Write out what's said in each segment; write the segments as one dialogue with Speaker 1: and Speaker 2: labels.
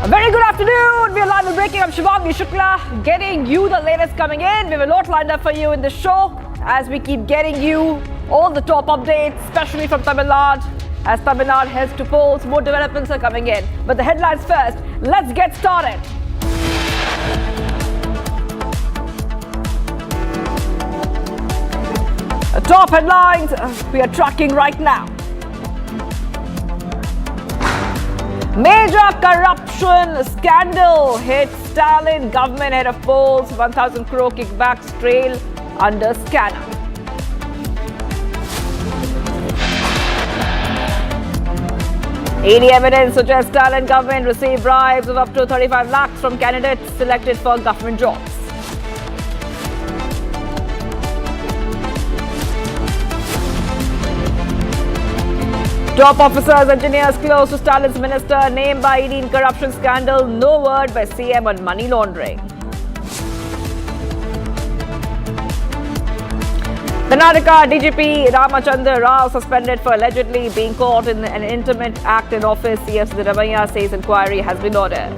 Speaker 1: A very good afternoon. We are live and breaking. I'm Shivangi Shukla, getting you the latest coming in. We have a lot lined up for you in this show as we keep getting you all the top updates, especially from Tamil Nadu. As Tamil Nadu heads to polls, more developments are coming in. But the headlines first. Let's get started. Top headlines we are tracking right now. Major corruption scandal hits Stalin government head of polls. 1,000 crore kickbacks trail under scanner. ED evidence suggests Stalin government received bribes of up to 35 lakhs from candidates selected for government jobs. Top officers, engineers close to Stalin's minister named by ED in corruption scandal. No word by CM on money laundering. Karnataka DGP Ramachandra Rao suspended for allegedly being caught in an intimate act in office. CS Siddharamaiah says inquiry has been ordered.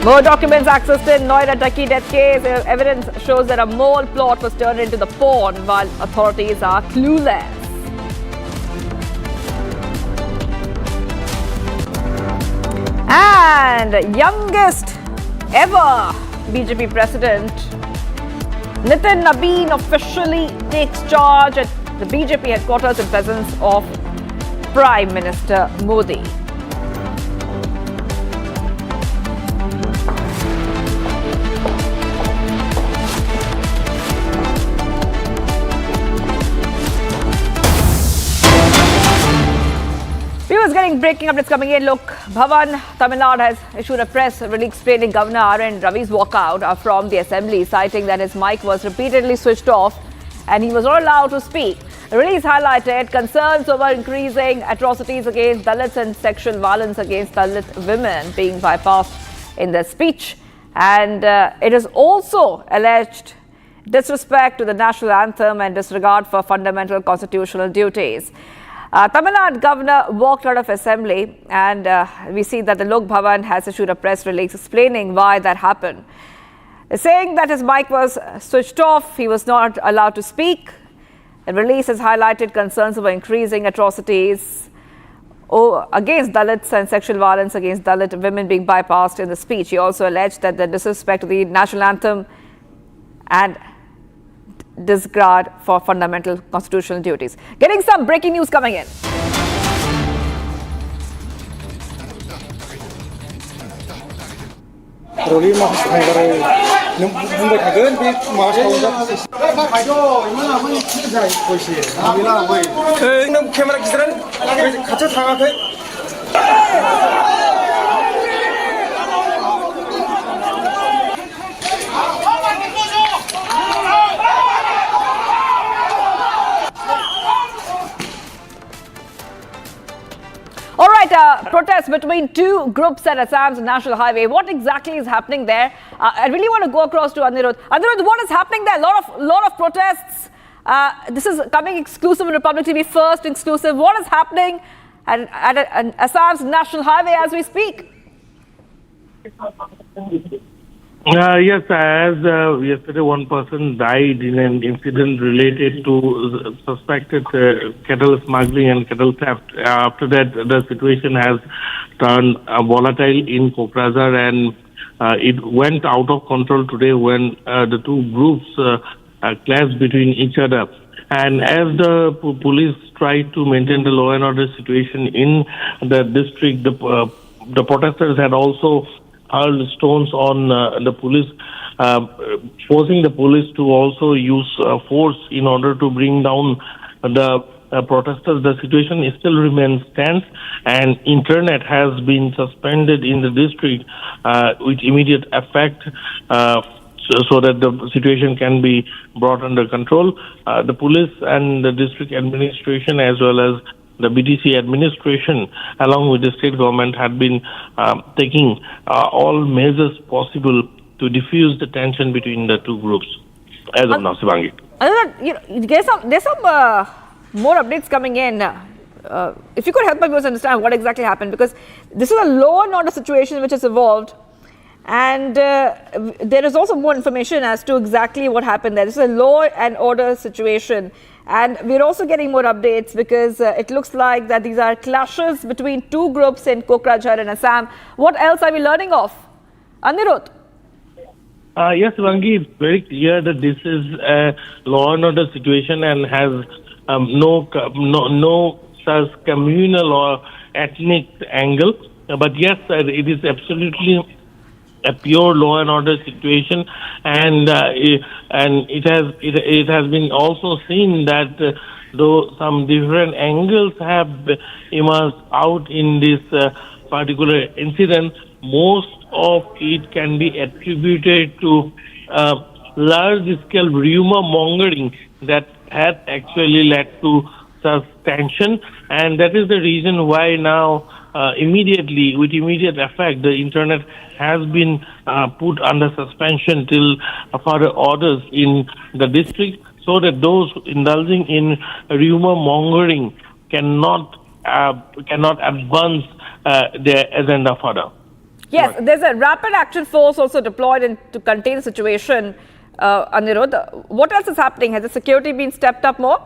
Speaker 1: More documents accessed in Noida Taki death case. Evidence shows that a mole plot was turned into the pawn while authorities are clueless. And youngest ever BJP president Nitin Nabeen officially takes charge at the BJP headquarters in presence of Prime Minister Modi. Viewers, getting breaking updates coming in. Look, Bhavan, Tamil Nadu has issued a press release explaining Governor R.N. Ravi's walkout from the assembly, citing that his mic was repeatedly switched off and he was not allowed to speak. The release highlighted concerns over increasing atrocities against Dalits and sexual violence against Dalit women being bypassed in their speech. And it is also alleged disrespect to the national anthem and disregard for fundamental constitutional duties. Tamil Nadu governor walked out of assembly, and we see that the Lok Bhavan has issued a press release explaining why that happened. Saying that his mic was switched off, he was not allowed to speak. The release has highlighted concerns over increasing atrocities against Dalits and sexual violence against Dalit women being bypassed in the speech. He also alleged that the disrespect to the national anthem and disregard for fundamental constitutional duties. Getting some breaking news coming in. All right, protest between two groups at Assam's National Highway. What exactly is happening there? I really want to go across to Anirudh. Anirudh, what is happening there? Lot of protests. This is coming exclusive on Republic TV, first exclusive. What is happening at Assam's National Highway as we speak?
Speaker 2: Yes, as yesterday one person died in an incident related to suspected cattle smuggling and cattle theft. After that, the situation has turned volatile in Kokrazar, and it went out of control today when the two groups clashed between each other. And as the police tried to maintain the law and order situation in the district, the protesters had also hurled stones on the police, forcing the police to also use force in order to bring down the protesters. The situation still remains tense, and internet has been suspended in the district with immediate effect, so that the situation can be brought under control. The police and the district administration, as well as the BTC administration, along with the state government, had been taking all measures possible to diffuse the tension between the two groups as of now, Shivangi.
Speaker 1: There's some more updates coming in. if you could help us understand what exactly happened, because this is a law and order situation which has evolved, and there is also more information as to exactly what happened there. This is a law and order situation, and we're also getting more updates because it looks like that these are clashes between two groups in Kokrajhar and Assam. What else are we learning of? Anirudh?
Speaker 2: Yes, Vangi, it's very clear that this is a law and order situation and has no such communal or ethnic angle. But yes, it is absolutely a pure law and order situation, and it has been also seen that though some different angles have emerged out in this particular incident, most of it can be attributed to large-scale rumor mongering that had actually led to such tension, and that is the reason why now immediately, with immediate effect, the internet has been put under suspension till further orders in the district, so that those indulging in rumor mongering cannot advance their agenda further.
Speaker 1: Yes, there's a rapid action force also deployed to contain the situation. Anirudh, what else is happening? Has the security been stepped up more?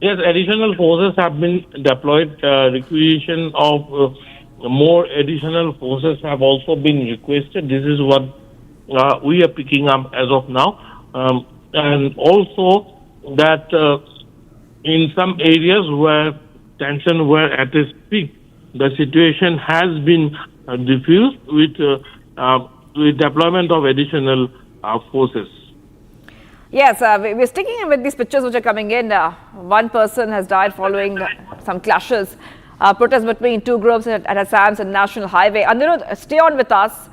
Speaker 2: Yes, additional forces have been deployed. Requisition of more additional forces have also been requested. This is what we are picking up as of now. And also that in some areas where tension were at its peak, the situation has been diffused with deployment of additional forces.
Speaker 1: Yes, we're sticking with these pictures which are coming in. One person has died following some clashes, protests between two groups at Assam's National Highway. Anirudh, stay on with us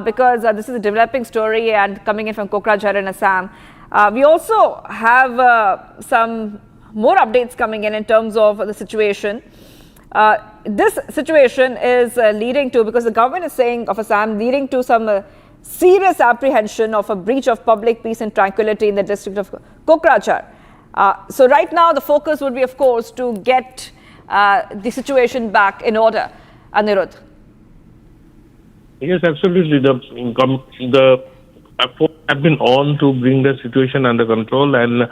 Speaker 1: because this is a developing story and coming in from Kokrajhar in Assam. We also have some more updates coming in terms of the situation. This situation is leading to, because the government is saying of Assam, leading to some serious apprehension of a breach of public peace and tranquility in the district of Kokrajhar. So right now the focus would be, of course, to get the situation back in order. Anirudh.
Speaker 2: Yes, absolutely. The efforts have been on to bring the situation under control, and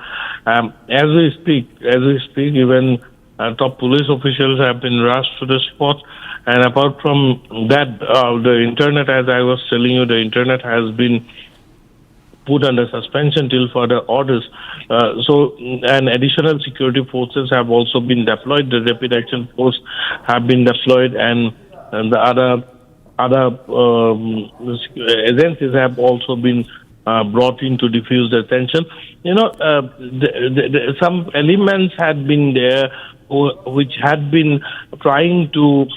Speaker 2: as we speak, even top police officials have been rushed to the spot. And apart from that, the internet, as I was telling you, the internet has been put under suspension till further orders. And additional security forces have also been deployed. The Rapid Action Force have been deployed, and the other agencies have also been brought in to diffuse the tension. You know, some elements had been there which had been trying to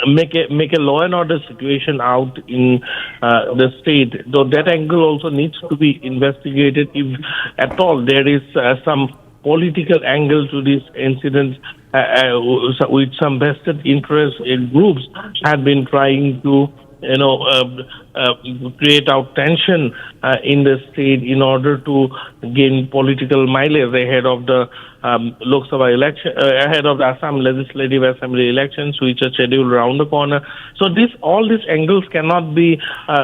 Speaker 2: make a law and order situation out in the state. Though that angle also needs to be investigated if at all there is some political angle to this incident, with some vested interest in groups had been trying to create out tension in the state in order to gain political mileage ahead of the Lok Sabha election, ahead of the Assam Legislative Assembly elections, which are scheduled around the corner. So all these angles cannot be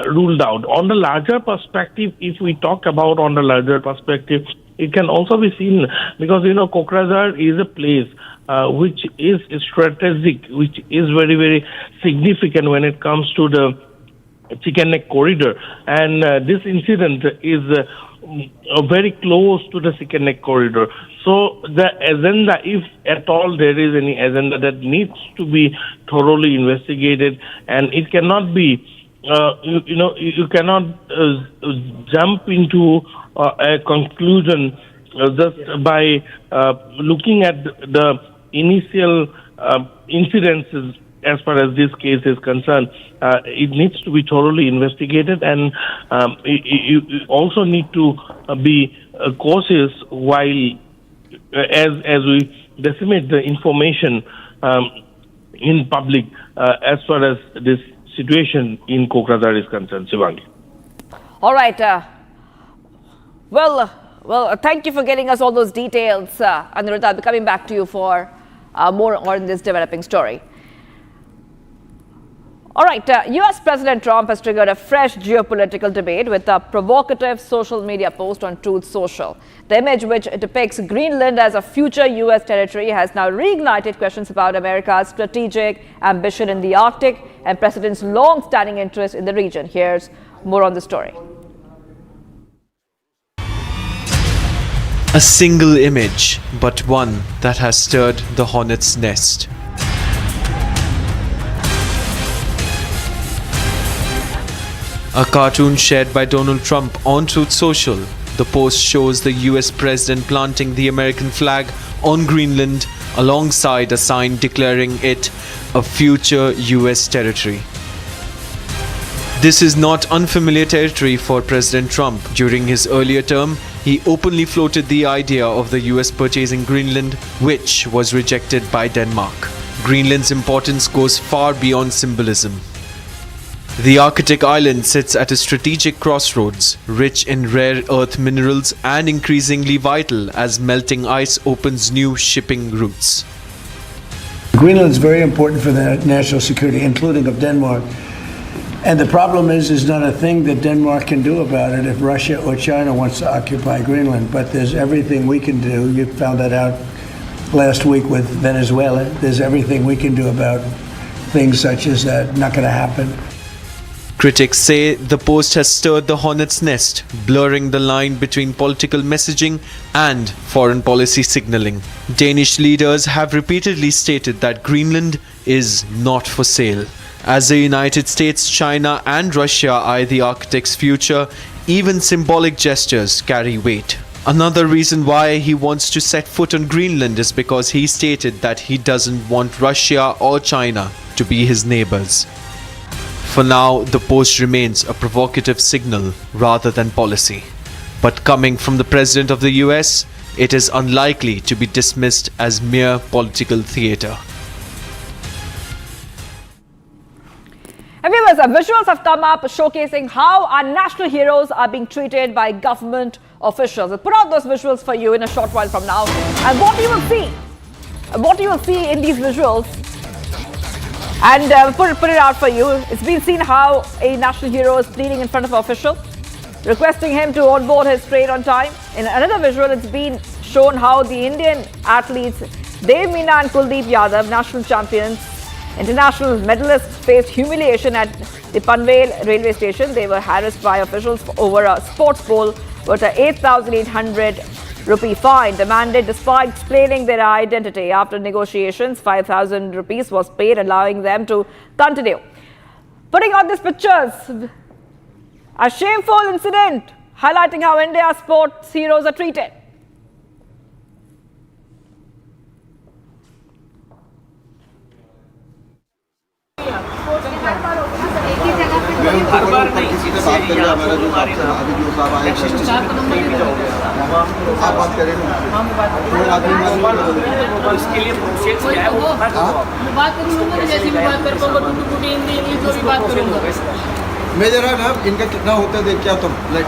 Speaker 2: ruled out. On the larger perspective, if we talk about on the larger perspective, it can also be seen because, Kokrajhar is a place which is strategic, which is very, very significant when it comes to the Chicken Neck corridor. And this incident is very close to the Chicken Neck corridor. So the agenda, if at all there is any agenda, that needs to be thoroughly investigated, and it cannot be, you cannot jump into a conclusion just by looking at the initial incidences. As far as this case is concerned, it needs to be thoroughly investigated, and you also need to be cautious while as we disseminate the information in public as far as this situation in Kokrajhar is concerned. Shivangi.
Speaker 1: All right. Well, Well, thank you for getting us all those details, Anirudh. I'll be coming back to you for more on this developing story. All right, US President Trump has triggered a fresh geopolitical debate with a provocative social media post on Truth Social. The image, which depicts Greenland as a future US territory, has now reignited questions about America's strategic ambition in the Arctic and President's long-standing interest in the region. Here's more on the story.
Speaker 3: A single image, but one that has stirred the hornet's nest. A cartoon shared by Donald Trump on Truth Social. The post shows the US president planting the American flag on Greenland alongside a sign declaring it a future US territory. This is not unfamiliar territory for President Trump. During his earlier term, he openly floated the idea of the US purchasing Greenland, which was rejected by Denmark. Greenland's importance goes far beyond symbolism. The Arctic island sits at a strategic crossroads, rich in rare earth minerals and increasingly vital as melting ice opens new shipping routes.
Speaker 4: Greenland is very important for the national security, including of Denmark. And the problem is not a thing that Denmark can do about it if Russia or China wants to occupy Greenland. But there's everything we can do. You found that out last week with Venezuela. There's everything we can do about things such as that. Not going to happen.
Speaker 3: Critics say the post has stirred the hornet's nest, blurring the line between political messaging and foreign policy signaling. Danish leaders have repeatedly stated that Greenland is not for sale. As the United States, China and Russia eye the Arctic's future, even symbolic gestures carry weight. Another reason why he wants to set foot on Greenland is because he stated that he doesn't want Russia or China to be his neighbors. For now, the post remains a provocative signal rather than policy. But coming from the President of the US, it is unlikely to be dismissed as mere political theatre.
Speaker 1: And viewers, visuals have come up showcasing how our national heroes are being treated by government officials. I'll put out those visuals for you in a short while from now. And what you will see in these visuals, and put it out for you. It's been seen how a national hero is pleading in front of an official, requesting him to onboard his train on time. In another visual, it's been shown how the Indian athletes Dev Meena and Kuldeep Yadav, national champions, international medalists, faced humiliation at the Panvel railway station. They were harassed by officials over a sports pole with an 8,800 rupee fine demanded despite explaining their identity. After negotiations, 5,000 rupees was paid, allowing them to continue. Putting out these pictures, a shameful incident highlighting how India's sports heroes are treated.
Speaker 5: आप बात करें इसके लिए process क्या है वो बात करूँगा जैसे भी बात कर पाऊंगा टूटी हिंदी इंग्लिश जो भी बात करूँगा
Speaker 6: मैं जरा ना इनका कितना होता है देख क्या तुम लाइक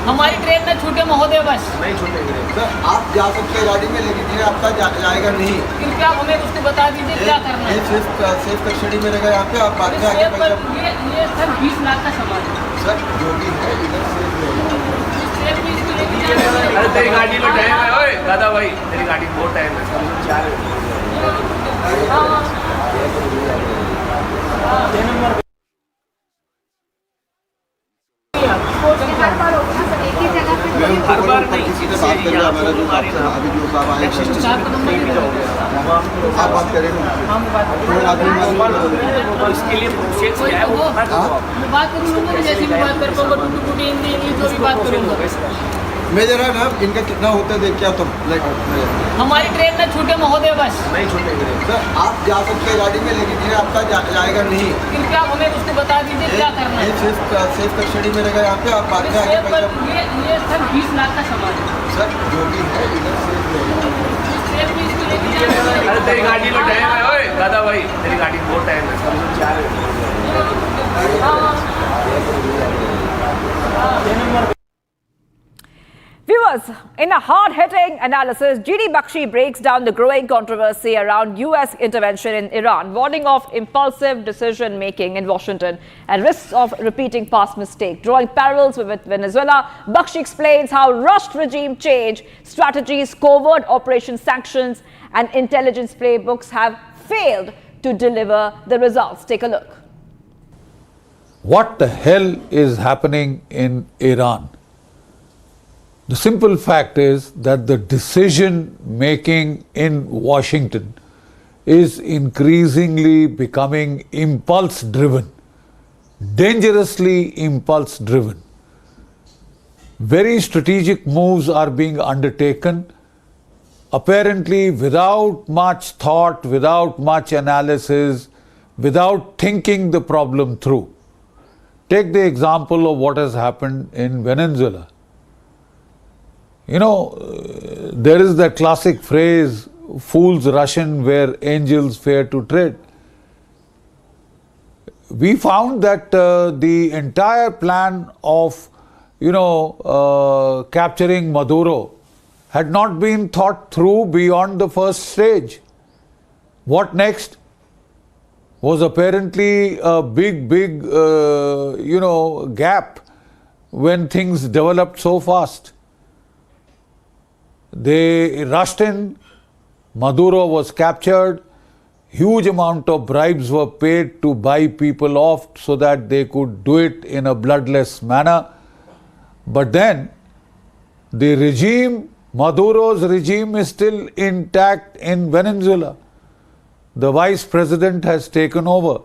Speaker 5: हमारी ट्रेन में छूटे महोदय बस
Speaker 6: नहीं छूटेंगे सर आप जा सकते हैं गाड़ी में लेकिन ये आपका जाएगा नहीं
Speaker 5: क्योंकि आप हमें उसको बता दीजिए क्या करना है
Speaker 6: ये सेफ कस्टडी में रहेगा यहाँ पे आप बाद में आगे
Speaker 5: ये सर 20 लाख का सामान है
Speaker 6: सर जो भी है इधर
Speaker 5: अरे
Speaker 7: तेरी गाड़ी में टाइम है ओए दादा भाई तेरी गाड़ी में बहुत टाइम है
Speaker 6: हर बार नहीं सीधे बात कर रहा मेरा जो अभी जो साहब आए आप बात करें
Speaker 7: इसके लिए प्रोसेस क्या है वो
Speaker 5: बात करूँगा जैसे भी बात कर पाऊंगा टूटी हिंदी इंग्लिश जो भी बात करूँगा
Speaker 6: मैं जरा ना इनका कितना होता है देख क्या तुम लाइक
Speaker 5: हमारी ट्रेन में छूटे महोदय बस
Speaker 6: नहीं छूटेंगे सर आप जा सकते हैं गाड़ी में लेकिन ये आपका जाएगा नहीं
Speaker 5: क्योंकि आप हमें उसको बता दीजिए क्या करना है
Speaker 6: ये सेफ कस्टडी में रहेगा यहाँ पे आप बाद में आगे
Speaker 5: ये सर 20 लाख का सामान है
Speaker 6: सर जो भी है इधर
Speaker 7: अरे तेरी गाड़ी में टाइम है ओए दादा भाई तेरी गाड़ी में बहुत टाइम है
Speaker 1: Viewers, in a hard-hitting analysis, GD Bakshi breaks down the growing controversy around US intervention in Iran, warning of impulsive decision-making in Washington and risks of repeating past mistakes. Drawing parallels with Venezuela, Bakshi explains how rushed regime change, strategies, covert operation sanctions and intelligence playbooks have failed to deliver the results. Take a look.
Speaker 8: What the hell is happening in Iran? The simple fact is that the decision making in Washington is increasingly becoming impulse driven, dangerously impulse driven. Very strategic moves are being undertaken, apparently without much thought, without much analysis, without thinking the problem through. Take the example of what has happened in Venezuela. You know, there is that classic phrase, fools Russian where angels fear to tread. We found that the entire plan of, capturing Maduro had not been thought through beyond the first stage. What next? Was apparently a big gap when things developed so fast. They rushed in, Maduro was captured, huge amount of bribes were paid to buy people off so that they could do it in a bloodless manner. But then the regime, Maduro's regime, is still intact in Venezuela. The vice president has taken over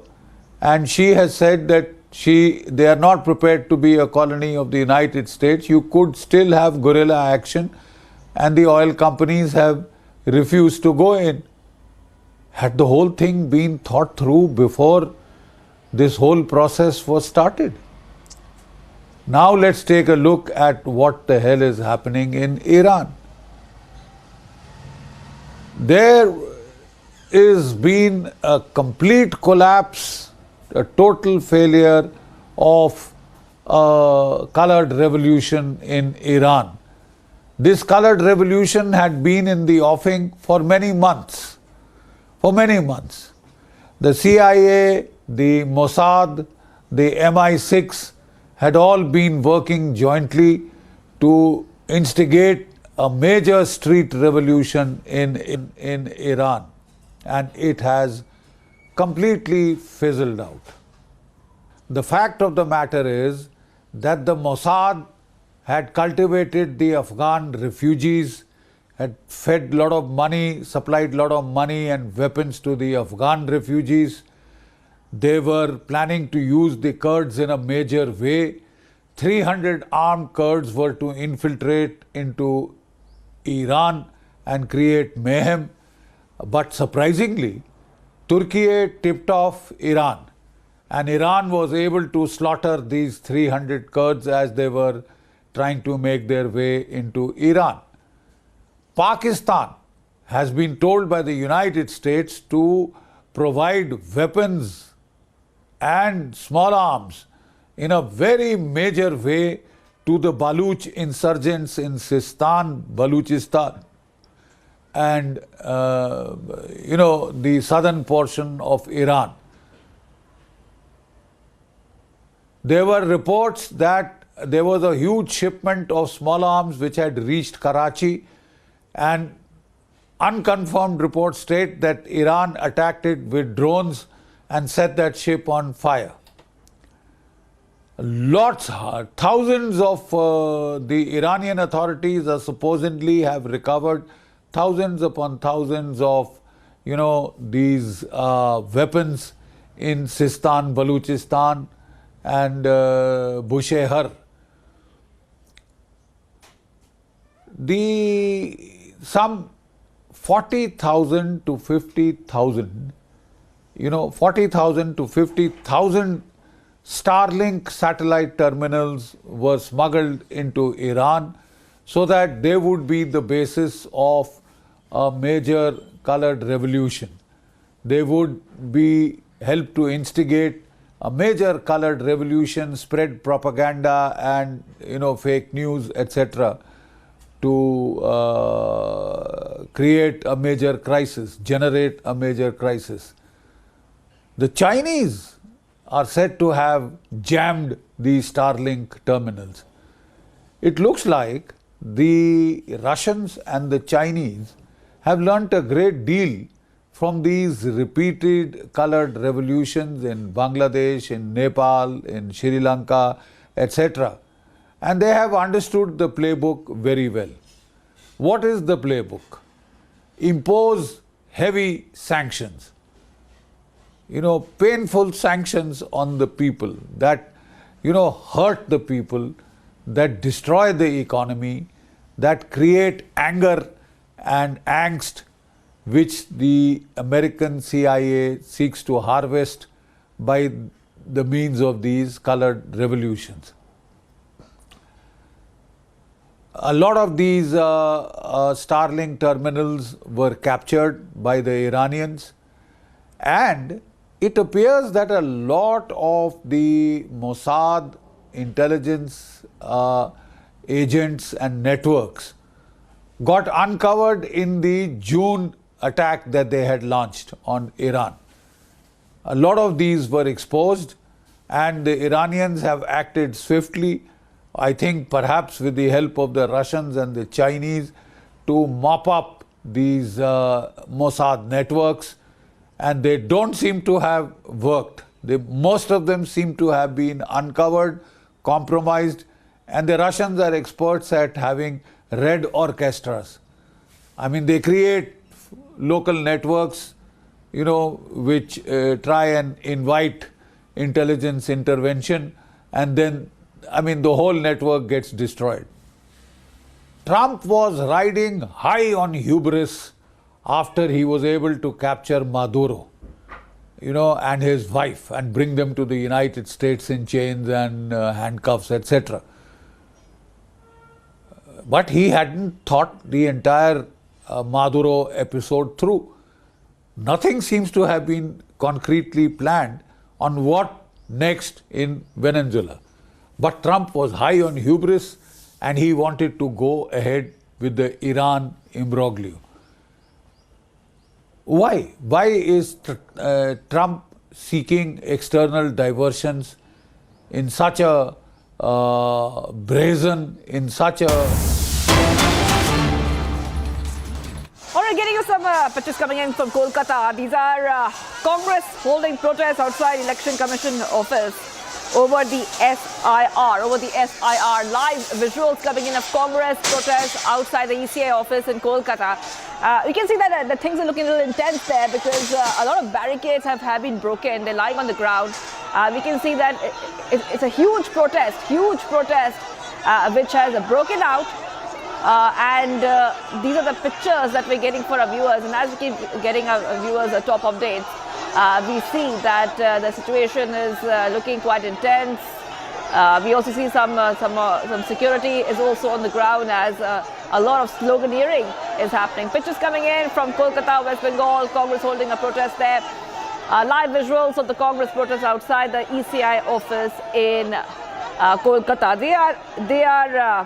Speaker 8: and she has said that they are not prepared to be a colony of the United States. You could still have guerrilla action, and the oil companies have refused to go in. Had the whole thing been thought through before this whole process was started? Now let's take a look at what the hell is happening in Iran. There is been a complete collapse, a total failure of a colored revolution in Iran. This colored revolution had been in the offing for many months. The CIA, the Mossad, the MI6 had all been working jointly to instigate a major street revolution in Iran, and it has completely fizzled out. The fact of the matter is that the Mossad had cultivated the Afghan refugees, had fed a lot of money, supplied a lot of money and weapons to the Afghan refugees. They were planning to use the Kurds in a major way. 300 armed Kurds were to infiltrate into Iran and create mayhem. But surprisingly, Turkey tipped off Iran, and Iran was able to slaughter these 300 Kurds as they were trying to make their way into Iran. Pakistan has been told by the United States to provide weapons and small arms in a very major way to the Baluch insurgents in Sistan, Baluchistan, and the southern portion of Iran. There were reports that there was a huge shipment of small arms which had reached Karachi, and unconfirmed reports state that Iran attacked it with drones and set that ship on fire. Thousands of the Iranian authorities are supposedly have recovered thousands upon thousands of these weapons in Sistan, Baluchistan and Bushehr. Some 40,000 to 50,000, 40,000 to 50,000 Starlink satellite terminals were smuggled into Iran so that they would be the basis of a major colored revolution. They would be helped to instigate a major colored revolution, spread propaganda and fake news, etc. to create a major crisis, generate a major crisis. The Chinese are said to have jammed the Starlink terminals. It looks like the Russians and the Chinese have learnt a great deal from these repeated colored revolutions in Bangladesh, in Nepal, in Sri Lanka, etc. And they have understood the playbook very well. What is the playbook? Impose heavy sanctions. Painful sanctions on the people that, hurt the people, that destroy the economy, that create anger and angst, which the American CIA seeks to harvest by the means of these colored revolutions. A lot of these Starlink terminals were captured by the Iranians, and it appears that a lot of the Mossad intelligence agents and networks got uncovered in the June attack that they had launched on Iran. A lot of these were exposed, and the Iranians have acted swiftly, I think perhaps with the help of the Russians and the Chinese, to mop up these Mossad networks, and they don't seem to have worked. Most of them seem to have been uncovered, compromised, and the Russians are experts at having red orchestras. I mean, they create local networks, which try and invite intelligence intervention, and then, the whole network gets destroyed. Trump was riding high on hubris after he was able to capture Maduro, and his wife, and bring them to the United States in chains and handcuffs, etc. But he hadn't thought the entire Maduro episode through. Nothing seems to have been concretely planned on what next in Venezuela. But Trump was high on hubris, and he wanted to go ahead with the Iran imbroglio. Why? Why is Trump seeking external diversions in such a brazen, in such a...
Speaker 1: All right, getting you some pictures coming in from Kolkata. These are Congress holding protests outside Election Commission office over the SIR, live visuals coming in of Congress protests outside the ECI office in Kolkata. We can see that the things are looking a little intense there because a lot of barricades have been broken. They're lying on the ground. We can see that it's a huge protest, which has broken out. And these are the pictures that we're getting for our viewers. And as we keep getting our viewers top updates, we see that the situation is looking quite intense. We also see some security is also on the ground as a lot of sloganeering is happening. Pictures coming in from Kolkata, West Bengal, Congress holding a protest there. Live visuals of the Congress protest outside the ECI office in Kolkata. They are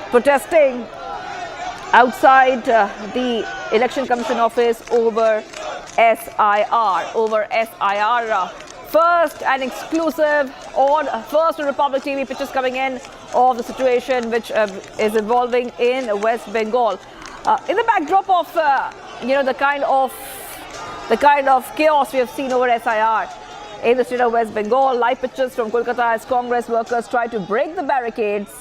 Speaker 1: protesting outside the Election Commission office over SIR. First and exclusive on First Republic TV, pictures coming in of the situation which is evolving in West Bengal. In the backdrop of the kind of chaos we have seen over SIR in the state of West Bengal, live pictures from Kolkata as Congress workers try to break the barricades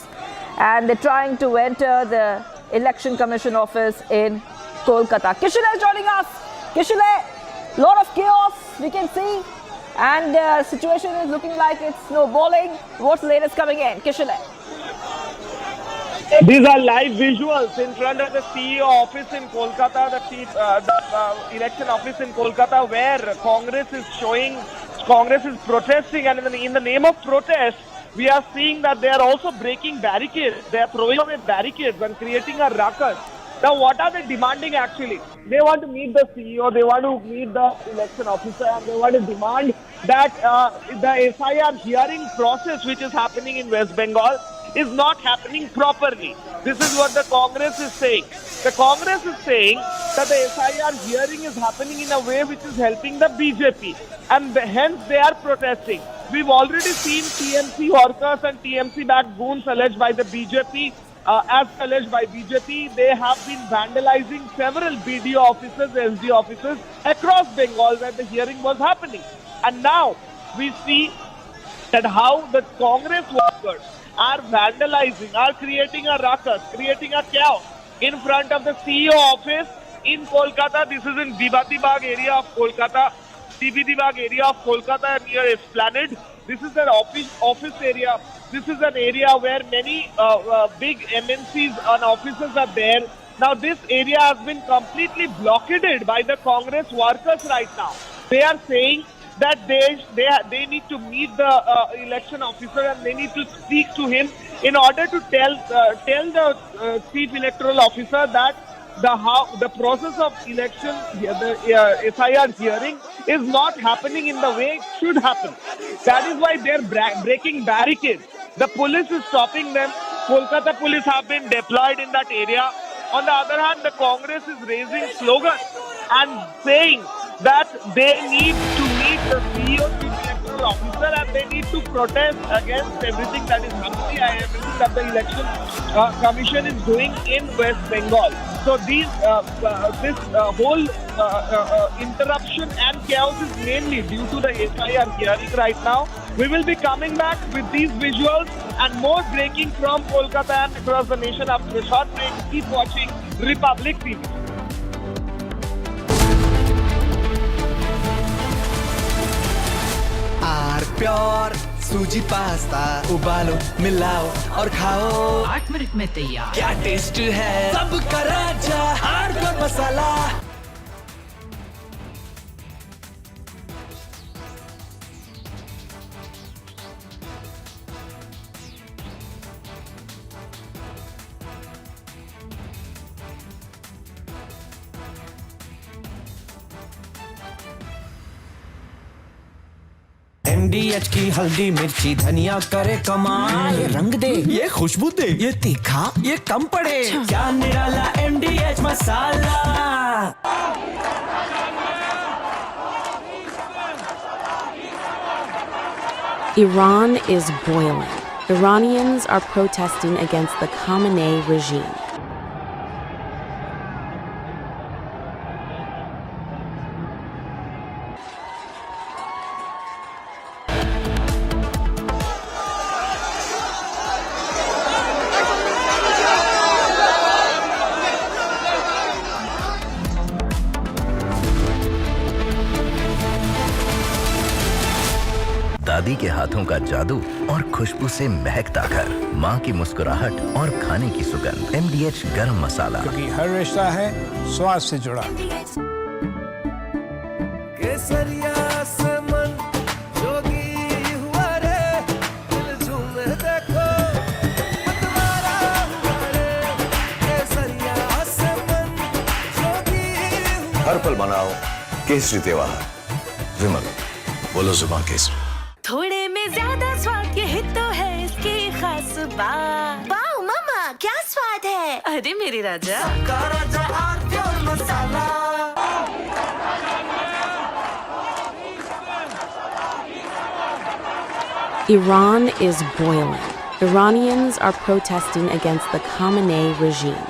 Speaker 1: and they're trying to enter the Election Commission office in Kolkata. Kishile is joining us. Kishile, lot of chaos we can see, and the situation is looking like it's snowballing. What's the latest coming in? Kishile.
Speaker 9: These are live visuals in front of the CEO office in Kolkata, the election office in Kolkata, where Congress is protesting, and in the name of protest, we are seeing that they are also breaking barricades. They are throwing away barricades and creating a ruckus. Now, what are they demanding actually? They want to meet the CEO, they want to meet the election officer, and they want to demand that the SIR hearing process which is happening in West Bengal is not happening properly. This is what the Congress is saying. The Congress is saying that the SIR hearing is happening in a way which is helping the BJP, and hence they are protesting. We've already seen TMC workers and TMC-backed goons alleged by the BJP. As alleged by BJP, they have been vandalizing several BDO offices, SD offices across Bengal where the hearing was happening. And now we see that how the Congress workers are vandalizing, are creating a ruckus, creating a chaos in front of the CEO office in Kolkata. This is in Bibati Bagh area of Kolkata, CBD Bagh area of Kolkata near Esplanade. This is an office area. This is an area where many big MNCs and offices are there. Now this area has been completely blockaded by the Congress workers right now. They are saying that they need to meet the election officer and they need to speak to him in order to tell the chief electoral officer that the process of election, the SIR hearing is not happening in the way it should happen. That is why they are breaking barricades. The police is stopping them. Kolkata police have been deployed in that area. On the other hand, the Congress is raising slogans and saying that they need to meet the CEO, chief electoral officer, and they need to protest against everything that is happening and everything that the election commission is doing in West Bengal. So this whole interruption and chaos is mainly due to the SIR hearing right now. We will be coming back with these visuals and more breaking from Kolkata and across the nation after a short break. Keep watching Republic TV.
Speaker 10: Pure सूजी pasta उबालो मिलाओ और खाओ
Speaker 11: 8 minute में तैयार।
Speaker 10: क्या taste है सबका राजा हार्डकोर मसाला। MDH की हल्दी मिर्ची धनिया करे कमाल, ये रंग दे ये खुशबू दे ये तीखा ये कम पड़े, क्या निराला MDH masala.
Speaker 12: Iran is boiling. Iranians are protesting against the Khamenei regime.
Speaker 13: दादी के हाथों का जादू और खुशबू से महकता घर, माँ की मुस्कुराहट और खाने की सुगंध। MDH गरम मसाला,
Speaker 14: क्योंकि हर रिश्ता है स्वाद से जुड़ा।
Speaker 10: केसरिया से मन जोगी हुआ रे, दिल झूमे देखो मतवारा हुआ रे। केसरिया से मन जोगी हुआ।
Speaker 15: हर पल मनाओ केसरी त्योहार। विमल, बोलो जुबान केसरी।
Speaker 16: थोड़े में ज्यादा स्वाद, यही तो है इसकी खास बात। वाओ मामा, क्या स्वाद है। अरे मेरे राजा,
Speaker 10: सबका राजा hardcore masala.
Speaker 12: Iran is boiling. Iranians are protesting against the Khamenei regime.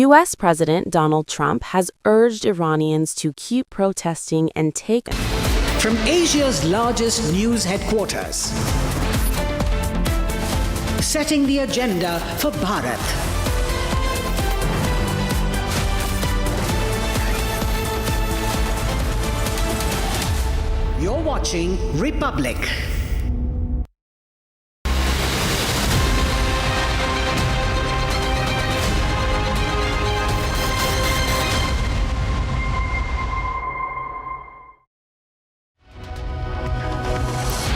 Speaker 12: U.S. President Donald Trump has urged Iranians to keep protesting and take...
Speaker 11: From Asia's largest news headquarters, setting the agenda for Bharat. You're watching Republic.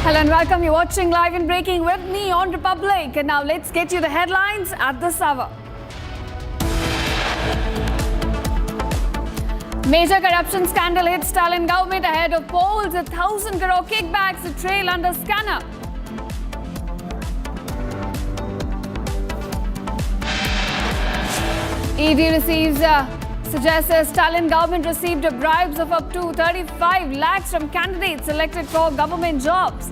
Speaker 17: Hello and welcome. You're watching Live and Breaking with me on Republic. And now let's get you the headlines at this hour. Major corruption scandal hits Stalin government ahead of polls. 1,000 crore kickbacks trail under scanner. ED receives suggests Stalin government received bribes of up to 35 lakhs from candidates selected for government jobs.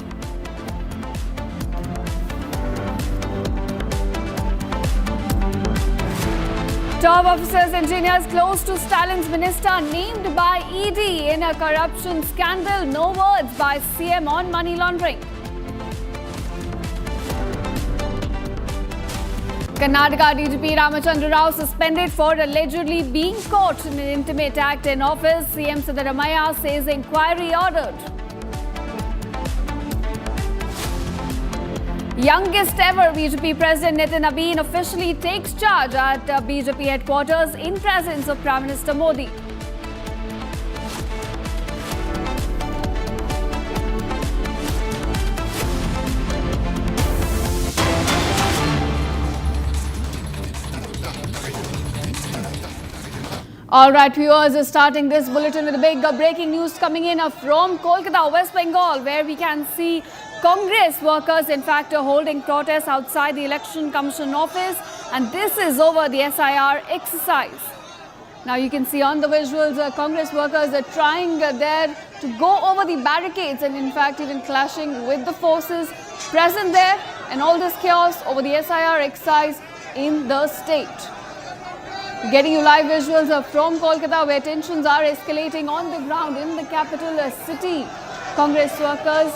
Speaker 17: Top officers, engineers close to Stalin's minister named by ED in a corruption scandal. No words by CM on money laundering. Karnataka DGP Ramachandra Rao suspended for allegedly being caught in an intimate act in office. CM Siddaramaiah says inquiry ordered. Youngest ever BJP President Nitin Abeen officially takes charge at BJP headquarters in presence of Prime Minister Modi. All right, viewers, starting this bulletin with a big breaking news coming in from Kolkata, West Bengal, where we can see Congress workers, in fact, are holding protests outside the Election Commission office, and this is over the SIR exercise. Now you can see on the visuals, Congress workers are trying there to go over the barricades and, in fact, even clashing with the forces present there, and all this chaos over the SIR exercise in the state. Getting you live visuals from Kolkata, where tensions are escalating on the ground in the capital city. Congress workers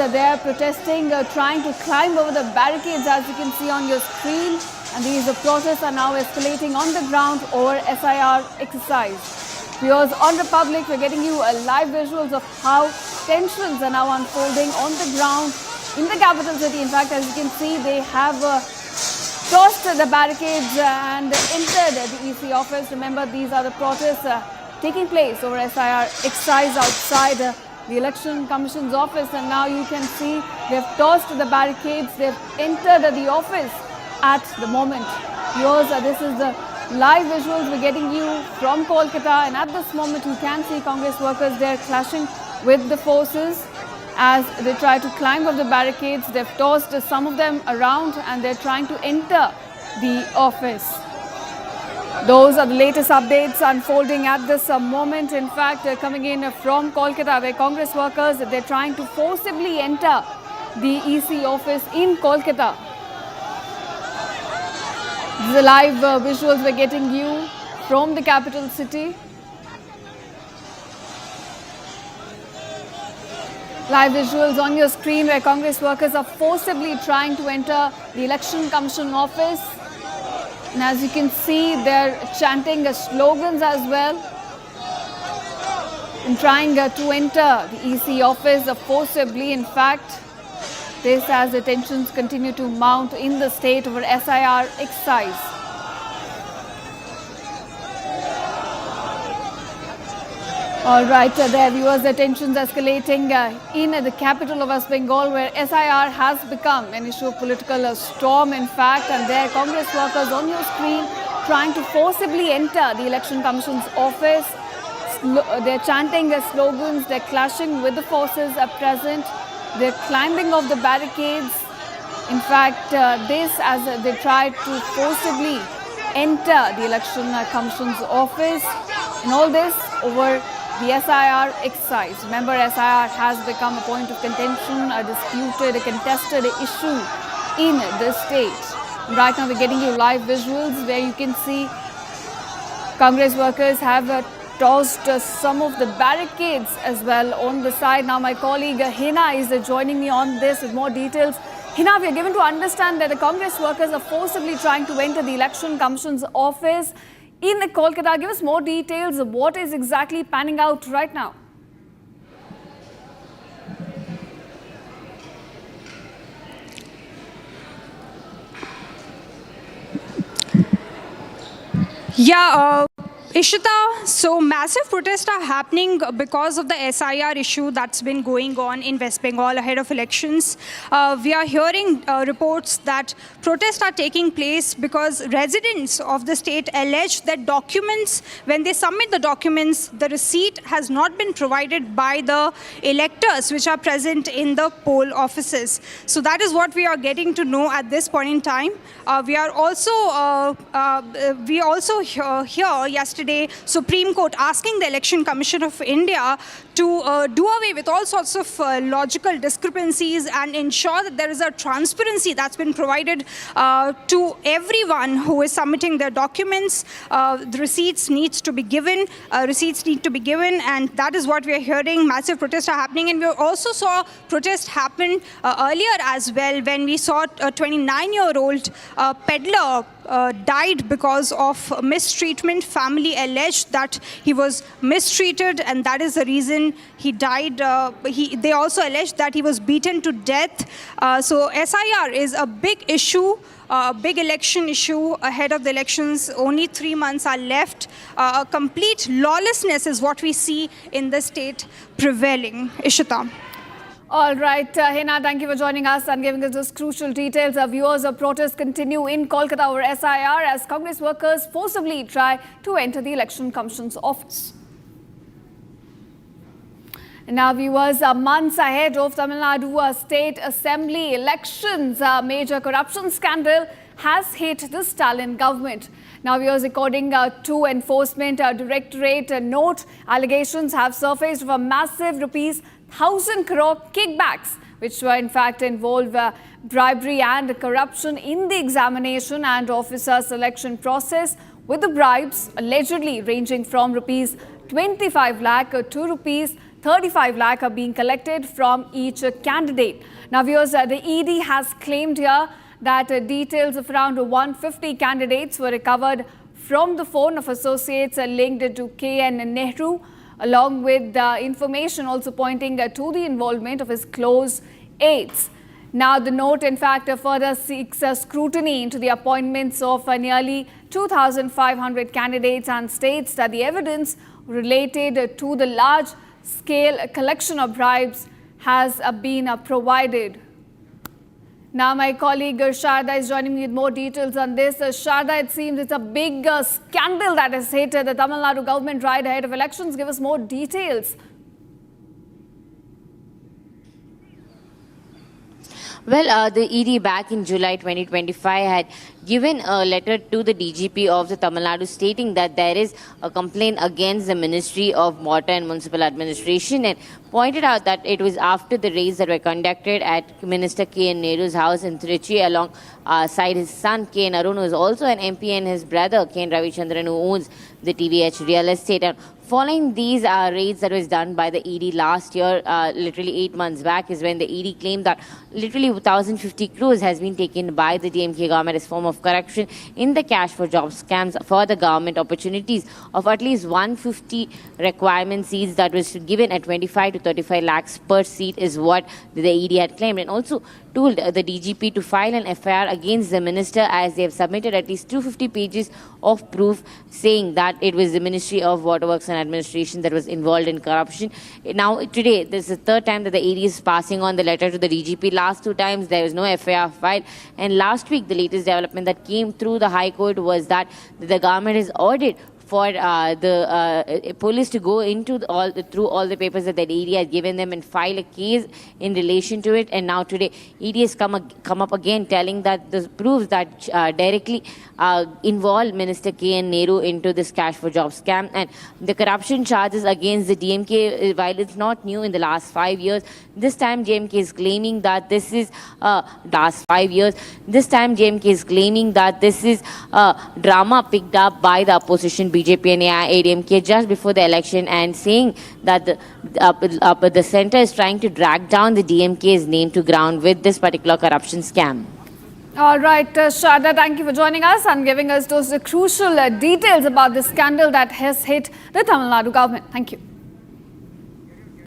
Speaker 17: are there protesting, trying to climb over the barricades, as you can see on your screen. And these protests are now escalating on the ground over SIR exercise. Viewers on Republic, we're getting you live visuals of how tensions are now unfolding on the ground in the capital city. In fact, as you can see, they have crossed the barricades and entered the EC office. Remember, these are the protests taking place over SIR exercise outside the Election Commission's office, and now you can see they've tossed the barricades, they've entered the office at the moment. Yours, this is the live visuals we're getting you from Kolkata, and at this moment you can see Congress workers there clashing with the forces as they try to climb up the barricades. They've tossed some of them around and they're trying to enter the office. Those are the latest updates unfolding at this moment. In fact, coming in from Kolkata, where Congress workers, they're trying to forcibly enter the EC office in Kolkata. The live visuals we're getting you from the capital city. Live visuals on your screen where Congress workers are forcibly trying to enter the Election Commission office. And as you can see, they're chanting slogans as well and trying to enter the EC office forcibly. In fact, this as the tensions continue to mount in the state over SIR exercise. All right, there viewers, the tensions escalating in the capital of West Bengal, where SIR has become an issue of political storm, in fact, and there Congress workers on your screen trying to forcibly enter the Election Commission's office. They're chanting their slogans, they're clashing with the forces present, they're climbing off the barricades. In fact, this as they try to forcibly enter the Election Commission's office, and all this over the SIR exercise. Remember, SIR has become a point of contention, a disputed, a contested issue in the state. Right now, we're getting you live visuals where you can see Congress workers have tossed some of the barricades as well on the side. Now, my colleague Hina is joining me on this with more details. Hina, we are given to understand that the Congress workers are forcibly trying to enter the Election Commission's office in Kolkata. Give us more details of what is exactly panning out right now.
Speaker 18: Yeah, Ishita, so massive protests are happening because of the SIR issue that's been going on in West Bengal ahead of elections. We are hearing reports that protests are taking place because residents of the state allege that documents, when they submit the documents, the receipt has not been provided by the electors which are present in the poll offices. So that is what we are getting to know at this point in time. We also hear yesterday Supreme Court asking the Election Commission of India to do away with all sorts of logical discrepancies and ensure that there is a transparency that's been provided to everyone who is submitting their documents. The receipts need to be given, and that is what we are hearing. Massive protests are happening, and we also saw protests happen earlier as well when we saw a 29-year-old peddler died because of mistreatment. Family alleged that he was mistreated and that is the reason he died. They also alleged that he was beaten to death. So SIR is a big issue, a big election issue ahead of the elections. Only 3 months are left. A complete lawlessness is what we see in the state prevailing. Ishita.
Speaker 17: All right, Hena, thank you for joining us and giving us those crucial details. Our viewers of protests continue in Kolkata over SIR as Congress workers forcibly try to enter the Election Commission's office. And now, viewers, months ahead of Tamil Nadu State Assembly elections, a major corruption scandal has hit the Stalin government. Now, viewers, according to Enforcement Directorate note, allegations have surfaced of a massive ₹1,000 crore kickbacks, which were in fact involve bribery and corruption in the examination and officer selection process, with the bribes allegedly ranging from ₹25 lakh to ₹35 lakh are being collected from each candidate. Now, viewers, the ED has claimed here that details of around 150 candidates were recovered from the phone of associates linked to K.N. Nehru, along with information also pointing to the involvement of his close aides. Now, the note, in fact, further seeks scrutiny into the appointments of nearly 2,500 candidates and states that the evidence related to the large-scale collection of bribes has been provided. Now, my colleague Sharda is joining me with more details on this. Sharda, it seems it's a big scandal that has hit the Tamil Nadu government right ahead of elections. Give us more details.
Speaker 19: Well, the ED back in July 2025 had given a letter to the DGP of the Tamil Nadu stating that there is a complaint against the Ministry of Water and Municipal Administration, and pointed out that it was after the raids that were conducted at Minister K.N. Nehru's house in Trichy alongside his son K.N. Arun, who is also an MP, and his brother K.N. Ravichandran, who owns the TVH real estate. And following these raids that was done by the ED last year, literally 8 months back, is when the ED claimed that literally 1,050 crores has been taken by the DMK government as form of corruption in the cash for jobs scams for the government opportunities of at least 150 requirement seats that was given at 25 to 35 lakhs per seat is what the ED had claimed, and also told the DGP to file an FIR against the minister as they have submitted at least 250 pages of proof saying that it was the Ministry of Waterworks and Administration that was involved in corruption. Now, today, this is the third time that the ED is passing on the letter to the DGP. Last 2 times, there was no FIR filed. And last week, the latest development that came through the High Court was that the government has ordered for the police to go into through all the papers that the ED has given them and file a case in relation to it. And now today, ED has come up again telling that this proves that directly involved Minister K.N. Nehru into this cash for jobs scam. And the corruption charges against the DMK, while it's not new in the last 5 years, this time DMK is claiming that this is last 5 years. This time DMK is claiming that this is drama picked up by the opposition BJP and AIADMK just before the election, and saying that the centre is trying to drag down the DMK's name to ground with this particular corruption scam.
Speaker 17: All right, Sharda, thank you for joining us and giving us those crucial details about the scandal that has hit the Tamil Nadu government. Thank you.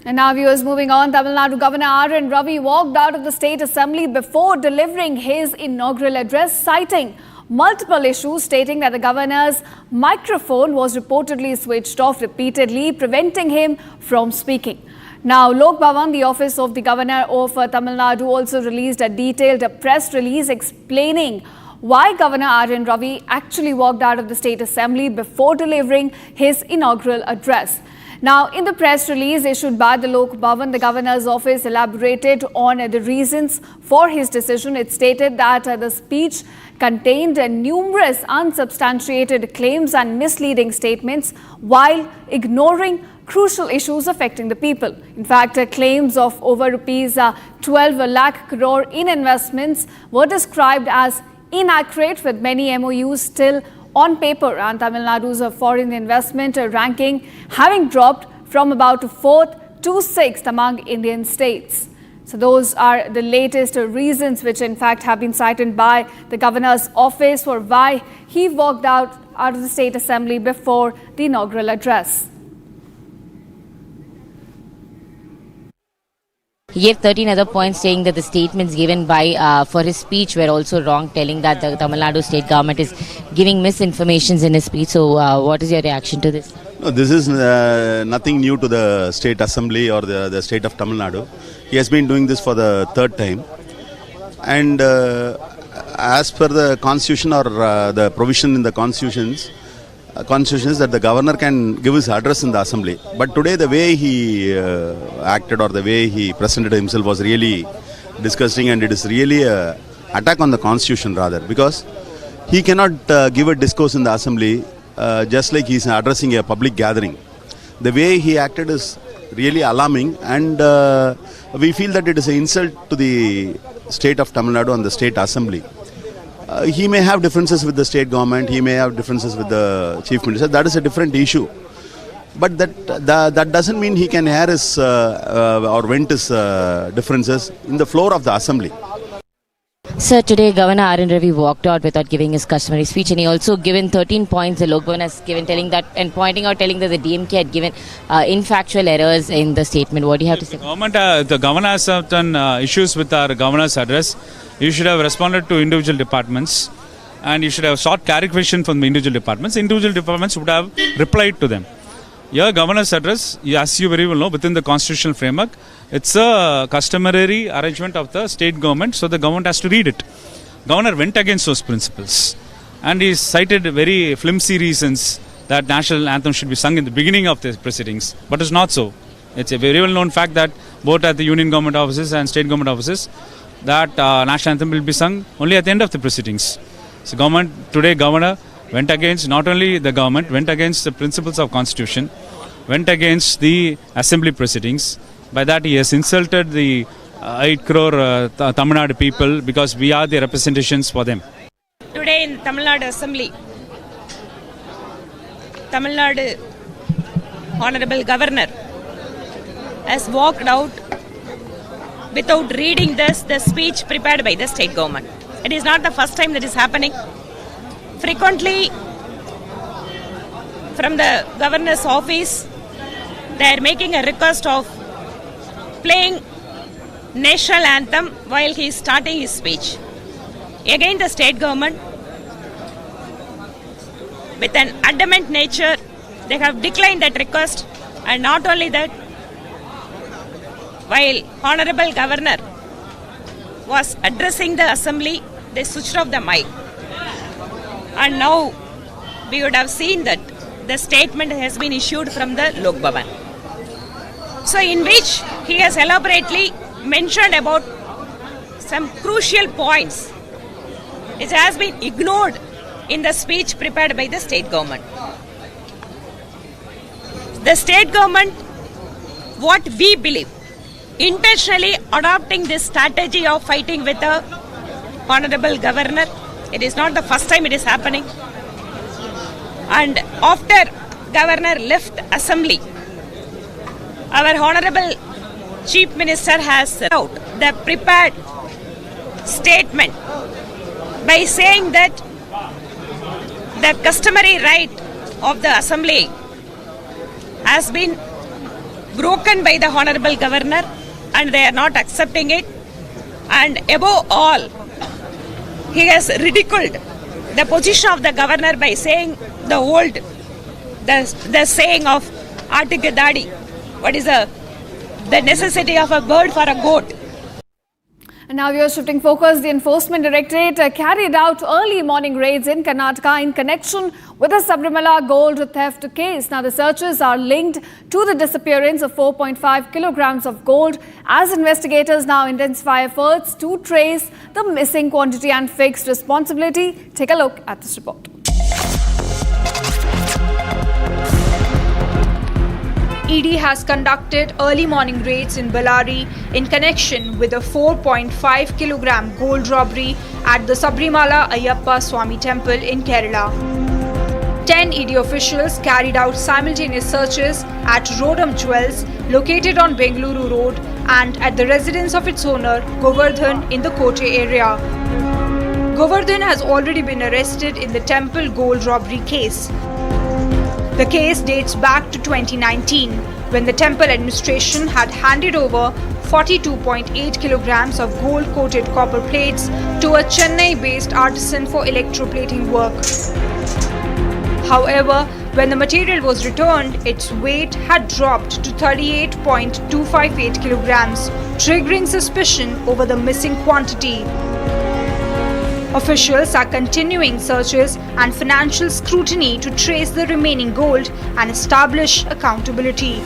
Speaker 17: And now, viewers, moving on, Tamil Nadu Governor R.N. Ravi walked out of the State Assembly before delivering his inaugural address, citing multiple issues, stating that the governor's microphone was reportedly switched off repeatedly, preventing him from speaking. Now, Lok Bhavan, the office of the governor of Tamil Nadu, also released a detailed press release explaining why Governor R.N. Ravi actually walked out of the State Assembly before delivering his inaugural address. Now, in the press release issued by the Lok Bhavan, the governor's office elaborated on the reasons for his decision. It stated that the speech contained numerous unsubstantiated claims and misleading statements while ignoring crucial issues affecting the people. In fact, claims of over rupees 12 lakh crore in investments were described as inaccurate, with many MOUs still on paper, and Tamil Nadu's foreign investment ranking having dropped from about 4th to 6th among Indian states. So those are the latest reasons which in fact have been cited by the governor's office for why he walked out of the State Assembly before the inaugural address.
Speaker 19: He gave 13 other points, saying that the statements given by for his speech were also wrong, telling that the Tamil Nadu state government is giving misinformations in his speech. So what is your reaction to this?
Speaker 20: No, this is nothing new to the state assembly or the state of Tamil Nadu. He has been doing this for the third time. And as per the constitution or the provision in the constitutions is that the governor can give his address in the assembly. But today the way he acted or the way he presented himself was really disgusting, and it is really an attack on the constitution rather, because he cannot give a discourse in the assembly just like he is addressing a public gathering. The way he acted is really alarming, and we feel that it is an insult to the state of Tamil Nadu and the state assembly. He may have differences with the state government, he may have differences with the chief minister, that is a different issue. But that doesn't mean he can air his or vent his differences in the floor of the assembly.
Speaker 19: Sir, today Governor R.N. Ravi walked out without giving his customary speech, and he also given 13 points the Lok Bhavan has given, telling that and pointing out, telling that the DMK had given infactual errors in the statement. What do you have to say?
Speaker 21: The governor has certain issues with our governor's address. You should have responded to individual departments, and you should have sought clarification from the individual departments. Individual departments would have replied to them. Your governor's address, as you very well know, within the constitutional framework, it's a customary arrangement of the state government, so the government has to read it. Governor went against those principles, and he cited very flimsy reasons that national anthem should be sung in the beginning of the proceedings, but it's not so. It's a very well known fact that both at the union government offices and state government offices, that national anthem will be sung only at the end of the proceedings. So governor went against, not only the government, went against the principles of constitution, went against the assembly proceedings. By that he has insulted the 8 crore Tamil Nadu people, because we are the representations for them.
Speaker 18: Today in Tamil Nadu Assembly, Tamil Nadu Honorable Governor has walked out without reading the speech prepared by the state government. It is not the first time that is happening. Frequently, from the governor's office, they are making a request of playing national anthem while he is starting his speech. Again, the state government, with an adamant nature, they have declined that request. And not only that, while Honorable Governor was addressing the assembly, they switched off the mic. And now we would have seen that the statement has been issued from the Lok Bhavan. So in which he has elaborately mentioned about some crucial points which has been ignored in the speech prepared by the state government. The state government, what we believe, intentionally adopting this strategy of fighting with the Honorable Governor. It is not the first time it is happening. And after Governor left Assembly, our Honorable Chief Minister has set out the prepared statement by saying that the customary right of the Assembly has been broken by the Honorable Governor, and they are not accepting it. And above all, he has ridiculed
Speaker 2: the position of the governor by saying the saying of Artigadadi. What is the necessity of a bird for a goat?
Speaker 17: And now we are shifting focus. The Enforcement Directorate carried out early morning raids in Karnataka in connection with the Sabrimala gold theft case. Now the searches are linked to the disappearance of 4.5 kilograms of gold as investigators now intensify efforts to trace the missing quantity and fix responsibility. Take a look at this report.
Speaker 18: ED has conducted early morning raids in Ballari in connection with a 4.5 kilogram gold robbery at the Sabrimala Ayyappa Swami temple in Kerala. 10 ED officials carried out simultaneous searches at Rodam Jewels located on Bengaluru Road and at the residence of its owner Govardhan in the Kote area. Govardhan has already been arrested in the temple gold robbery case. The case dates back to 2019, when the temple administration had handed over 42.8 kilograms of gold-coated copper plates to a Chennai-based artisan for electroplating work. However, when the material was returned, its weight had dropped to 38.258 kilograms, triggering suspicion over the missing quantity. Officials are continuing searches and financial scrutiny to trace the remaining gold and establish accountability.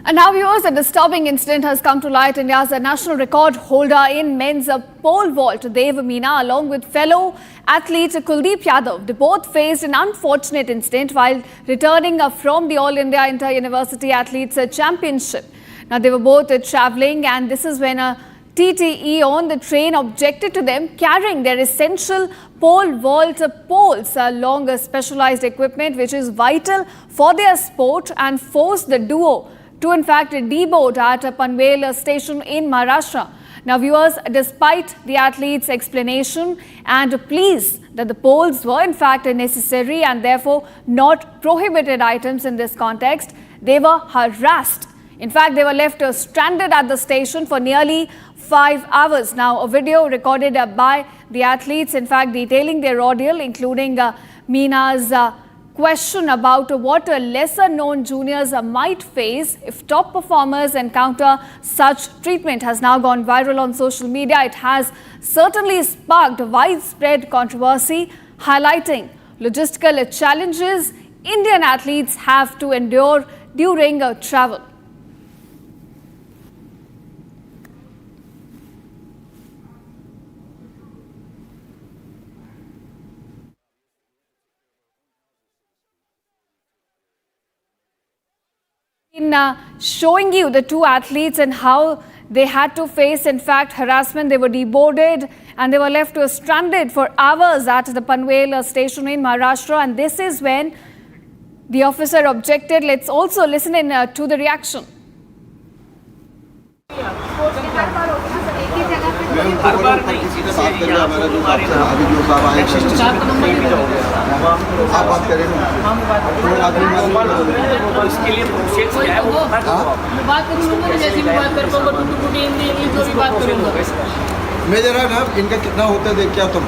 Speaker 17: And now viewers, a disturbing incident has come to light. India's national record holder in men's pole vault, Dev Meena, along with fellow athlete Kuldeep Yadav, they both faced an unfortunate incident while returning from the All India Inter-University Athletes Championship. Now they were both travelling, and this is when a TTE on the train objected to them carrying their essential pole vault poles along specialized equipment which is vital for their sport, and forced the duo to in fact deboard at Panvel station in Maharashtra. Now viewers, despite the athletes' explanation and pleas that the poles were in fact necessary and therefore not prohibited items in this context, they were harassed. In fact, they were left stranded at the station for nearly 5 hours. Now, a video recorded by the athletes, in fact, detailing their ordeal, including Meena's question about what lesser-known juniors might face if top performers encounter such treatment, has now gone viral on social media. It has certainly sparked widespread controversy, highlighting logistical challenges Indian athletes have to endure during travel. In showing you the two athletes and how they had to face in fact harassment. They were deboarded and they were left stranded for hours at the Panvel station in Maharashtra, and this is when the officer objected. Let's also listen in to the reaction.
Speaker 5: हर बार नहीं, सीधे बात करें हमारा जो अभी जो साहब आए आप बात करें इसके लिए प्रोसेस क्या है वो बात करूँगा, जैसी भी बात कर पाऊँगा, टूटी फूटी हिंदी इंग्लिश जो भी बात करूँगा।
Speaker 6: मैं जरा ना इनका कितना होता है देख क्या तुम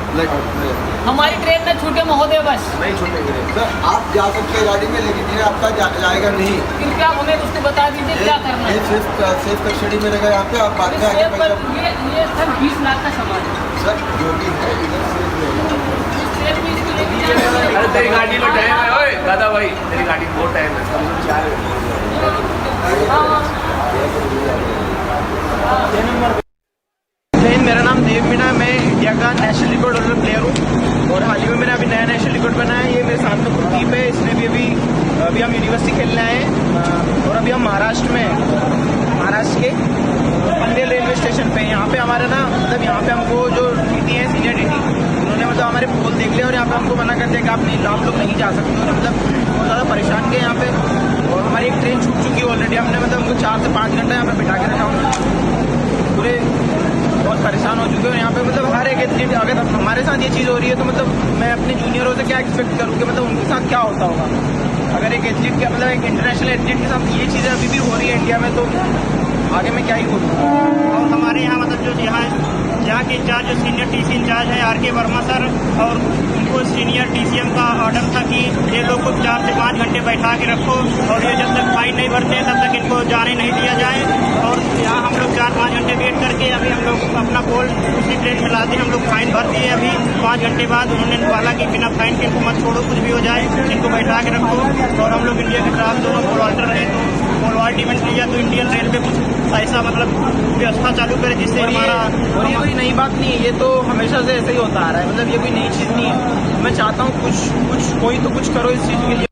Speaker 5: हमारी ट्रेन में छूटे महोदय बस
Speaker 6: नहीं छूटेंगे सर, आप जा सकते हैं गाड़ी में, लेकिन ये आपका जाएगा नहीं।
Speaker 5: कृपया हमें उसको बता दीजिए क्या करना है।
Speaker 6: सेफ कस्टडी में रहेगा यहाँ पे, आप बाद में आगे
Speaker 5: ये सर 20 लाख का सामान है
Speaker 6: सर, जो भी है
Speaker 7: अरे तेरी गाड़ी में टाइम है ओए दादा भाई, तेरी गाड़ी में बहुत टाइम है।
Speaker 22: मेरा नाम देव मीना है, मैं इंडिया का नेशनल रिकॉर्ड होल्डर प्लेयर हूँ और हाल ही में मैंने अभी नया नेशनल रिकॉर्ड बनाया है। ये मेरे साथ में कुलदीप है, इसने भी अभी हम यूनिवर्सिटी खेलने आए हैं और अभी हम महाराष्ट्र में महाराष्ट्र के पनवेल रेलवे स्टेशन पे। यहाँ पे हमारा ना मतलब यहाँ पे हमको जो टीटी है सीनियर टीटी, उन्होंने मतलब हमारे पोल देख लिया और यहाँ पे हमको मना कर दिया कि आप लोग नहीं जा सकते। उन्होंने मतलब बहुत ज़्यादा परेशान किया यहाँ पे, और हमारी एक ट्रेन छूट चुकी है ऑलरेडी। हमने मतलब हमको 4 से 5 घंटा यहाँ पे बिठा के रखा, पूरे बहुत परेशान हो चुके हैं यहाँ पे। मतलब हर एक एथलीट, अगर हमारे साथ ये चीज़ हो रही है तो मतलब मैं अपने जूनियरों से क्या एक्सपेक्ट करूँ कि मतलब उनके साथ क्या होता होगा। अगर एक एथलीट का मतलब एक इंटरनेशनल एथलीट के साथ ये चीज़ें अभी भी हो रही है इंडिया में, तो आगे मैं क्या ही बोलूँ। और हमारे यहाँ मतलब जो यहाँ जहाँ के इंचार्ज जो सीनियर टीसी इंचार्ज है आर के वर्मा सर, और उनको सीनियर टीसीएम का ऑर्डर था कि ये लोग को 4 से 5 घंटे बैठा के रखो और ये जब तक फाइन नहीं भरते तब तक इनको जाने नहीं दिया जाए। और यहाँ हम लोग 4-5 घंटे वेट करके अभी हम लोग अपना पोल उसी ट्रेन में लाते हम लोग फाइन भर दिए। अभी 5 घंटे बाद उन्होंने बोला कि बिना फाइन के इनको मत छोड़ो, कुछ भी हो जाए इनको बैठा के रखो। और हम लोग इंडिया के खिलाफ दोनों पोल ऑल्टर रहे, तो पोल ऑल्टीमेंट लिया तो इंडियन रेलवे कुछ ऐसा मतलब व्यवस्था चालू करे जिससे हमारा। और ये कोई नई बात नहीं है, ये तो हमेशा से ऐसे ही होता आ रहा है, मतलब ये कोई नई चीज नहीं है। मैं चाहता हूँ कुछ कोई तो कुछ करो इस चीज के लिए।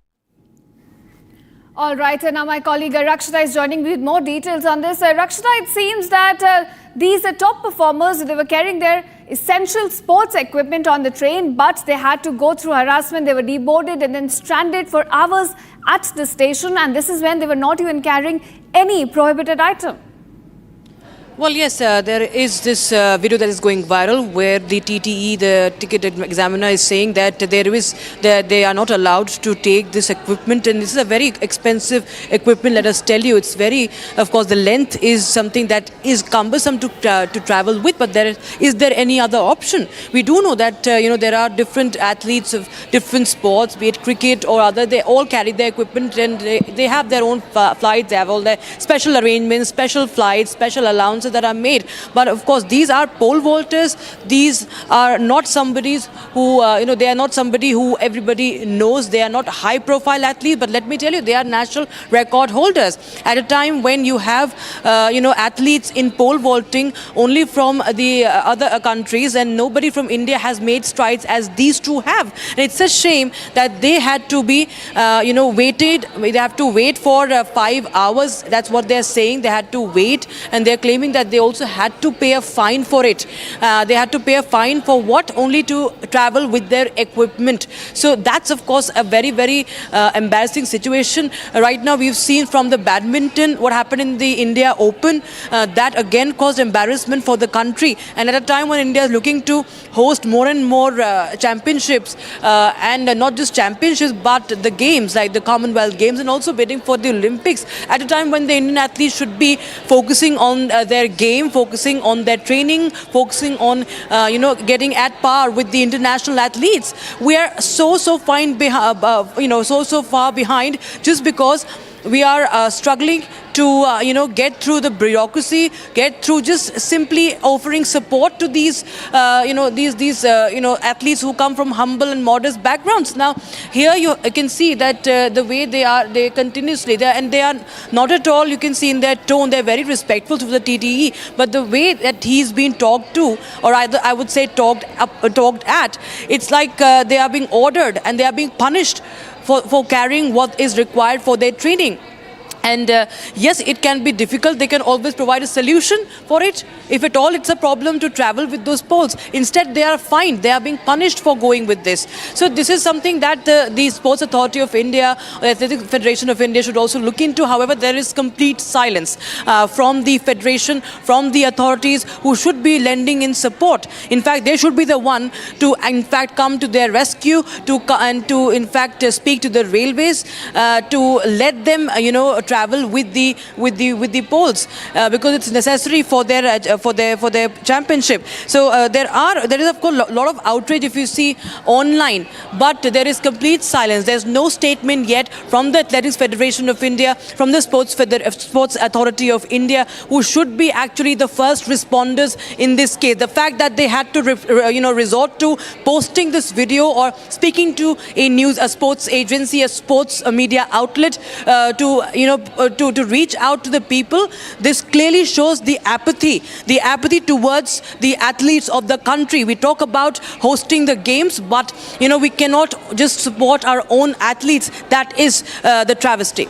Speaker 17: All right, and now my colleague Rakshita is joining me with more details on this. Rakshita, it seems that these top performers, they were carrying their essential sports equipment on the train, but they had to go through harassment. They were deboarded and then stranded for hours at the station, and this is when they were not even carrying any prohibited item.
Speaker 3: Well, yes, there is this video that is going viral where the TTE, the ticket examiner, is saying that they are not allowed to take this equipment, and this is a very expensive equipment. Let us tell you, it's very, of course, the length is something that is cumbersome to travel with. But is there any other option? We do know that there are different athletes of different sports, be it cricket or other. They all carry their equipment, and they have their own flights. They have all their special arrangements, special flights, special allowances that are made. But of course, these are pole vaulters. These are not somebody who they are not somebody who everybody knows. They are not high profile athletes, but let me tell you, they are national record holders at a time when you have athletes in pole vaulting only from the other countries, and nobody from India has made strides as these two have. And it's a shame that they had to be waited. They have to wait for 5 hours. That's what they're saying. They had to wait, and they're claiming that they also had to pay a fine for it. They had to pay a fine for what? Only to travel with their equipment. So that's of course a very, very embarrassing situation. Right now we've seen from the badminton what happened in the India Open. That again caused embarrassment for the country. And at a time when India is looking to host more and more championships, and not just championships but the games like the Commonwealth Games, and also bidding for the Olympics, at a time when the Indian athletes should be focusing on their game, focusing on their training, focusing on getting at par with the international athletes. We are so far behind just because we are struggling to get through the bureaucracy, get through just simply offering support to these athletes who come from humble and modest backgrounds. Now here you can see that the way they are not at all, you can see in their tone, they're very respectful to the TTE, but the way that he's been talked to, or either I would say talked at, it's like they are being ordered and they are being punished for carrying what is required for their training. And yes, it can be difficult. They can always provide a solution for it. If at all it's a problem to travel with those poles. Instead, they are fined. They are being punished for going with this. So this is something that the Sports Authority of India, the Athletic Federation of India should also look into. However, there is complete silence from the Federation, from the authorities who should be lending in support. In fact, they should be the one to in fact come to their rescue, to in fact speak to the railways, to let them travel with the poles because it's necessary for their championship. So there is of course a lot of outrage if you see online, but there is complete silence. There's no statement yet from the Athletics Federation of India, from the Sports Authority of India, who should be actually the first responders in this case. The fact that they had to resort to posting this video or speaking to a sports agency, a sports media outlet to reach out to the people, this clearly shows the apathy towards the athletes of the country. We talk about hosting the games, but we cannot just support our own athletes. That is the travesty.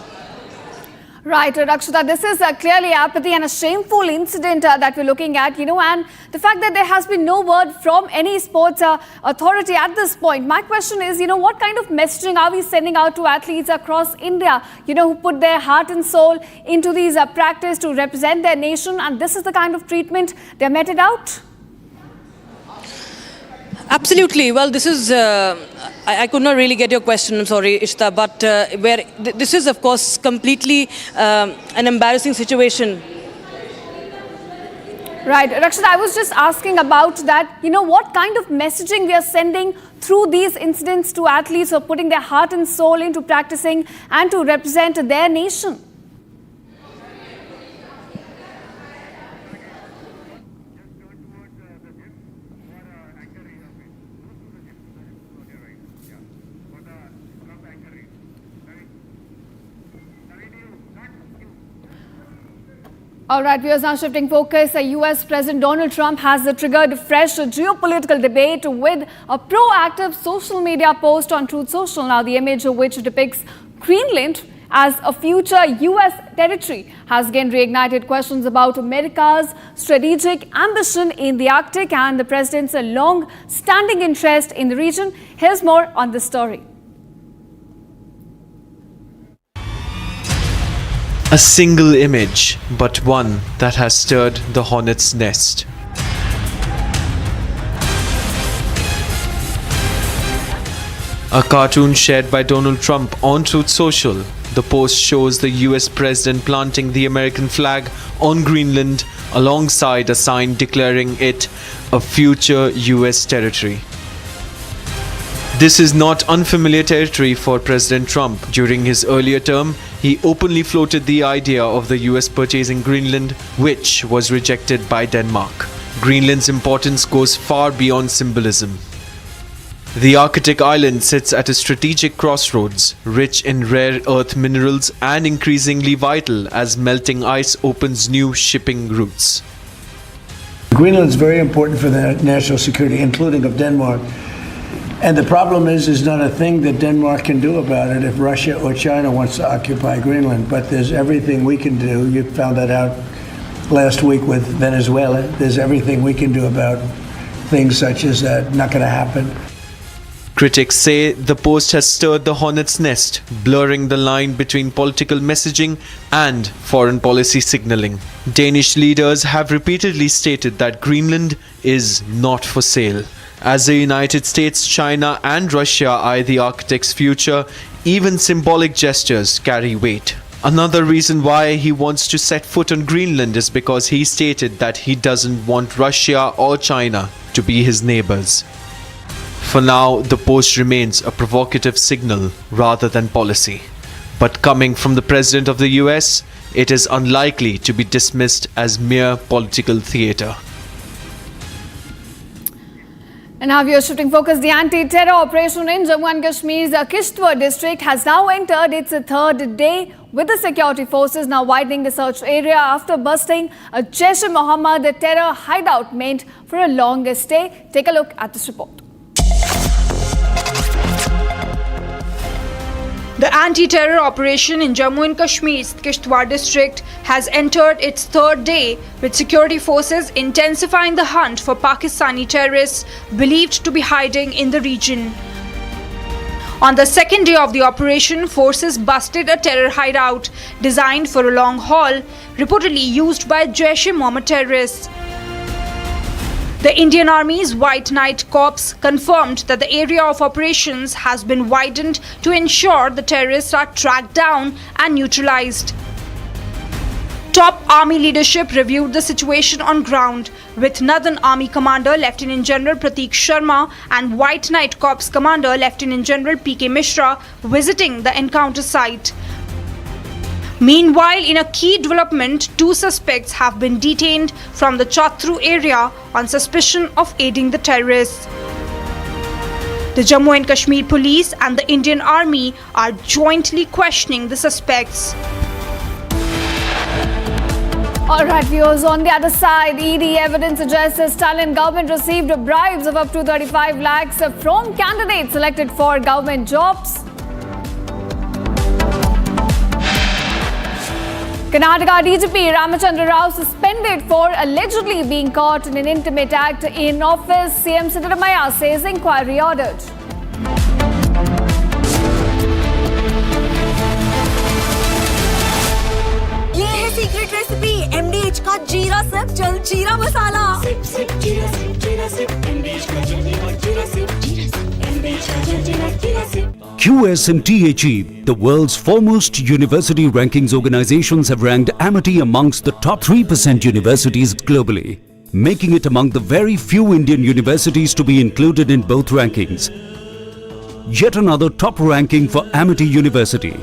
Speaker 17: Right, Rakshita, this is clearly apathy and a shameful incident that we're looking at, and the fact that there has been no word from any sports authority at this point. My question is, what kind of messaging are we sending out to athletes across India, who put their heart and soul into these practice to represent their nation, and this is the kind of treatment they're meted out?
Speaker 3: Absolutely. Well, this is, I could not really get your question, I'm sorry, Ishta, but this is, of course, completely an embarrassing situation.
Speaker 17: Right. Rakshit, I was just asking about that, what kind of messaging we are sending through these incidents to athletes who are putting their heart and soul into practicing and to represent their nation. All right, we are now shifting focus. US President Donald Trump has triggered a fresh geopolitical debate with a proactive social media post on Truth Social. Now, the image of which depicts Greenland as a future US territory has again reignited questions about America's strategic ambition in the Arctic and the president's long-standing interest in the region. Here's more on this story.
Speaker 4: A single image, but one that has stirred the hornet's nest. A cartoon shared by Donald Trump on Truth Social. The post shows the US president planting the American flag on Greenland alongside a sign declaring it a future US territory. This is not unfamiliar territory for President Trump. During his earlier term, he openly floated the idea of the US purchasing Greenland, which was rejected by Denmark. Greenland's importance goes far beyond symbolism. The Arctic island sits at a strategic crossroads, rich in rare earth minerals and increasingly vital as melting ice opens new shipping routes.
Speaker 8: Greenland is very important for the national security, including of Denmark. And the problem is not a thing that Denmark can do about it if Russia or China wants to occupy Greenland. But there's everything we can do. You found that out last week with Venezuela. There's everything we can do about things such as that. Not going to happen.
Speaker 4: Critics say the post has stirred the hornet's nest, blurring the line between political messaging and foreign policy signaling. Danish leaders have repeatedly stated that Greenland is not for sale. As the United States, China and Russia eye the Arctic's future, even symbolic gestures carry weight. Another reason why he wants to set foot on Greenland is because he stated that he doesn't want Russia or China to be his neighbors. For now, the post remains a provocative signal rather than policy. But coming from the President of the US, it is unlikely to be dismissed as mere political theatre.
Speaker 17: And now we are shifting focus. The anti-terror operation in Jammu and Kashmir's Kishtwar district has now entered its third day, with the security forces now widening the search area after busting a Jaish-e-Mohammed terror hideout meant for a long stay. Take a look at this report.
Speaker 18: The anti-terror operation in Jammu and Kashmir's Kishtwar district has entered its third day, with security forces intensifying the hunt for Pakistani terrorists believed to be hiding in the region. On the second day of the operation, forces busted a terror hideout designed for a long haul, reportedly used by Jaish-e-Mohammed terrorists. The Indian Army's White Knight Corps confirmed that the area of operations has been widened to ensure the terrorists are tracked down and neutralized. Top Army leadership reviewed the situation on ground, with Northern Army Commander Lieutenant General Prateek Sharma and White Knight Corps Commander Lieutenant General P.K. Mishra visiting the encounter site. Meanwhile, in a key development, 2 suspects have been detained from the Chatru area on suspicion of aiding the terrorists. The Jammu and Kashmir Police and the Indian Army are jointly questioning the suspects.
Speaker 17: All right, viewers, on the other side, ED evidence suggests the Stalin government received bribes of up to 35 lakhs from candidates selected for government jobs. Karnataka DGP Ramachandra Rao suspended for allegedly being caught in an intimate act in office. CM Siddaramaiah says inquiry ordered.
Speaker 16: ये है secret recipe MDH का जीरा SIP जल जीरा मसाला। SIP SIP जीरा SIP MDH का जल जीरा सिप MDH का जल जीरा SIP.
Speaker 23: QSMTHE, the world's foremost university rankings organizations, have ranked Amity amongst the top 3% universities globally. making it among the very few Indian universities to be included in both rankings. Yet another top ranking for Amity University.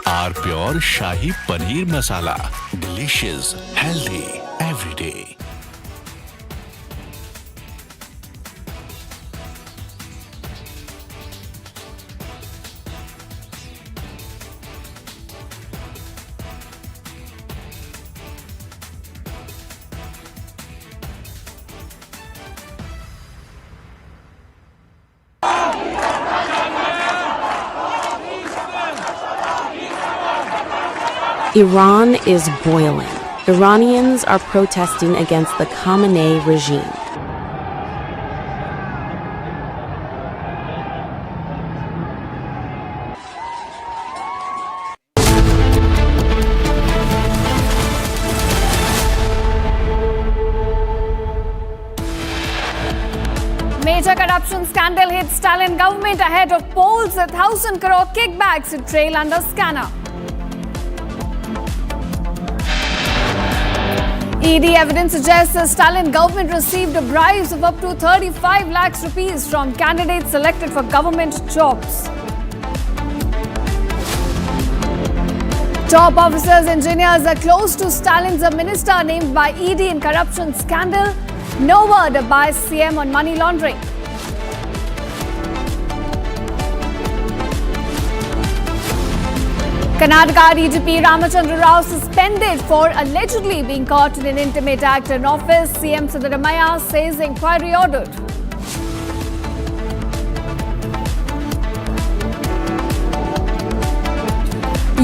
Speaker 1: R Pure Shahi Paneer Masala. Delicious, healthy, every day.
Speaker 12: Iran is boiling. Iranians are protesting against the Khamenei regime.
Speaker 17: Major corruption scandal hits Stalin government ahead of polls. 1,000 crore kickbacks trail under scanner. ED evidence suggests the Stalin government received bribes of up to 35 lakhs rupees from candidates selected for government jobs. Top officers, engineers are close to Stalin's minister named by ED in corruption scandal. No word by CM on money laundering. Karnataka DGP Ramachandra Rao suspended for allegedly being caught in an intimate act in office. CM Siddaramaiah says inquiry ordered.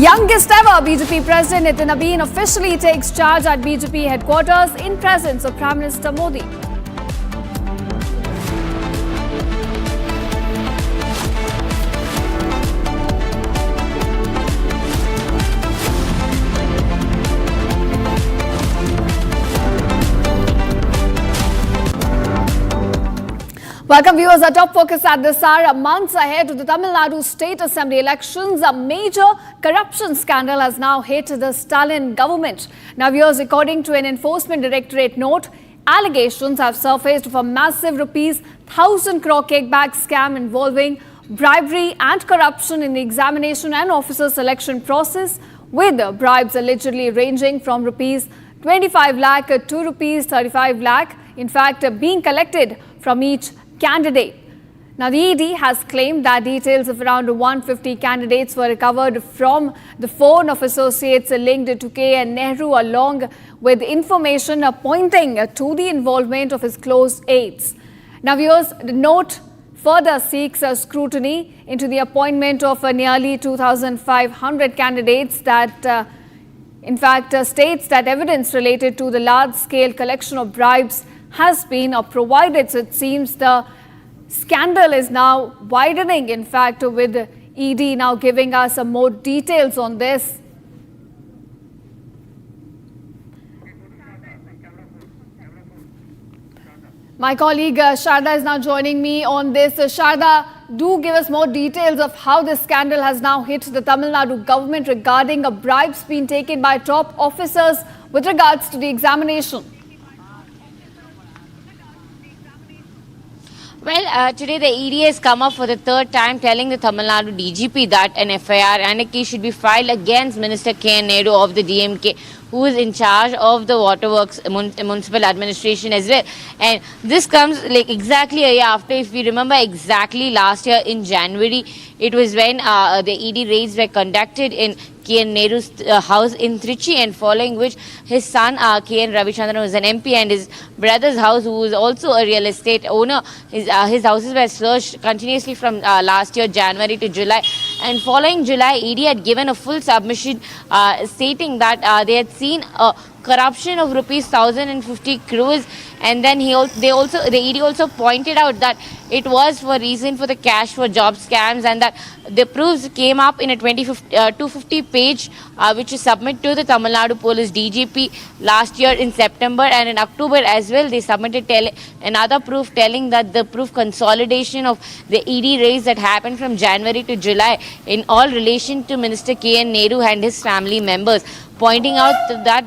Speaker 17: Youngest ever BJP President Nitin Abeen officially takes charge at BJP headquarters in presence of Prime Minister Modi. Welcome viewers. Our top focus at this hour. Months ahead of the Tamil Nadu State Assembly elections, a major corruption scandal has now hit the Stalin government. Now viewers, according to an enforcement directorate note, allegations have surfaced of a massive rupees 1,000 crore kickback scam involving bribery and corruption in the examination and officer selection process, with bribes allegedly ranging from rupees 25 lakh to rupees 35 lakh, in fact being collected from each candidate. Now, the ED has claimed that details of around 150 candidates were recovered from the phone of associates linked to K.N. Nehru, along with information pointing to the involvement of his close aides. Now, viewers, the note further seeks scrutiny into the appointment of nearly 2,500 candidates that, in fact, states that evidence related to the large-scale collection of bribes has been provided. So it seems the scandal is now widening, in fact, with ED now giving us more details on this. My colleague Sharda is now joining me on this. Sharda, do give us more details of how this scandal has now hit the Tamil Nadu government regarding bribes being taken by top officers with regards to the examination.
Speaker 19: Well, today the ED has come up for the third time telling the Tamil Nadu DGP that an FIR and a case should be filed against Minister K.N. Nehru of the DMK, who is in charge of the waterworks municipal administration as well. And this comes like exactly a year after, if we remember exactly last year in January, it was when the ED raids were conducted in K.N. Nehru's house in Trichy, and following which his son K.N. Ravichandran, who is an MP, and his brother's house, who is also a real estate owner, his houses were searched continuously from last year January to July. And following July, ED had given a full submission stating that they had seen a corruption of rupees 1,050 crores. And then the ED also pointed out that it was for reason for the cash for job scams, and that the proofs came up in a 250 page which is submitted to the Tamil Nadu Police DGP last year in September, and in October as well they submitted another proof telling that the proof consolidation of the ED raids that happened from January to July in all relation to Minister K.N. Nehru and his family members, pointing out that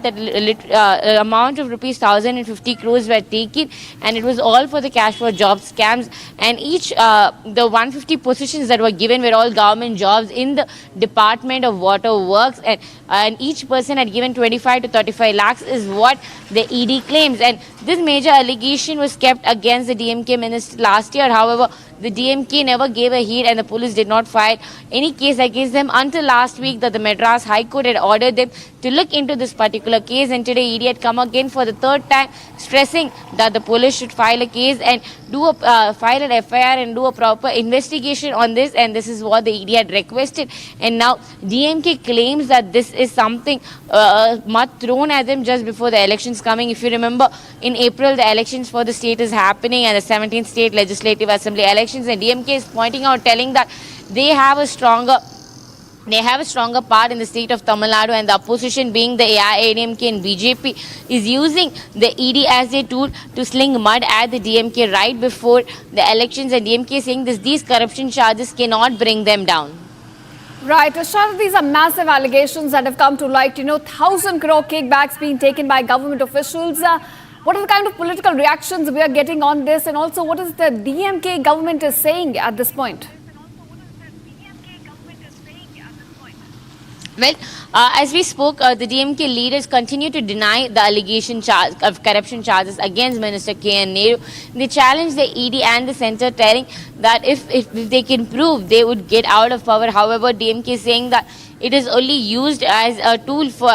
Speaker 19: amount of rupees 1,050 crores were taken, and it was all for the cash for job scams, and each the 150 positions that were given were all government jobs in the Department of Water Works, and each person had given 25 to 35 lakhs is what the ED claims. And this major allegation was kept against the DMK minister last year. However, the DMK never gave a heed, and the police did not file any case against them until last week that the Madras High Court had ordered them to look into this particular case. And today ED had come again for the third time, stressing that the police should file a case and file an FIR and do a proper investigation on this, and this is what the ED had requested. And now DMK claims that this is something mud thrown at them just before the elections coming. If you remember, in April the elections for the state is happening, and the 17th state legislative assembly elections, and DMK is pointing out, telling that they have a stronger part in the state of Tamil Nadu, and the opposition, being the AIADMK and BJP, is using the ED as a tool to sling mud at the DMK right before the elections, and DMK saying these corruption charges cannot bring them down.
Speaker 17: Right, Shraddha, these are massive allegations that have come to light. 1,000 crore kickbacks being taken by government officials. What are the kind of political reactions we are getting on this, and also what is the DMK government is saying at this point?
Speaker 19: Well, as we spoke, the DMK leaders continue to deny the allegation of corruption charges against Minister K.N. Nehru. They challenge the ED and the centre, telling that if they can prove, they would get out of power. However, DMK is saying that it is only used as a tool for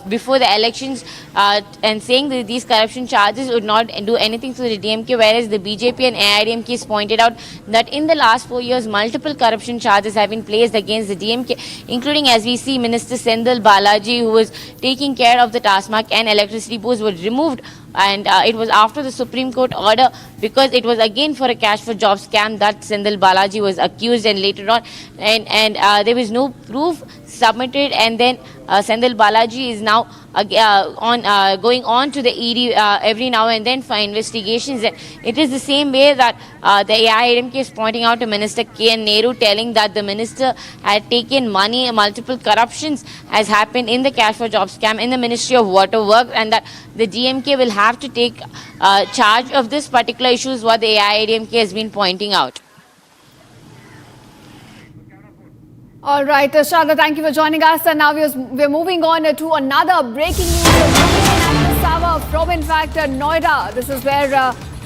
Speaker 19: before the elections, and saying that these corruption charges would not do anything to the DMK, whereas the BJP and AIDMK has pointed out that in the last 4 years, multiple corruption charges have been placed against the DMK, including, as we see, Minister Sendil Balaji, who was taking care of the Tasmak and electricity boards, was removed. And it was after the Supreme Court order, because it was again for a cash for job scam that Sendil Balaji was accused, and later on, and there was no proof submitted, and then Sendil Balaji is now going on to the ED every now and then for investigations. And it is the same way that the AIADMK is pointing out to Minister K.N. Nehru, telling that the minister had taken money, multiple corruptions has happened in the cash for job scam in the Ministry of Water Works, and that the DMK will have to take charge of this particular issue, is what the AIADMK has been pointing out.
Speaker 17: All right, Shraddha, thank you for joining us. And now we're moving on to another breaking news at this hour from, in fact, Noida. This is where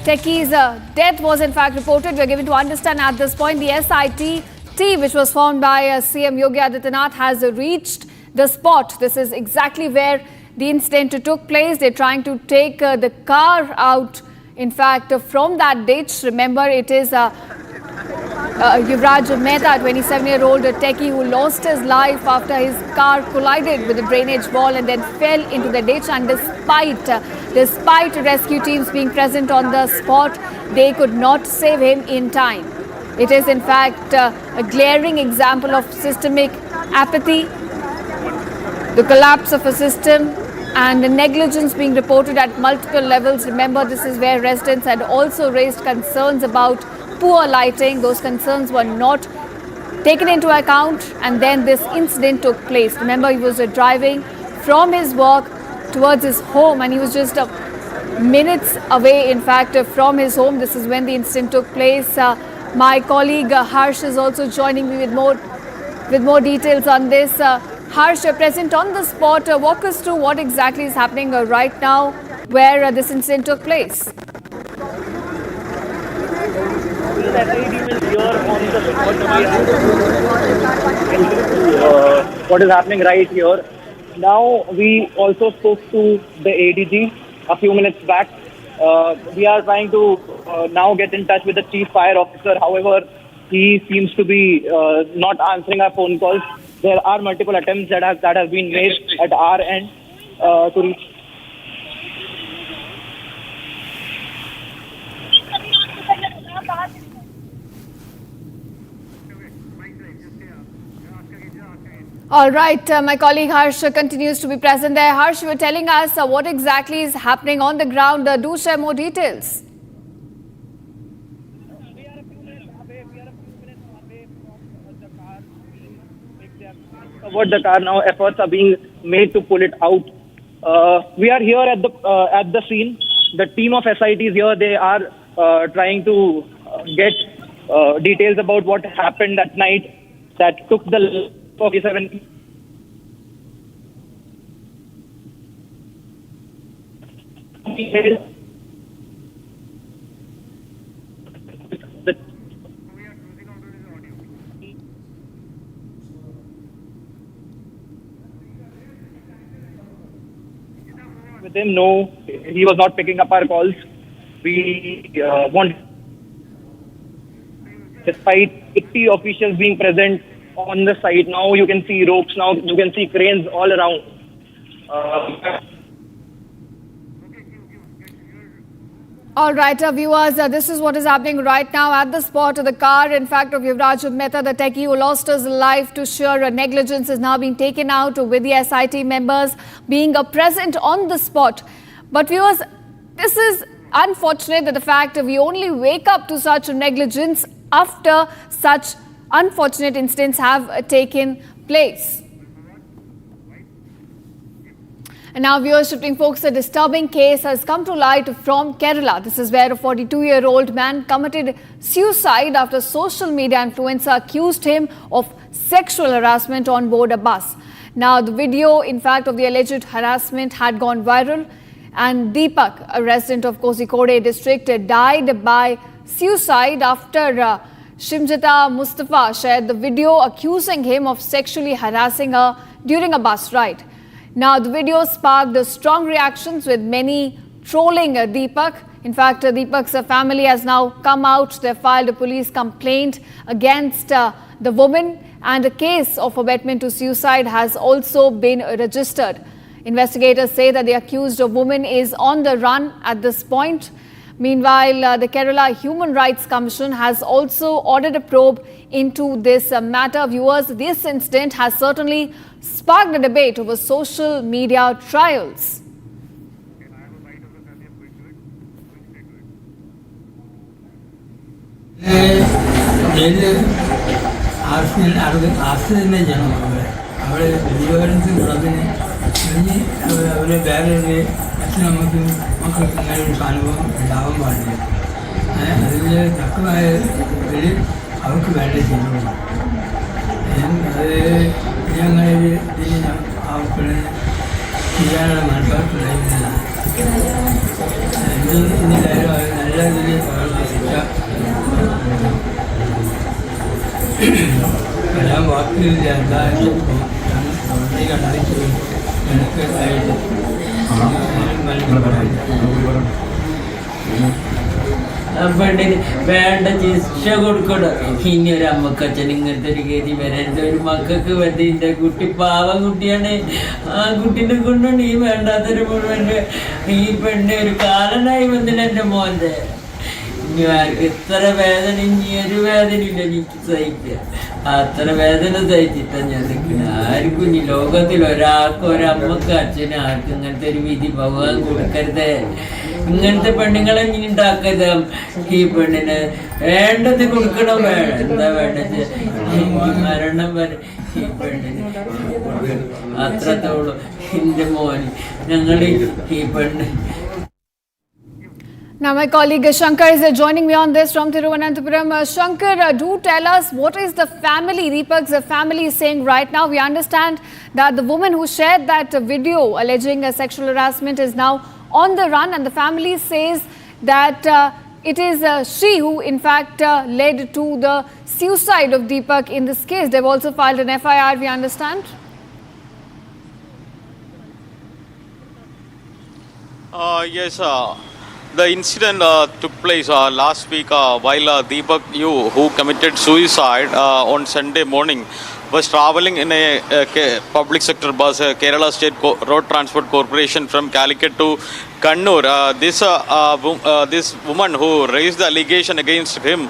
Speaker 17: Techie's death was, in fact, reported. We're given to understand at this point the SIT team, which was formed by CM Yogi Adityanath, has reached the spot. This is exactly where the incident took place. They're trying to take the car out, in fact, from that ditch. Remember, it is Yuvraj Mehta, 27-year-old techie, who lost his life after his car collided with a drainage wall and then fell into the ditch. And despite rescue teams being present on the spot, they could not save him in time. It is, in fact, a glaring example of systemic apathy, the collapse of a system, and the negligence being reported at multiple levels. Remember, this is where residents had also raised concerns about poor lighting. Those concerns were not taken into account, and then this incident took place. Remember, he was driving from his work towards his home, and he was just minutes away, in fact, from his home. This is when the incident took place. My colleague Harsh is also joining me with more details on this. Harsh, present on the spot, walk us through what exactly is happening right now, where this incident took place.
Speaker 9: What is happening right here. Now, we also spoke to the ADG a few minutes back. We are trying to now get in touch with the chief fire officer. However, he seems to be not answering our phone calls. There are multiple attempts that have been made at our end to reach.
Speaker 17: All right, my colleague Harsh continues to be present there. Harsh, you were telling us what exactly is happening on the ground. Do share more details.
Speaker 9: About the car now, efforts are being made to pull it out. We are here at the scene. The team of SITs here, they are trying to get details about what happened that night that took the 47. With him, no, he was not picking up our calls. We want, despite 80 officials being present on the site, now you can see ropes, now you can see cranes all around.
Speaker 17: All right, viewers, this is what is happening right now at the spot of the car. In fact, of Yuvraj Mehta, the techie who lost his life to sheer negligence, is now being taken out with the SIT members being present on the spot. But viewers, this is unfortunate that the fact that we only wake up to such negligence after such unfortunate incidents have taken place. And now, viewers, shifting focus, a disturbing case has come to light from Kerala. This is where a 42-year-old man committed suicide after social media influencer accused him of sexual harassment on board a bus. Now, the video, in fact, of the alleged harassment had gone viral, and Deepak, a resident of Kozhikode district, died by suicide after Shimjata Mustafa shared the video accusing him of sexually harassing her during a bus ride. Now, the video sparked strong reactions with many trolling Deepak. In fact, Deepak's family has now come out. They filed a police complaint against the woman, and a case of abetment to suicide has also been registered. Investigators say that the accused woman is on the run at this point. Meanwhile, the Kerala Human Rights Commission has also ordered a probe into this matter. Viewers, this incident has certainly sparked a debate over social media trials.
Speaker 13: നമുക്ക് മക്കൾക്ക് ഇങ്ങനെ ഒരു അനുഭവം ഉണ്ടാവാൻ പാടില്ല. അതിൽ തക്കമായ ഒരു അവർക്ക് വേണ്ട ചെയ്യുന്നു. അത് ഞങ്ങൾ ഇതിന് അവർക്ക് ചെയ്യാനുള്ള മനസ്സിലാക്കുന്നില്ല. എന്തിനായാലും അത് നല്ല രീതിയിൽ പ്രവർത്തിച്ച എല്ലാം വാക്കുകളില്ല. എന്തായാലും കണ്ടു എനിക്ക് പെണ്ണിന് വേണ്ട ശിക്ഷ കൊടുക്കണം. ഇനി ഒരു അമ്മക്കച്ഛൻ ഇങ്ങനത്തെ ഒരു ഗതി വരരുത്. ഒരു മക്കൾക്ക് വേണ്ടി എൻ്റെ കുട്ടി പാവം കുട്ടിയാണ്. ആ കുട്ടീനെ കൊണ്ടാണ് ഈ വേണ്ടാത്തൊരു മുഴുവൻ ഈ പെണ്ണ് ഒരു കാലനായി വന്നില്ല എൻ്റെ മോൻ്റെ. ഇനി ആർക്ക് ഇത്ര വേദന ഇനി ഒരു വേദനയില്ല എനിക്ക് സഹിക്കുക. അത്ര വേദന സഹിച്ചിട്ടാണ് ഞാൻ നിൽക്കുന്നത്. ആർക്കും ഇനി ലോകത്തിൽ ഒരാൾക്കും ഒരമ്മക്ക് അച്ഛനും ആർക്കും ഇങ്ങനത്തെ ഒരു വിധി ഭഗവാൻ കൊടുക്കരുത്. ഇങ്ങനത്തെ പെണ്ണുങ്ങളെ ഇനി ഉണ്ടാക്കരുത്. ഈ പെണ്ണിന് വേണ്ടത് കൊടുക്കണം. വേണം എന്താ വേണ്ടത് മരണം വരെ ഈ പെണ്ണിന് അത്രത്തോളം എൻ്റെ മോന് ഞങ്ങൾ ഈ പെണ്ണ്.
Speaker 17: Now, my colleague Shankar is joining me on this from Thiruvananthapuram. Shankar, do tell us what is the family, Deepak's family, is saying right now. We understand that the woman who shared that video alleging sexual harassment is now on the run, and the family says that it is she who, in fact, led to the suicide of Deepak in this case. They've also filed an FIR, we understand.
Speaker 14: Yes, the incident took place last week while Deepak who committed suicide on Sunday morning. was traveling in a public sector bus, Kerala State Road Transport Corporation from Calicut to Kannur. This woman who raised the allegation against him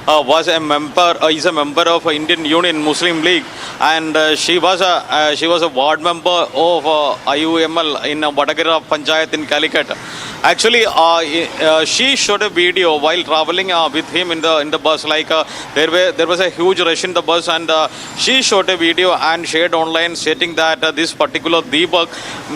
Speaker 14: is a member of Indian Union Muslim League, and she was a ward member of IUML in Vadagara Panchayat in Calicut. Actually, she showed a video while traveling with him in the bus. Like there was a huge rush in the bus, and she showed a video and shared online stating that this particular Deepak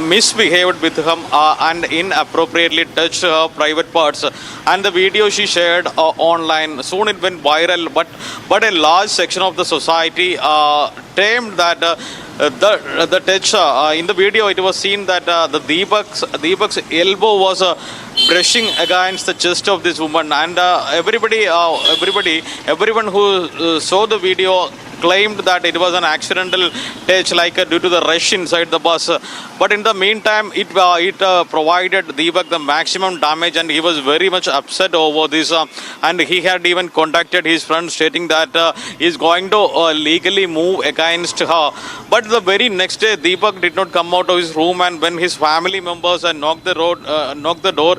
Speaker 14: misbehaved with him and inappropriately touched her private parts. And the video she shared online, soon it went viral. But a large section of the society claimed that the touch in the video, it was seen that the Deepak's elbow was brushing against the chest of this woman, and everyone who saw the video claimed that it was an accidental touch, like due to the rush inside the bus. But in the meantime, it provided Deepak the maximum damage, and he was very much upset over this. And he had even contacted his friend, stating that he is going to legally move against her. But the very next day, Deepak did not come out of his room, and when his family members knocked the door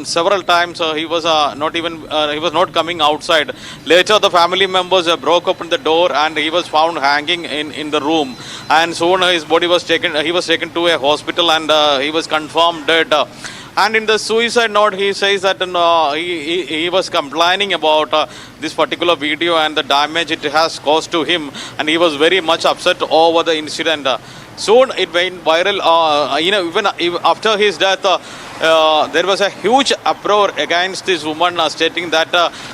Speaker 14: several times, he was not coming outside. Later, the family members broke open the door, and he was found hanging in the room. And soon his body was taken. He was taken to a hospital, and he was confirmed dead. And in the suicide note, he says that he was complaining about this particular video and the damage it has caused to him, and he was very much upset over the incident. Soon it went viral. Even after his death, there was a huge uproar against this woman, stating that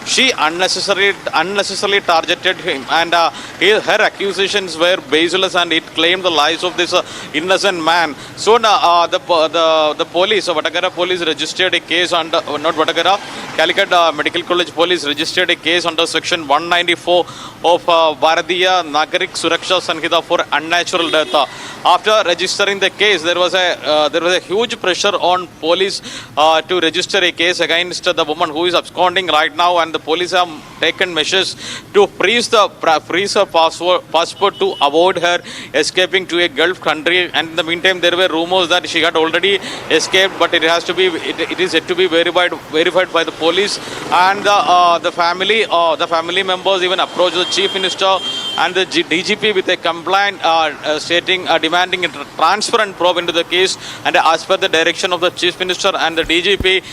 Speaker 14: she unnecessarily targeted him, and her accusations were baseless, and it claimed the lives of this innocent man. So the police, Vadagara police, registered a case under Calicut Medical College police registered a case under section 194 of Bharatiya Nagarik Suraksha Sanhita for unnatural death. After registering the case, there was a huge pressure on police to register a case against the woman who is absconding right now, and the police have taken measures to freeze her passport to avoid her escaping to a Gulf country. And in the meantime, there were rumors that she had already escaped, but it is yet to be verified by the police. And the family members even approached the Chief Minister and the DGP with a complaint demanding a transparent probe into the case. And as per the direction of the Chief Minister and the DGP,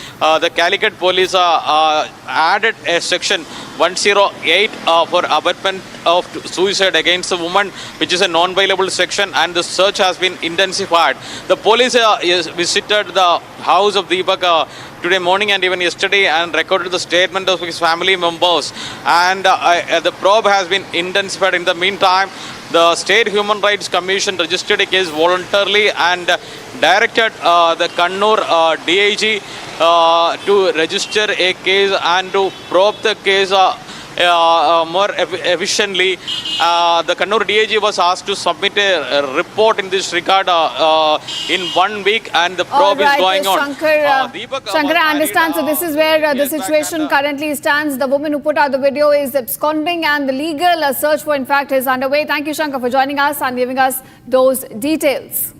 Speaker 14: the Calicut police added a section 108 for abatement of suicide against a woman, which is a non-bailable section, and the search has been intensified. The police visited the house of Deepak today morning and even yesterday, and recorded the statement of his family members, and the probe has been intensified. In the meantime, the State Human Rights Commission registered a case voluntarily and directed the Kannur DIG to register a case and to probe the case more efficiently. The Kannur DIG was asked to submit a report in this regard in 1 week, and the probe is going on.
Speaker 17: Shankar, I understand. So this is where the situation currently stands. The woman who put out the video is absconding, and the legal search for, in fact, is underway. Thank you, Shankar, for joining us and giving us those details.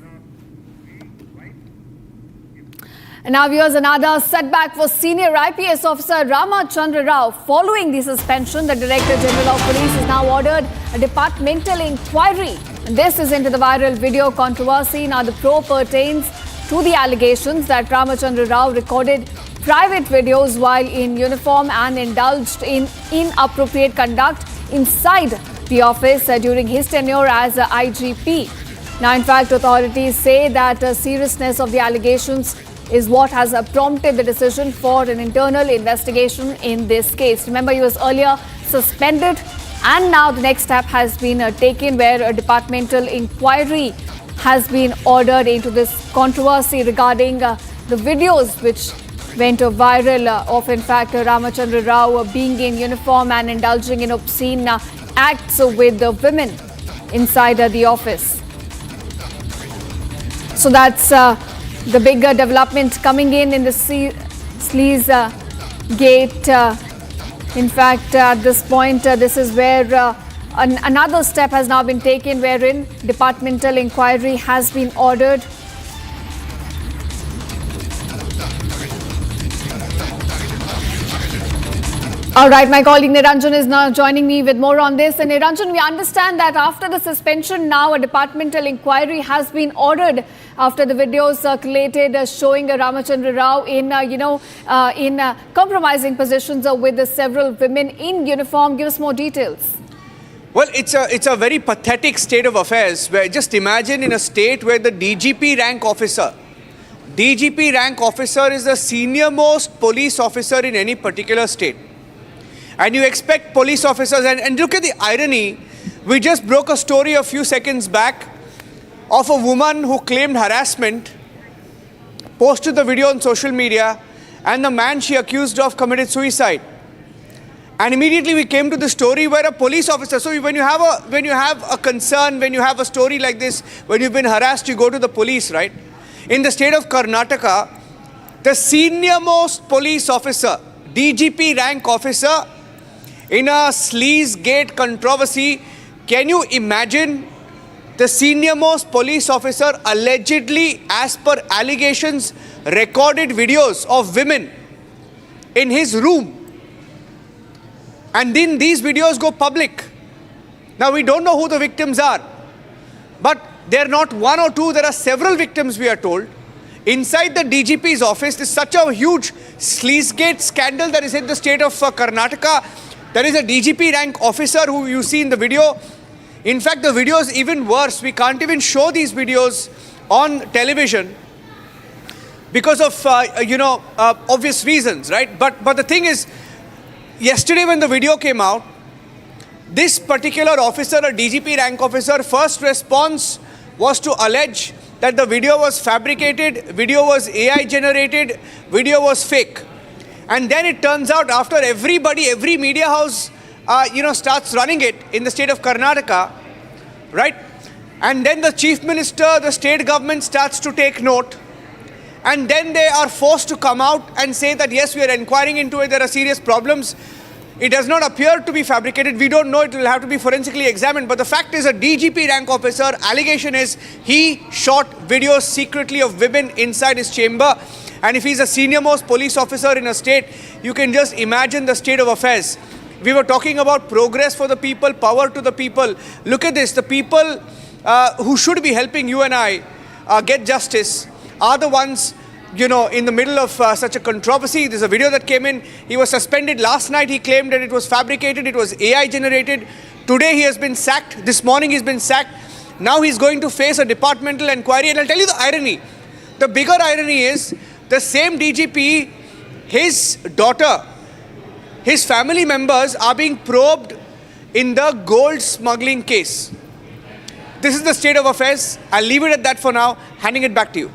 Speaker 17: And now, viewers, another setback for senior IPS officer Ramachandra Rao. Following the suspension, the Director General of Police has now ordered a departmental inquiry. And this is into the viral video controversy. Now, the probe pertains to the allegations that Ramachandra Rao recorded private videos while in uniform and indulged in inappropriate conduct inside the office during his tenure as IGP. Now, in fact, authorities say that the seriousness of the allegations is what has prompted the decision for an internal investigation in this case. Remember, he was earlier suspended, and now the next step has been taken, where a departmental inquiry has been ordered into this controversy regarding the videos which went viral of, in fact, Ramachandra Rao being in uniform and indulging in obscene acts with the women inside the office. So that's the big development coming in the Sleaze gate. In fact, at this point, this is where another step has now been taken wherein departmental inquiry has been ordered. All right, my colleague Niranjan is now joining me with more on this. And Niranjan, we understand that after the suspension, now a departmental inquiry has been ordered after the videos circulated showing Ramachandra Rao in compromising positions with several women in uniform. Give us more details.
Speaker 10: Well, it's a very pathetic state of affairs. Where just imagine in a state where the DGP rank officer is the senior most police officer in any particular state. And you expect police officers, and look at the irony, we just broke a story a few seconds back of a woman who claimed harassment, posted the video on social media, and the man she accused of committed suicide. And immediately we came to the story where a police officer, so when you have a concern, when you have a story like this, when you've been harassed, you go to the police, right? In the state of Karnataka, the senior most police officer, DGP rank officer, in a sleaze gate controversy, can you imagine the senior most police officer allegedly, as per allegations, recorded videos of women in his room? And then these videos go public. Now we don't know who the victims are, but they're not one or two, there are several victims, we are told. Inside the DGP's office, there's such a huge sleazegate scandal that is hit the state of Karnataka. There is a DGP rank officer who you see in the video. In fact, the video is even worse. We can't even show these videos on television because of, obvious reasons, right? But the thing is, yesterday when the video came out, this particular officer, a DGP rank officer, first response was to allege that the video was fabricated, video was AI generated, video was fake. And then it turns out after every media house, starts running it in the state of Karnataka, right? And then the chief minister, the state government starts to take note. And then they are forced to come out and say that, yes, we are inquiring into it, there are serious problems. It does not appear to be fabricated. We don't know, it will have to be forensically examined. But the fact is, a DGP rank officer, allegation is he shot videos secretly of women inside his chamber. And if he's a senior most police officer in a state, you can just imagine the state of affairs. We were talking about progress for the people, power to the people. Look at this, the people who should be helping you and I get justice are the ones, in the middle of such a controversy. There's a video that came in. He was suspended last night. He claimed that it was fabricated, it was AI generated. Today he has been sacked. This morning he's been sacked. Now he's going to face a departmental inquiry. And I'll tell you the irony. The bigger irony is the same DGP, his daughter, his family members are being probed in the gold smuggling case. This is the state of affairs. I'll leave it at that for now. Handing it back to you.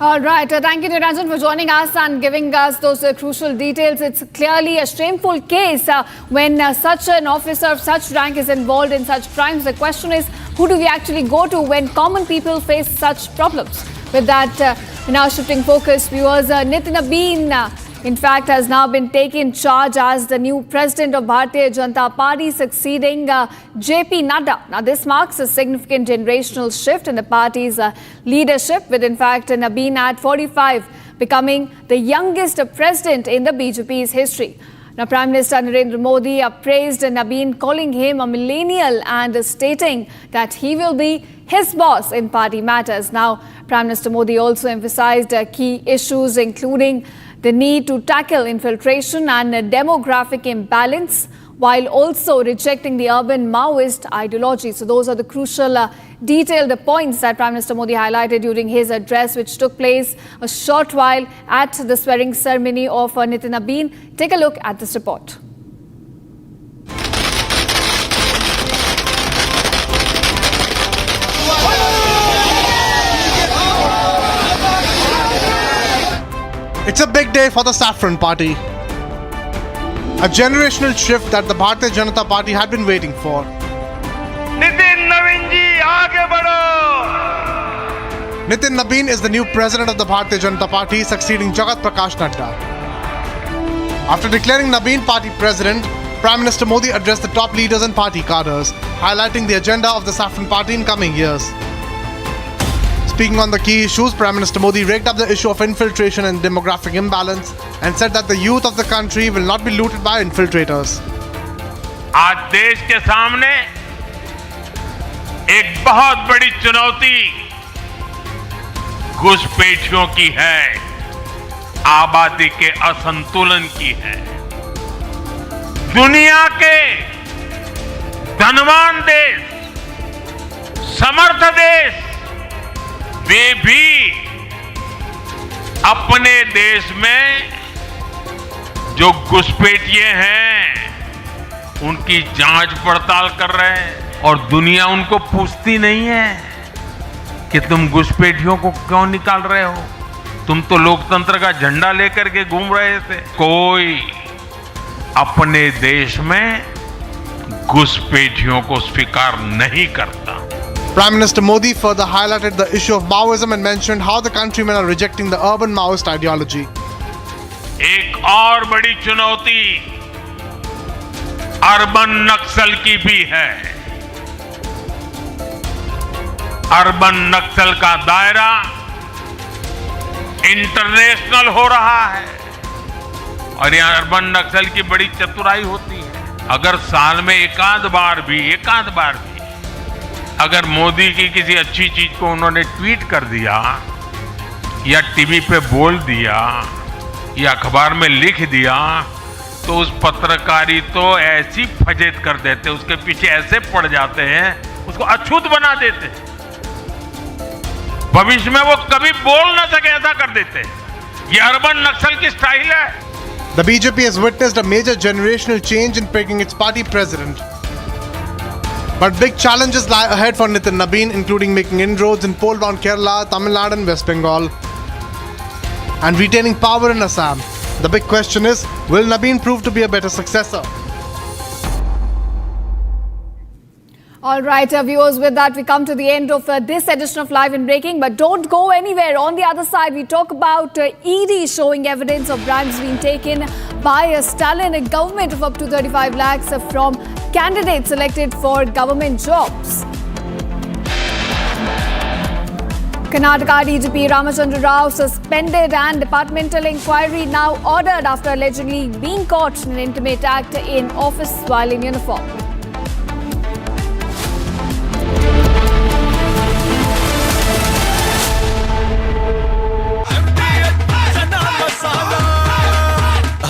Speaker 17: All right. Thank you, Niranjan, for joining us and giving us those crucial details. It's clearly a shameful case when such an officer of such rank is involved in such crimes. The question is, who do we actually go to when common people face such problems? With that, now shifting focus, viewers, Nitin Abeen, in fact, has now been taken charge as the new president of Bharatiya Janata Party, succeeding JP Nadda. Now, this marks a significant generational shift in the party's leadership, with, in fact, Nabeen at 45 becoming the youngest president in the BJP's history. Now, Prime Minister Narendra Modi praised Nabeen, calling him a millennial and stating that he will be his boss in party matters. Now, Prime Minister Modi also emphasized key issues, including the need to tackle infiltration and demographic imbalance, while also rejecting the urban Maoist ideology. So those are the crucial detailed points that Prime Minister Modi highlighted during his address, which took place a short while at the swearing ceremony of Nitin Abeen. Take a look at this report.
Speaker 11: It's a big day for the Saffron Party. A generational shift that the Bharatiya Janata Party had been waiting for.
Speaker 15: Nitin Nabeen ji, aage badho!
Speaker 11: Nitin Nabeen is the new president of the Bharatiya Janata Party, succeeding Jagat Prakash Nadda. After declaring Nabeen party president, Prime Minister Modi addressed the top leaders and party cadres, highlighting the agenda of the Saffron Party in coming years. Speaking on the key issues, Prime Minister Modi raked up the issue of infiltration and demographic imbalance and said that the youth of the country will not be looted by infiltrators.
Speaker 15: आज देश के सामने एक बहुत बड़ी चुनौती घुसपैठियों की है, आबादी के असंतुलन की है। दुनिया के धनवान देश, समर्थ देश, वे भी अपने देश में जो घुसपैठिए हैं उनकी जांच पड़ताल कर रहे हैं और दुनिया उनको पूछती नहीं है कि तुम घुसपैठियों को क्यों निकाल रहे हो, तुम तो लोकतंत्र का झंडा लेकर के घूम रहे थे। कोई अपने देश में घुसपैठियों को स्वीकार नहीं करता।
Speaker 11: Prime Minister Modi further highlighted the issue of Maoism and mentioned how the countrymen are rejecting the urban Maoist ideology.
Speaker 15: एक और बड़ी चुनौती अर्बन नक्सल की भी है। अर्बन नक्सल का दायरा इंटरनेशनल हो रहा है और यहाँ अर्बन नक्सल की बड़ी चतुराई होती है। अगर साल में एकाध बार भी अगर मोदी की किसी अच्छी चीज को उन्होंने ट्वीट कर दिया या टीवी पे बोल दिया या अखबार में लिख दिया तो उस पत्रकारी तो ऐसी फजेत कर देते, उसके पीछे ऐसे पड़ जाते हैं, उसको अछूत बना देते, भविष्य में वो कभी बोल ना सके ऐसा कर देते। ये अर्बन नक्सल की स्टाइल है।
Speaker 11: The BJP has witnessed a major generational change in picking its party president. But big challenges lie ahead for Nitin Nabin, including making inroads in poll-bound Kerala, Tamil Nadu and West Bengal, and retaining power in Assam. The big question is, will Nabin prove to be a better successor?
Speaker 17: All right, viewers, with that we come to the end of this edition of Live in Breaking. But don't go anywhere. On the other side, we talk about ED showing evidence of bribes being taken by a Stalin, a government of up to 35 lakhs from candidates selected for government jobs. Karnataka DGP Ramachandra Rao suspended and departmental inquiry now ordered after allegedly being caught in an intimate act in office while in uniform.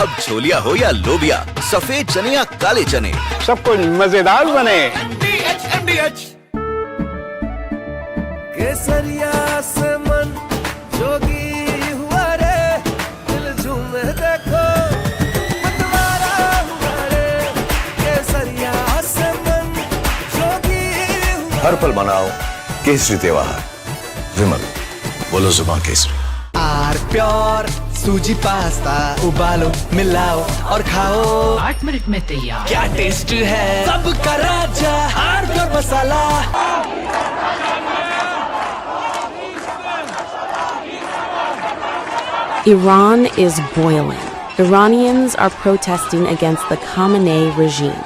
Speaker 2: अब छोलिया हो या लोबिया, सफेद चने या काले चने,
Speaker 6: सब कुछ मजेदार बने।
Speaker 20: केसरिया से मन जोगी हुआ रे, दिल झूमे देखो मतवारा हुआ रे। केसरिया से मन जोगी हुआ।
Speaker 2: हर पल मनाओ केसरी त्योहार। विमल, बोलो जुबान केसरी।
Speaker 20: आर प्योर सूजी पास्ता उबालो मिलाओ और खाओ 8 मिनट में तैयार। क्या टेस्ट है सबका राजा R pure masala.
Speaker 12: Iran is boiling. Iranians are protesting against the Khamenei regime.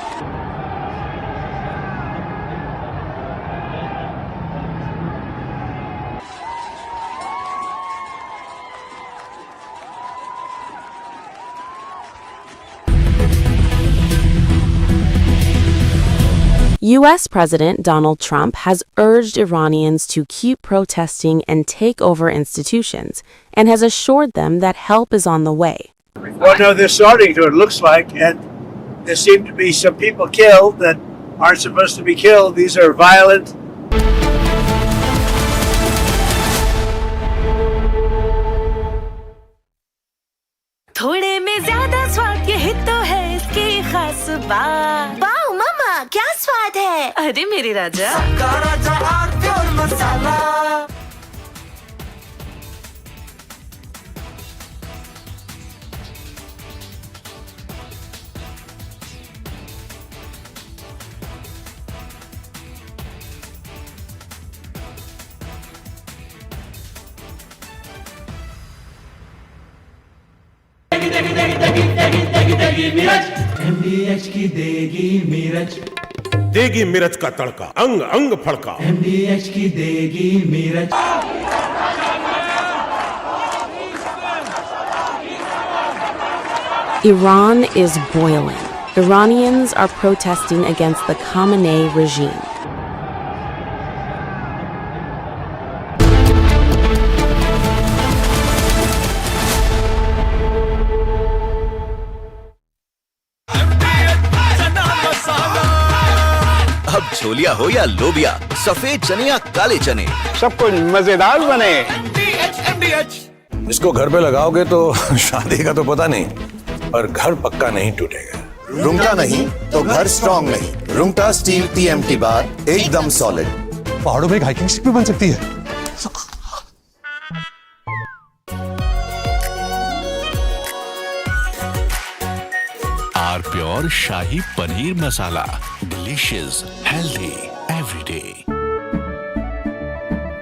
Speaker 12: U.S. President Donald Trump has urged Iranians to keep protesting and take over institutions, and has assured them that help is on the way.
Speaker 8: Well, no, they're starting to, it looks like, and there seem to be some people killed that aren't supposed to be killed. These are violent.
Speaker 16: थोड़े में ज्यादा स्वाद यही तो है इसकी खास बात। वाओ मामा, क्या स्वाद है। अरे मेरे राजा, सबका राजा आर प्योर मसाला।
Speaker 20: MDH की देगी मिर्च,
Speaker 5: देगी मिर्च का तड़का, अंग अंग फड़का।
Speaker 20: MDH की देगी मिर्च।
Speaker 12: Iran is boiling. Iranians are protesting against the Khamenei regime.
Speaker 2: अब छोलिया हो या लोबिया, सफेद चने या काले चने,
Speaker 6: सब कुछ मजेदार बने।
Speaker 2: इसको घर पे लगाओगे तो शादी का तो पता नहीं, पर घर पक्का नहीं टूटेगा।
Speaker 7: रुंगटा नहीं तो घर स्ट्रॉन्ग नहीं। रुंगटा स्टील TMT बार एकदम सॉलिड।
Speaker 21: पहाड़ों में एक हाइकिंग स्टिक भी बन सकती है।
Speaker 1: Are pure shahi paneer masala, delicious, healthy everyday.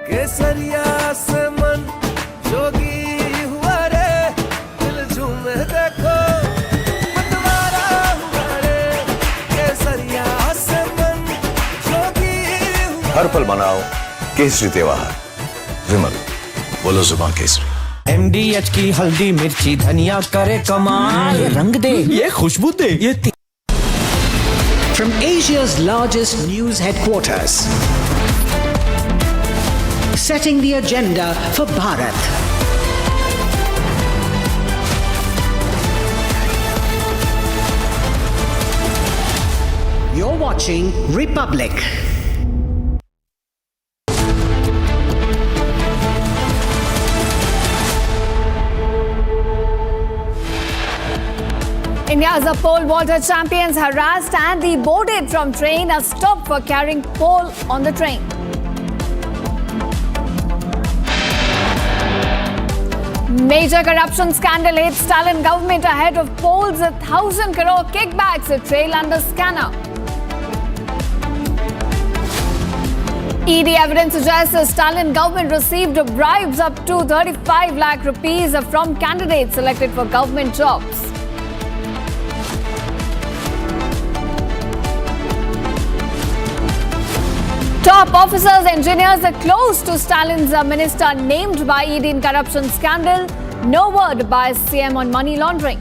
Speaker 20: केसरिया से मन जोगी हुआ रे, दिल झूमे देखो मतवारा हुआ रे। केसरिया से मन जोगी हुआ।
Speaker 2: हर पल मनाओ केसरी त्योहार। विमल, बोलो जुबान केसरी।
Speaker 20: MDH की हल्दी मिर्ची धनिया करे कमाल, ये रंग दे, ये खुशबू दे, ये
Speaker 24: From Asia's largest news headquarters, setting the agenda for Bharat. You're watching Republic.
Speaker 17: India's pole vaulter champions harassed and deboarded from train are stopped for carrying pole on the train. Major corruption scandal hits Stalin government ahead of polls. 1,000 crore kickbacks trail under scanner. ED evidence suggests the Stalin government received bribes up to 35 lakh rupees from candidates selected for government jobs. Top officers, engineers are close to Stalin's minister named by ED in corruption scandal. No word by CM on money laundering.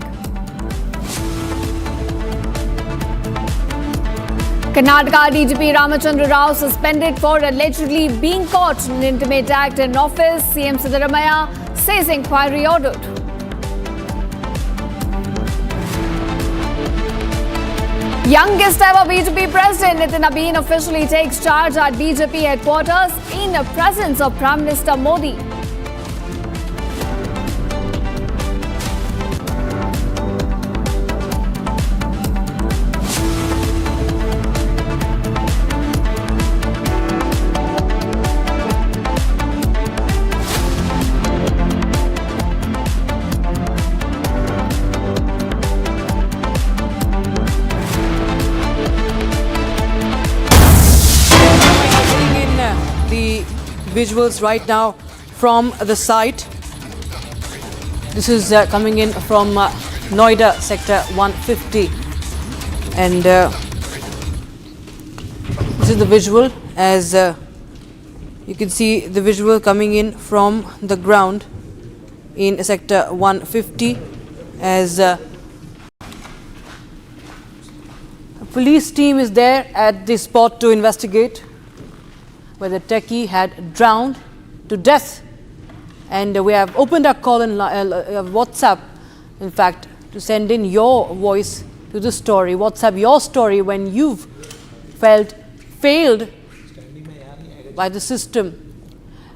Speaker 17: Karnataka DGP Ramachandra Rao suspended for allegedly being caught in intimate act in office. CM Siddaramaiah says inquiry ordered. Youngest ever BJP president Nitin Abeen officially takes charge at BJP headquarters in the presence of Prime Minister Modi.
Speaker 3: Visuals right now from the site. This is coming in from Noida sector 150, and this is the visual as you can see the visual coming in from the ground in sector 150 as a police team is there at the spot to investigate where the techie had drowned to death, and we have opened our call in WhatsApp, in fact, to send in your voice to the story. WhatsApp your story when you've felt failed by the system.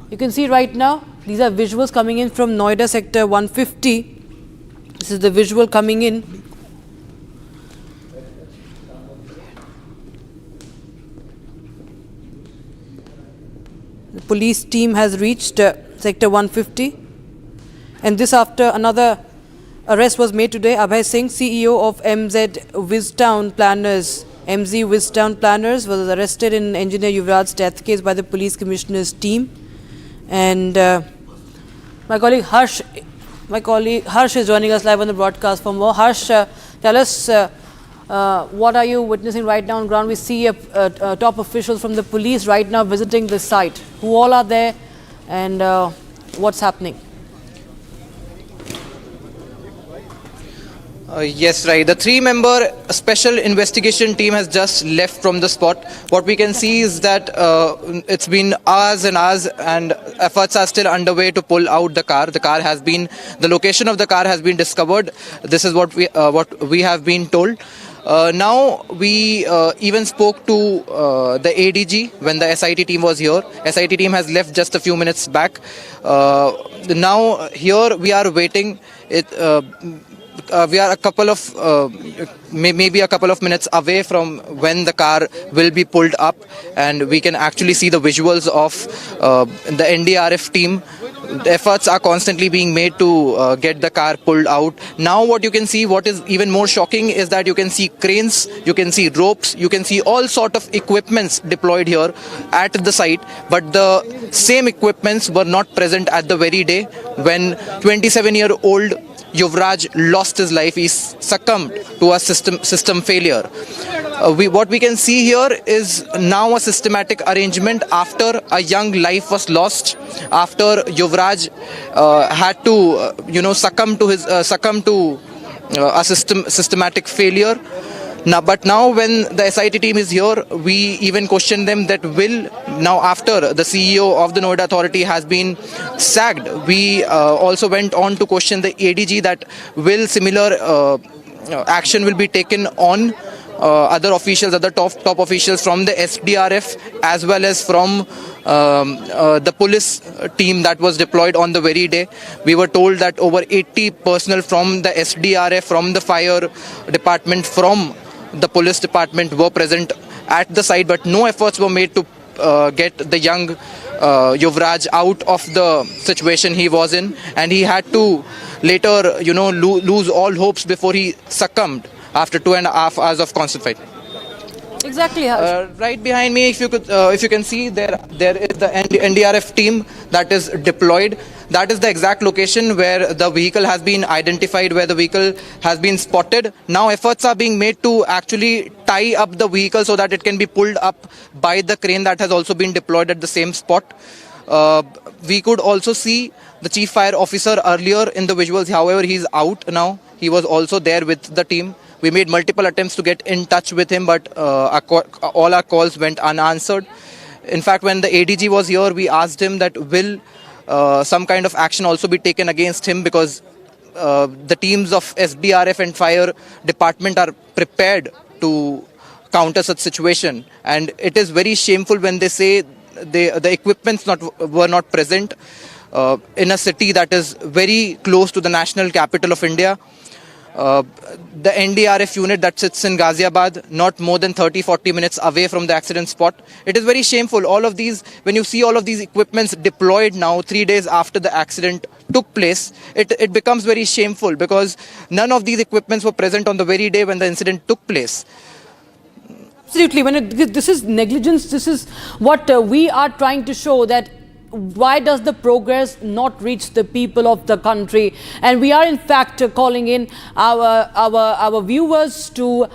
Speaker 3: You can see right now, these are visuals coming in from Noida sector 150. This is the visual coming in. The police team has reached sector 150, and this after another arrest was made today. Abhay Singh, CEO of MZ Wiztown Planners, MZ Wiztown Planners, was arrested in engineer Yuvraj's death case by the police commissioner's team. And my colleague Harsh My colleague Harsh is joining us live on the broadcast for more. Harsh, tell us what are you witnessing right now on ground? We see top officials from the police right now visiting the site. Who all are there and what's happening?
Speaker 4: Yes, right. The 3-member special investigation team has just left from the spot. What we can see is that it's been hours and hours, and efforts are still underway to pull out the car. The location of the car has been discovered. This is what we have been told. Now we even spoke to the ADG when the SIT team was here. SIT team has left just a few minutes back. Now here we are waiting. We are maybe a couple of minutes away from when the car will be pulled up, and we can actually see the visuals of the NDRF team. The efforts are constantly being made to get the car pulled out. Now what you can see, what is even more shocking, is that you can see cranes, you can see ropes, you can see all sort of equipments deployed here at the site, but the same equipments were not present at the very day when 27-year-old Yuvraj lost his life. He succumbed to a system failure. What we can see here is now a systematic arrangement after a young life was lost, after Yuvraj had to succumb to a systematic failure. But now when the SIT team is here, we even question them that now after the CEO of the Noida Authority has been sacked, we also went on to question the ADG that similar action will be taken on other top officials from the SDRF as well as from the police team that was deployed on the very day. We were told that over 80 personnel from the SDRF, from the fire department, from the police department were present at the site, but no efforts were made to get the young Yuvraj out of the situation he was in, and he had to later lose all hopes before he succumbed after 2.5 hours of constant fight.
Speaker 3: Exactly.
Speaker 4: Right behind me, if you can see, there is the NDRF team that is deployed. That is the exact location where the vehicle has been identified, where the vehicle has been spotted. Now efforts are being made to actually tie up the vehicle so that it can be pulled up by the crane that has also been deployed at the same spot. We could also see the chief fire officer earlier in the visuals. However, he's out now. He was also there with the team. We made multiple attempts to get in touch with him, but all our calls went unanswered. In fact, when the ADG was here, we asked him that will some kind of action also be taken against him, because the teams of SDRF and fire department are prepared to counter such situation. And it is very shameful when they say the equipments were not present in a city that is very close to the national capital of India. The NDRF unit that sits in Ghaziabad, not more than 30-40 minutes away from the accident spot. It is very shameful. When you see all of these equipments deployed now 3 days after the accident took place, it becomes very shameful, because none of these equipments were present on the very day when the incident took place.
Speaker 3: Absolutely. This is negligence. This is what we are trying to show, that why does the progress not reach the people of the country? And we are in fact calling in our viewers to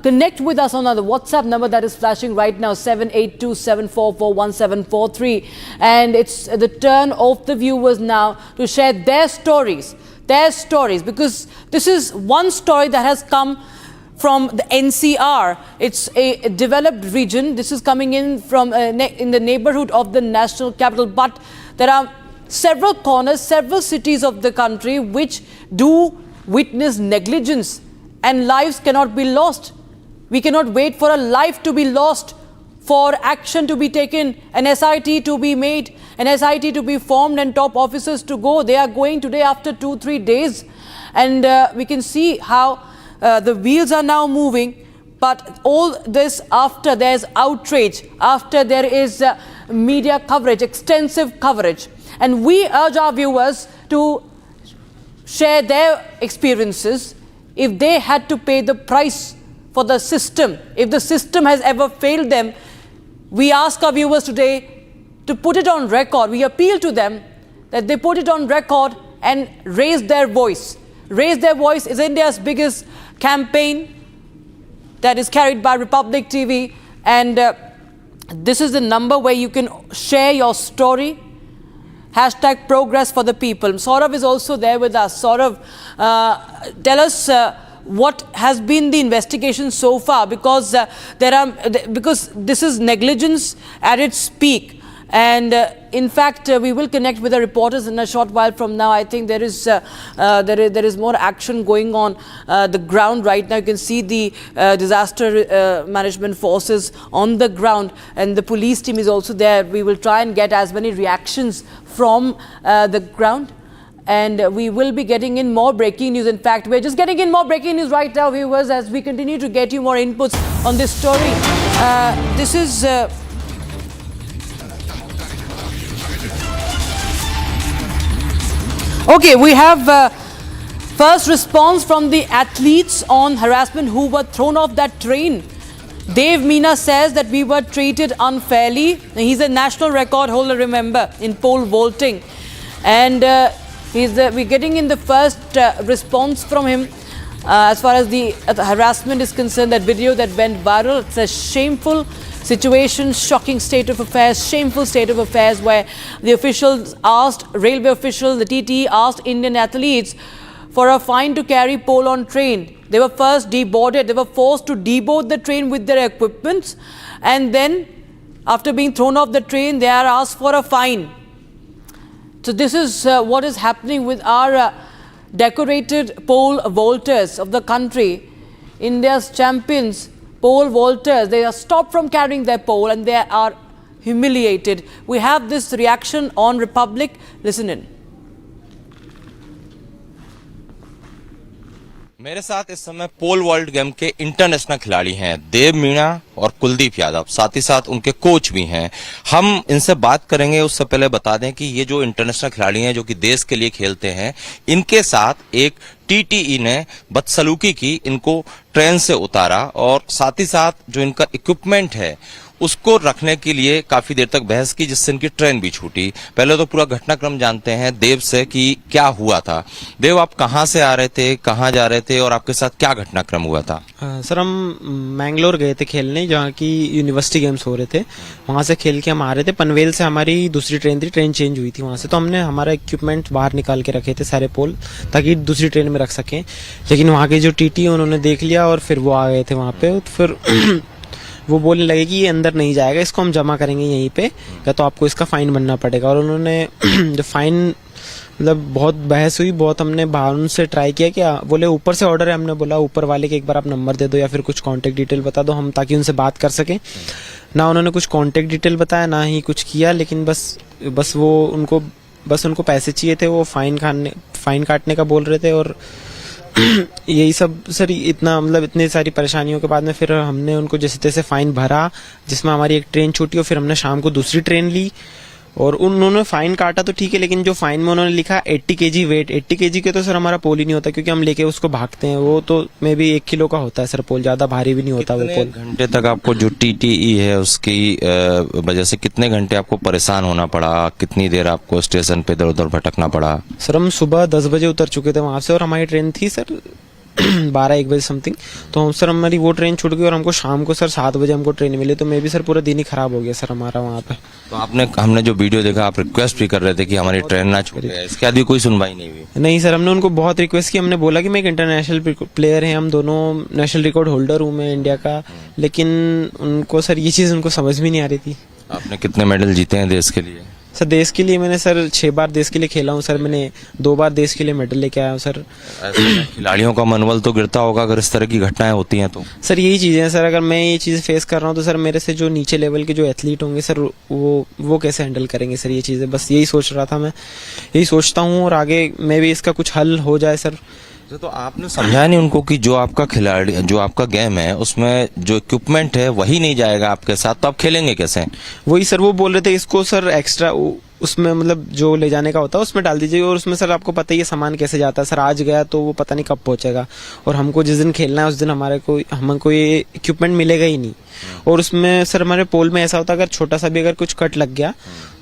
Speaker 3: connect with us on the WhatsApp number that is flashing right now, 782-744-1743. And it's the turn of the viewers now to share their stories, because this is one story that has come from the NCR. It's a developed region. This is coming in from in the neighborhood of the national capital. But there are several corners, several cities of the country which do witness negligence, and lives cannot be lost. We cannot wait for a life to be lost, for action to be taken, an SIT to be made, an SIT to be formed, and top officers to go. They are going today after 2-3 days. And we can see how the wheels are now moving, but all this after there's outrage, after there is media coverage, extensive coverage. And we urge our viewers to share their experiences. If they had to pay the price for the system, if the system has ever failed them, we ask our viewers today to put it on record. We appeal to them that they put it on record and raise their voice. Raise Their Voice is India's biggest campaign that is carried by Republic TV, and this is the number where you can share your story. Hashtag progress for the people. Saurav is also there with us. Saurav, tell us what has been the investigation so far, because because this is negligence at its peak. And in fact, we will connect with the reporters in a short while from now. I think there is more action going on the ground right now. You can see the disaster management forces on the ground, and the police team is also there. We will try and get as many reactions from the ground, and we will be getting in more breaking news. In fact, we're just getting in more breaking news right now, viewers, as we continue to get you more inputs on this story. This is okay, we have first response from the athletes on harassment who were thrown off that train. Dave Meena says that we were treated unfairly. He's a national record holder, remember, in pole vaulting. And we're getting in the first response from him as far as the harassment is concerned. That video that went viral, it's a shameful situation, shocking state of affairs, shameful state of affairs, where the officials asked, railway officials, the TTE asked Indian athletes for a fine to carry pole on train. They were first deboarded. They were forced to deboard the train with their equipment, and then after being thrown off the train, they are asked for a fine. So this is what is happening with our decorated pole vaulters of the country, India's champions pole vaulters. They are stopped from carrying their pole and they are humiliated. We have this reaction on Republic. Listen in.
Speaker 18: मेरे साथ इस समय पोल world game के international खिलाड़ी हैं देव मीणा और कुलदीप यादव, साथ ही साथ उनके कोच भी हैं। हम इनसे बात करेंगे। उससे पहले बता दें कि ये जो इंटरनेशनल खिलाड़ी हैं जो कि देश के लिए खेलते हैं, इनके साथ एक टीटीई ने बदसलूकी की, इनको ट्रेन से उतारा और साथ ही साथ जो इनका इक्विपमेंट है उसको रखने के लिए काफी देर तक बहस की, जिससे इनकी ट्रेन भी छूटी। पहले तो पूरा घटनाक्रम जानते हैं देव से कि क्या हुआ था। देव, आप कहाँ से आ रहे थे, कहाँ जा रहे थे और आपके साथ क्या घटनाक्रम हुआ था?
Speaker 19: सर, हम मैंगलोर गए थे खेलने, जहाँ की यूनिवर्सिटी गेम्स हो रहे थे। वहाँ से खेल के हम आ रहे थे। पनवेल से हमारी दूसरी ट्रेन थी, ट्रेन चेंज हुई थी वहाँ से, तो हमने हमारा इक्विपमेंट बाहर निकाल के रखे थे, सारे पोल, ताकि दूसरी ट्रेन में रख सकें। लेकिन वहाँ के जो टीटी उन्होंने देख लिया और फिर वो आ गए थे वहाँ पे। फिर वो बोलने लगे कि ये अंदर नहीं जाएगा, इसको हम जमा करेंगे यहीं पे, या तो आपको इसका फाइन बनना पड़ेगा। और उन्होंने जो फाइन, मतलब बहुत बहस हुई, बहुत हमने बाहर उनसे ट्राई किया कि बोले ऊपर से ऑर्डर है। हमने बोला ऊपर वाले के एक बार आप नंबर दे दो या फिर कुछ कांटेक्ट डिटेल बता दो, हम ताकि उनसे बात कर सकें। ना उन्होंने कुछ कांटेक्ट डिटेल बताया, ना ही कुछ किया। लेकिन बस वो उनको पैसे चाहिए थे, वो फाइन काटने का बोल रहे थे। और यही सब सर, इतना मतलब इतनी सारी परेशानियों के बाद में फिर हमने उनको जैसे तैसे फाइन भरा, जिसमें हमारी एक ट्रेन छूटी और फिर हमने शाम को दूसरी ट्रेन ली। और उन्होंने फाइन काटा तो ठीक है, लेकिन जो फाइन में उन्होंने लिखा 80 kg वेट, 80 kg के तो सर हमारा पोल ही नहीं होता, क्योंकि हम लेके उसको भागते हैं। वो तो मे भी 1 किलो का होता है सर पोल, ज्यादा भारी भी नहीं होता वो पोल।
Speaker 18: घंटे तक आपको जो टीटीई है उसकी वजह से कितने घंटे आपको परेशान होना पड़ा? कितनी देर आपको स्टेशन पे इधर उधर भटकना पड़ा?
Speaker 19: सर, हम सुबह 10 बजे उतर चुके थे वहां से, और हमारी ट्रेन थी सर 12-1 बजे समथिंग। तो सर हमारी वो ट्रेन छूट गई और हमको शाम को सर 7 बजे हमको ट्रेन मिली। तो मैं भी सर पूरा दिन ही खराब हो गया सर हमारा वहाँ पे।
Speaker 18: तो हमने जो वीडियो देखा, आप रिक्वेस्ट भी कर रहे थे कि हमारी ट्रेन ना छूटे, इसके बाद भी कोई सुनवाई नहीं हुई?
Speaker 19: नहीं सर, हमने उनको बहुत रिक्वेस्ट की। हमने बोला कि मैं एक इंटरनेशनल प्लेयर है, हम दोनों नेशनल रिकॉर्ड होल्डर हूँ मैं इंडिया का, लेकिन उनको सर ये चीज़ उनको समझ भी नहीं आ रही थी।
Speaker 18: आपने कितने मेडल जीते हैं देश के लिए?
Speaker 19: सर, देश के लिए मैंने सर 6 बार देश के लिए खेला हूँ सर। मैंने 2 बार देश के लिए मेडल लेके आया हूँ सर।
Speaker 18: खिलाड़ियों का मनोबल तो गिरता होगा अगर इस तरह की घटनाएं होती हैं तो?
Speaker 19: सर, यही चीज़ें हैं सर, अगर मैं ये चीज़ फेस कर रहा हूँ तो सर मेरे से जो नीचे लेवल के जो एथलीट होंगे सर, वो कैसे हैंडल करेंगे सर ये चीज़ें? बस यही सोच रहा था मैं, यही सोचता हूँ, और आगे मैं भी इसका कुछ हल हो जाए सर।
Speaker 18: तो आपने समझाया नहीं उनको कि जो आपका गेम है उसमें जो इक्विपमेंट है वही नहीं जाएगा आपके साथ, तो आप खेलेंगे कैसे?
Speaker 19: वही सर, वो बोल रहे थे इसको सर एक्स्ट्रा उसमें मतलब जो ले जाने का होता है उसमें डाल दीजिए। और उसमें सर आपको पता ही है सामान कैसे जाता है सर, आज गया तो वो पता नहीं कब पहुंचेगा। और हमको जिस दिन खेलना है उस दिन हमको ये इक्विपमेंट मिलेगा ही नहीं। और उसमें सर हमारे पोल में ऐसा होता है, अगर छोटा सा भी अगर कुछ कट लग गया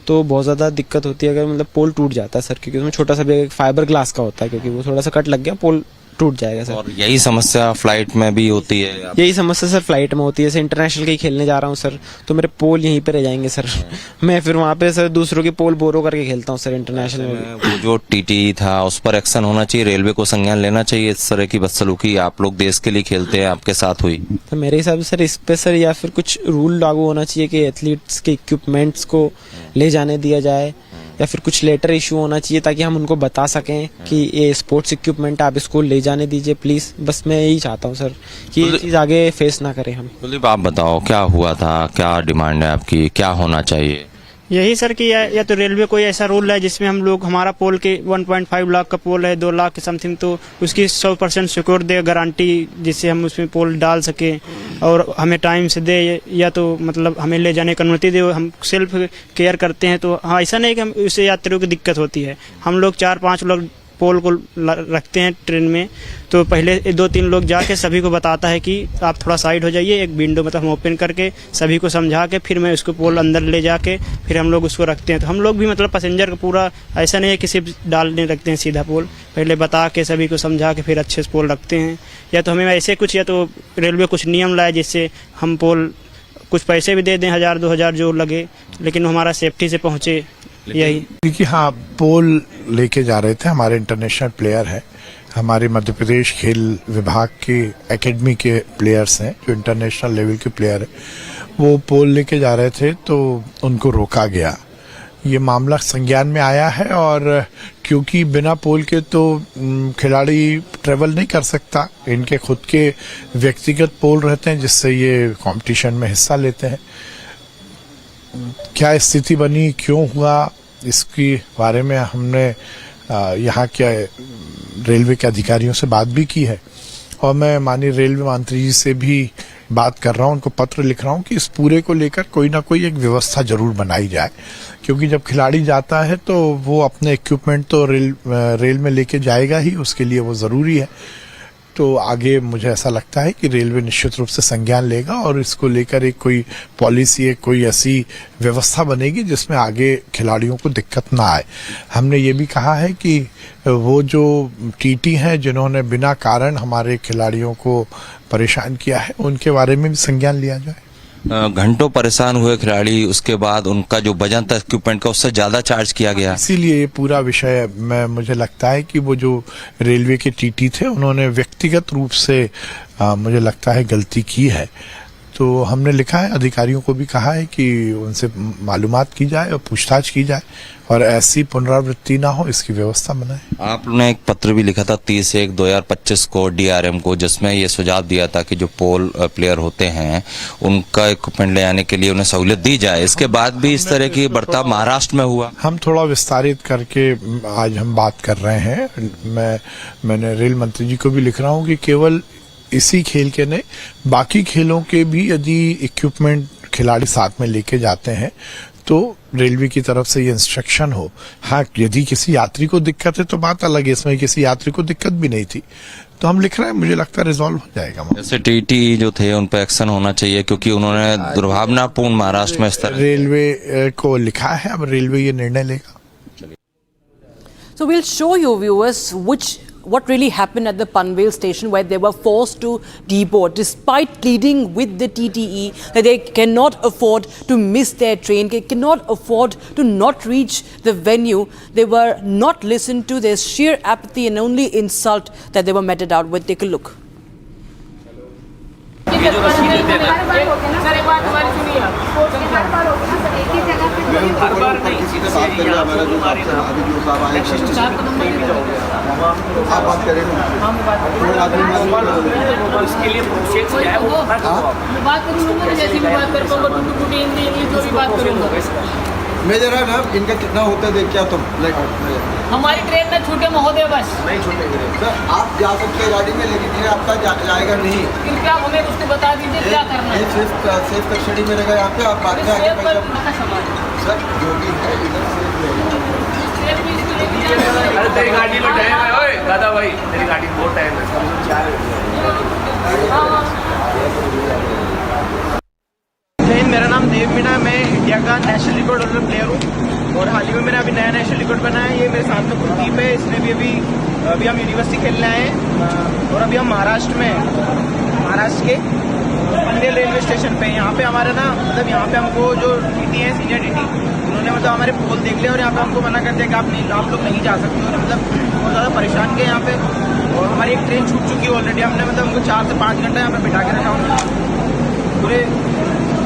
Speaker 19: तो बहुत ज़्यादा दिक्कत होती है अगर मतलब पोल टूट जाता है सर, क्योंकि उसमें छोटा सा भी फाइबर ग्लास का होता है, क्योंकि वो थोड़ा सा कट लग गया पोल टूट जाएगा सर।
Speaker 18: और यही समस्या फ्लाइट में भी होती है?
Speaker 19: यही समस्या सर फ्लाइट में होती है। जैसे इंटरनेशनल के ही खेलने जा रहा हूँ सर, तो मेरे पोल यहीं पे रह जाएंगे सर। मैं फिर वहाँ पे सर दूसरों की पोल बोरो करके खेलता हूँ सर इंटरनेशनल में।
Speaker 18: वो जो टीटी था उस पर एक्शन होना चाहिए, रेलवे को संज्ञान लेना चाहिए। इस तरह की बदसलूकी आप लोग देश के लिए खेलते हैं, आपके साथ हुई
Speaker 19: तो मेरे हिसाब से सर इस पे सर या फिर कुछ रूल लागू होना चाहिए कि एथलीट्स के इक्विपमेंट्स को ले जाने दिया जाए, या फिर कुछ लेटर इशू होना चाहिए ताकि हम उनको बता सकें कि ये स्पोर्ट्स इक्विपमेंट आप इसको ले जाने दीजिए प्लीज़। बस मैं यही चाहता हूँ सर कि ये चीज़ आगे फेस ना करें हम।
Speaker 18: कुलदीप आप बताओ क्या हुआ था, क्या डिमांड है आपकी, क्या होना चाहिए?
Speaker 9: यही सर कि या तो रेलवे कोई ऐसा रूल है जिसमें हम लोग, हमारा पोल के 1.5 लाख का पोल है, 2 लाख के समथिंग, तो उसकी 100% सिक्योर दे गारंटी, जिससे हम उसमें पोल डाल सकें और हमें टाइम से दे, या तो मतलब हमें ले जाने की अनुमति दे। हम सेल्फ केयर करते हैं, तो हाँ ऐसा नहीं कि हम उससे यात्रियों की दिक्कत होती है। हम लोग 4-5 लोग पोल को रखते हैं ट्रेन में, तो पहले 2-3 लोग जाके सभी को बताता है कि आप थोड़ा साइड हो जाइए, एक विंडो मतलब हम ओपन करके सभी को समझा के फिर मैं उसको पोल अंदर ले जाके फिर हम लोग उसको रखते हैं। तो हम लोग भी मतलब पैसेंजर का पूरा ऐसा नहीं है कि सिर्फ डालने रखते हैं सीधा पोल, पहले बता के सभी को समझा के फिर अच्छे से पोल रखते हैं। या तो हमें ऐसे कुछ, या तो रेलवे कुछ नियम लाए जिससे हम पोल कुछ पैसे भी दे दें, 1,000-2,000 जो लगे, लेकिन हमारा सेफ्टी से पहुँचे। यही
Speaker 13: देखिए, हाँ, पोल लेके जा रहे थे, हमारे इंटरनेशनल प्लेयर है, हमारे मध्य प्रदेश खेल विभाग के एकेडमी के प्लेयर्स हैं जो इंटरनेशनल लेवल के प्लेयर हैं, वो पोल लेके जा रहे थे तो उनको रोका गया। ये मामला संज्ञान में आया है और क्योंकि बिना पोल के तो खिलाड़ी ट्रेवल नहीं कर सकता, इनके खुद के व्यक्तिगत पोल रहते हैं जिससे ये कंपटीशन में हिस्सा लेते हैं। क्या स्थिति बनी, क्यों हुआ, इसके बारे में हमने यहाँ के रेलवे के अधिकारियों से बात भी की है और मैं माननीय रेलवे मंत्री जी से भी बात कर रहा हूँ, उनको पत्र लिख रहा हूँ कि इस पूरे को लेकर कोई ना कोई एक व्यवस्था जरूर बनाई जाए, क्योंकि जब खिलाड़ी जाता है तो वो अपने इक्विपमेंट तो रेल में लेके जाएगा ही, उसके लिए वो ज़रूरी है। तो आगे मुझे ऐसा लगता है कि रेलवे निश्चित रूप से संज्ञान लेगा और इसको लेकर एक कोई पॉलिसी, एक कोई ऐसी व्यवस्था बनेगी जिसमें आगे खिलाड़ियों को दिक्कत ना आए। हमने ये भी कहा है कि वो जो टीटी हैं जिन्होंने बिना कारण हमारे खिलाड़ियों को परेशान किया है, उनके बारे में भी संज्ञान लिया जाए।
Speaker 18: घंटों परेशान हुए खिलाड़ी, उसके बाद उनका जो वजन था इक्विपमेंट का उससे ज्यादा चार्ज किया गया।
Speaker 13: इसीलिए ये पूरा विषय में मुझे लगता है कि वो जो रेलवे के टीटी थे उन्होंने व्यक्तिगत रूप से मुझे लगता है गलती की है। तो हमने लिखा है, अधिकारियों को भी कहा है कि उनसे मालूमात की जाए और पूछताछ की जाए और ऐसी पुनरावृत्ति ना हो, इसकी व्यवस्था बनाए।
Speaker 18: आपने एक पत्र भी लिखा था 30/1/2025 को डीआरएम को, जिसमें ये सुझाव दिया था कि जो पोल प्लेयर होते हैं उनका इक्विपमेंट ले आने के लिए उन्हें सहूलियत दी जाए। इसके बाद भी इस तरह की बर्ताव महाराष्ट्र में हुआ।
Speaker 13: हम थोड़ा विस्तारित करके आज हम बात कर रहे हैं। मैंने रेल मंत्री जी को भी लिख रहा हूँ कि केवल इसी खेल के नहीं, बाकी खेलों के भी यदि इक्विपमेंट खिलाड़ी साथ में लेके जाते हैं तो रेलवे की तरफ से ये इंस्ट्रक्शन हो। हाँ, यदि किसी यात्री को दिक्कत है तो बात अलग है, इसमें किसी यात्री को दिक्कत भी नहीं थी, तो हम लिख रहे हैं, मुझे लगता है रिजॉल्व हो जाएगा।
Speaker 18: जैसे टीटी जो थे उन पर एक्शन होना चाहिए, क्योंकि उन्होंने दुर्भावनापूर्ण महाराष्ट्र में इस तरह।
Speaker 13: रेलवे को लिखा है, अब रेलवे ये निर्णय लेगा।
Speaker 3: So we'll show you viewers what really happened at the Panvel station, where they were forced to deboard despite pleading with the TTE that they cannot afford to miss their train, they cannot afford to not reach the venue. They were not listened to. There's sheer apathy and only insult that they were meted out with. Take a look.
Speaker 6: हर बार नहीं, सीधे बात करें हमारा जो अभी जो साहब आए आप बात करें ना, हम बात इसके लिए प्रोसेस क्या है वो बात करूंगा, जैसे भी बात कर पाऊंगा, टूटी हिंदी इंग्लिश जो भी बात करूंगा। मैं जरा ना इनका कितना होता है देख क्या तुम हमारी ट्रेन में छूटे महोदय बस नहीं छूटेंगे सर, आप जा सकते हैं गाड़ी में, लेकिन ये आपका जाएगा नहीं। कृपया हमें उसको बता दीजिए क्या करना है। सेफ कस्टडी में रहेगा यहाँ पे, आप बाद में आगे सर जो भी है इधर अरे तेरी गाड़ी में टाइम है, ओए दादा भाई तेरी गाड़ी में बहुत टाइम है।
Speaker 9: मेरा नाम
Speaker 6: देव मीणा, मैं इंडिया का नेशनल रिकॉर्ड होल्डर प्लेयर हूँ और हाल ही में मैंने अभी नया नेशनल रिकॉर्ड बनाया है। ये मेरे साथ में कुलदीप है, इसने भी अभी हम यूनिवर्सिटी खेलने आए हैं और अभी हम महाराष्ट्र में महाराष्ट्र के पनवेल रेलवे स्टेशन पे। यहाँ पे हमारे ना मतलब यहाँ पे हमको जो टीटी है सीनियर टीटी, उन्होंने मतलब हमारे पोल देख लिया और यहाँ पे हमको मना कर दिया कि आप लोग नहीं जा सकते। और मतलब बहुत ज़्यादा परेशान किए यहाँ पे और हमारी एक ट्रेन छूट चुकी है ऑलरेडी। हमने मतलब हमको 4 से 5 घंटा यहाँ पे बिठा के रखा हूँ, पूरे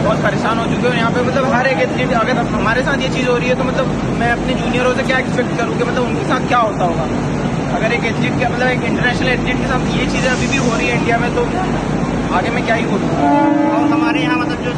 Speaker 6: बहुत परेशान हो चुके हैं। यहाँ पे मतलब हर एक एथलीट, अगर हमारे साथ ये चीज़ हो रही है तो मतलब मैं अपने जूनियरों से क्या एक्सपेक्ट करूँ कि मतलब उनके साथ क्या होता होगा। अगर एक एथलीट के मतलब एक इंटरनेशनल एथलीट के साथ ये चीज़ें अभी भी हो रही है इंडिया में, तो आगे मैं क्या ही बोलूँ।
Speaker 9: और हमारे यहाँ मतलब जो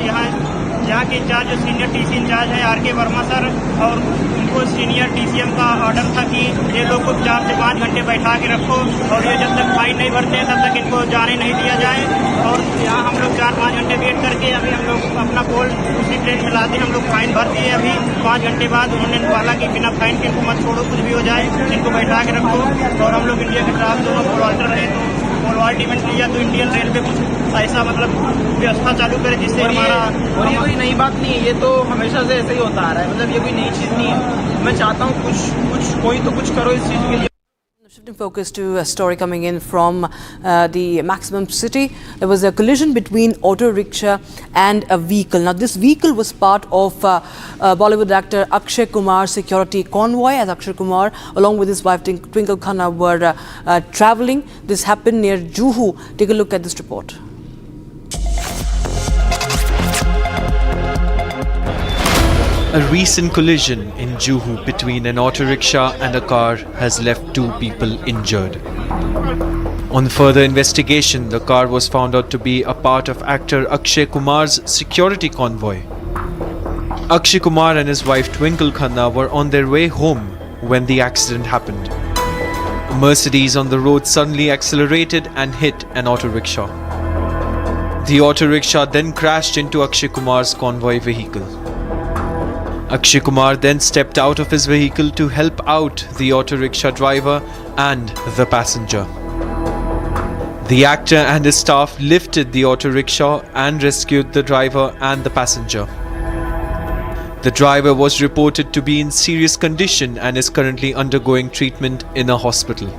Speaker 9: यहाँ के इंचार्ज जो सीनियर टीसी इंचार्ज है आर के वर्मा सर, और उनको सीनियर टीसीएम का ऑर्डर था कि ये लोग को 4 से 5 घंटे बैठा के रखो और ये जब तक फाइन नहीं भरते हैं तब तक इनको जाने नहीं दिया जाए। और यहाँ हम लोग 4-5 घंटे वेट करके अभी हम लोग अपना पोल उसी ट्रेन में लाते हम लोग फाइन भर दिए। अभी 5 घंटे बाद उन्होंने बोला कि बिना फाइन के इनको मत छोड़ो, कुछ भी हो जाए इनको बैठा के रखो। और हम लोग इंडिया के खिलाफ दोनों पोल ऑल्टर रहे, तो पोल वॉल्ट इवेंट लिया तो इंडियन रेलवे कुछ ऐसा मतलब व्यवस्था चालू करे जिससे हमारा। और ये कोई नई बात नहीं है, ये तो हमेशा से ऐसे ही होता आ रहा है, मतलब ये कोई नई चीज़ नहीं है। मैं चाहता हूँ कोई तो कुछ करो इस चीज़ के लिए।
Speaker 3: Shifting focus to a story coming in from the Maximum City. There was a collision between auto rickshaw and a vehicle. Now, this vehicle was part of Bollywood actor Akshay Kumar's security convoy, as Akshay Kumar, along with his wife Twinkle Khanna, were traveling. This happened near Juhu. Take a look at this report.
Speaker 10: A recent collision in Juhu between an auto rickshaw and a car has left 2 people injured. On further investigation, the car was found out to be a part of actor Akshay Kumar's security convoy. Akshay Kumar and his wife Twinkle Khanna were on their way home when the accident happened. A Mercedes on the road suddenly accelerated and hit an auto rickshaw. The auto rickshaw then crashed into Akshay Kumar's convoy vehicle. Akshay Kumar then stepped out of his vehicle to help out the auto rickshaw driver and the passenger. The actor and his staff lifted the auto rickshaw and rescued the driver and the passenger. The driver was reported to be in serious condition and is currently undergoing treatment in a hospital.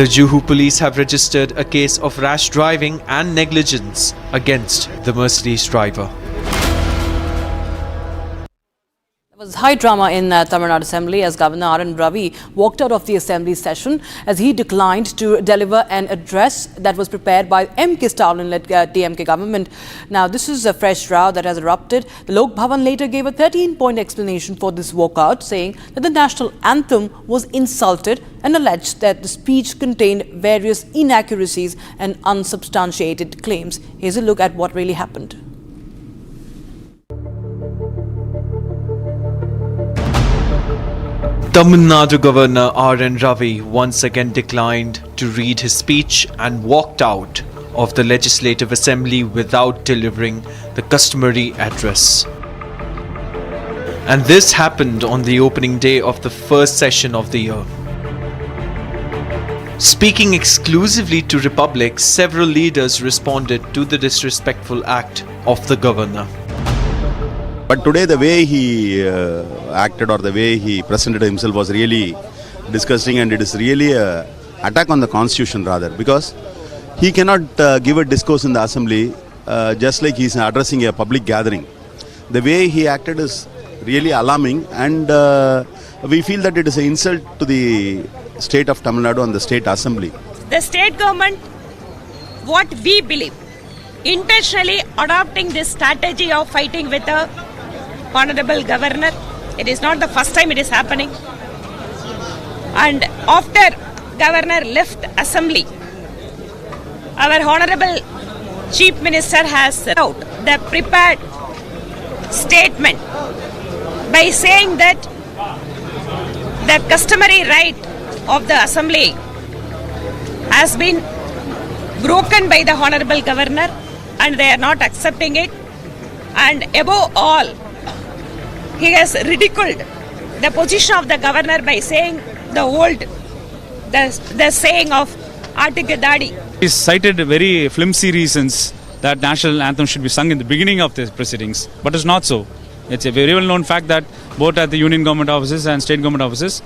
Speaker 10: The Juhu police have registered a case of rash driving and negligence against the Mercedes driver.
Speaker 3: There was high drama in Tamil Nadu Assembly as Governor Arnab Ravi walked out of the Assembly session as he declined to deliver an address that was prepared by M.K. Stalin-led DMK government. Now, this is a fresh row that has erupted. The Lok Bhavan later gave a 13-point explanation for this walkout, saying that the national anthem was insulted and alleged that the speech contained various inaccuracies and unsubstantiated claims. Here's a look at what really happened.
Speaker 10: Tamil Nadu Governor R.N. Ravi once again declined to read his speech and walked out of the Legislative Assembly without delivering the customary address. And this happened on the opening day of the first session of the year. Speaking exclusively to Republic, several leaders responded to the disrespectful act of the governor.
Speaker 14: But today the way he acted or the way he presented himself was really disgusting, and it is really an attack on the constitution rather, because he cannot give a discourse in the assembly just like he is addressing a public gathering. The way he acted is really alarming, and we feel that it is an insult to the state of Tamil Nadu and the state assembly.
Speaker 22: The state government, what we believe, intentionally adopting this strategy of fighting with the honorable governor. It is not the first time it is happening. And after governor left assembly, our honorable chief minister has out the prepared statement by saying that the customary right of the assembly has been broken by the honorable governor and they are not accepting it. And above all, he has ridiculed the position of the governor by saying the saying of Artigadadi.
Speaker 23: He cited very flimsy reasons
Speaker 8: that national anthem should be sung in the beginning of the proceedings, but it's not so. It's a very well known fact that both at the union government offices and state government offices,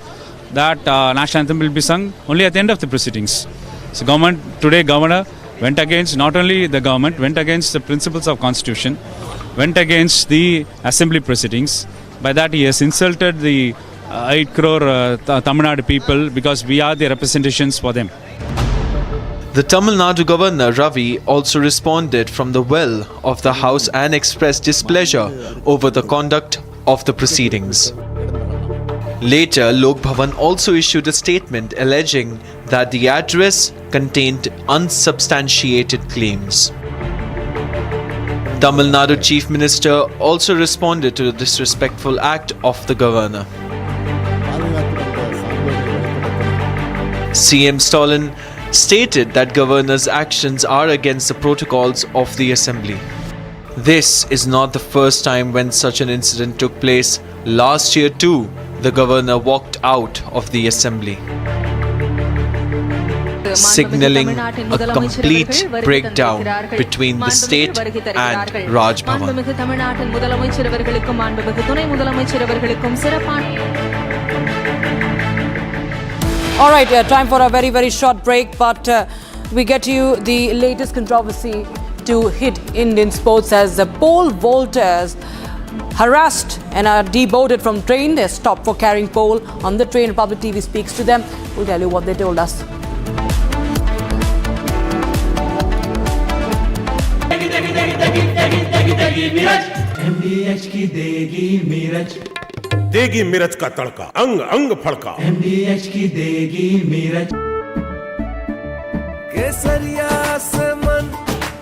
Speaker 8: that national anthem will be sung only at the end of the proceedings. So governor went against, not only the government, went against the principles of constitution, went against the assembly proceedings. By that he has insulted the 8 crore Tamil Nadu people, because we are the representations for them.
Speaker 10: The Tamil Nadu Governor Ravi also responded from the well of the House and expressed displeasure over the conduct of the proceedings. Later, Lok Bhavan also issued a statement alleging that the address contained unsubstantiated claims. Tamil Nadu Chief Minister also responded to the disrespectful act of the governor. CM Stalin stated that governor's actions are against the protocols of the assembly. This is not the first time when such an incident took place. Last year too, the governor walked out of the assembly, signaling a complete breakdown between the state and Raj Bhavan.
Speaker 3: All right, time for a very, very short break, but we get you the latest controversy to hit Indian sports as the pole vaulters harassed and are demoted from train. They're stopped for carrying pole on the train. Public TV speaks to them. We'll tell you what they told us.
Speaker 5: देगी मिर्च का तड़का, अंग अंग फड़का।
Speaker 20: MDH की देगी मिर्च। केसरिया से मन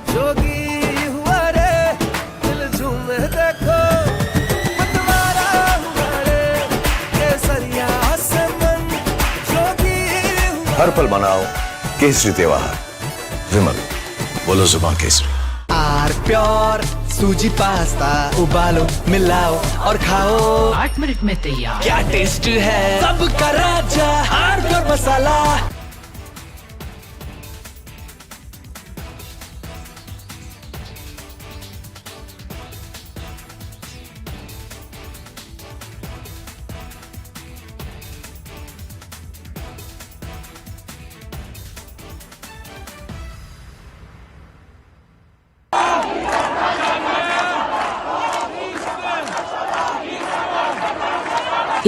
Speaker 20: जोगी हुआ रे, दिल झूमे देखो मतवारा हुआ रे। केसरिया से मन जोगी हुआ।
Speaker 2: हर पल मनाओ केसरी त्योहार। विमल, बोलो जुबान केसरी।
Speaker 20: आर प्योर सूजी पास्ता उबालो मिलाओ और खाओ 8 मिनट में तैयार। क्या टेस्ट है सबका राजा R pure masala.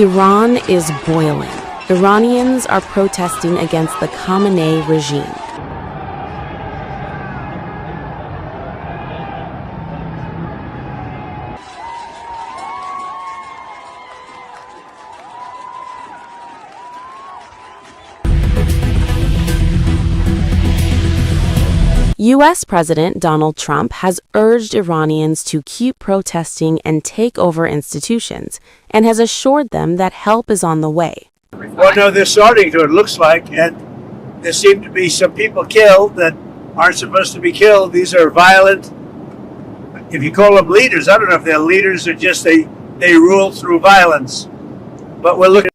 Speaker 12: Iran is boiling. Iranians are protesting against the Khamenei regime. U.S. President Donald Trump has urged Iranians to keep protesting and take over institutions, and has assured them that help is on the way.
Speaker 11: Well, no, they're starting to, it looks like, and there seem to be some people killed that aren't supposed to be killed. These are violent, if you call them leaders, I don't know if they're leaders or just they rule through violence. But we're looking.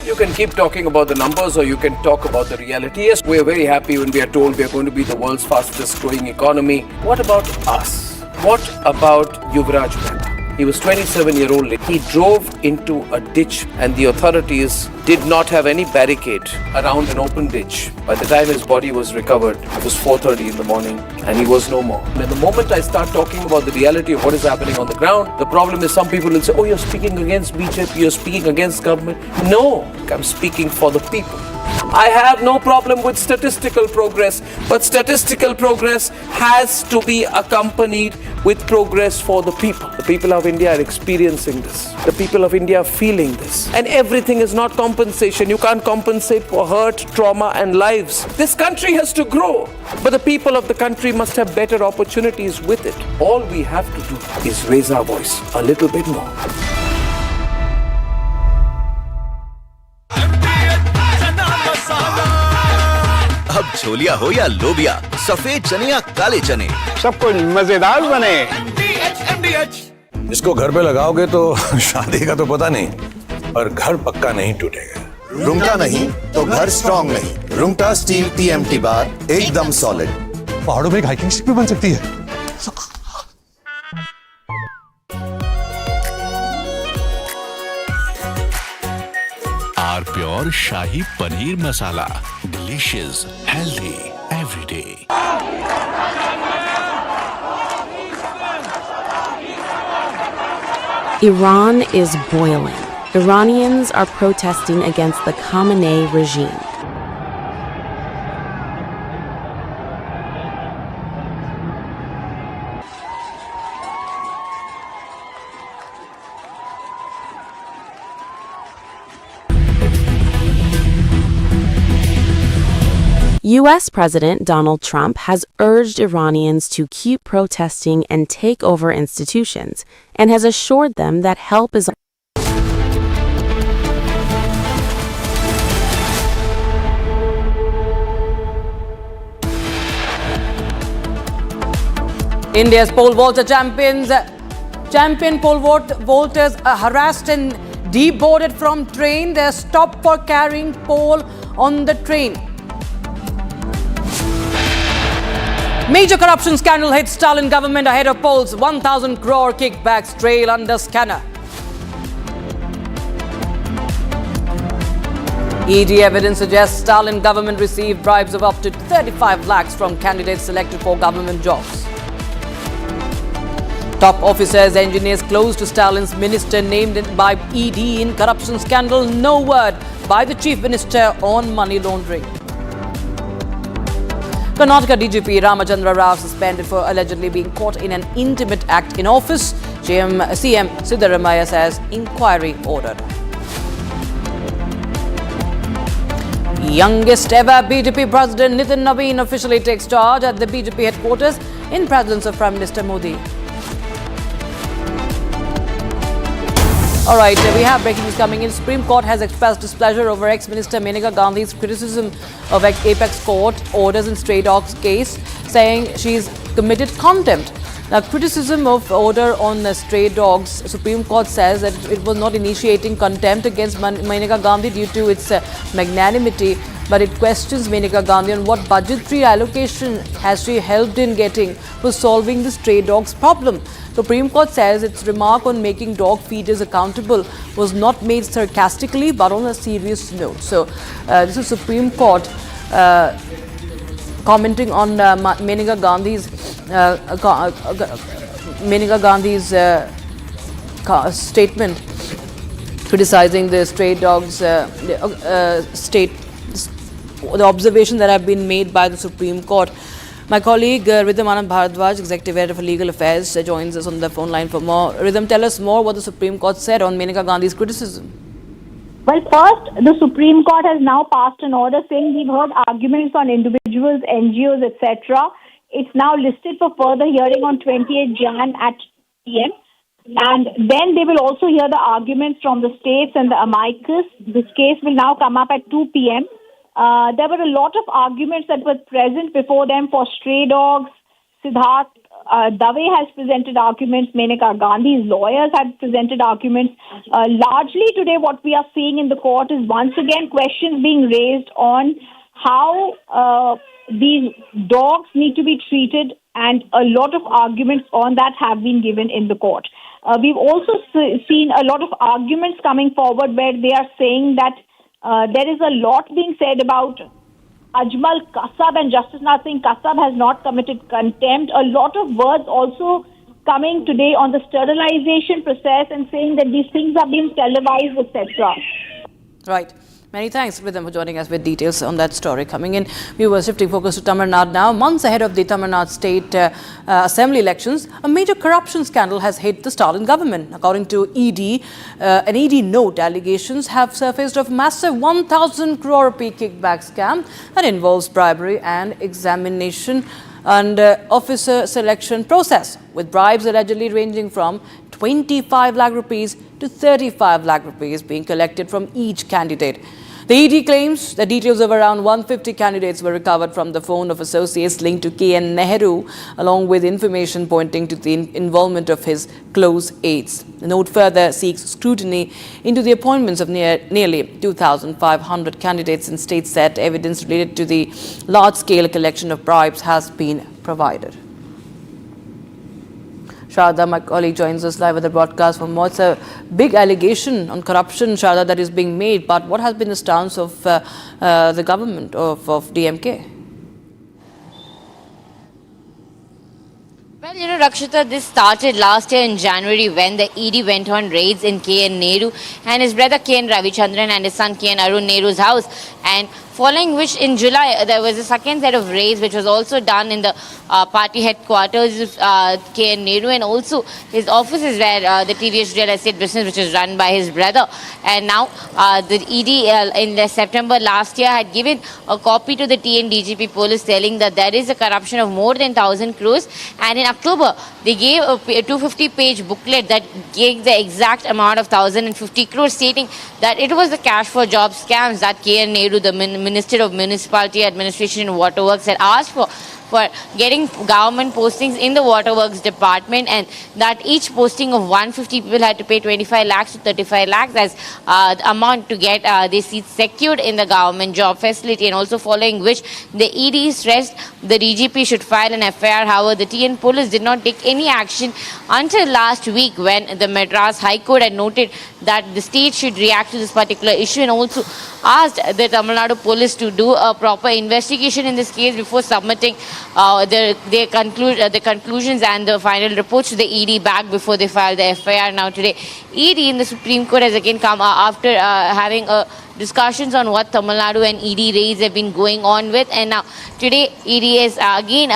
Speaker 15: You can keep talking about the numbers or you can talk about the reality. Yes, we are very happy when we are told we are going to be the world's fastest growing economy. What about us? What about Yuvraj Mehta? He was 27-year-old. He drove into a ditch and the authorities did not have any barricade around an open ditch. By the time his body was recovered, it was 4:30 in the morning and he was no more. And the moment I start talking about the reality of what is happening on the ground, the problem is some people will say, oh, you're speaking against BJP, you're speaking against government. No, I'm speaking for the people. I have no problem with statistical progress, but statistical progress has to be accompanied with progress for the people. The people of India are experiencing this. The people of India are feeling this. And everything is not compensation. You can't compensate for hurt, trauma and lives. This country has to grow, but the people of the country must have better opportunities with it. All we have to do is raise our voice a little bit more.
Speaker 7: अब छोलिया हो या लोबिया, सफेद चने या काले चने,
Speaker 23: सब कुछ मजेदार बने।
Speaker 2: इसको घर पे लगाओगे तो शादी का तो पता नहीं, पर घर पक्का नहीं टूटेगा।
Speaker 7: रूंगटा नहीं तो घर स्ट्रॉन्ग नहीं। रूंगटा स्टील TMT बार एकदम सॉलिड।
Speaker 21: पहाड़ों में एक हाइकिंग स्टिक भी बन सकती है।
Speaker 1: Are pure shahi paneer masala, delicious, healthy every day.
Speaker 12: Iran is boiling. Iranians are protesting against the Khamenei regime. U.S. President Donald Trump has urged Iranians to keep protesting and take over institutions, and has assured them that help is
Speaker 3: India's pole vaulter champion pole vaulters are harassed and deboarded from train. They are stopped for carrying pole on the train. Major corruption scandal hits Stalin government ahead of polls. 1,000 crore kickbacks trail under scanner. ED evidence suggests Stalin government received bribes of up to 35 lakhs from candidates selected for government jobs. Top officers, engineers close to Stalin's minister named by ED in corruption scandal. No word by the chief minister on money laundering. Karnataka DGP Ramachandra Rao suspended for allegedly being caught in an intimate act in office. CM Siddaramaiah says inquiry ordered. Youngest ever BJP President Nitin Naveen officially takes charge at the BJP headquarters in presence of Prime Minister Modi. Alright, we have breaking news coming in. Supreme Court has expressed displeasure over ex-Minister Maneka Gandhi's criticism of Apex Court orders in stray dogs case, saying she's committed contempt. Now, criticism of order on stray dogs, Supreme Court says that it was not initiating contempt against Maneka Gandhi due to its magnanimity, but it questions Maneka Gandhi on what budgetary allocation has she helped in getting for solving the stray dogs problem. Supreme Court says its remark on making dog feeders accountable was not made sarcastically but on a serious note. So, this is Supreme Court commenting on Maneka Gandhi's statement criticizing the stray dogs the observations that have been made by the Supreme Court. My colleague Arnab Bharadwaj, Executive Editor for Legal Affairs, joins us on the phone line for more. Rhythm, tell us more what the Supreme Court said on Maneka Gandhi's criticism.
Speaker 16: Well, first, the Supreme Court has now passed an order saying we've heard arguments on individuals, NGOs, etc. It's now listed for further hearing on 28th Jan at PM. And then they will also hear the arguments from the states and the amicus. This case will now come up at 2 p.m. There were a lot of arguments that were present before them for stray dogs. Siddharth Dave has presented arguments. Maneka Gandhi's lawyers had presented arguments. Largely today what we are seeing in the court is once again questions being raised on how these dogs need to be treated, and a lot of arguments on that have been given in the court. We've also seen a lot of arguments coming forward where they are saying that there is a lot being said about Ajmal Kasab and Justice Nath Singh Kasab has not committed contempt. A lot of words also coming today on the sterilization process and saying that these things are being televised, etc.
Speaker 3: Right. Many thanks, Rhythm, for joining us with details on that story coming in. We were shifting focus to Tamil Nadu now. Months ahead of the Tamil Nadu state assembly elections, a major corruption scandal has hit the Stalin government. According to ED, an ED note, allegations have surfaced of massive 1,000 crore rupee kickback scam that involves bribery and examination and officer selection process, with bribes allegedly ranging from 25 lakh rupees to 35 lakh rupees being collected from each candidate. The ED claims the details of around 150 candidates were recovered from the phone of associates linked to KN Nehru, along with information pointing to the involvement of his close aides. The note further seeks scrutiny into the appointments of nearly 2,500 candidates and states that evidence related to the large-scale collection of bribes has been provided. Sharda, my colleague, joins us live with the broadcast from what's a big allegation on corruption, Sharda, that is being made. But what has been the stance of the government of DMK?
Speaker 4: Well, Rakshita, this started last year in January when the ED went on raids in K.N. Nehru and his brother K.N. Ravichandran and his son K.N. Arun Nehru's house. And following which in July there was a second set of raids which was also done in the party headquarters of K.N. Nehru, and also his offices where the TVS real estate business which is run by his brother. And now the ED in September last year had given a copy to the TN DGP police telling that there is a corruption of more than 1,000 crores, and in October they gave a 250-page booklet that gave the exact amount of 1,050 crores, stating that it was the cash for job scams that K.N. Nehru, the Minister of Municipality Administration and Waterworks, had asked for getting government postings in the waterworks department, and that each posting of 150 people had to pay 25 lakhs to 35 lakhs as the amount to get their seats secured in the government job facility. And also following which the ED stressed the DGP should file an FIR. However, the TN police did not take any action until last week when the Madras High Court had noted that the state should react to this particular issue, and also asked the Tamil Nadu police to do a proper investigation in this case before submitting the conclusions and the final reports to the ED back before they file the FIR. Now today, ED in the Supreme Court has again come after having discussions on what Tamil Nadu and ED raids have been going on with, and now today ED has again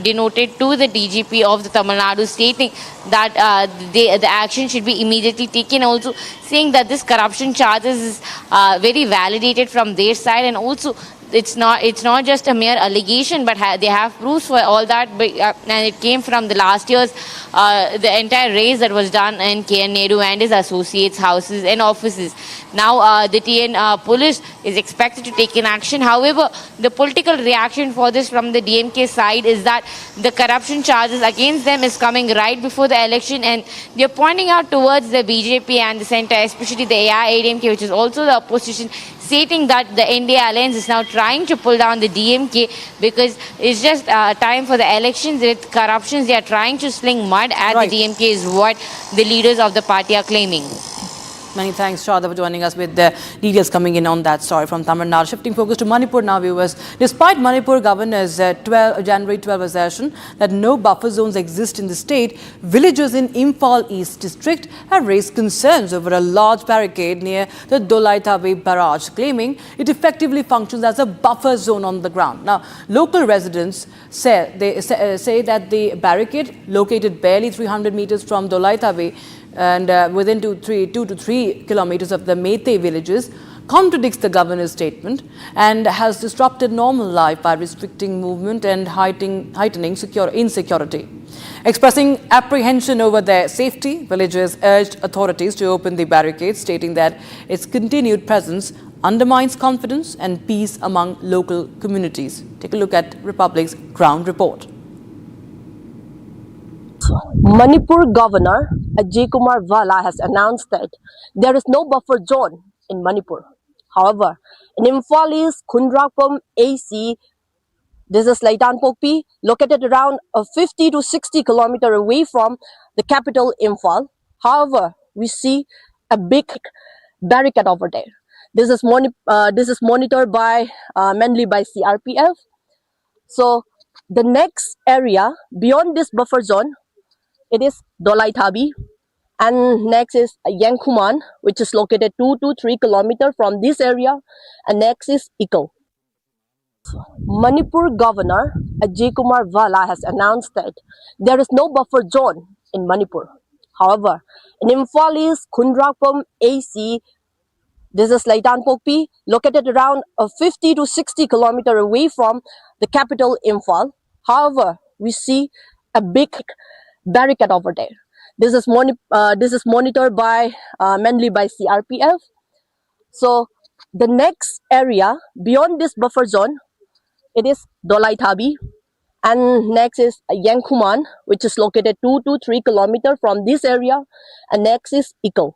Speaker 4: denoted to the DGP of the Tamil Nadu, stating that the action should be immediately taken, also saying that this corruption charges is very validated from their side, and also it's not just a mere allegation, but they have proofs for all that. But, and it came from the last year's the entire raid that was done in K.N. Nehru and his associates' houses and offices. Now the TN police is expected to take an action. However, the political reaction for this from the DMK side is that the corruption charges against them is coming right before the election, and they're pointing out towards the BJP and the centre, especially the AIADMK, which is also the opposition, stating that the NDA alliance is now trying to pull down the DMK because it's just time for the elections. With corruptions, they are trying to sling mud at the DMK is what the leaders of the party are claiming.
Speaker 3: Many thanks, Sharda, for joining us with the details coming in on that story from Tamil Nadu. Shifting focus to Manipur now, viewers. Despite Manipur governor's January 12 assertion that no buffer zones exist in the state, villagers in Imphal East district have raised concerns over a large barricade near the Dolaitabe barrage, claiming it effectively functions as a buffer zone on the ground. Now, local residents say that the barricade, located barely 300 meters from Dolaitabe, and within 2 to 3 kilometers of the Meitei villages, contradicts the governor's statement and has disrupted normal life by restricting movement and heightening insecurity. Expressing apprehension over their safety, villagers urged authorities to open the barricades, stating that its continued presence undermines confidence and peace among local communities. Take a look at Republic's ground report.
Speaker 17: Manipur Governor Ajay Kumar Vala has announced that there is no buffer zone in Manipur. However, in Imphal East, Khundrapam AC, this is Laitan Pokpi, located around 50 to 60 kilometers away from the capital Imphal. However, we see a big barricade over there. This is monitored by mainly by CRPF. So the next area beyond this buffer zone, it is Dolaitabe, and next is Yangkuman, which is located 2 to 3 kilometers from this area, and next is Iko. Manipur Governor Ajay Kumar Vala has announced that there is no buffer zone in Manipur. However, in Imphal East, Khundrapam AC, this is Laitan Pokpi, located around 50 to 60 kilometers away from the capital Imphal. However, we see a big barricade over there. This is monitored by mainly by CRPF. So the next area beyond this buffer zone, it is Dolaitabe, and next is Yangkuman, which is located 2 to 3 kilometers from this area, and next is Iko.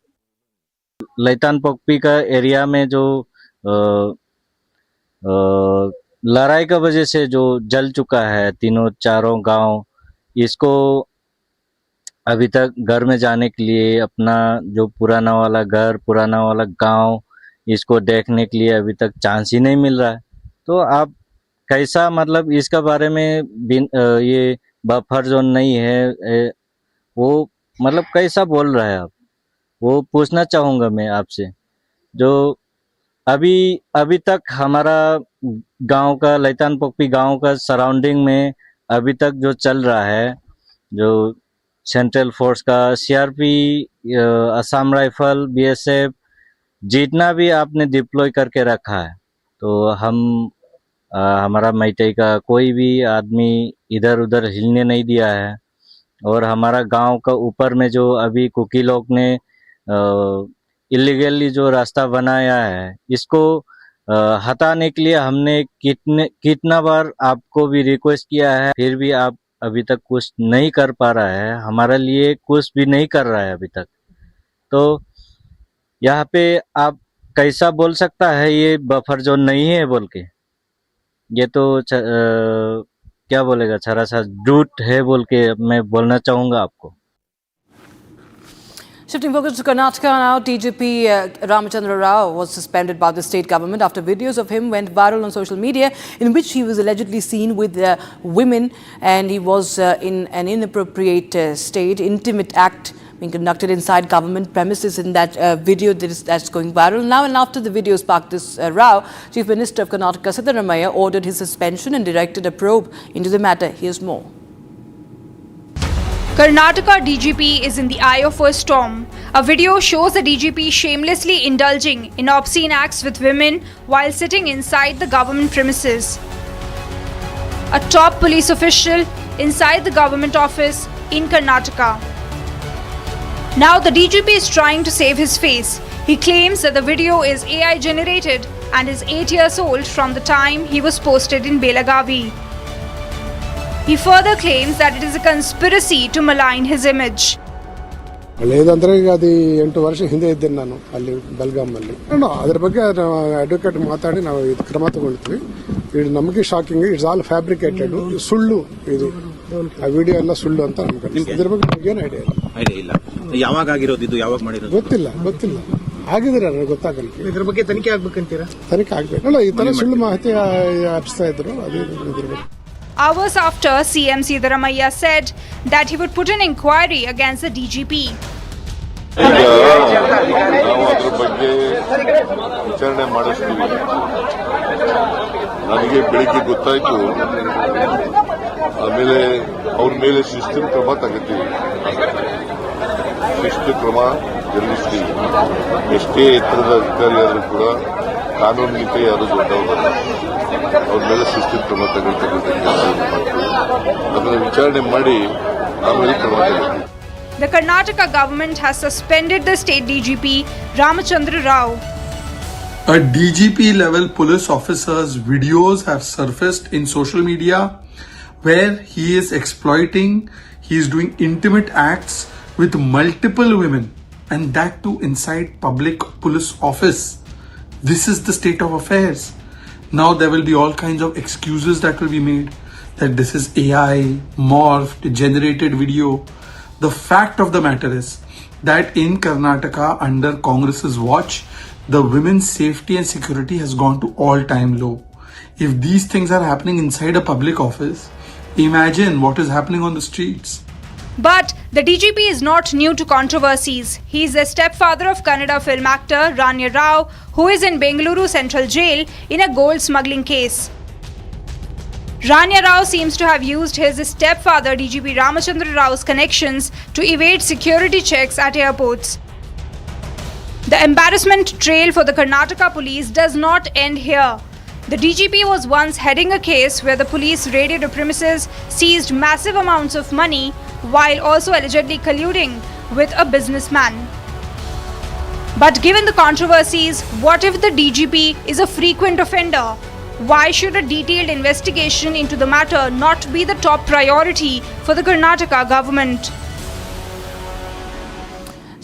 Speaker 19: लैतान पोकपी का area में जो लड़ाई का वजह से जो जल चुका है तीनों चारों गांव, इसको अभी तक घर में जाने के लिए अपना जो पुराना वाला घर, पुराना वाला गांव, इसको देखने के लिए अभी तक चांस ही नहीं मिल रहा है। तो आप कैसा, मतलब इसका बारे में ये बफर जोन नहीं है, वो मतलब कैसा बोल रहा है आप, वो पूछना चाहूँगा मैं आपसे। जो अभी तक हमारा गांव का, लैतान पोकपी गांव का सराउंडिंग में अभी तक जो चल रहा है, जो सेंट्रल फोर्स का, सीआरपी, असम राइफल, बीएसएफ, जितना भी आपने डिप्लॉय करके रखा है, तो हमारा मैतेई का कोई भी आदमी इधर उधर हिलने नहीं दिया है। और हमारा गांव का ऊपर में जो अभी कुकी लोग ने इलीगली जो रास्ता बनाया है, इसको हटाने के लिए हमने कितना बार आपको भी रिक्वेस्ट किया है, फिर भी आप अभी तक कुछ नहीं कर पा रहा है, हमारे लिए कुछ भी नहीं कर रहा है अभी तक। तो यहाँ पे आप कैसा बोल सकता है ये बफर जोन नहीं है बोल के? ये तो क्या बोलेगा, छरा सा झूठ है बोल के मैं बोलना चाहूंगा आपको।
Speaker 3: Shifting focus to Karnataka now, DGP Ramachandra Rao was suspended by the state government after videos of him went viral on social media in which he was allegedly seen with women, and he was in an inappropriate state, intimate act being conducted inside government premises in that video that's going viral. Now and after the video sparked this row, Chief Minister of Karnataka Siddaramaiah ordered his suspension and directed a probe into the matter. Here's more.
Speaker 6: Karnataka DGP is in the eye of a storm. A video shows the DGP shamelessly indulging in obscene acts with women while sitting inside the government premises. A top police official inside the government office in Karnataka. Now the DGP is trying to save his face. He claims that the video is AI generated and is 8 years old from the time he was posted in Belagavi. He further claims that it is a conspiracy to malign his image.
Speaker 13: లేదంటే అది 8 ವರ್ಷ ಹಿಂದೆ ಇದ್ದೇನೆ ನಾನು ಅಲ್ಲಿ ಬೆಲ್ಗಾಮಲ್ಲಿ. ಅದರ ಬಗ್ಗೆ advocate ಮಾತಾಡಿ ನಾವು ಇದು ಕ್ರಮ ತಗೊಳ್ತೀವಿ. ಇದು ನಮಗೆ ಶಾಕಿಂಗ್, ಇಟ್ಸ್ ಆಲ್ ಫ್ಯಾಬ್ರಿಕೇಟೆಡ್, ಸುಳ್ಳು ಇದು. ಆ ವಿಡಿಯೋ ಎಲ್ಲ ಸುಳ್ಳು ಅಂತ ನಮ್ಗೆ ಇದ್ರ ಬಗ್ಗೆ ನಮಗೇನು ಐಡಿಯಾ ಇಲ್ಲ. ಯಾವಾಗ ಆಗಿರೋದು ಇದು, ಯಾವಾಗ ಮಾಡಿರೋದು ಗೊತ್ತಿಲ್ಲ. ಆಗಿದ್ರೆ ನನಗೆ ಗೊತ್ತಾಗಲ್ಲ. ಇದ್ರ ಬಗ್ಗೆ ತನಿಖೆ ಆಗ್ಬೇಕಂತೀರಾ? ತನಿಖೆ ಆಗ್ಬೇಕಲ್ಲ, ಈ ತರ ಸುಳ್ಳು ಮಾಹಿತಿ ಹಬ್ಸ್ತಾ ಇದ್ರು. ಅದೇ ಇದ್ರ ಬಗ್ಗೆ.
Speaker 6: Hours after, CM Siddaramaiah said that he would put an inquiry against the DGP.
Speaker 18: ನಾವು ಅದ್ರ ಬಗ್ಗೆ ವಿಚಾರಣೆ ಮಾಡಿಸ್ತೀವಿ. ನನಗೆ ಬೆಳಿಗ್ಗೆ ಗೊತ್ತಾಯ್ತು, ಆಮೇಲೆ ಅವ್ರ ಮೇಲೆ ಶಿಸ್ತಿನ ಕ್ರಮ ತಗೋತೀವಿ. ಶಿಸ್ತು ಕ್ರಮ ಜರುಗಿಸ್ತೀವಿ. ಎಷ್ಟೇ ಎತ್ತರದ ಅಧಿಕಾರಿಯಾದರೂ ಕೂಡ ಕಾನೂನಿಗಿಂತ ಯಾರು ದೊಡ್ಡವರಲ್ಲ. ಅವ್ರ ಮೇಲೆ ಶಿಸ್ತಿನ ಕ್ರಮ ತಗೊಳ್ತಕ್ಕಂಥ ಅದನ್ನು ವಿಚಾರಣೆ ಮಾಡಿ ಆಮೇಲೆ ಕ್ರಮ ತಗೊಳ್ತೀವಿ.
Speaker 6: The Karnataka government has suspended the state DGP Ramachandra Rao.
Speaker 24: A DGP level police officer's videos have surfaced in social media where he is exploiting, he is doing intimate acts with multiple women, and that too inside public police office. This is the state of affairs. Now there will be all kinds of excuses that will be made that this is AI, morphed, generated video. The fact of the matter is that in Karnataka under Congress's watch, the women's safety and security has gone to all-time low. If these things are happening inside a public office, imagine what is happening on the streets.
Speaker 6: But the DGP is not new to controversies. He is the stepfather of Kannada film actor Ranya Rao, who is in Bengaluru Central Jail in a gold smuggling case. Ranya Rao seems to have used his stepfather DGP Ramachandra Rao's connections to evade security checks at airports. The embarrassment trail for the Karnataka police does not end here. The DGP was once heading a case where the police raided a premises, seized massive amounts of money, while also allegedly colluding with a businessman. But given the controversies, what if the DGP is a frequent offender? Why should a detailed investigation into the matter not be the top priority for the Karnataka government?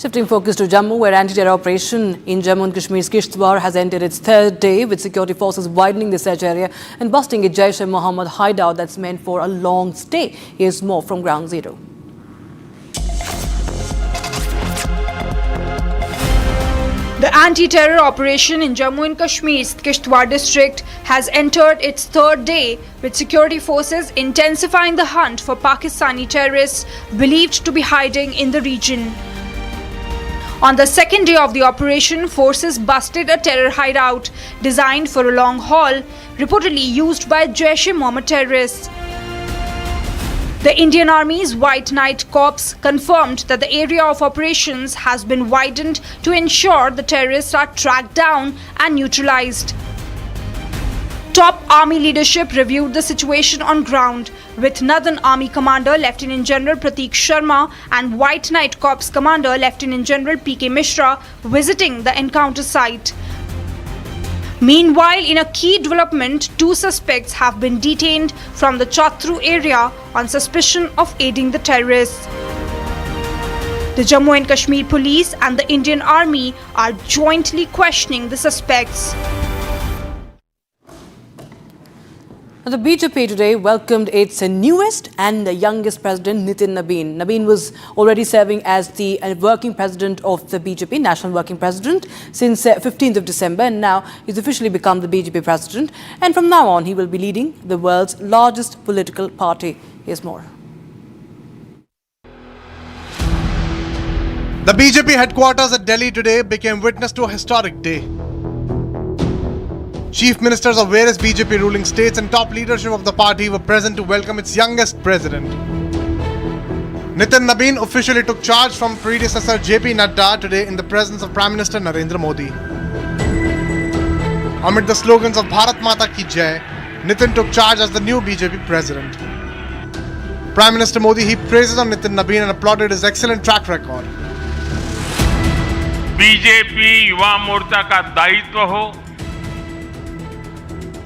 Speaker 3: Shifting focus to Jammu, where anti-terror operation in Jammu and Kashmir's Kishtwar has entered its third day, with security forces widening the search area and busting a Jaish-e-Mohammed hideout that's meant for a long stay. Here's more from Ground Zero.
Speaker 6: The anti-terror operation in Jammu and Kashmir's Kishtwar district has entered its third day, with security forces intensifying the hunt for Pakistani terrorists believed to be hiding in the region. On the second day of the operation, forces busted a terror hideout designed for a long haul, reportedly used by Jaish-e-Mohammed terrorists. The Indian Army's White Knight Corps confirmed that the area of operations has been widened to ensure the terrorists are tracked down and neutralized. Top Army leadership reviewed the situation on ground, with Northern Army Commander Lieutenant General Prateek Sharma and White Knight Corps Commander Lieutenant General P.K. Mishra visiting the encounter site. Meanwhile, in a key development, 2 suspects have been detained from the Chatru area on suspicion of aiding the terrorists. The Jammu and Kashmir Police and the Indian Army are jointly questioning the suspects.
Speaker 3: The BJP today welcomed its newest and youngest president, Nitin Nabin. Nabin was already serving as the working president of the BJP, National Working President, since 15th of December, and now he's officially become the BJP president. And from now on, he will be leading the world's largest political party. Here's more.
Speaker 8: The BJP headquarters at Delhi today became witness to a historic day. Chief ministers of various BJP ruling states and top leadership of the party were present to welcome its youngest president. Nitin Nabin officially took charge from predecessor JP Nadda today in the presence of Prime Minister Narendra Modi. Amid the slogans of Bharat Mata Ki Jai, Nitin took charge as the new BJP president. Prime Minister Modi heaped praises on Nitin Nabin and applauded his excellent track record.
Speaker 9: BJP Yuva Morcha का दायित्व हो,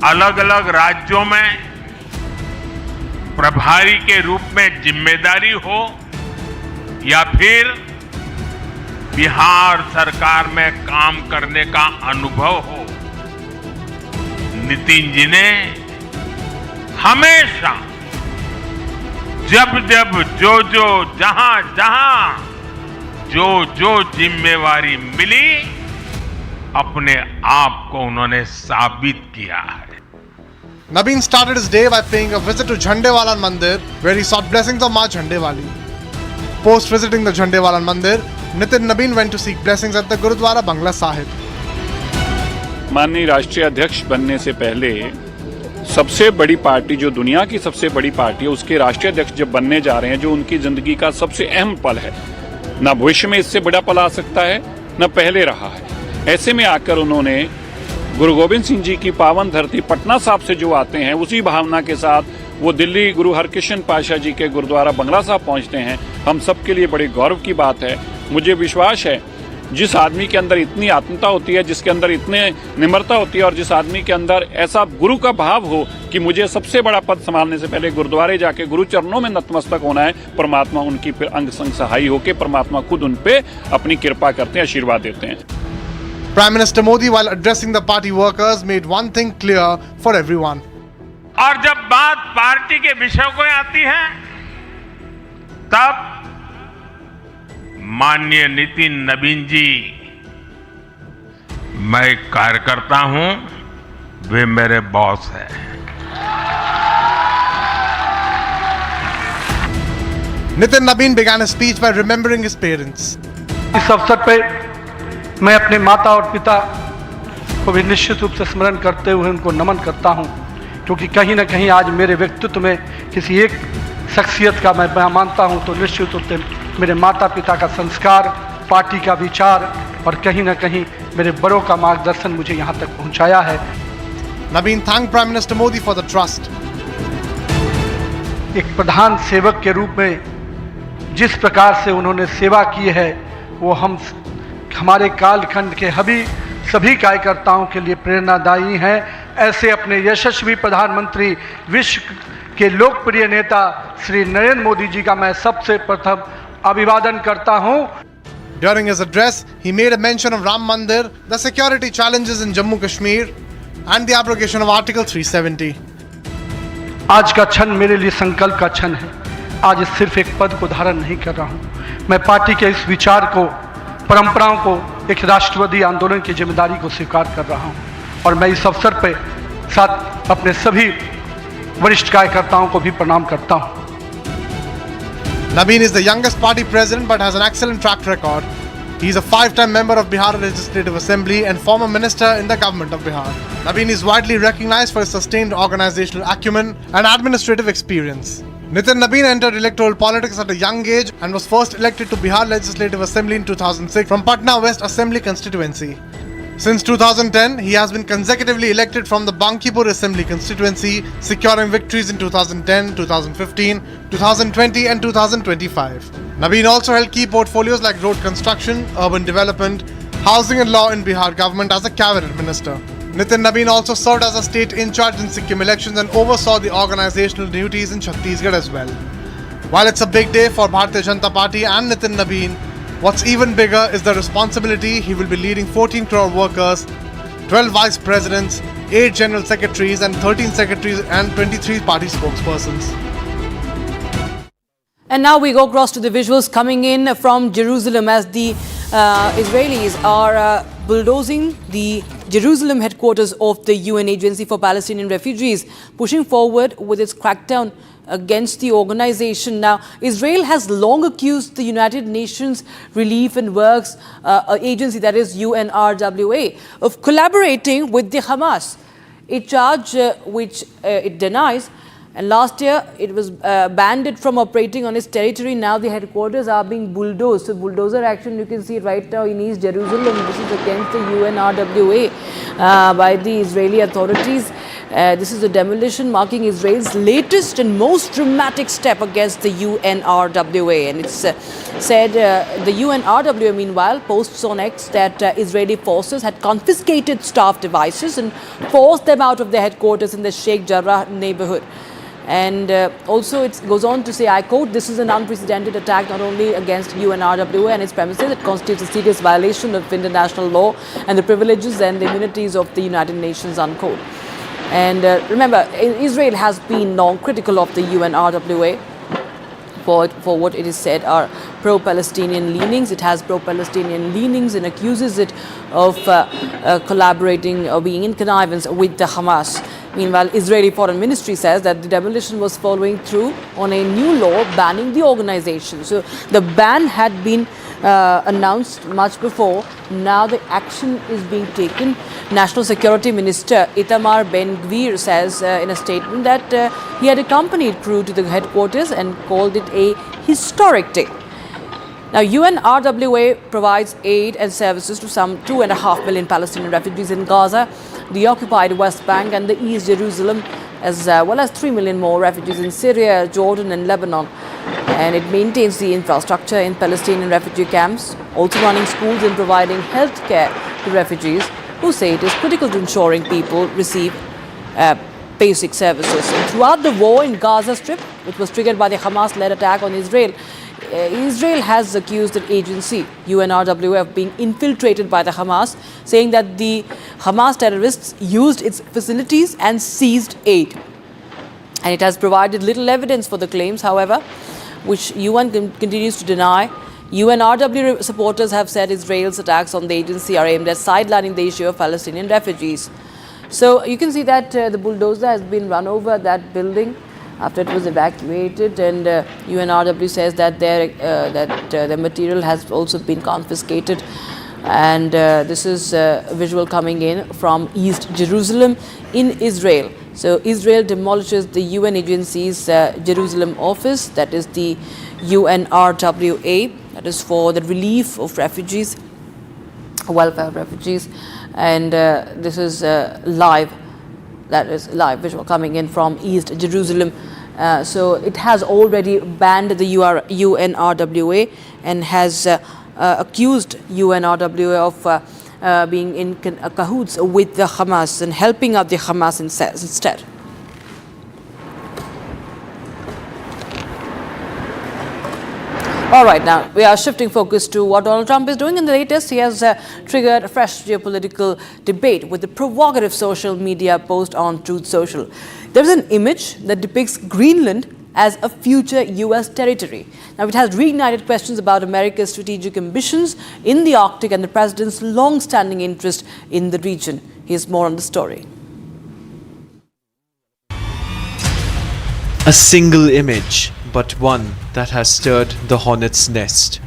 Speaker 9: अलग अलग राज्यों में प्रभारी के रूप में जिम्मेदारी हो या फिर बिहार सरकार में काम करने का अनुभव हो, नितिन जी ने हमेशा जब जब जो जहां जो जिम्मेवारी मिली अपने आप को उन्होंने साबित किया है.
Speaker 8: Nabin started his day by paying a visit to Jhandewalan Mandir, where he sought blessings of Ma Jhandewali. Post visiting the Jhandewalan Mandir, Nitin Nabin went to seek blessings at the Gurudwara Bangla Sahib.
Speaker 14: माननीय राष्ट्रीय अध्यक्ष बनने से पहले सबसे बड़ी party, जो दुनिया की सबसे बड़ी पार्टी है, उसके राष्ट्रीय अध्यक्ष जब बनने जा रहे हैं, जो उनकी जिंदगी का सबसे अहम पल है, ना भविष्य में इससे बड़ा पल आ सकता है, ना पहले रहा है. ऐसे में आकर उन्होंने गुरु गोविंद सिंह जी की पावन धरती पटना साहिब से जो आते हैं, उसी भावना के साथ वो दिल्ली गुरु हरकृष्ण पातशाह जी के गुरुद्वारा बंगला साहिब पहुंचते हैं. हम सबके लिए बड़े गौरव की बात है. मुझे विश्वास है जिस आदमी के अंदर इतनी आत्मीयता होती है, जिसके अंदर इतने निम्रता होती है और जिस आदमी के अंदर ऐसा गुरु का भाव हो कि मुझे सबसे बड़ा पद संभालने से पहले गुरुद्वारे जाके गुरु चरणों में नतमस्तक होना है, परमात्मा उनकी फिर अंग संग सहाई होकर परमात्मा खुद उन पे अपनी कृपा करते हैं, आशीर्वाद देते हैं.
Speaker 8: Prime Minister Modi, while addressing the party workers, made one thing clear for everyone.
Speaker 9: और जब बात पार्टी के विषयों को आती है, तब माननीय नितिन नबीन जी, मैं कार्यकर्ता हूं, वे मेरे बॉस हैं.
Speaker 8: Nitin Nabin began his speech by remembering his parents.
Speaker 22: इस अवसर पे मैं अपने माता और पिता को भी निश्चित रूप से स्मरण करते हुए उनको नमन करता हूं, क्योंकि कहीं ना कहीं आज मेरे व्यक्तित्व में किसी एक शख्सियत का मैं मानता हूं तो निश्चित रूप से मेरे माता पिता का संस्कार, पार्टी का विचार और कहीं ना कहीं मेरे बड़ों का मार्गदर्शन मुझे यहां तक पहुंचाया है.
Speaker 8: Nabin thanked Prime Minister Modi for the trust.
Speaker 22: एक प्रधान सेवक के रूप में जिस प्रकार से उन्होंने सेवा की है, वो हमारे कालखंड के सभी कार्यकर्ताओं के लिए प्रेरणादायी हैं. ऐसे अपने यशस्वी प्रधानमंत्री, विश्व के लोकप्रिय नेता श्री नरेंद्र मोदी जी का मैं सबसे प्रथम अभिवादन करता हूं.
Speaker 8: During his address, he made a mention of Ram Mandir, the security challenges in Jammu Kashmir, and the abrogation of Article 370.
Speaker 22: आज का क्षण मेरे लिए संकल्प का क्षण है. आज सिर्फ एक पद को धारण नहीं कर रहा हूं, मैं पार्टी के इस विचार को परंपराओं को एक राष्ट्रवादी आंदोलन की जिम्मेदारी को स्वीकार कर रहा हूं और मैं इस अवसर पे साथ अपने सभी वरिष्ठ कार्यकर्ताओं को भी प्रणाम करता हूं।
Speaker 8: Nabeen is the youngest party president but has an excellent track record. He is a 5-time member of Bihar Legislative Assembly and former minister in the government of Bihar. Nabeen is widely recognized for his sustained organizational acumen and administrative experience. Nitin Nabeen entered electoral politics at a young age and was first elected to Bihar Legislative Assembly in 2006 from Patna West Assembly constituency. Since 2010, he has been consecutively elected from the Bankipur Assembly constituency, securing victories in 2010, 2015, 2020 and 2025. Nabeen also held key portfolios like road construction, urban development, housing and law in Bihar government as a cabinet minister. Nitin Nabeen also served as a state in charge in Sikkim elections and oversaw the organizational duties in Chhattisgarh as well. While it's a big day for Bharatiya Janata Party and Nitin Nabeen, what's even bigger is the responsibility he will be leading 14 crore workers, 12 vice presidents, 8 general secretaries and 13 secretaries and 23 party spokespersons.
Speaker 3: And now we go across to the visuals coming in from Jerusalem as the Israelis are bulldozing the Jerusalem headquarters of the UN Agency for Palestinian Refugees, pushing forward with its crackdown against the organization. Now, Israel has long accused the United Nations Relief and Works Agency, that is UNRWA, of collaborating with the Hamas, a charge which it denies. And last year, it was banned it from operating on its territory. Now the headquarters are being bulldozed. So bulldozer action, you can see right now in East Jerusalem. This is against the UNRWA by the Israeli authorities. This is a demolition marking Israel's latest and most dramatic step against the UNRWA. And it's said the UNRWA, meanwhile, posts on X that Israeli forces had confiscated staff devices and forced them out of their headquarters in the Sheikh Jarrah neighborhood. And also it goes on to say, I quote, this is an unprecedented attack not only against UNRWA and its premises, it constitutes a serious violation of international law and the privileges and the immunities of the United Nations, unquote. And remember, Israel has been long critical of the UNRWA for what it is said are pro-Palestinian leanings. It has pro-Palestinian leanings and accuses it of collaborating or being in connivance with the Hamas. Meanwhile, Israeli Foreign Ministry says that the demolition was following through on a new law banning the organization. So the ban had been announced much before. Now the action is being taken. National Security Minister Itamar Ben-Gvir says in a statement that he had accompanied crew to the headquarters and called it a historic day. Now, UNRWA provides aid and services to some 2.5 million Palestinian refugees in Gaza, the occupied West Bank and the East Jerusalem, as well as 3 million more refugees in Syria, Jordan and Lebanon. And it maintains the infrastructure in Palestinian refugee camps, also running schools and providing health care to refugees who say it is critical to ensuring people receive basic services. And throughout the war in Gaza Strip, which was triggered by the Hamas-led attack on Israel, Israel has accused the agency, UNRWA, of being infiltrated by the Hamas, saying that the Hamas terrorists used its facilities and seized aid. And it has provided little evidence for the claims, however, which UN continues to deny. UNRWA supporters have said Israel's attacks on the agency are aimed at sidelining the issue of Palestinian refugees. So you can see that the bulldozer has been run over that building after it was evacuated, and UNRWA says that the material has also been confiscated. And this is a visual coming in from East Jerusalem in Israel. So Israel demolishes the UN agency's Jerusalem office, that is the UNRWA, that is for the relief of refugees, welfare of refugees. And this is live. That is live visual coming in from East Jerusalem. So it has already banned the UNRWA and has accused UNRWA of being in cahoots with the Hamas and helping out the Hamas instead. All right, now we are shifting focus to what Donald Trump is doing. In the latest, he has triggered a fresh geopolitical debate with the provocative social media post on Truth Social. There is an image that depicts Greenland as a future US territory. Now, it has reignited questions about America's strategic ambitions in the Arctic and the president's long-standing interest in the region. Here's more on the story.
Speaker 5: A single image, but one that has stirred the hornet's nest.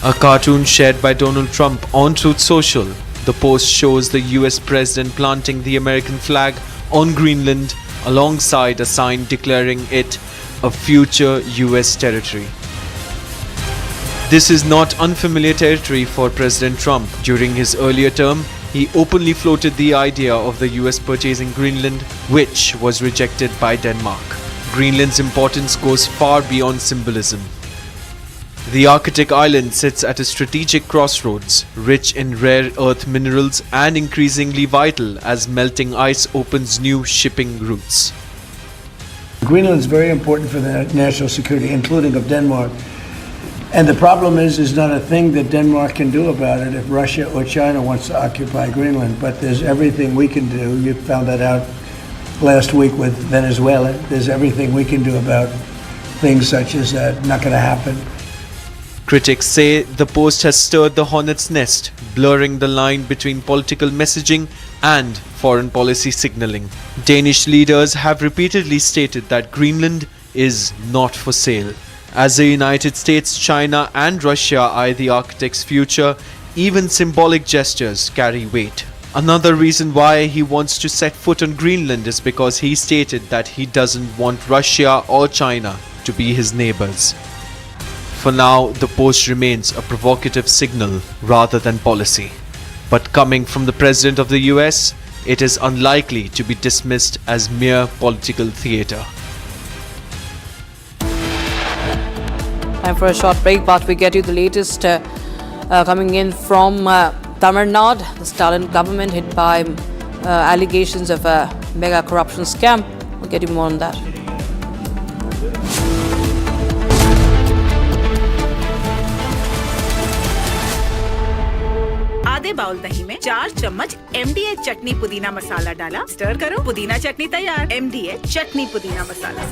Speaker 5: A cartoon shared by Donald Trump on Truth Social. The post shows the US president planting the American flag on Greenland alongside a sign declaring it a future US territory. This is not unfamiliar territory for President Trump. During his earlier term, he openly floated the idea of the US purchasing Greenland, which was rejected by Denmark. Greenland's importance goes far beyond symbolism. The Arctic island sits at a strategic crossroads, rich in rare earth minerals and increasingly vital as melting ice opens new shipping routes.
Speaker 10: Greenland is very important for the national security, including of Denmark. And the problem is not a thing that Denmark can do about it if Russia or China wants to occupy Greenland. But there's everything we can do. You found that out last week with Venezuela. There's everything we can do about things such as that. Not going to happen.
Speaker 5: Critics say the post has stirred the hornet's nest, blurring the line between political messaging and foreign policy signaling. Danish leaders have repeatedly stated that Greenland is not for sale. As the United States, China and Russia eye the Arctic's future, even symbolic gestures carry weight. Another reason why he wants to set foot on Greenland is because he stated that he doesn't want Russia or China to be his neighbors. For now, the post remains a provocative signal rather than policy. But coming from the President of the US, it is unlikely to be dismissed as mere political theatre.
Speaker 3: Time for a short break, but we get you the latest coming in from Tamil Nadu. The Stalin government hit by allegations of a mega corruption scam. We'll get you more on that.
Speaker 11: आधे bowl दही में 4 चम्मच MDH चटनी पुदीना मसाला डाला, stir करो, पुदीना चटनी तैयार। MDH चटनी पुदीना मसाला।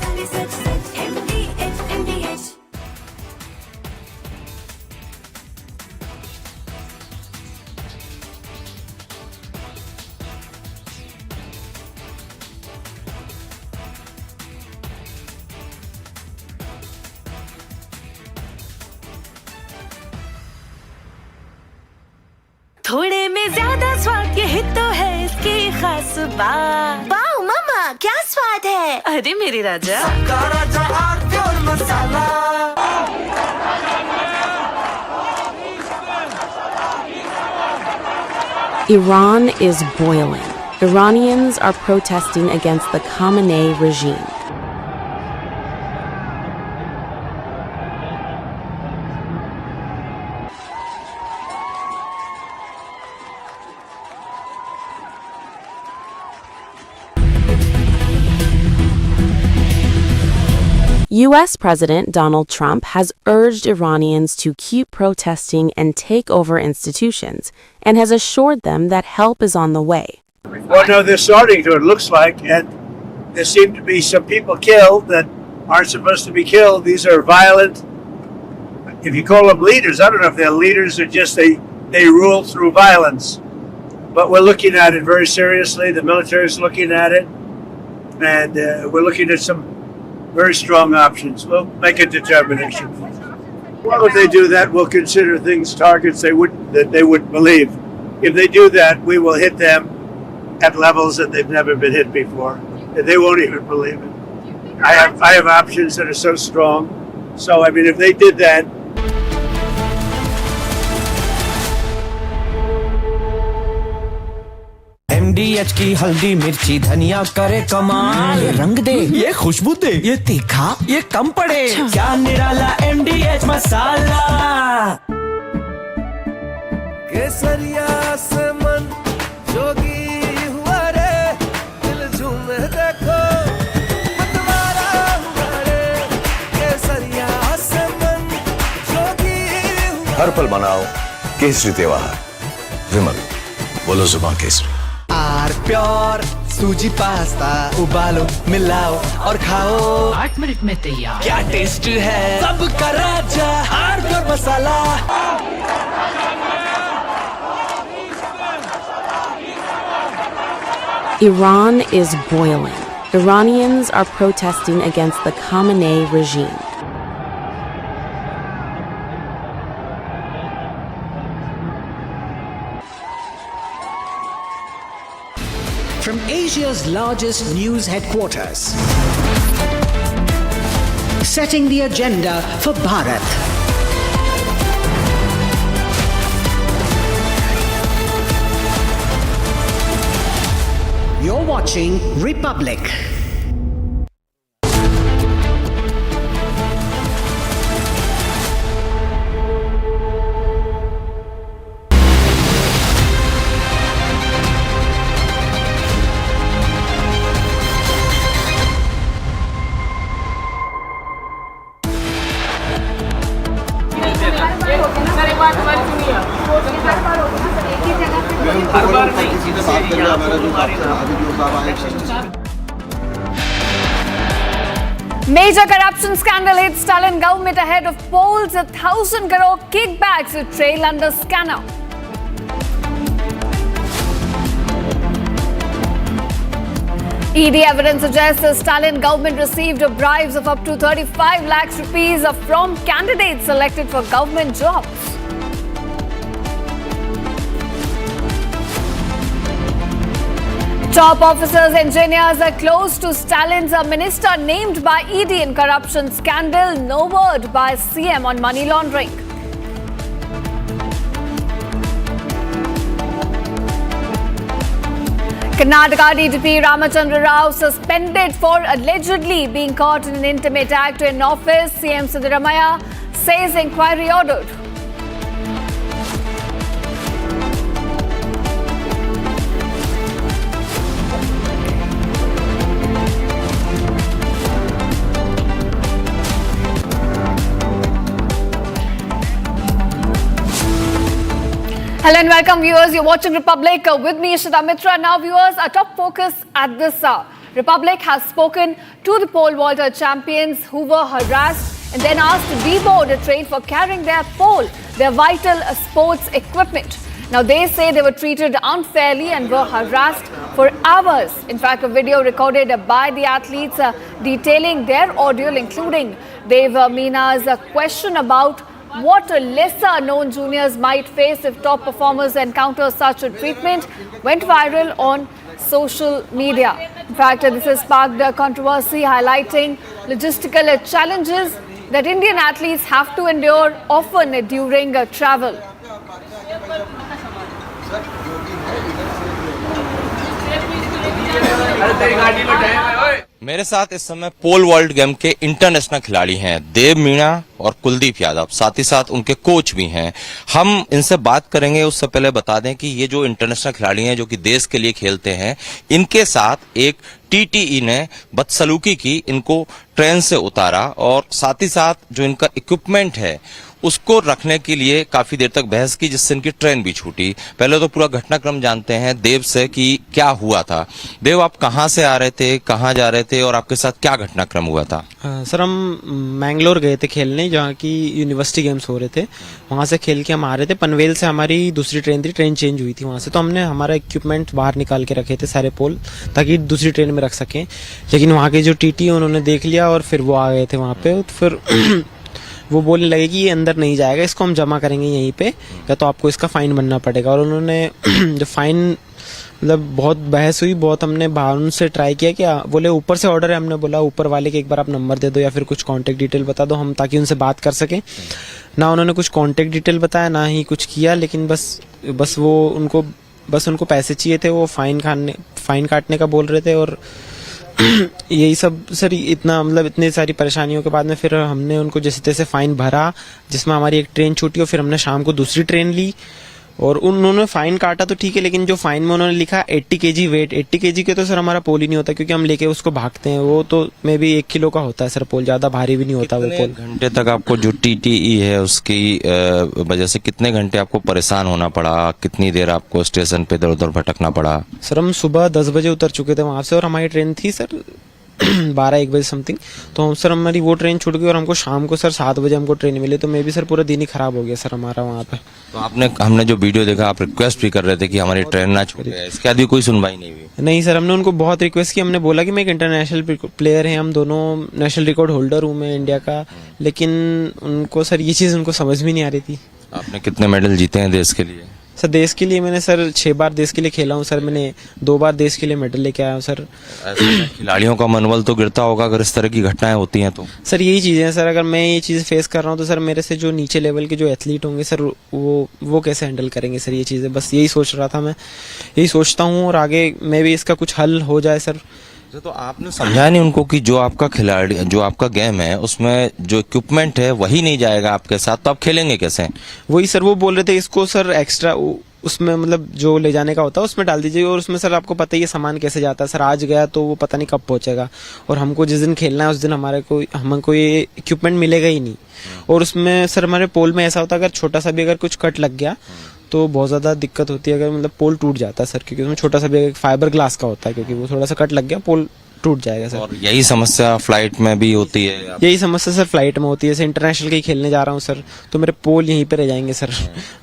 Speaker 20: थोड़े में ज्यादा स्वाद, यही तो है इसकी खास बात। वाओ मामा, क्या स्वाद है? अरे मेरे राजा, सबका राजा और मसाला।
Speaker 12: Iran is boiling. Iranians are protesting against the Khamenei regime. US President Donald Trump has urged Iranians to keep protesting and take over institutions, and has assured them that help is on the way.
Speaker 25: Well, no, they're starting to, it looks like, and there seem to be some people killed that aren't supposed to be killed. These are violent, if you call them leaders, I don't know if they're leaders or just they rule through violence. But we're looking at it very seriously. The military is looking at it, and we're looking at some very strong options. We'll make a determination. Well, if they do that, we'll consider things targets that they wouldn't believe. If they do that, we will hit them at levels that they've never been hit before. They won't even believe it. I have options that are so strong. So, I mean, if they did that,
Speaker 26: MDH की हल्दी मिर्ची धनिया करे कमाल, ये रंग दे, ये खुशबू दे, ये तीखा, ये कम पड़े, क्या निराला MDH मसाला। केसरिया से मन जोगी हुआ रे, दिल झूमे देखो, मतवारा हुआ रे, केसरिया से मन जोगी हुआ।
Speaker 2: हर पल मनाओ केसरी त्योहार। विमल, बोलो जुबान केसरी।
Speaker 26: मजेदार प्योर सूजी पास्ता उबालो मिलाओ और खाओ 8 मिनट में तैयार। क्या टेस्ट है सबका राजा hardware masala.
Speaker 12: Iran is boiling. Iranians are protesting against the Khamenei regime.
Speaker 26: From Asia's largest news headquarters, setting the agenda for Bharat. You're watching Republic.
Speaker 6: Major corruption scandal hits Stalin government ahead of polls. 1,000 crore kickbacks to trail under scanner. ED evidence suggests the Stalin government received bribes of up to 35 lakhs rupees from candidates selected for government jobs. Top officers, engineers are close to Stalin's minister named by ED in corruption scandal. No word by CM on money laundering. Karnataka DGP Ramachandra Rao suspended for allegedly being caught in an intimate act in office. CM Siddaramaiah says inquiry ordered. Hello and welcome viewers, you're watching Republic with me Ishita Mitra. Now viewers, our top focus at this hour. Republic has spoken to the pole vaulter champions who were harassed and then asked to deboard a train for carrying their pole, their vital sports equipment. Now they say they were treated unfairly and were harassed for hours. In fact, a video recorded by the athletes detailing their ordeal, including Dev Meena's question about what lesser known juniors might face if top performers encounter such a treatment, went viral on social media. In fact, this has sparked a controversy highlighting logistical challenges that Indian athletes have to endure often during travel.
Speaker 1: मेरे साथ इस समय पोल world game के international खिलाड़ी हैं देव मीणा और कुलदीप यादव, साथ ही साथ उनके कोच भी हैं। हम इनसे बात करेंगे। उससे पहले बता दें कि ये जो इंटरनेशनल खिलाड़ी हैं जो कि देश के लिए खेलते हैं, इनके साथ एक टीटीई ने बदसलूकी की, इनको ट्रेन से उतारा और साथ ही साथ जो इनका इक्विपमेंट है उसको रखने के लिए काफी देर तक बहस की, जिससे इनकी ट्रेन भी छूटी। पहले तो पूरा घटनाक्रम जानते हैं देव से कि क्या हुआ था। देव, आप कहाँ से आ रहे थे, कहाँ जा रहे थे और आपके साथ क्या घटनाक्रम हुआ था?
Speaker 7: सर, हम मैंगलोर गए थे खेलने, जहाँ की यूनिवर्सिटी गेम्स हो रहे थे। वहाँ से खेल के हम आ रहे थे। पनवेल से हमारी दूसरी ट्रेन थी, ट्रेन चेंज हुई थी वहाँ से, तो हमने हमारा इक्विपमेंट बाहर निकाल के रखे थे सारे पोल, ताकि दूसरी ट्रेन में रख सकें। लेकिन वहाँ के जो टीटी उन्होंने देख लिया और फिर वो आ गए थे वहाँ पे। फिर वो बोलने लगे कि ये अंदर नहीं जाएगा, इसको हम जमा करेंगे यहीं पे, या तो आपको इसका फाइन बनना पड़ेगा। और उन्होंने जो फाइन, मतलब बहुत बहस हुई, बहुत हमने बाहर उनसे ट्राई किया कि बोले ऊपर से ऑर्डर है। हमने बोला ऊपर वाले के एक बार आप नंबर दे दो या फिर कुछ कांटेक्ट डिटेल बता दो, हम ताकि उनसे बात कर सकें। ना उन्होंने कुछ कांटेक्ट डिटेल बताया, ना ही कुछ किया। लेकिन बस वो उनको पैसे चाहिए थे, वो फाइन काटने का बोल रहे थे। और यही सब सर, इतना मतलब इतनी सारी परेशानियों के बाद में फिर हमने उनको जैसे तैसे फाइन भरा, जिसमें हमारी एक ट्रेन छूटी और फिर हमने शाम को दूसरी ट्रेन ली। और उन्होंने फाइन काटा तो ठीक है, लेकिन जो फाइन में उन्होंने लिखा 80 kg वेट, 80 kg के तो सर हमारा पोल ही नहीं होता, क्योंकि हम लेके उसको भागते हैं। वो तो मे भी 1 किलो का होता है सर पोल, ज्यादा भारी भी नहीं होता वो पोल।
Speaker 1: घंटे तक आपको जो TTE है उसकी वजह से कितने घंटे आपको परेशान होना पड़ा, कितनी देर आपको स्टेशन पे इधर उधर भटकना पड़ा?
Speaker 7: सर हम सुबह 10 बजे उतर चुके थे वहां से, और हमारी ट्रेन थी सर 12-1 बजे समथिंग। तो सर हमारी वो ट्रेन छूट गई और हमको शाम को सर 7 बजे हमको ट्रेन मिली, तो मे भी सर पूरा दिन ही खराब हो गया सर हमारा वहाँ पे।
Speaker 1: तो हमने जो वीडियो देखा, आप रिक्वेस्ट भी कर रहे थे कि हमारी ट्रेन ना छूटे, इसके बाद भी कोई सुनवाई नहीं हुई?
Speaker 7: नहीं सर, हमने उनको बहुत रिक्वेस्ट की, हमने बोला कि मैं एक इंटरनेशनल प्लेयर है, हम दोनों नेशनल रिकॉर्ड होल्डर हूँ मैं इंडिया का, लेकिन उनको सर ये चीज़ उनको समझ में नहीं आ रही थी।
Speaker 1: आपने कितने मेडल जीते हैं देश के लिए?
Speaker 7: सर देश के लिए मैंने सर 6 बार देश के लिए खेला हूँ सर, मैंने 2 बार देश के लिए मेडल लेके आया हूँ सर।
Speaker 1: खिलाड़ियों का मनोबल तो गिरता होगा अगर इस तरह की घटनाएं होती हैं तो?
Speaker 7: सर यही चीज़ें हैं सर, अगर मैं ये चीज़ फेस कर रहा हूँ तो सर मेरे से जो नीचे लेवल के जो एथलीट होंगे सर वो कैसे हैंडल करेंगे सर ये चीज़ें? बस यही सोच रहा था मैं, यही सोचता हूँ, और आगे मैं भी इसका कुछ हल हो जाए सर।
Speaker 1: तो आपने समझाया नहीं उनको कि जो आपका खिलाड़ी, जो आपका गेम है उसमें जो इक्विपमेंट है वही नहीं जाएगा आपके साथ, तो आप खेलेंगे कैसे?
Speaker 7: वही सर वो बोल रहे थे इसको सर एक्स्ट्रा उसमें मतलब जो ले जाने का होता है उसमें डाल दीजिए, और उसमें सर आपको पता ही है सामान कैसे जाता है सर, आज गया तो वो पता नहीं कब पहुंचेगा, और हमको जिस दिन खेलना है उस दिन हमको ये इक्विपमेंट मिलेगा ही नहीं। और उसमें सर हमारे पोल में ऐसा होता है, अगर छोटा सा भी अगर कुछ कट लग गया तो बहुत ज़्यादा दिक्कत होती है, अगर मतलब पोल टूट जाता है सर, क्योंकि उसमें छोटा सा भी फाइबर ग्लास का होता है, क्योंकि वो थोड़ा सा कट लग गया पोल टूट जाएगा सर।
Speaker 1: और यही समस्या फ्लाइट में भी होती है?
Speaker 7: यही समस्या सर फ्लाइट में होती है, जैसे इंटरनेशनल के ही खेलने जा रहा हूँ सर, तो मेरे पोल यहीं पे रह जाएंगे सर।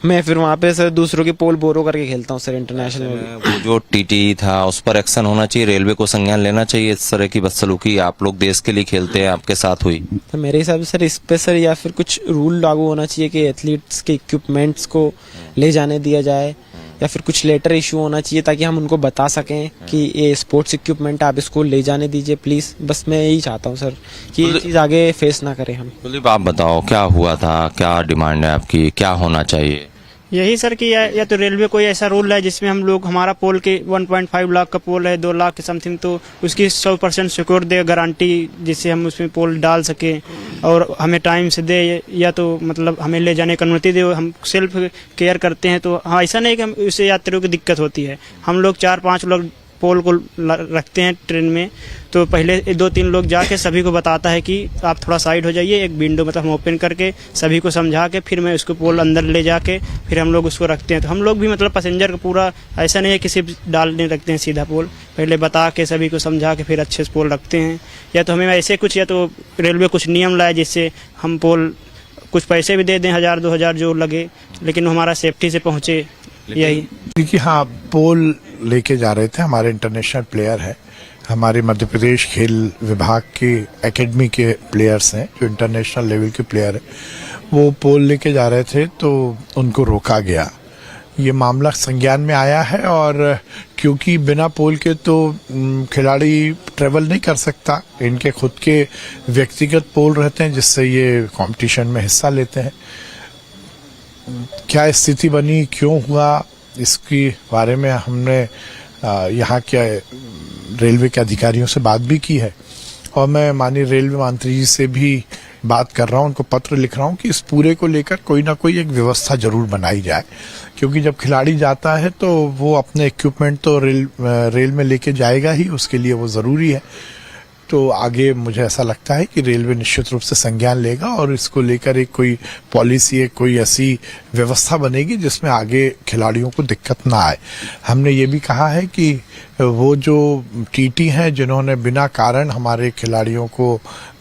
Speaker 7: मैं फिर वहाँ पे सर दूसरों के पोल बोरो करके खेलता हूँ सर इंटरनेशनल में।
Speaker 1: वो जो TTE था उस पर एक्शन होना चाहिए, रेलवे को संज्ञान लेना चाहिए इस तरह की बदसलूकी। आप लोग देश के लिए खेलते हैं, आपके साथ हुई,
Speaker 7: तो मेरे हिसाब से सर इस पे सर या फिर कुछ रूल लागू होना चाहिए कि एथलीट्स के इक्विपमेंट्स को ले जाने दिया जाए, या फिर कुछ लेटर इशू होना चाहिए ताकि हम उनको बता सकें कि ये स्पोर्ट्स इक्विपमेंट आप इसको ले जाने दीजिए प्लीज़। बस मैं यही चाहता हूँ सर कि ये चीज़ आगे फेस ना करें हम।
Speaker 1: कुलदीप आप बताओ क्या हुआ था, क्या डिमांड है आपकी, क्या होना चाहिए?
Speaker 4: यही सर कि या तो रेलवे कोई ऐसा रूल है जिसमें हम लोग, हमारा पोल के 1.5 लाख का पोल है, 2 लाख के समथिंग, तो उसकी 100% सिक्योर दे गारंटी, जिससे हम उसमें पोल डाल सकें और हमें टाइम से दे, या तो मतलब हमें ले जाने की अनुमति दे। हम सेल्फ केयर करते हैं, तो हाँ ऐसा नहीं कि हम उससे यात्रियों की दिक्कत होती है। हम लोग 4-5 लोग पोल को रखते हैं ट्रेन में, तो पहले 2-3 लोग जाके सभी को बताता है कि आप थोड़ा साइड हो जाइए, एक विंडो मतलब हम ओपन करके सभी को समझा के फिर मैं उसको पोल अंदर ले जाके फिर हम लोग उसको रखते हैं। तो हम लोग भी मतलब पैसेंजर का पूरा ऐसा नहीं है कि सिर्फ डालने रखते हैं सीधा पोल, पहले बता के सभी को समझा के फिर अच्छे से पोल रखते हैं। या तो हमें ऐसे कुछ, या तो रेलवे कुछ नियम लाए जिससे हम पोल कुछ पैसे भी दे दें, 1000-2000 जो लगे, लेकिन हमारा सेफ्टी से पहुँचे। यही
Speaker 15: देखिए, हाँ पोल लेके जा रहे थे, हमारे इंटरनेशनल प्लेयर है, हमारे मध्य प्रदेश खेल विभाग के एकेडमी के प्लेयर्स हैं जो इंटरनेशनल लेवल के प्लेयर हैं, वो पोल लेके जा रहे थे तो उनको रोका गया। ये मामला संज्ञान में आया है, और क्योंकि बिना पोल के तो खिलाड़ी ट्रेवल नहीं कर सकता, इनके खुद के व्यक्तिगत पोल रहते हैं जिससे ये कंपटीशन में हिस्सा लेते हैं। क्या स्थिति बनी, क्यों हुआ, इसके बारे में हमने यहाँ के रेलवे के अधिकारियों से बात भी की है, और मैं माननीय रेलवे मंत्री जी से भी बात कर रहा हूँ, उनको पत्र लिख रहा हूँ कि इस पूरे को लेकर कोई ना कोई एक व्यवस्था जरूर बनाई जाए, क्योंकि जब खिलाड़ी जाता है तो वो अपने इक्विपमेंट तो रेल में लेके जाएगा ही, उसके लिए वो ज़रूरी है। तो आगे मुझे ऐसा लगता है कि रेलवे निश्चित रूप से संज्ञान लेगा और इसको लेकर एक कोई पॉलिसी, एक कोई ऐसी व्यवस्था बनेगी जिसमें आगे खिलाड़ियों को दिक्कत ना आए। हमने ये भी कहा है कि वो जो TT हैं जिन्होंने बिना कारण हमारे खिलाड़ियों को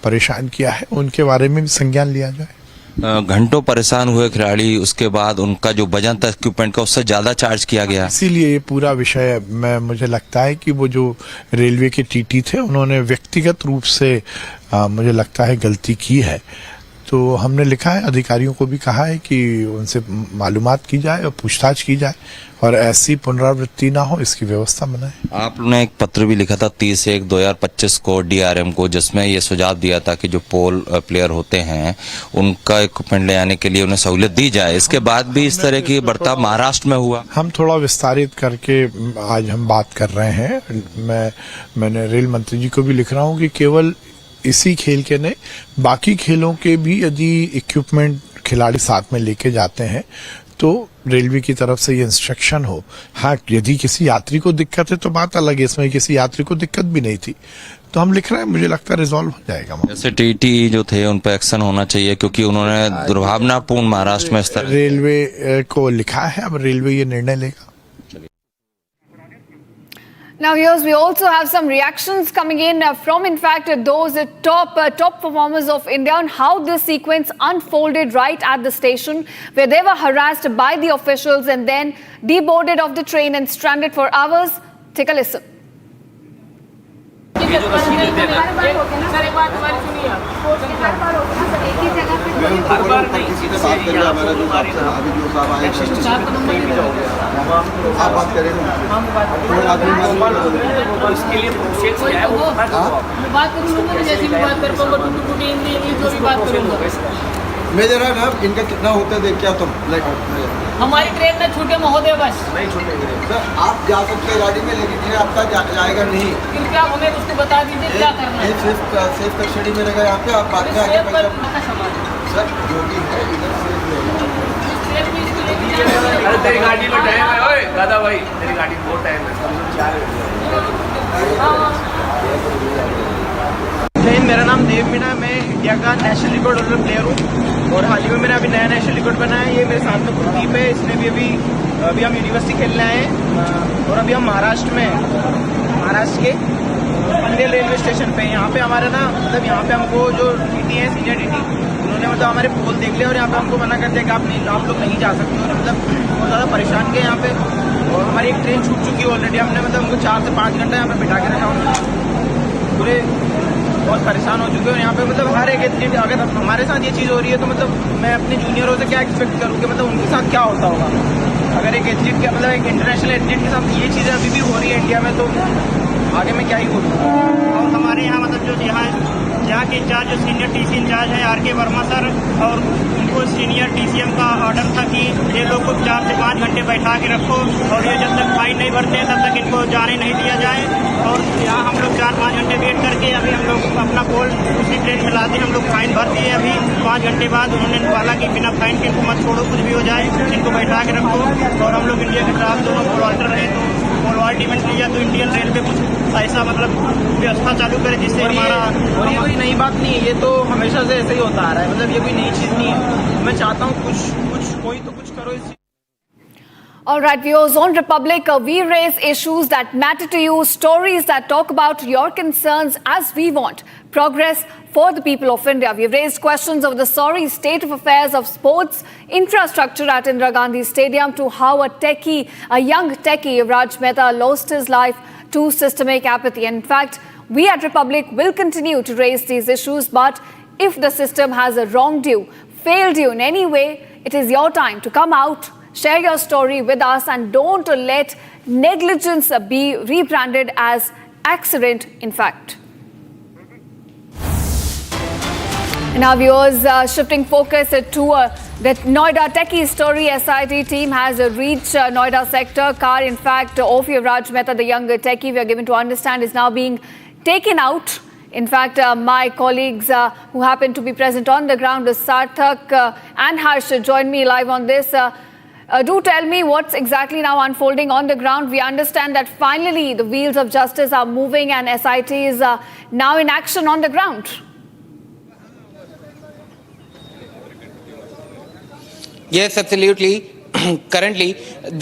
Speaker 15: परेशान किया है, उनके बारे में भी संज्ञान लिया जाए।
Speaker 1: घंटों परेशान हुए खिलाड़ी, उसके बाद उनका जो वजन था इक्विपमेंट का उससे ज्यादा चार्ज किया गया।
Speaker 15: इसीलिए ये पूरा विषय मुझे लगता है कि वो जो रेलवे के TT थे उन्होंने व्यक्तिगत रूप से मुझे लगता है गलती की है। तो हमने लिखा है, अधिकारियों को भी कहा है कि उनसे मालूमात की जाए और पूछताछ की जाए और ऐसी पुनरावृत्ति ना हो, इसकी व्यवस्था बनाए।
Speaker 1: आपने एक पत्र भी लिखा था 30/1/2025 को DRM को, जिसमें ये सुझाव दिया था कि जो पोल प्लेयर होते हैं उनका इक्विपमेंट ले आने के लिए उन्हें सहूलियत दी जाए। इसके बाद भी इस तरह की बर्ताव महाराष्ट्र में हुआ।
Speaker 15: हम थोड़ा विस्तारित करके आज हम बात कर रहे हैं। मैंने रेल मंत्री जी को भी लिख रहा हूँ कि केवल इसी खेल के नहीं, बाकी खेलों के भी यदि इक्विपमेंट खिलाड़ी साथ में लेके जाते हैं तो रेलवे की तरफ से ये इंस्ट्रक्शन हो। हाँ, यदि किसी यात्री को दिक्कत है तो बात अलग है, इसमें किसी यात्री को दिक्कत भी नहीं थी, तो हम लिख रहे हैं, मुझे लगता है रिजॉल्व हो जाएगा।
Speaker 1: जैसे टीटी जो थे उन पर एक्शन होना चाहिए, क्योंकि उन्होंने दुर्भावनापूर्ण महाराष्ट्र में
Speaker 15: रेलवे को लिखा है, अब रेलवे ये निर्णय लेगा।
Speaker 6: Now, viewers, we also have some reactions coming in from, in fact, those top performers of India on how this sequence unfolded right at the station, where they were harassed by the officials and then deboarded off the train and stranded for hours. Take a listen.
Speaker 13: इसके लिए process क्या है वो बात करूंगा, जैसे भी बात कर पाऊंगा, टूटी इंग्लिश जो भी बात करूंगा।
Speaker 16: मैं जरा ना इनका कितना होता है देख क्या तुम
Speaker 13: हमारी ट्रेन में छूटे महोदय बस
Speaker 16: नहीं छूटेंगे सर, आप जा सकते हैं गाड़ी में, लेकिन ये आपका जाएगा नहीं।
Speaker 13: कृपया हमें उसको बता दीजिए क्या करना है।
Speaker 16: सेफ कस्टडी में रहेगा, यहाँ पे आप बाद में आगे सर जो भी है इधर
Speaker 13: अरे तेरी गाड़ी में टाइम है, ओए दादा भाई तेरी गाड़ी में बहुत टाइम है।
Speaker 7: मेरा नाम देव मीणा है, मैं इंडिया का नेशनल रिकॉर्ड होल्डर प्लेयर हूँ और हाल ही में मैंने अभी नया नेशनल रिकॉर्ड बनाया है। ये मेरे साथ में कुलदीप है, इसने भी अभी हम यूनिवर्सिटी खेलने आए हैं और अभी हम महाराष्ट्र में महाराष्ट्र के पनवेल रेलवे स्टेशन पे। यहाँ पे हमारा ना मतलब यहाँ पे हमको जो टीटी है, सीनियर टीटी, उन्होंने मतलब हमारे पोल देख लिया और यहाँ पे हमको मना कर दिया कि आप लोग नहीं जा सकते हो। मतलब बहुत ज़्यादा परेशान किए यहाँ पे और हमारी एक ट्रेन छूट चुकी है ऑलरेडी। हमने मतलब हमको 4 से 5 घंटा यहाँ पे बिठा के रखा, पूरे बहुत परेशान हो चुके हैं। यहाँ पे मतलब हर एक एथलीट, अगर हमारे साथ ये चीज़ हो रही है तो मतलब मैं अपने जूनियरों से क्या एक्सपेक्ट करूँ कि मतलब उनके साथ क्या होता होगा। अगर एक एथलीट के मतलब एक इंटरनेशनल एथलीट के साथ ये चीज़ें अभी भी हो रही है इंडिया में, तो आगे में क्या ही बोलूँ।
Speaker 4: और हमारे यहाँ मतलब जो यहाँ के इंचार्ज जो सीनियर टीसी इंचार्ज है आर.के. वर्मा सर, और उनको सीनियर टीसीएम का ऑर्डर था कि ये लोग को 4 से 5 घंटे बैठा के रखो और ये जब तक फाइन नहीं भरते हैं तब तक इनको जाने नहीं दिया जाए। और यहाँ हम लोग 4-5 घंटे वेट करके अभी हम लोग अपना पोल दूसरी ट्रेन में लाते हैं। हम लोग फाइन भर दिए, अभी 5 घंटे बाद उन्होंने बोला कि बिना फाइन के इनको मत छोड़ो, कुछ भी हो जाए इनको बैठा के रखो। और हम लोग इंडिया के खिलाफ दोनों पोल ऑल्टर रहे, तो पोल ऑल्ट इवेंट लिया तो इंडियन रेलवे कुछ ऐसा मतलब व्यवस्था चालू करे जिससे हमारा।
Speaker 7: और ये कोई नई बात नहीं है, ये तो हमेशा से ऐसे ही होता आ रहा है, मतलब ये कोई नई चीज़ नहीं है। मैं चाहता हूँ कुछ कोई तो कुछ करो इस।
Speaker 6: All right, viewers, on Republic, we raise issues that matter to you, stories that talk about your concerns as we want progress for the people of India. We've raised questions of the sorry state of affairs of sports infrastructure at Indira Gandhi Stadium to how a young techie, Raj Mehta, lost his life to systemic apathy. And in fact, we at Republic will continue to raise these issues, but if the system has wronged you, failed you in any way, it is your time to come out, share your story with us, and don't let negligence be rebranded as accident, in fact. Now, viewers, shifting focus to the Noida techie story. SIT team has reached Noida sector. Car, in fact, of Raj Mehta, the young techie, we are given to understand, is now being taken out. In fact, my colleagues who happen to be present on the ground, Sarthak and Harsh, join me live on this. Do tell me what's exactly now unfolding on the ground. We understand that finally the wheels of justice are moving and SIT is now in action on the ground.
Speaker 17: Yes, absolutely. Currently,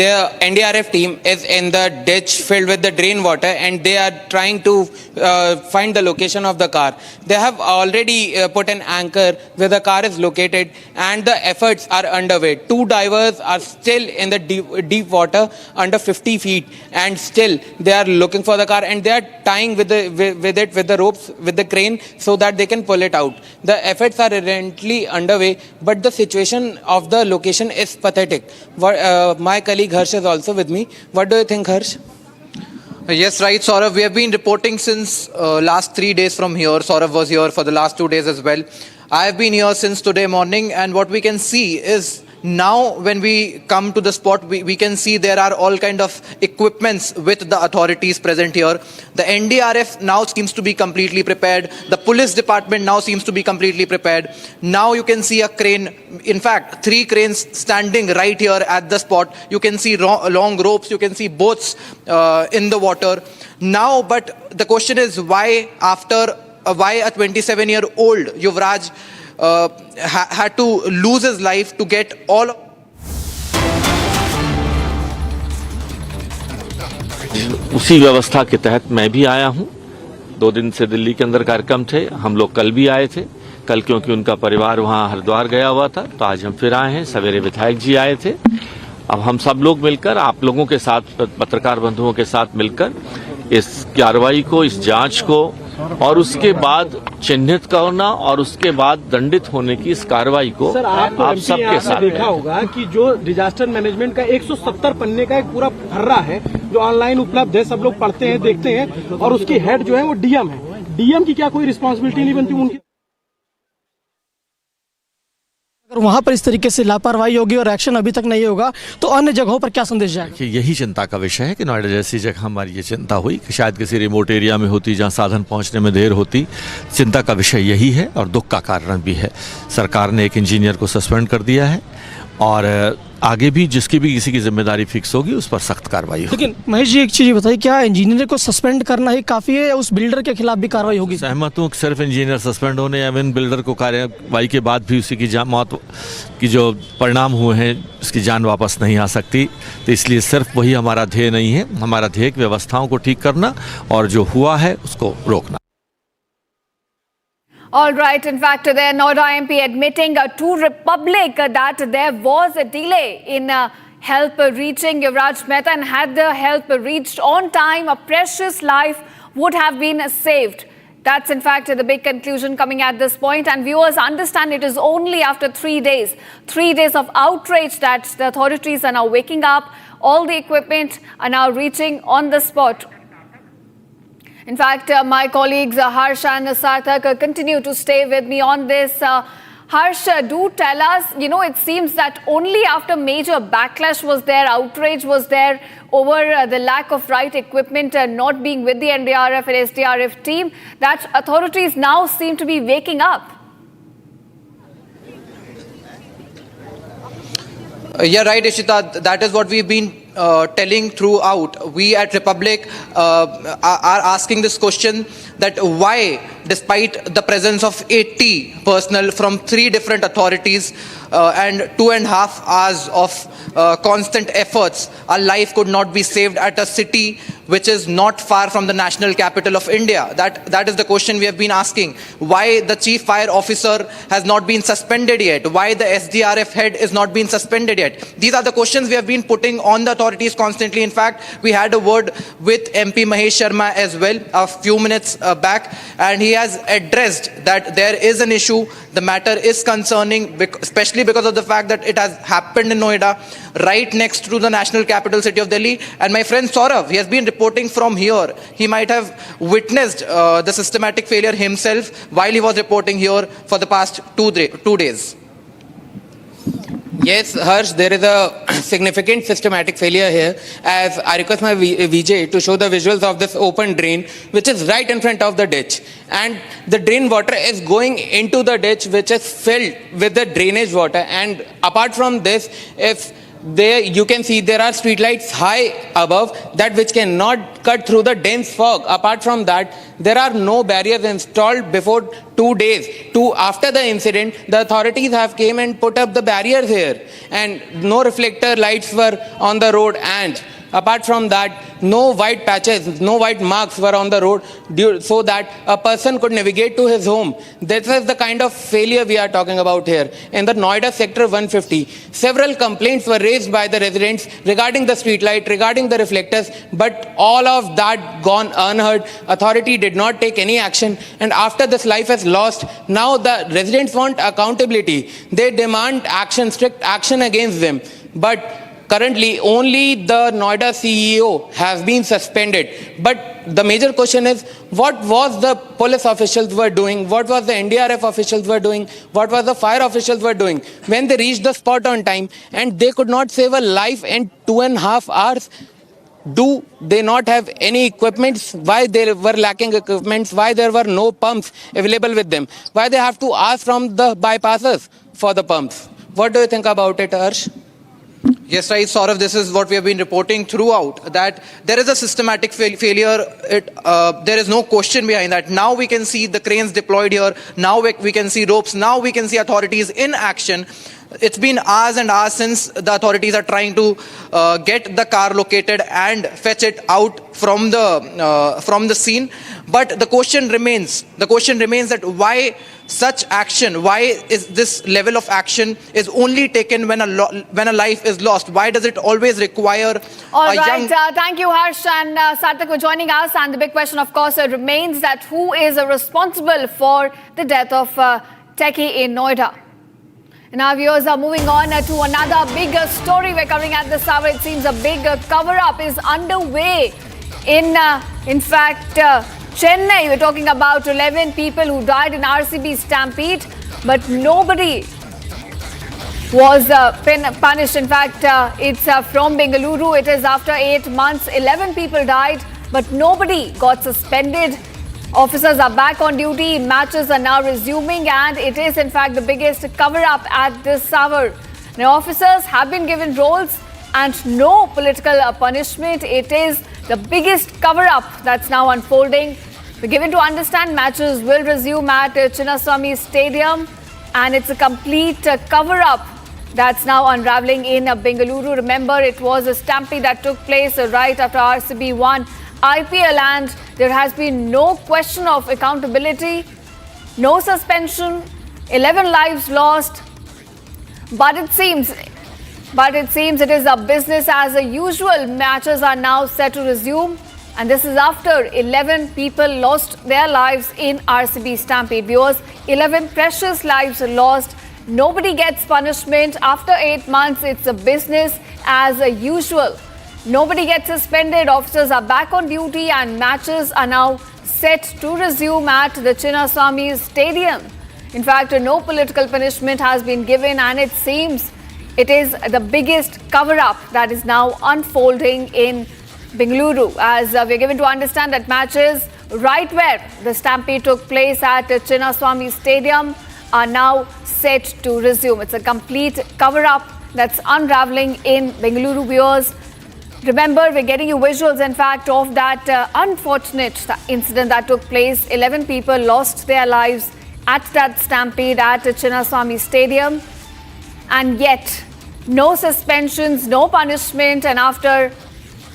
Speaker 17: the NDRF team is in the ditch filled with the drain water and they are trying to find the location of the car. They have already put an anchor where the car is located and the efforts are underway. 2 divers are still in the deep water under 50 feet and still they are looking for the car and they are tying with the ropes with the crane so that they can pull it out. The efforts are currently underway, but the situation of the location is pathetic. My colleague Harsh is also with me. What do you think, Harsh?
Speaker 19: Yes, right, Saurav. We have been reporting since last 3 days from here. Saurav was here for the last 2 days as well. I have been here since today morning, and what we can see is Now when we come to the spot, we can see there are all kind of equipments with the authorities present here. The NDRF now seems to be completely prepared. The police department now seems to be completely prepared. Now you can see a crane, in fact 3 cranes standing right here at the spot. You can see long ropes, you can see boats in the water. Now, but the question is why a 27-year-old Yuvraj had to lose his life to get all.
Speaker 9: उसी व्यवस्था के तहत मैं भी आया हूं। 2 दिन से दिल्ली के अंदर कार्यक्रम थे, हम लोग कल भी आए थे। कल क्योंकि उनका परिवार वहां हरिद्वार गया हुआ था, तो आज हम फिर आए हैं। सवेरे विधायक जी आए थे। अब हम सब लोग मिलकर, आप लोगों के साथ, पत्रकार बंधुओं के साथ मिलकर इस कार्रवाई को, इस जांच को और उसके बाद चिन्हित करना और उसके बाद दंडित होने की इस कार्रवाई को आप सबके साथ
Speaker 14: देखा होगा कि जो डिजास्टर मैनेजमेंट का 170 पन्ने का एक पूरा फर्रा है जो ऑनलाइन उपलब्ध है, सब लोग पढ़ते हैं, देखते हैं, और उसकी हेड जो है वो डीएम है। डीएम की क्या कोई रिस्पॉन्सिबिलिटी नहीं बनती उनकी? अगर वहां पर इस तरीके से लापरवाही होगी और एक्शन अभी तक नहीं होगा तो अन्य जगहों पर क्या संदेश जाएगा?
Speaker 9: यही चिंता का विषय है कि नोएडा जैसी जगह हमारी ये चिंता हुई कि शायद किसी रिमोट एरिया में होती जहां साधन पहुंचने में देर होती। चिंता का विषय यही है और दुख का कारण भी है। सरकार ने एक इंजीनियर को सस्पेंड कर दिया है और आगे भी जिसकी भी किसी की जिम्मेदारी फिक्स होगी उस पर सख्त कार्रवाई होगी।
Speaker 14: लेकिन महेश जी एक चीज बताइए, क्या इंजीनियर को सस्पेंड करना ही काफी है या उस बिल्डर के खिलाफ भी कार्रवाई होगी?
Speaker 9: सहमत हूँ, सिर्फ इंजीनियर सस्पेंड होने या विन बिल्डर को कार्रवाई के बाद भी उसी की मौत की जो परिणाम हुए हैं उसकी जान वापस नहीं आ सकती। तो इसलिए सिर्फ वही हमारा ध्येय नहीं है। हमारा ध्येय व्यवस्थाओं को ठीक करना और जो हुआ है उसको रोकना।
Speaker 6: All right. In fact, there Noida MP admitting to Republic that there was a delay in help reaching Yuvraj Mehta, and had the help reached on time, a precious life would have been saved. That's in fact the big conclusion coming at this point. And viewers understand it is only after 3 days of outrage that the authorities are now waking up. All the equipment are now reaching on the spot. In fact, my colleagues Harsh and Sarthak continue to stay with me on this. Harsh, do tell us, it seems that only after major backlash was there, outrage was there over the lack of right equipment not being with the NDRF and SDRF team, that authorities now seem to be waking up.
Speaker 19: Yeah, right, Ishita. That is what we've been telling throughout. We at Republic are asking this question, that why, despite the presence of 80 personnel from 3 different authorities and 2.5 hours of constant efforts, a life could not be saved at a city which is not far from the national capital of India. That is the question we have been asking. Why the chief fire officer has not been suspended yet? Why the SDRF head is not been suspended yet? These are the questions we have been putting on the authorities constantly. In fact, we had a word with MP Mahesh Sharma as well a few minutes back, and he has addressed that there is an issue. The matter is concerning, especially because of the fact that it has happened in Noida, right next to the national capital city of Delhi. And my friend Saurav, he has been reporting from here. He might have witnessed the systematic failure himself while he was reporting here for the past 2 days.
Speaker 17: Yes, Harsh, there is a significant systematic failure here, as I request my VJ to show the visuals of this open drain, which is right in front of the ditch. And the drain water is going into the ditch, which is filled with the drainage water. And apart from this, if there you can see there are streetlights high above that which cannot cut through the dense fog. Apart from that, there are no barriers installed before 2 days. After the incident, the authorities have came and put up the barriers here, and no reflector lights were on the road, and apart from that, no white patches, no white marks were on the road so that a person could navigate to his home. This is the kind of failure we are talking about here. In the Noida sector 150, several complaints were raised by the residents regarding the street light, regarding the reflectors, but all of that gone unheard. Authority did not take any action, and after this life is lost, now the residents want accountability. They demand action, strict action against them. But Currently, only the Noida CEO has been suspended. But the major question is, what was the police officials were doing? What was the NDRF officials were doing? What was the fire officials were doing? When they reached the spot on time and they could not save a life in 2.5 hours, do they not have any equipments? Why they were lacking equipments? Why there were no pumps available with them? Why they have to ask from the bypassers for the pumps? What do you think about it, Harsh?
Speaker 19: Yes, right, Saurav, this is what we have been reporting throughout, that there is a systematic failure. There is no question behind that. Now we can see the cranes deployed here. Now we can see ropes. Now we can see authorities in action. It's been hours and hours since the authorities are trying to get the car located and fetch it out from the scene. But the question remains. The question remains that why such action? Why is this level of action is only taken when a life is lost? Why does it always require
Speaker 8: All
Speaker 19: a
Speaker 8: right,
Speaker 19: young...
Speaker 8: thank you, Harsh and Sarthak, for joining us. And the big question, of course, remains that who is responsible for the death of Techie in Noida? Now, viewers are moving on to another big story we're covering at this hour. It seems a big cover-up is underway in fact, Chennai. We're talking about 11 people who died in RCB stampede, but nobody was punished. In fact, it's from Bengaluru. It is after 8 months. 11 people died, but nobody got suspended. Officers are back on duty, matches are now resuming, and it is in fact the biggest cover-up at this hour. Now, officers have been given roles and no political punishment. It is the biggest cover-up that's now unfolding. We're given to understand matches will resume at Chinnaswamy Stadium, and it's a complete cover-up that's now unraveling in Bengaluru. Remember, it was a stampede that took place right after RCB won IPL, and there has been no question of accountability, no suspension, 11 lives lost. But it seems it is a business as usual. Matches are now set to resume, and this is after 11 people lost their lives in RCB stampede. Viewers, 11 precious lives lost. Nobody gets punishment. After 8 months, it's a business as usual. Nobody gets suspended. Officers are back on duty, and matches are now set to resume at the Chinnaswamy Stadium. In fact, no political punishment has been given, and it seems it is the biggest cover-up that is now unfolding in Bengaluru, as we're given to understand that matches right where the stampede took place at Chinnaswamy Stadium are now set to resume. It's a complete cover-up that's unraveling in Bengaluru, viewers. Remember, we're getting you visuals, in fact, of that unfortunate incident that took place. 11 people lost their lives at that stampede at Chinnaswamy Stadium. And yet, no suspensions, no punishment. And after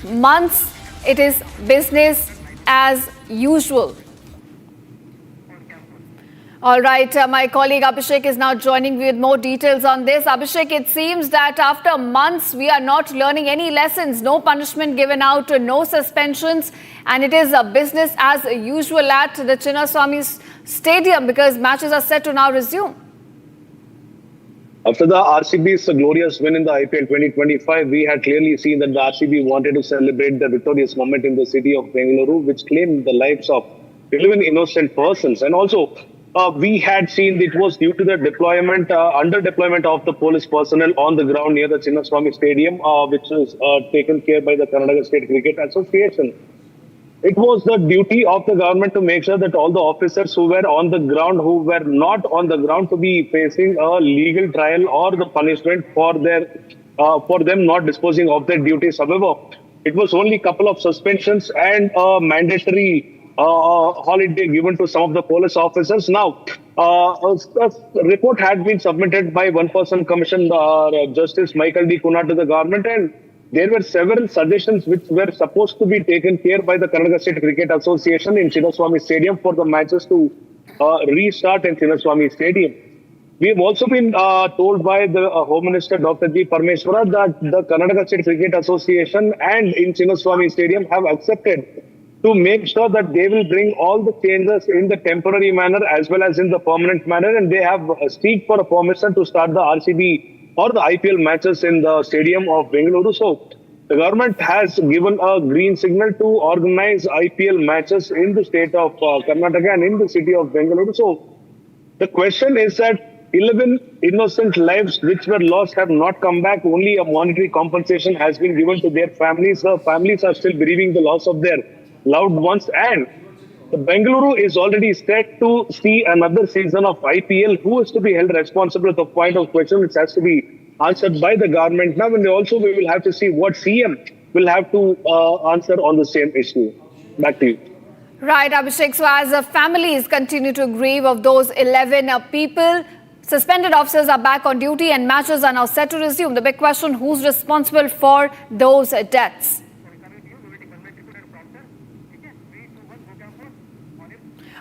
Speaker 8: months, it is business as usual. All right, my colleague Abhishek is now joining me with more details on this. Abhishek, it seems that after months, we are not learning any lessons. No punishment given out, no suspensions. And it is a business as usual at the Chinnaswamy Stadium because matches are set to now resume.
Speaker 18: After the RCB's glorious win in the IPL 2025, we had clearly seen that the RCB wanted to celebrate the victorious moment in the city of Bengaluru, which claimed the lives of 11 innocent persons. And also, we had seen it was due to the deployment, under-deployment of the police personnel on the ground near the Chinnaswamy Stadium, which was taken care by the Karnataka State Cricket Association. It was the duty of the government to make sure that all the officers who were on the ground, who were not on the ground, to be facing a legal trial or the punishment for them not disposing of their duties. However, it was only a couple of suspensions and a mandatory holiday given to some of the police officers. Now, a report had been submitted by one-person commission, Justice Michael D. Kuna, to the government, and there were several suggestions which were supposed to be taken care by the Karnataka State Cricket Association in Chinnaswamy Stadium for the matches to restart in Chinnaswamy Stadium. We have also been told by the Home Minister Dr. G. Parmeshwara that the Karnataka State Cricket Association and in Chinnaswamy Stadium have accepted to make sure that they will bring all the changes in the temporary manner as well as in the permanent manner, and they have seek for a permission to start the RCB or the IPL matches in the stadium of Bengaluru. So the government has given a green signal to organize IPL matches in the state of Karnataka and in the city of Bengaluru. So the question is that 11 innocent lives which were lost have not come back. Only a monetary compensation has been given to their families. The families are still grieving the loss of their loved ones. And the Bengaluru is already set to see another season of IPL. Who is to be held responsible? The point of question which has to be answered by the government now. And also we will have to see what CM will have to answer on the same issue. Back to you.
Speaker 8: Right, Abhishek. So as families continue to grieve of those 11 people, suspended officers are back on duty and matches are now set to resume. The big question, who's responsible for those deaths?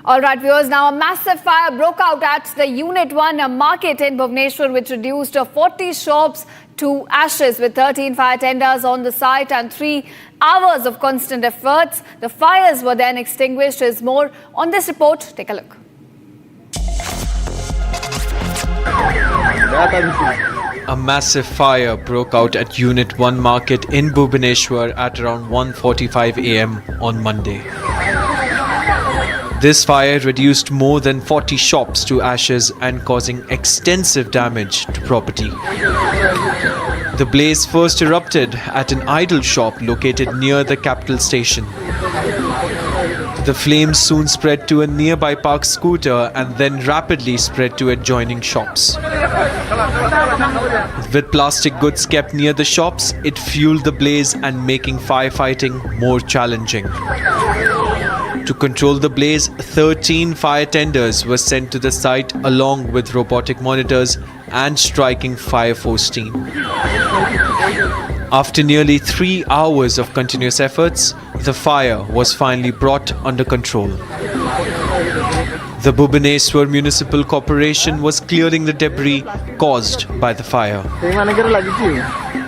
Speaker 8: All right, viewers, now a massive fire broke out at the Unit 1 market in Bhubaneswar, which reduced 40 shops to ashes with 13 fire tenders on the site and 3 hours of constant efforts. The fires were then extinguished. There's more on this report. Take a look.
Speaker 5: A massive fire broke out at Unit 1 market in Bhubaneswar at around 1:45 a.m. on Monday. This fire reduced more than 40 shops to ashes and causing extensive damage to property. The blaze first erupted at an idol shop located near the capital station. The flames soon spread to a nearby parked scooter and then rapidly spread to adjoining shops. With plastic goods kept near the shops, it fueled the blaze and making firefighting more challenging. To control the blaze, 13 fire tenders were sent to the site along with robotic monitors and striking fire force team. After nearly 3 hours of continuous efforts, the fire was finally brought under control. The Bhubaneswar Municipal Corporation was clearing the debris caused by the fire.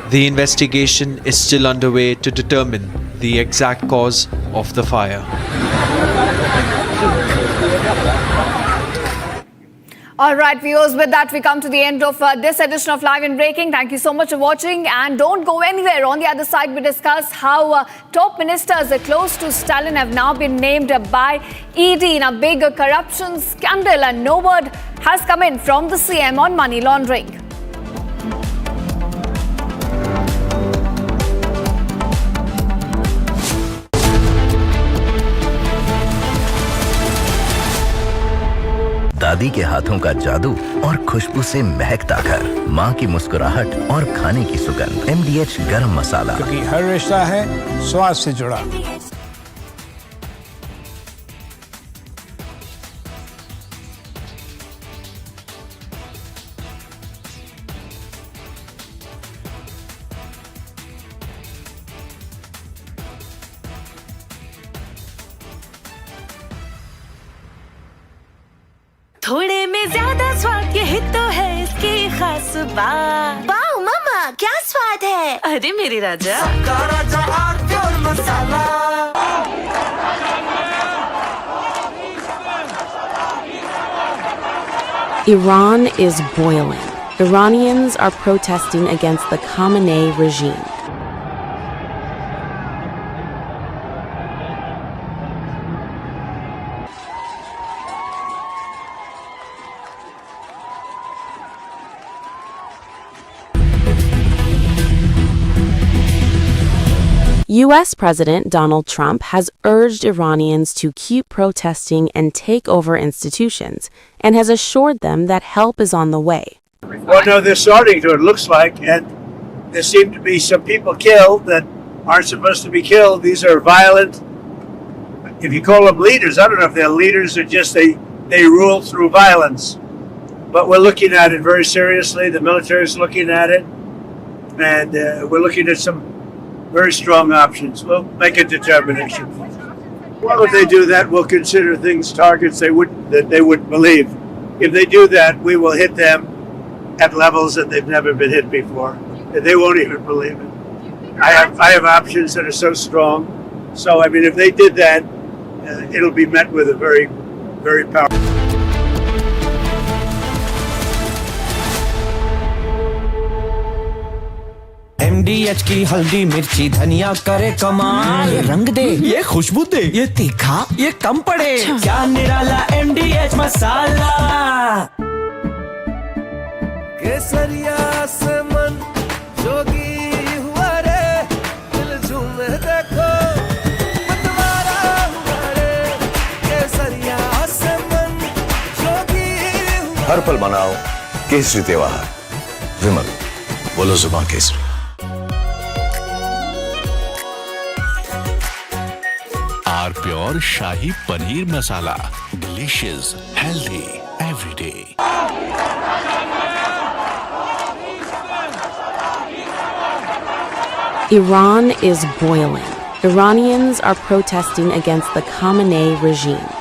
Speaker 5: The investigation is still underway to determine the exact cause of the fire.
Speaker 8: All right, viewers, with that we come to the end of this edition of Live and Breaking. Thank you so much for watching and don't go anywhere. On the other side, we discuss how top ministers close to Stalin have now been named by ED in a big corruption scandal, and no word has come in from the CM on money laundering.
Speaker 10: दादी के हाथों का जादू और खुशबू से महकता घर, माँ की मुस्कुराहट और खाने की सुगंध। MDH गरम मसाला,
Speaker 21: क्योंकि हर रिश्ता है स्वाद से जुड़ा।
Speaker 20: थोड़े में ज्यादा स्वाद, यही तो है इसकी खास बात। वाओ मम्मा, क्या स्वाद है? अरे मेरे राजा, राजा और pure masala.
Speaker 12: Iran is boiling. Iranians are protesting against the Khamenei regime. U.S. President Donald Trump has urged Iranians to keep protesting and take over institutions, and has assured them that help is on the way.
Speaker 25: Well, no, they're starting to, it looks like, and there seem to be some people killed that aren't supposed to be killed. These are violent, if you call them leaders, I don't know if they're leaders or just they rule through violence. But we're looking at it very seriously. The military is looking at it, and we're looking at some very strong options. We'll make a determination. Well, if they do that, we'll consider things targets that they wouldn't believe. If they do that, we will hit them at levels that they've never been hit before. They won't even believe it. I have options that are so strong. So, I mean, if they did that, it'll be met with a very, very powerful.
Speaker 26: MDH की हल्दी मिर्ची धनिया करे कमाल, ये रंग दे, ये खुशबू दे, ये तीखा, ये कम पड़े, क्या निराला MDH मसाला।
Speaker 2: केसरिया से मन जोगी हुआ रे, दिल झूमे देखो मतवारा हुआ रे, केसरिया से मन जोगी हुआ।
Speaker 3: हर पल मनाओ केसरी त्योहार। विमल, बोलो जुबां केसरी।
Speaker 11: R pure shahi paneer masala, delicious, healthy every day.
Speaker 12: Iran is boiling. Iranians are protesting against the Khamenei regime.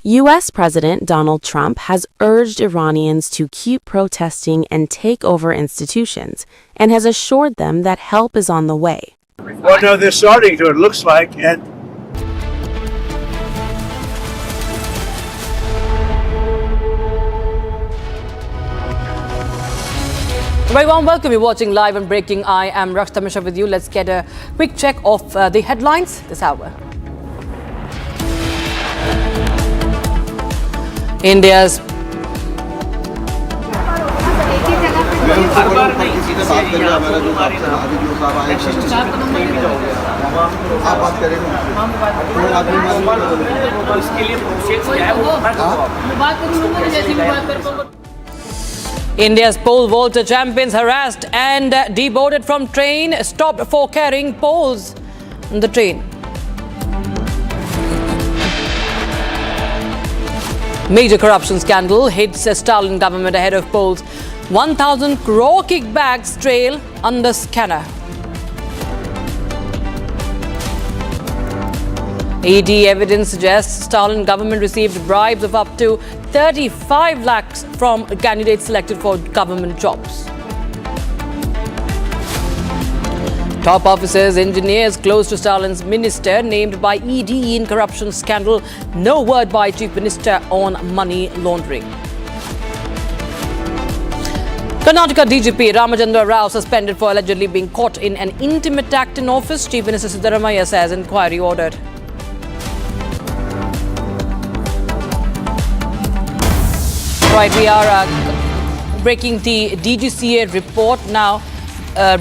Speaker 12: U.S. President Donald Trump has urged Iranians to keep protesting and take over institutions, and has assured them that help is on the way.
Speaker 25: Well, no, they're starting to, it looks like, and
Speaker 22: Very warm welcome. You're watching Live and Breaking. I am Rakshita Mishra with you. Let's get a quick check of the headlines this hour. India's India's pole vaulter champions harassed and deboarded from train, stopped for carrying poles on the train. Major corruption scandal hits Stalin government ahead of polls. 1,000 crore kickbacks trail under scanner. ED evidence suggests Stalin government received bribes of up to 35 lakhs from candidates selected for government jobs. Top officers, engineers close to Stalin's minister named by ED in corruption scandal. No word by Chief Minister on money laundering. Karnataka DGP Ramachandra Rao suspended for allegedly being caught in an intimate act in office. Chief Minister Siddaramaiah says inquiry ordered. Right, we are breaking the DGCA report now.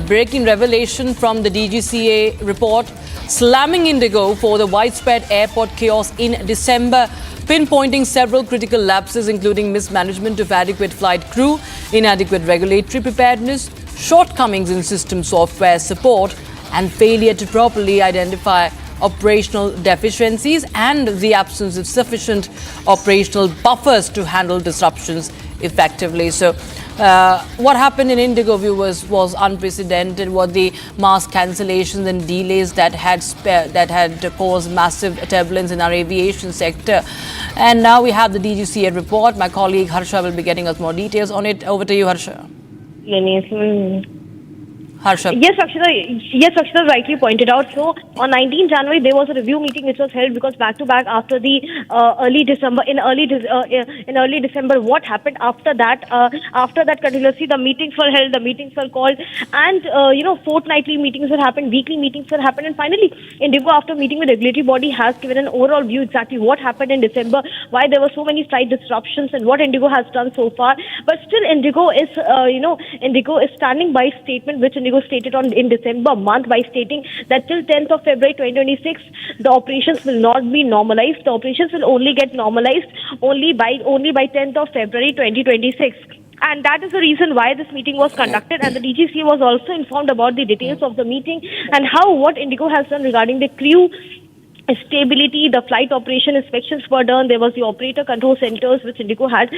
Speaker 22: Breaking revelation from the DGCA report, slamming Indigo for the widespread airport chaos in December, pinpointing several critical lapses including mismanagement of adequate flight crew, inadequate regulatory preparedness, shortcomings in system software support, and failure to properly identify operational deficiencies and the absence of sufficient operational buffers to handle disruptions effectively. So what happened in Indigo View was unprecedented. What the mass cancellations and delays that had caused massive turbulence in our aviation sector. And now we have the DGCA report. My colleague Harsha will be getting us more details on it. Over to you, Harsha. Harsha.
Speaker 23: Yes, Akshita rightly pointed out. So on 19 January there was a review meeting which was held because back to back after the early December. In early December, what happened after that? After that continuously the meetings were held, the meetings were called, and fortnightly meetings were happened, weekly meetings were happened, and finally Indigo, after meeting with the regulatory body, has given an overall view exactly what happened in December, why there were so many flight disruptions, and what Indigo has done so far. But still, Indigo is standing by statement which Indigo stated in December month by stating that till 10th of February 2026 the operations will not be normalized. The operations will only get normalized only by 10th of February 2026. And that is the reason why this meeting was conducted, and the DGCA was also informed about the details of the meeting and what Indigo has done regarding the crew stability. The flight operation inspections were done. There was the operator control centers which Indigo had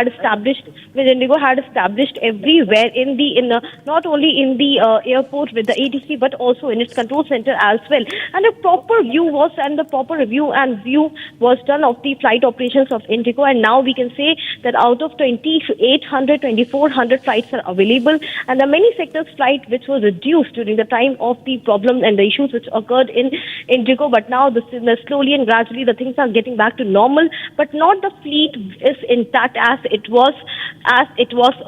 Speaker 23: established everywhere not only in the airport with the ATC but also in its control center as well. And a proper view was done of the flight operations of Indigo. And now we can say that out of 2,400 flights are available, and there are many sectors flight which was reduced during the time of the problem and the issues which occurred in Indigo, but now slowly and gradually the things are getting back to normal, but not the fleet is intact as it was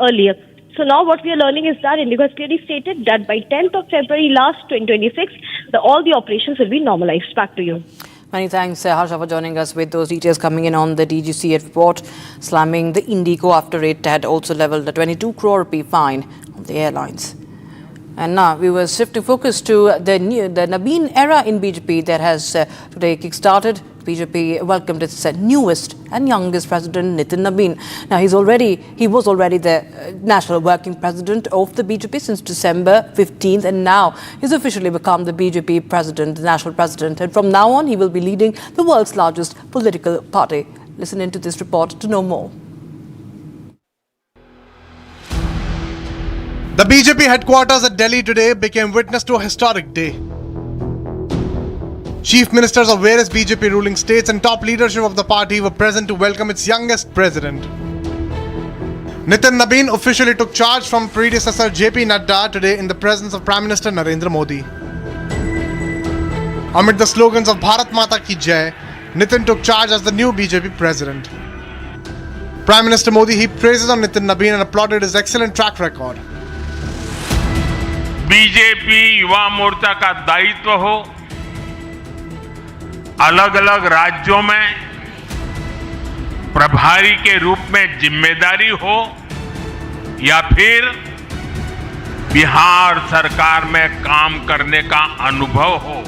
Speaker 23: earlier. So now what we are learning is that Indigo has clearly stated that by 10th of February last 2026, all the operations will be normalized. Back to you.
Speaker 22: Many thanks, Harsha, for joining us with those details coming in on the DGCA report, slamming the Indigo after it had also leveled the 22 crore rupee fine on the airlines. And now we will shift to focus to the Nabin era in BJP that has today kick-started. BJP welcomed its newest and youngest president, Nitin Nabin. Now, he was already the national working president of the BJP since December 15th, and now he's officially become the BJP president, the national president. And from now on, he will be leading the world's largest political party. Listen into this report to know more.
Speaker 1: The BJP headquarters at Delhi today became witness to a historic day. Chief ministers of various BJP ruling states and top leadership of the party were present to welcome its youngest president. Nitin Nabin officially took charge from predecessor JP Nadda today in the presence of Prime Minister Narendra Modi. Amid the slogans of Bharat Mata Ki Jai, Nitin took charge as the new BJP president. Prime Minister Modi heaped praises on Nitin Nabin and applauded his excellent track record.
Speaker 4: BJP Yuva Morcha का दायित्व हो, अलग अलग राज्यों में प्रभारी के रूप में जिम्मेदारी हो, या फिर बिहार सरकार में काम करने का अनुभव हो,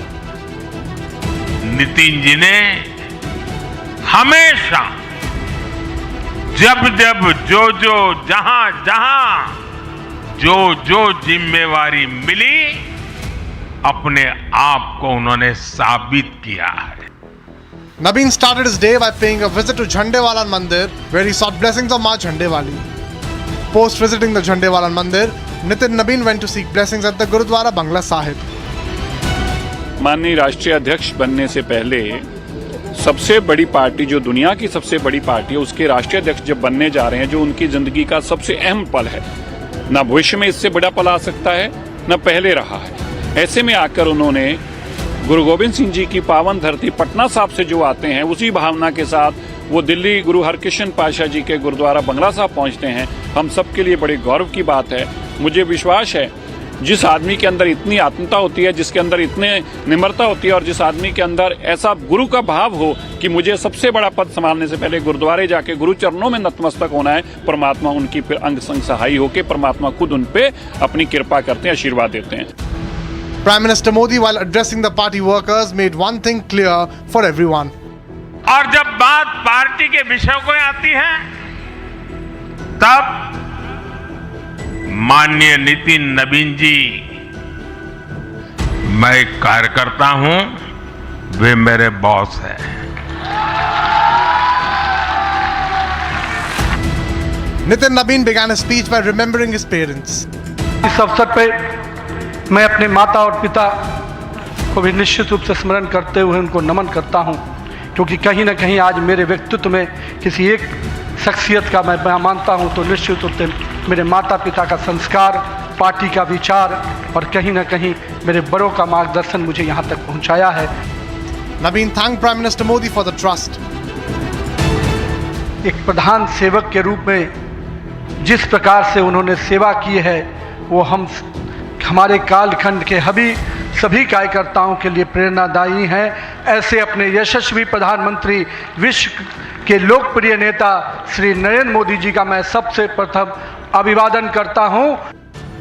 Speaker 4: नितिन जी ने हमेशा जब जो जहां जो जिम्मेवारी मिली, अपने आप को उन्होंने साबित किया है.
Speaker 1: Nabin started his day by paying a visit to Jhandewalan Mandir, where he sought blessings of Ma Jhandewali. Post visiting the Jhandewalan Mandir, Nitin Nabin went to seek blessings at the Gurudwara Bangla Sahib.
Speaker 13: माननीय राष्ट्रीय अध्यक्ष बनने से पहले सबसे बड़ी party, जो दुनिया की सबसे बड़ी पार्टी है, उसके राष्ट्रीय अध्यक्ष जब बनने जा रहे हैं, जो उनकी जिंदगी का सबसे अहम पल है, ना भविष्य में इससे बड़ा पल आ सकता है, ना पहले रहा है. ऐसे में आकर उन्होंने गुरु गोविंद सिंह जी की पावन धरती पटना साहिब से जो आते हैं, उसी भावना के साथ वो दिल्ली गुरु हरकृष्ण पातशाह जी के गुरुद्वारा बंगला साहिब पहुंचते हैं. हम सबके लिए बड़े गौरव की बात है. मुझे विश्वास है जिस आदमी के अंदर इतनी आत्मीयता होती है, जिसके अंदर इतने निम्रता होती है, और जिस आदमी के अंदर ऐसा गुरु का भाव हो कि मुझे सबसे बड़ा पद संभालने से पहले गुरुद्वारे जाके गुरु चरणों में नतमस्तक होना है, परमात्मा उनकी फिर अंग संग सहाय होकर परमात्मा खुद उन पे अपनी कृपा करते हैं, आशीर्वाद देते हैं.
Speaker 1: Prime Minister Modi, while addressing the party workers, made one thing clear for everyone.
Speaker 4: और जब बात पार्टी के विषय को आती है, तब माननीय नितिन नबीन जी, मैं एक कार्यकर्ता हूं, वे मेरे बॉस हैं.
Speaker 1: Nitin Nabin began his speech by remembering his parents.
Speaker 15: इस अवसर पे मैं अपने माता और पिता को भी निश्चित रूप से स्मरण करते हुए उनको नमन करता हूं, क्योंकि कहीं ना कहीं आज मेरे व्यक्तित्व में किसी एक शख्सियत का मैं मानता हूं तो निश्चित रूप से मेरे माता पिता का संस्कार, पार्टी का विचार और कहीं ना कहीं मेरे बड़ों का मार्गदर्शन मुझे यहां तक पहुंचाया है.
Speaker 1: Nabin thanked Prime Minister Modi for the trust.
Speaker 15: एक प्रधान सेवक के रूप में जिस प्रकार से उन्होंने सेवा की है, वो हमारे कालखंड के सभी कार्यकर्ताओं के लिए प्रेरणादायी हैं. ऐसे अपने यशस्वी प्रधानमंत्री, विश्व के लोकप्रिय नेता श्री नरेंद्र मोदी जी का मैं सबसे प्रथम अभिवादन करता हूं.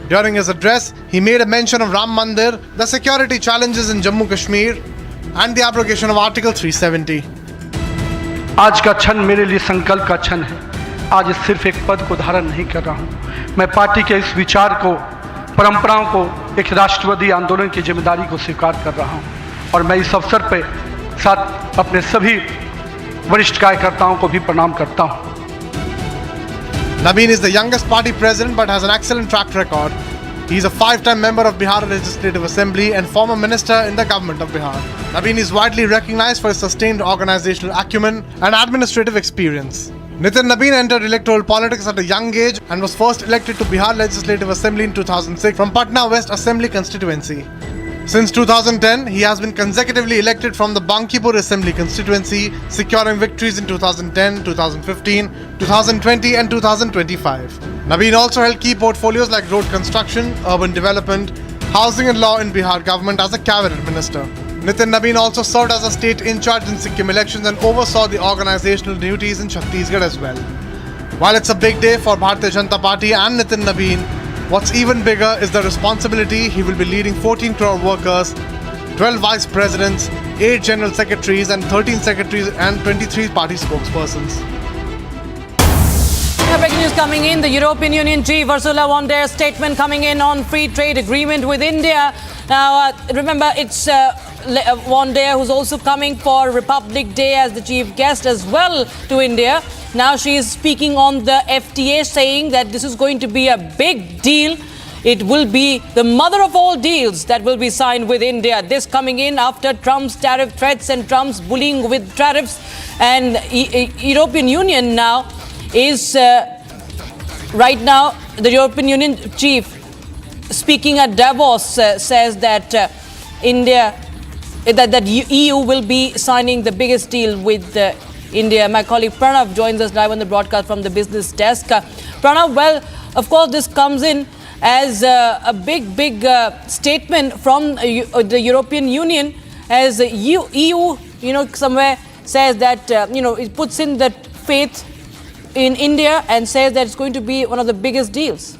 Speaker 1: During his address, he made a mention of Ram Mandir, the security challenges in Jammu Kashmir, and the abrogation of Article 370.
Speaker 15: आज का क्षण मेरे लिए संकल्प का क्षण है. आज सिर्फ एक पद को धारण नहीं कर रहा हूं, मैं पार्टी के इस विचार को, परंपराओं को, एक राष्ट्रवादी आंदोलन की जिम्मेदारी को स्वीकार कर रहा हूं. और मैं इस अवसर पे साथ अपने सभी वरिष्ठ कार्यकर्ताओं को भी प्रणाम करता हूं।
Speaker 1: Nabeen is the youngest party president but has an excellent track record. He is a 5-time member of Bihar Legislative Assembly and former minister in the government of Bihar. Nabeen is widely recognized for his sustained organizational acumen and administrative experience. Nitin Nabeen entered electoral politics at a young age and was first elected to Bihar Legislative Assembly in 2006 from Patna West Assembly constituency. Since 2010, he has been consecutively elected from the Bankipur Assembly constituency, securing victories in 2010, 2015, 2020 and 2025. Nabeen also held key portfolios like road construction, urban development, housing and law in Bihar government as a cabinet minister. Nitin Nabeen also served as a state in charge in Sikkim elections and oversaw the organizational duties in Chhattisgarh as well. While it's a big day for Bharatiya Janata Party and Nitin Nabeen, what's even bigger is the responsibility he will be leading 14 crore workers, 12 vice presidents, 8 general secretaries and 13 secretaries and 23 party spokespersons.
Speaker 22: Breaking news coming in. The European Union chief Ursula von der Leyen's statement coming in on free trade agreement with India. Now, remember, it's von der Leyen who's also coming for Republic Day as the chief guest as well to India. Now she is speaking on the FTA, saying that this is going to be a big deal. It will be the mother of all deals that will be signed with India. This coming in after Trump's tariff threats and Trump's bullying with tariffs. And European Union now is right now the European Union chief speaking at Davos says that that EU will be signing the biggest deal with India. My colleague Pranav joins us live on the broadcast from the business desk. Pranav, well, of course, this comes in as a big statement from the European Union, as EU, somewhere says that, it puts in that faith in India and says that it's going to be one of the biggest deals.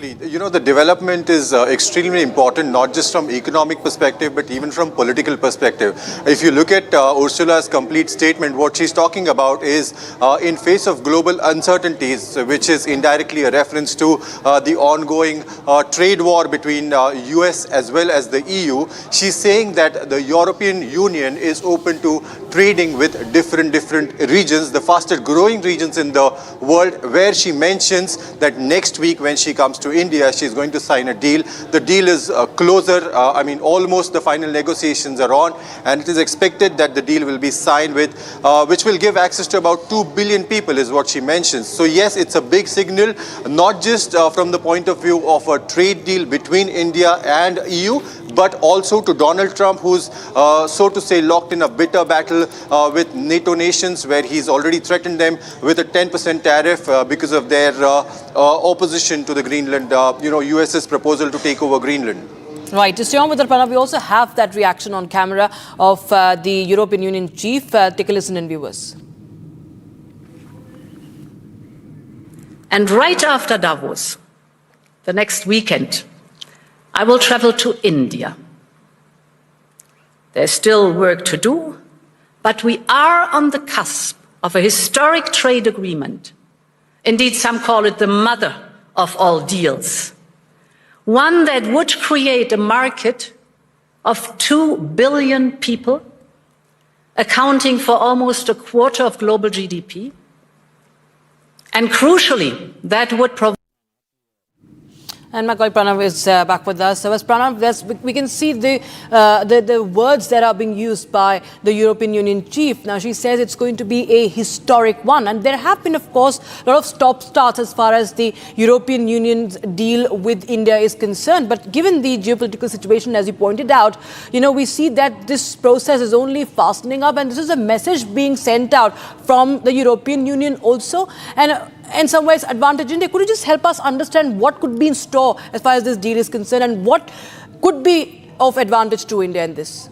Speaker 6: The development is extremely important, not just from economic perspective, but even from political perspective. If you look at Ursula's complete statement, what she's talking about is in face of global uncertainties, which is indirectly a reference to the ongoing trade war between US as well as the EU. She's saying that the European Union is open to trading with different regions, the fastest growing regions in the world, where she mentions that next week when she comes to India, she's going to sign a deal. The deal is closer, almost the final negotiations are on, and it is expected that the deal will be signed with, which will give access to about 2 billion people is what she mentions. So yes, it's a big signal, not just from the point of view of a trade deal between India and EU, but also to Donald Trump, who's so to say locked in a bitter battle with NATO nations, where he's already threatened them with a 10% tariff because of their opposition to the Greenland, US's proposal to take over Greenland.
Speaker 22: Right. To stay on with that, Pranav, we also have that reaction on camera of the European Union chief. Take a listen, and viewers.
Speaker 7: And right after Davos, the next weekend, I will travel to India. There's still work to do, but we are on the cusp of a historic trade agreement. Indeed, some call it the mother of all deals. One that would create a market of 2 billion people, accounting for almost a quarter of global GDP. And crucially, that would provide.
Speaker 22: And my colleague Pranav is back with us. So as Pranav, we can see the words that are being used by the European Union chief. Now, she says it's going to be a historic one. And there have been, of course, a lot of stop-starts as far as the European Union's deal with India is concerned. But given the geopolitical situation, as you pointed out, we see that this process is only fastening up. And this is a message being sent out from the European Union also. And in some ways advantage India. Could you just help us understand what could be in store as far as this deal is concerned, and what could be of advantage to India in this?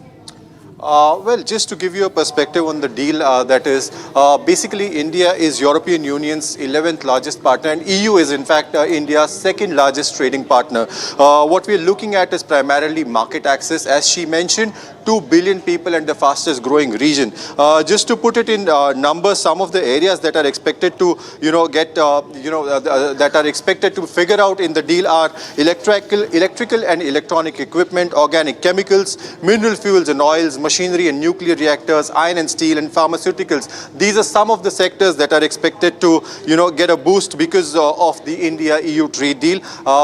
Speaker 6: Well, just to give you a perspective on the deal, that is, basically India is European Union's 11th largest partner, and EU is in fact India's second largest trading partner. What we're looking at is primarily market access. As she mentioned, 2 billion people and the fastest growing region. Just to put it in numbers, some of the areas that are expected to, that are expected to figure out in the deal are electrical and electronic equipment, organic chemicals, mineral fuels and oils, machinery and nuclear reactors, iron and steel, and pharmaceuticals. These are some of the sectors that are expected to, get a boost because of the India-EU trade deal.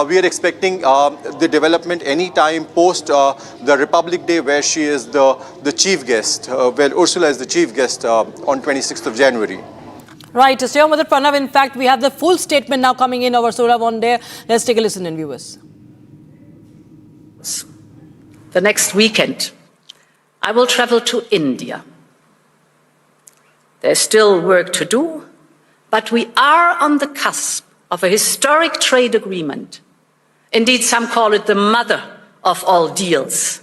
Speaker 6: We are expecting the development any time post the Republic Day, where she is the chief guest, where Ursula is the chief guest on 26th of January.
Speaker 22: Right, stay on with it, Pranav. In fact, we have the full statement now coming in of Ursula von der. Let's take a listen in, viewers.
Speaker 7: The next weekend, I will travel to India. There's still work to do, but we are on the cusp of a historic trade agreement. Indeed, some call it the mother of all deals.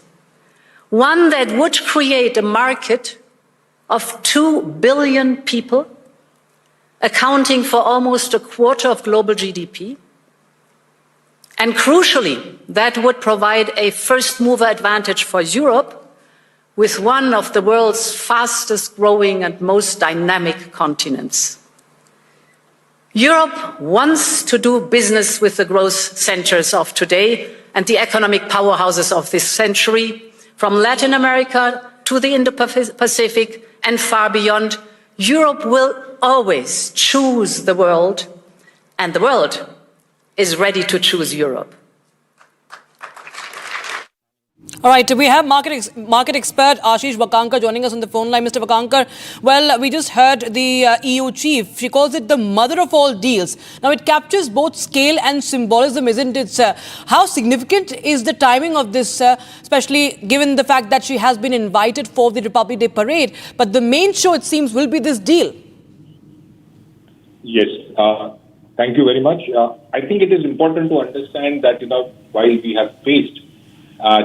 Speaker 7: One that would create a market of 2 billion people, accounting for almost a quarter of global GDP. And crucially, that would provide a first mover advantage for Europe with one of the world's fastest growing and most dynamic continents. Europe wants to do business with the growth centers of today and the economic powerhouses of this century, from Latin America to the Indo-Pacific and far beyond. Europe will always choose the world, and the world is ready to choose Europe.
Speaker 22: All right, we have market expert Ashish Vakankar joining us on the phone line. Mr. Vakankar, well, we just heard the EU chief. She calls it the mother of all deals. Now, it captures both scale and symbolism, isn't it, sir? How significant is the timing of this, especially given the fact that she has been invited for the Republic Day parade? But the main show, it seems, will be this deal.
Speaker 9: Yes, thank you very much. I think it is important to understand that, while we have faced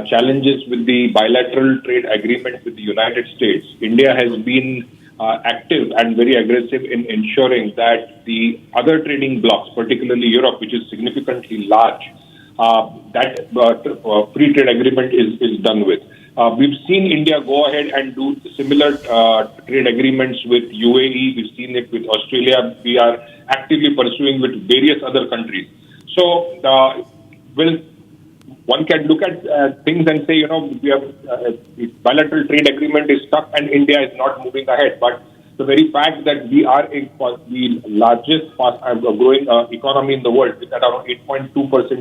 Speaker 9: challenges with the bilateral trade agreement with the United States, India has been active and very aggressive in ensuring that the other trading blocs, particularly Europe, which is significantly large, that free trade agreement is done with. We've seen India go ahead and do similar trade agreements with UAE. We've seen it with Australia. We are actively pursuing with various other countries. So, one can look at things and say, we have bilateral trade agreement is stuck and India is not moving ahead. But the very fact that we are the largest growing economy in the world, with around 8.2%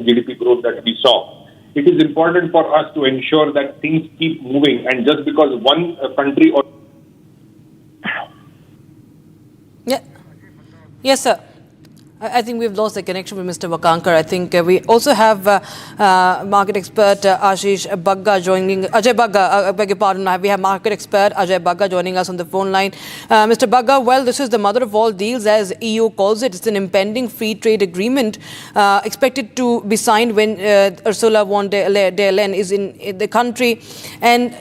Speaker 9: GDP growth that we saw, it is important for us to ensure that things keep moving. And just because one country or...
Speaker 22: Yeah. Yes, sir. I think we've lost the connection with Mr. Vakankar. I think we also have market expert Ashish Bagga joining, Ajay Bagga, I beg your pardon. We have market expert Ajay Bagga joining us on the phone line. Mr. Bagga, well, this is the mother of all deals, as EU calls it. It's an impending free trade agreement expected to be signed when Ursula von der Leyen is in the country. And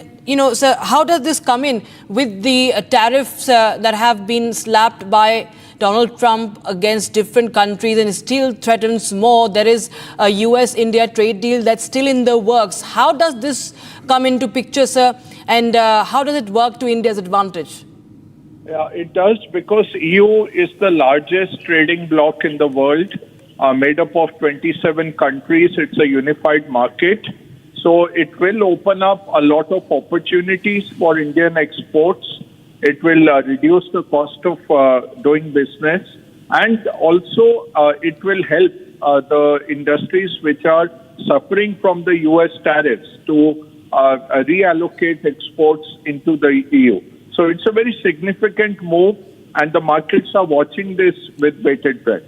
Speaker 22: sir, how does this come in with the tariffs that have been slapped by Donald Trump against different countries and still threatens more? There is a US-India trade deal that's still in the works. How does this come into picture, sir? And how does it work to India's advantage?
Speaker 14: Yeah, it does, because EU is the largest trading bloc in the world, made up of 27 countries. It's a unified market. So it will open up a lot of opportunities for Indian exports. It will reduce the cost of doing business, and also it will help the industries which are suffering from the US tariffs to reallocate exports into the EU. So it's a very significant move, and the markets are watching this with bated breath.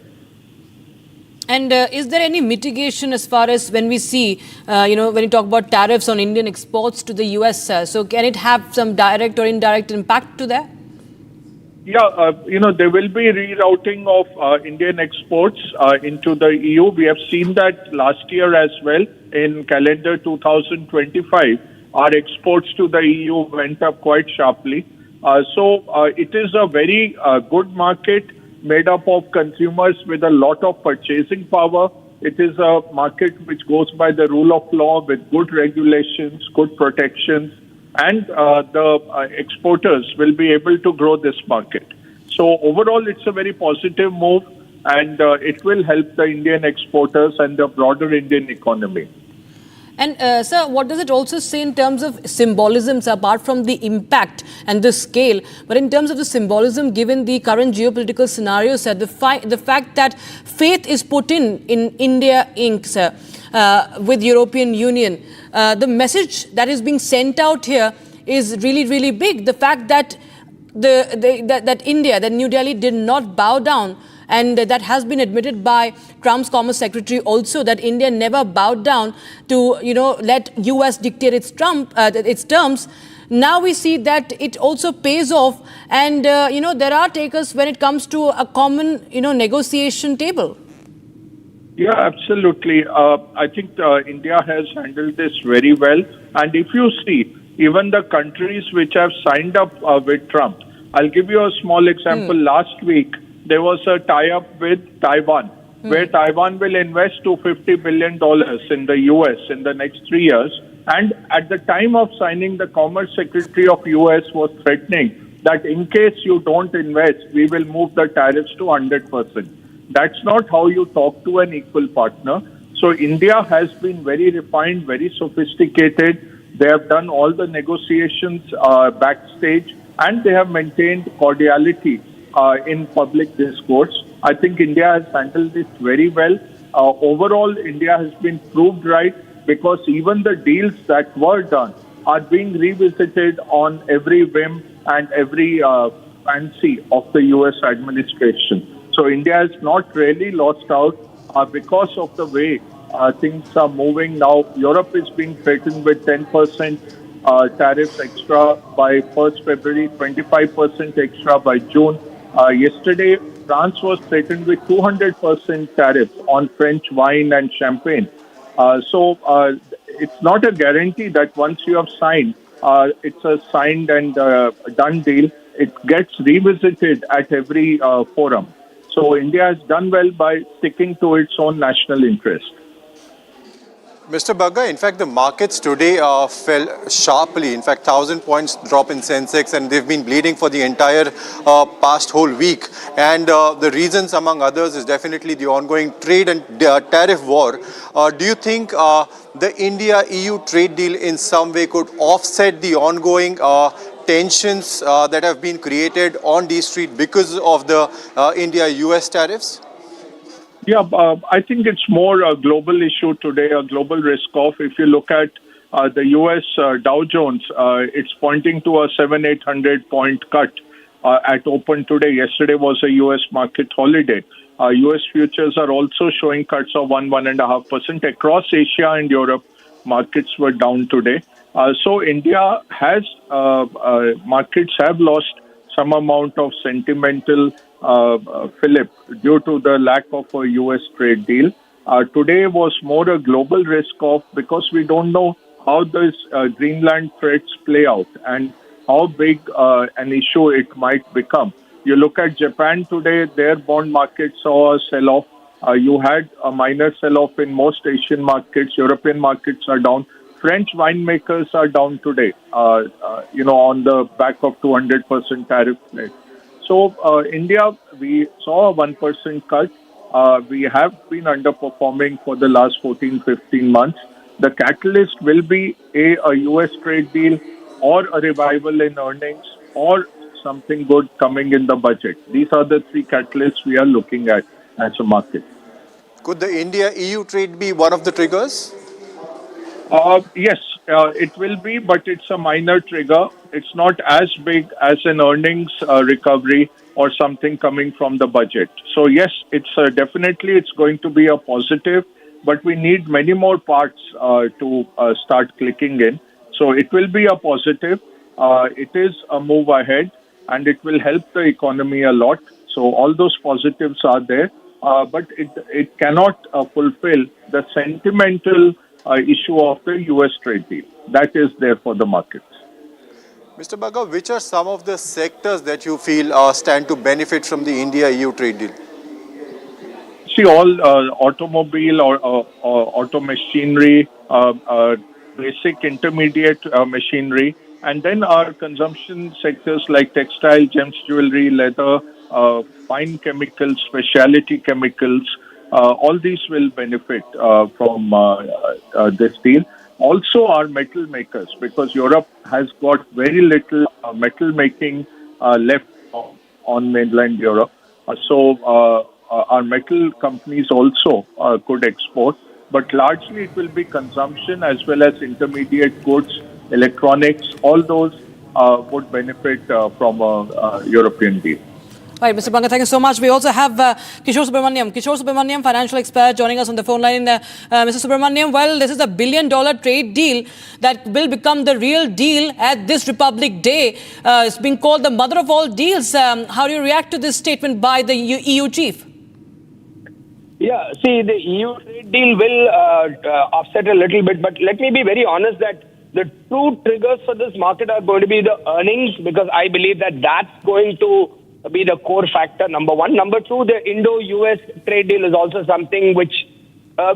Speaker 22: And is there any mitigation as far as when we see, when you talk about tariffs on Indian exports to the US, so can it have some direct or indirect impact to that?
Speaker 14: Yeah, there will be rerouting of Indian exports into the EU. We have seen that last year as well. In calendar 2025, our exports to the EU went up quite sharply. So it is a very good market, made up of consumers with a lot of purchasing power. It is a market which goes by the rule of law with good regulations, good protections. and the exporters will be able to grow this market. So overall, it's a very positive move, and it will help the Indian exporters and the broader Indian economy.
Speaker 22: And sir, what does it also say in terms of symbolisms, apart from the impact and the scale, but in terms of the symbolism given the current geopolitical scenario, sir, the fact that faith is put in India Inc., sir, with European Union, the message that is being sent out here is really, really big. The fact that that India, that New Delhi did not bow down, and that has been admitted by Trump's Commerce Secretary also, that India never bowed down to, let US dictate its terms. Now we see that it also pays off, and, there are takers when it comes to a common, negotiation table.
Speaker 14: Yeah, absolutely. I think India has handled this very well. And if you see, even the countries which have signed up with Trump, I'll give you a small example. Last week, there was a tie-up with Taiwan, where Taiwan will invest $250 billion in the US in the next 3 years. And at the time of signing, the Commerce Secretary of US was threatening that in case you don't invest, we will move the tariffs to 100%. That's not how you talk to an equal partner. So India has been very refined, very sophisticated. They have done all the negotiations backstage, and they have maintained cordiality in public discourse. I think India has handled this very well. Overall, India has been proved right, because even the deals that were done are being revisited on every whim and every fancy of the US administration. So India has not really lost out because of the way things are moving now. Europe is being threatened with 10% tariffs extra by 1st February, 25% extra by June. Yesterday, France was threatened with 200% tariffs on French wine and champagne. So it's not a guarantee that once you have signed, it's a signed and done deal. It gets revisited at every forum. So India has done well by sticking to its own national interest.
Speaker 6: Mr. Bagga, in fact, the markets today fell sharply. In fact, 1,000 points drop in Sensex, and they've been bleeding for the entire past whole week. And the reasons, among others, is definitely the ongoing trade and tariff war. Do you think the India-EU trade deal in some way could offset the ongoing tensions that have been created on D Street because of the India-US tariffs?
Speaker 14: Yeah, I think it's more a global issue today, a global risk-off. If you look at the U.S. Dow Jones, it's pointing to a 700-800 point cut at open today. Yesterday was a U.S. market holiday. U.S. futures are also showing cuts of 1.5%. Across Asia and Europe, markets were down today. So India has, markets have lost some amount of sentimental fillip due to the lack of a U.S. trade deal. Today was more a global risk-off because we don't know how these Greenland threats play out and how big an issue it might become. You look at Japan today, their bond market saw a sell-off. You had a minor sell-off in most Asian markets. European markets are down. French winemakers are down today, on the back of 200% tariff rate. So India, we saw a 1% cut. We have been underperforming for the last 14, 15 months. The catalyst will be a US trade deal or a revival in earnings or something good coming in the budget. These are the three catalysts we are looking at as a market.
Speaker 6: Could the India-EU trade be one of the triggers?
Speaker 14: Yes, it will be, but it's a minor trigger. It's not as big as an earnings recovery or something coming from the budget. So yes, it's definitely it's going to be a positive, but we need many more parts to start clicking in. So it will be a positive. It is a move ahead, and it will help the economy a lot. So all those positives are there, but it cannot fulfill the sentimental issue of the US trade deal. That is there for the markets.
Speaker 6: Mr. Bagga, which are some of the sectors that you feel stand to benefit from the India-EU trade deal?
Speaker 14: See, all automobile or auto machinery, basic intermediate machinery, And then our consumption sectors like textile, gems, jewelry, leather, fine chemicals, specialty chemicals, all these will benefit from this deal. Also, our metal makers, because Europe has got very little metal making left on mainland Europe. So our metal companies also could export, but largely it will be consumption as well as intermediate goods, electronics, all those would benefit from a European deal.
Speaker 22: Right, Mr. Banga, thank you so much. We also have Kishore Subramaniam, financial expert, joining us on the phone line. Mr. Subramaniam, well, this is a $1 billion trade deal that will become the real deal at this Republic Day. It's being called the mother of all deals. How do you react to this statement by the EU chief?
Speaker 5: Yeah, see, the EU trade deal will offset a little bit, but let me be very honest that the two triggers for this market are going to be the earnings, because I believe that that's going to be the core factor, number one. Number two, the Indo-US trade deal is also something which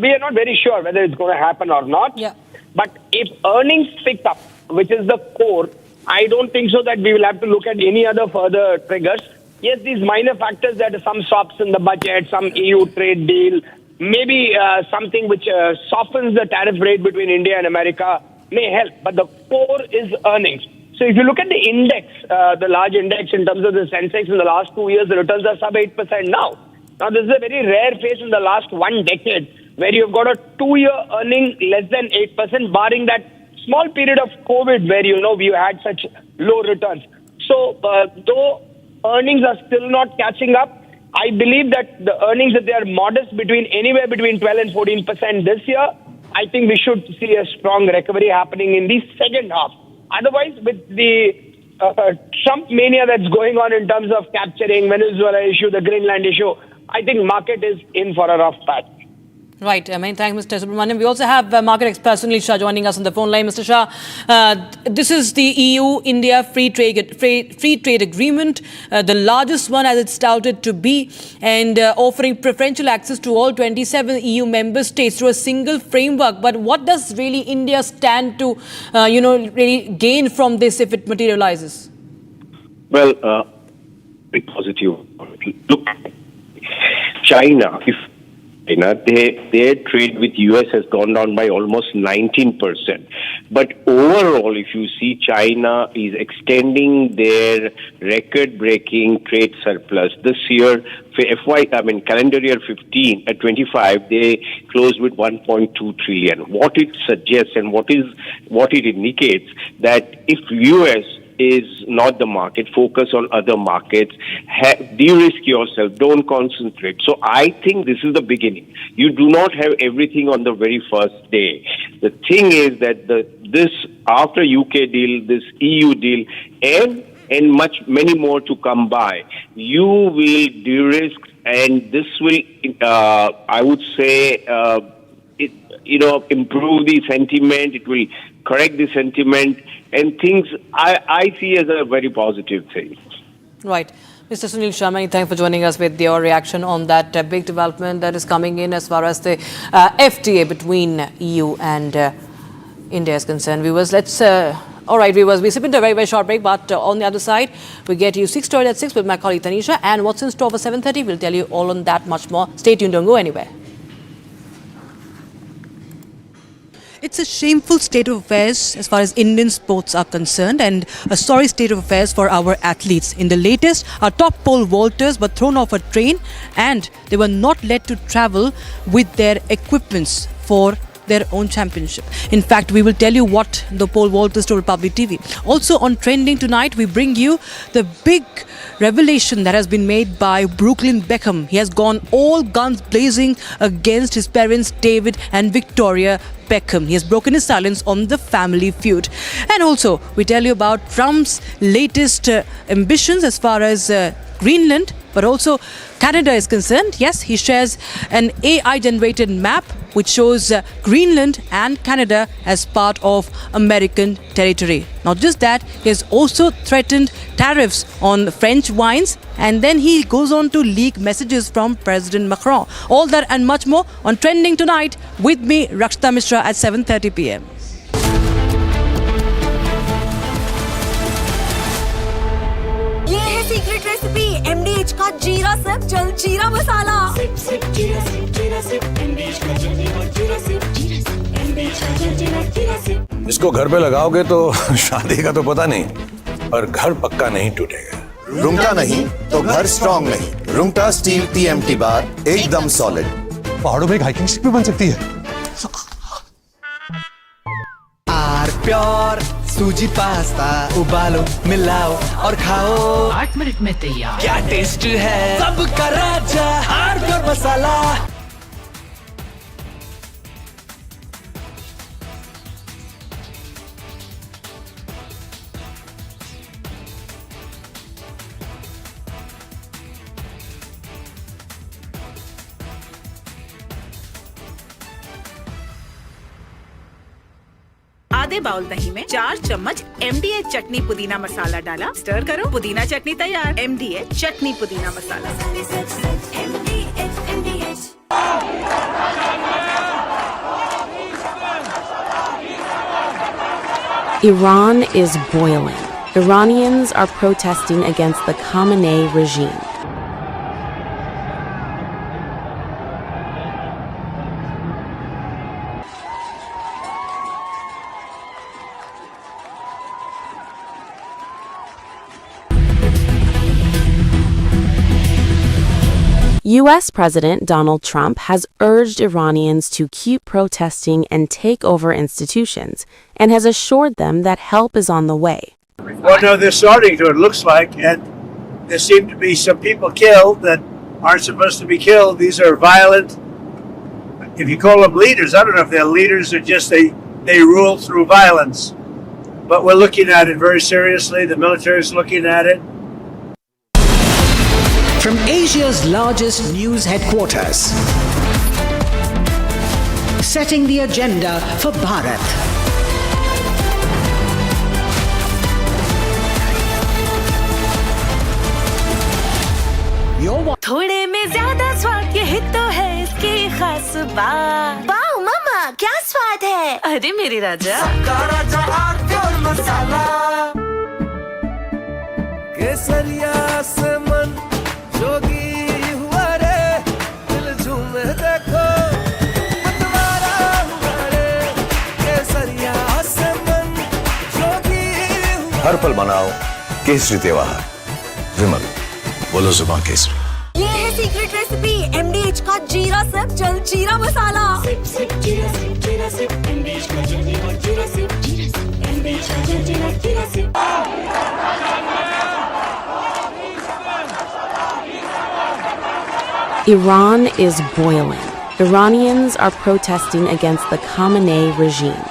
Speaker 5: we are not very sure whether it's going to happen or not.
Speaker 22: Yeah.
Speaker 5: But if earnings pick up, which is the core, I don't think so that we will have to look at any other further triggers. Yes, these minor factors, that some swaps in the budget, some EU trade deal, maybe something which softens the tariff rate between India and America may help. But the core is earnings. So if you look at the index, the large index in terms of the Sensex in the last 2 years, the returns are sub 8% now. Now, this is a very rare phase in the last 1 decade where you've got a 2-year earning less than 8%, barring that small period of COVID where, we had such low returns. So, though earnings are still not catching up, I believe that the earnings, if they are modest, anywhere between 12 and 14% this year, I think we should see a strong recovery happening in the second half. Otherwise, with the Trump mania that's going on in terms of capturing Venezuela issue, the Greenland issue, I think market is in for a rough patch.
Speaker 22: Right. Many thanks, Mr. Subramaniam. We also have market expert Sunil Shah joining us on the phone line. Mr. Shah, this is the EU-India free trade agreement, the largest one as it's touted to be, and offering preferential access to all 27 EU member states through a single framework. But what does really India stand to, really gain from this if it materializes?
Speaker 16: Well, very positive. Look, China, their trade with US has gone down by almost 19%. But overall, if you see, China is extending their record-breaking trade surplus. This year, for calendar year 25, they closed with 1.2 trillion. What it suggests and what it indicates that if US is not the market, focus on other markets, de-risk yourself, don't concentrate. So I think this is the beginning. You do not have everything on the very first day. The thing is that this after UK deal, this EU deal, and many more to come by, you will de-risk, and this will, I would say, improve the sentiment. It will correct the sentiment, and things I see as a very positive thing.
Speaker 22: Right. Mr. Sunil Shah, many thanks for joining us with your reaction on that big development that is coming in as far as the FTA between EU and India is concerned. Viewers, all right, viewers, we sip into a very, very short break, but on the other side, we get you 6 stories at 6 with my colleague Tanisha, and what's in store for 7:30, we'll tell you all on that, much more. Stay tuned, don't go anywhere.
Speaker 17: It's a shameful state of affairs as far as Indian sports are concerned, and a sorry state of affairs for our athletes. In the latest, our top pole vaulters were thrown off a train and they were not let to travel with their equipments for their own championship. In fact, we will tell you what the pole vaulters told Republic TV. Also on Trending tonight, we bring you the big revelation that has been made by Brooklyn Beckham. He has gone all guns blazing against his parents David and Victoria Beckham. He has broken his silence on the family feud. And also, we tell you about Trump's latest ambitions as far as Greenland, but also Canada is concerned. Yes, he shares an AI-generated map which shows Greenland and Canada as part of American territory. Not just that, he has also threatened tariffs on French wines, and then he goes on to leak messages from President Macron. All that and much more on Trending tonight with me, Rakshita Mishra, at 7:30 p.m.
Speaker 20: है secret recipe MDH का जीरा SIP जल जीरा मसाला। SIP SIP जीरा SIP MDH का जल जीरा SIP MDH का जल जीरा सिप।
Speaker 3: इसको घर पे लगाओगे तो शादी का तो पता नहीं, पर घर पक्का नहीं टूटेगा।
Speaker 8: रुंगटा नहीं तो घर स्ट्रॉन्ग नहीं। रुंगटा स्टील TMT बार एकदम सॉलिड।
Speaker 10: पहाड़ों में एक हाइकिंग स्टिक भी बन सकती है।
Speaker 26: आर प्योर सूजी पास्ता उबालो मिलाओ और खाओ 8 मिनट में तैयार। क्या टेस्ट है सबका राजा आर प्योर मसाला।
Speaker 18: आधे बाउल दही में 4 चम्मच MDH चटनी पुदीना मसाला डाला, स्टर करो, पुदीना चटनी तैयार। MDH चटनी पुदीना मसाला।
Speaker 12: Iran is boiling. Iranians are protesting against the Khamenei regime. U.S. President Donald Trump has urged Iranians to keep protesting and take over institutions, and has assured them that help is on the way.
Speaker 25: Well, no, they're starting to, it looks like, and there seem to be some people killed that aren't supposed to be killed. These are violent, if you call them leaders, I don't know if they're leaders or just they rule through violence. But we're looking at it very seriously. The military is looking at it.
Speaker 26: From Asia's largest news headquarters, setting the agenda for Bharat.
Speaker 20: थोड़े में ज्यादा स्वाद ये तो है इसकी खास बात। वाओ मामा क्या स्वाद है। अरे मेरे राजा
Speaker 2: सबका राजा आर्थिक मसाला। केसरिया से मन जोगी हुआ रे, दिल झूमे देखो मतवारा हुआ रे। केसरिया से मन जोगी हुआ।
Speaker 3: हर पल मनाओ केसरी त्योहार। विमल बोलो जुबान केसरी।
Speaker 20: ये है सीक्रेट रेसिपी MDH का जीरा सिप जल जीरा मसाला। सिप सिप जीरा सिप MDH का जल जीरा सिप MDH का जल जीरा SIP.
Speaker 12: Iran is boiling. Iranians are protesting against the Khamenei regime.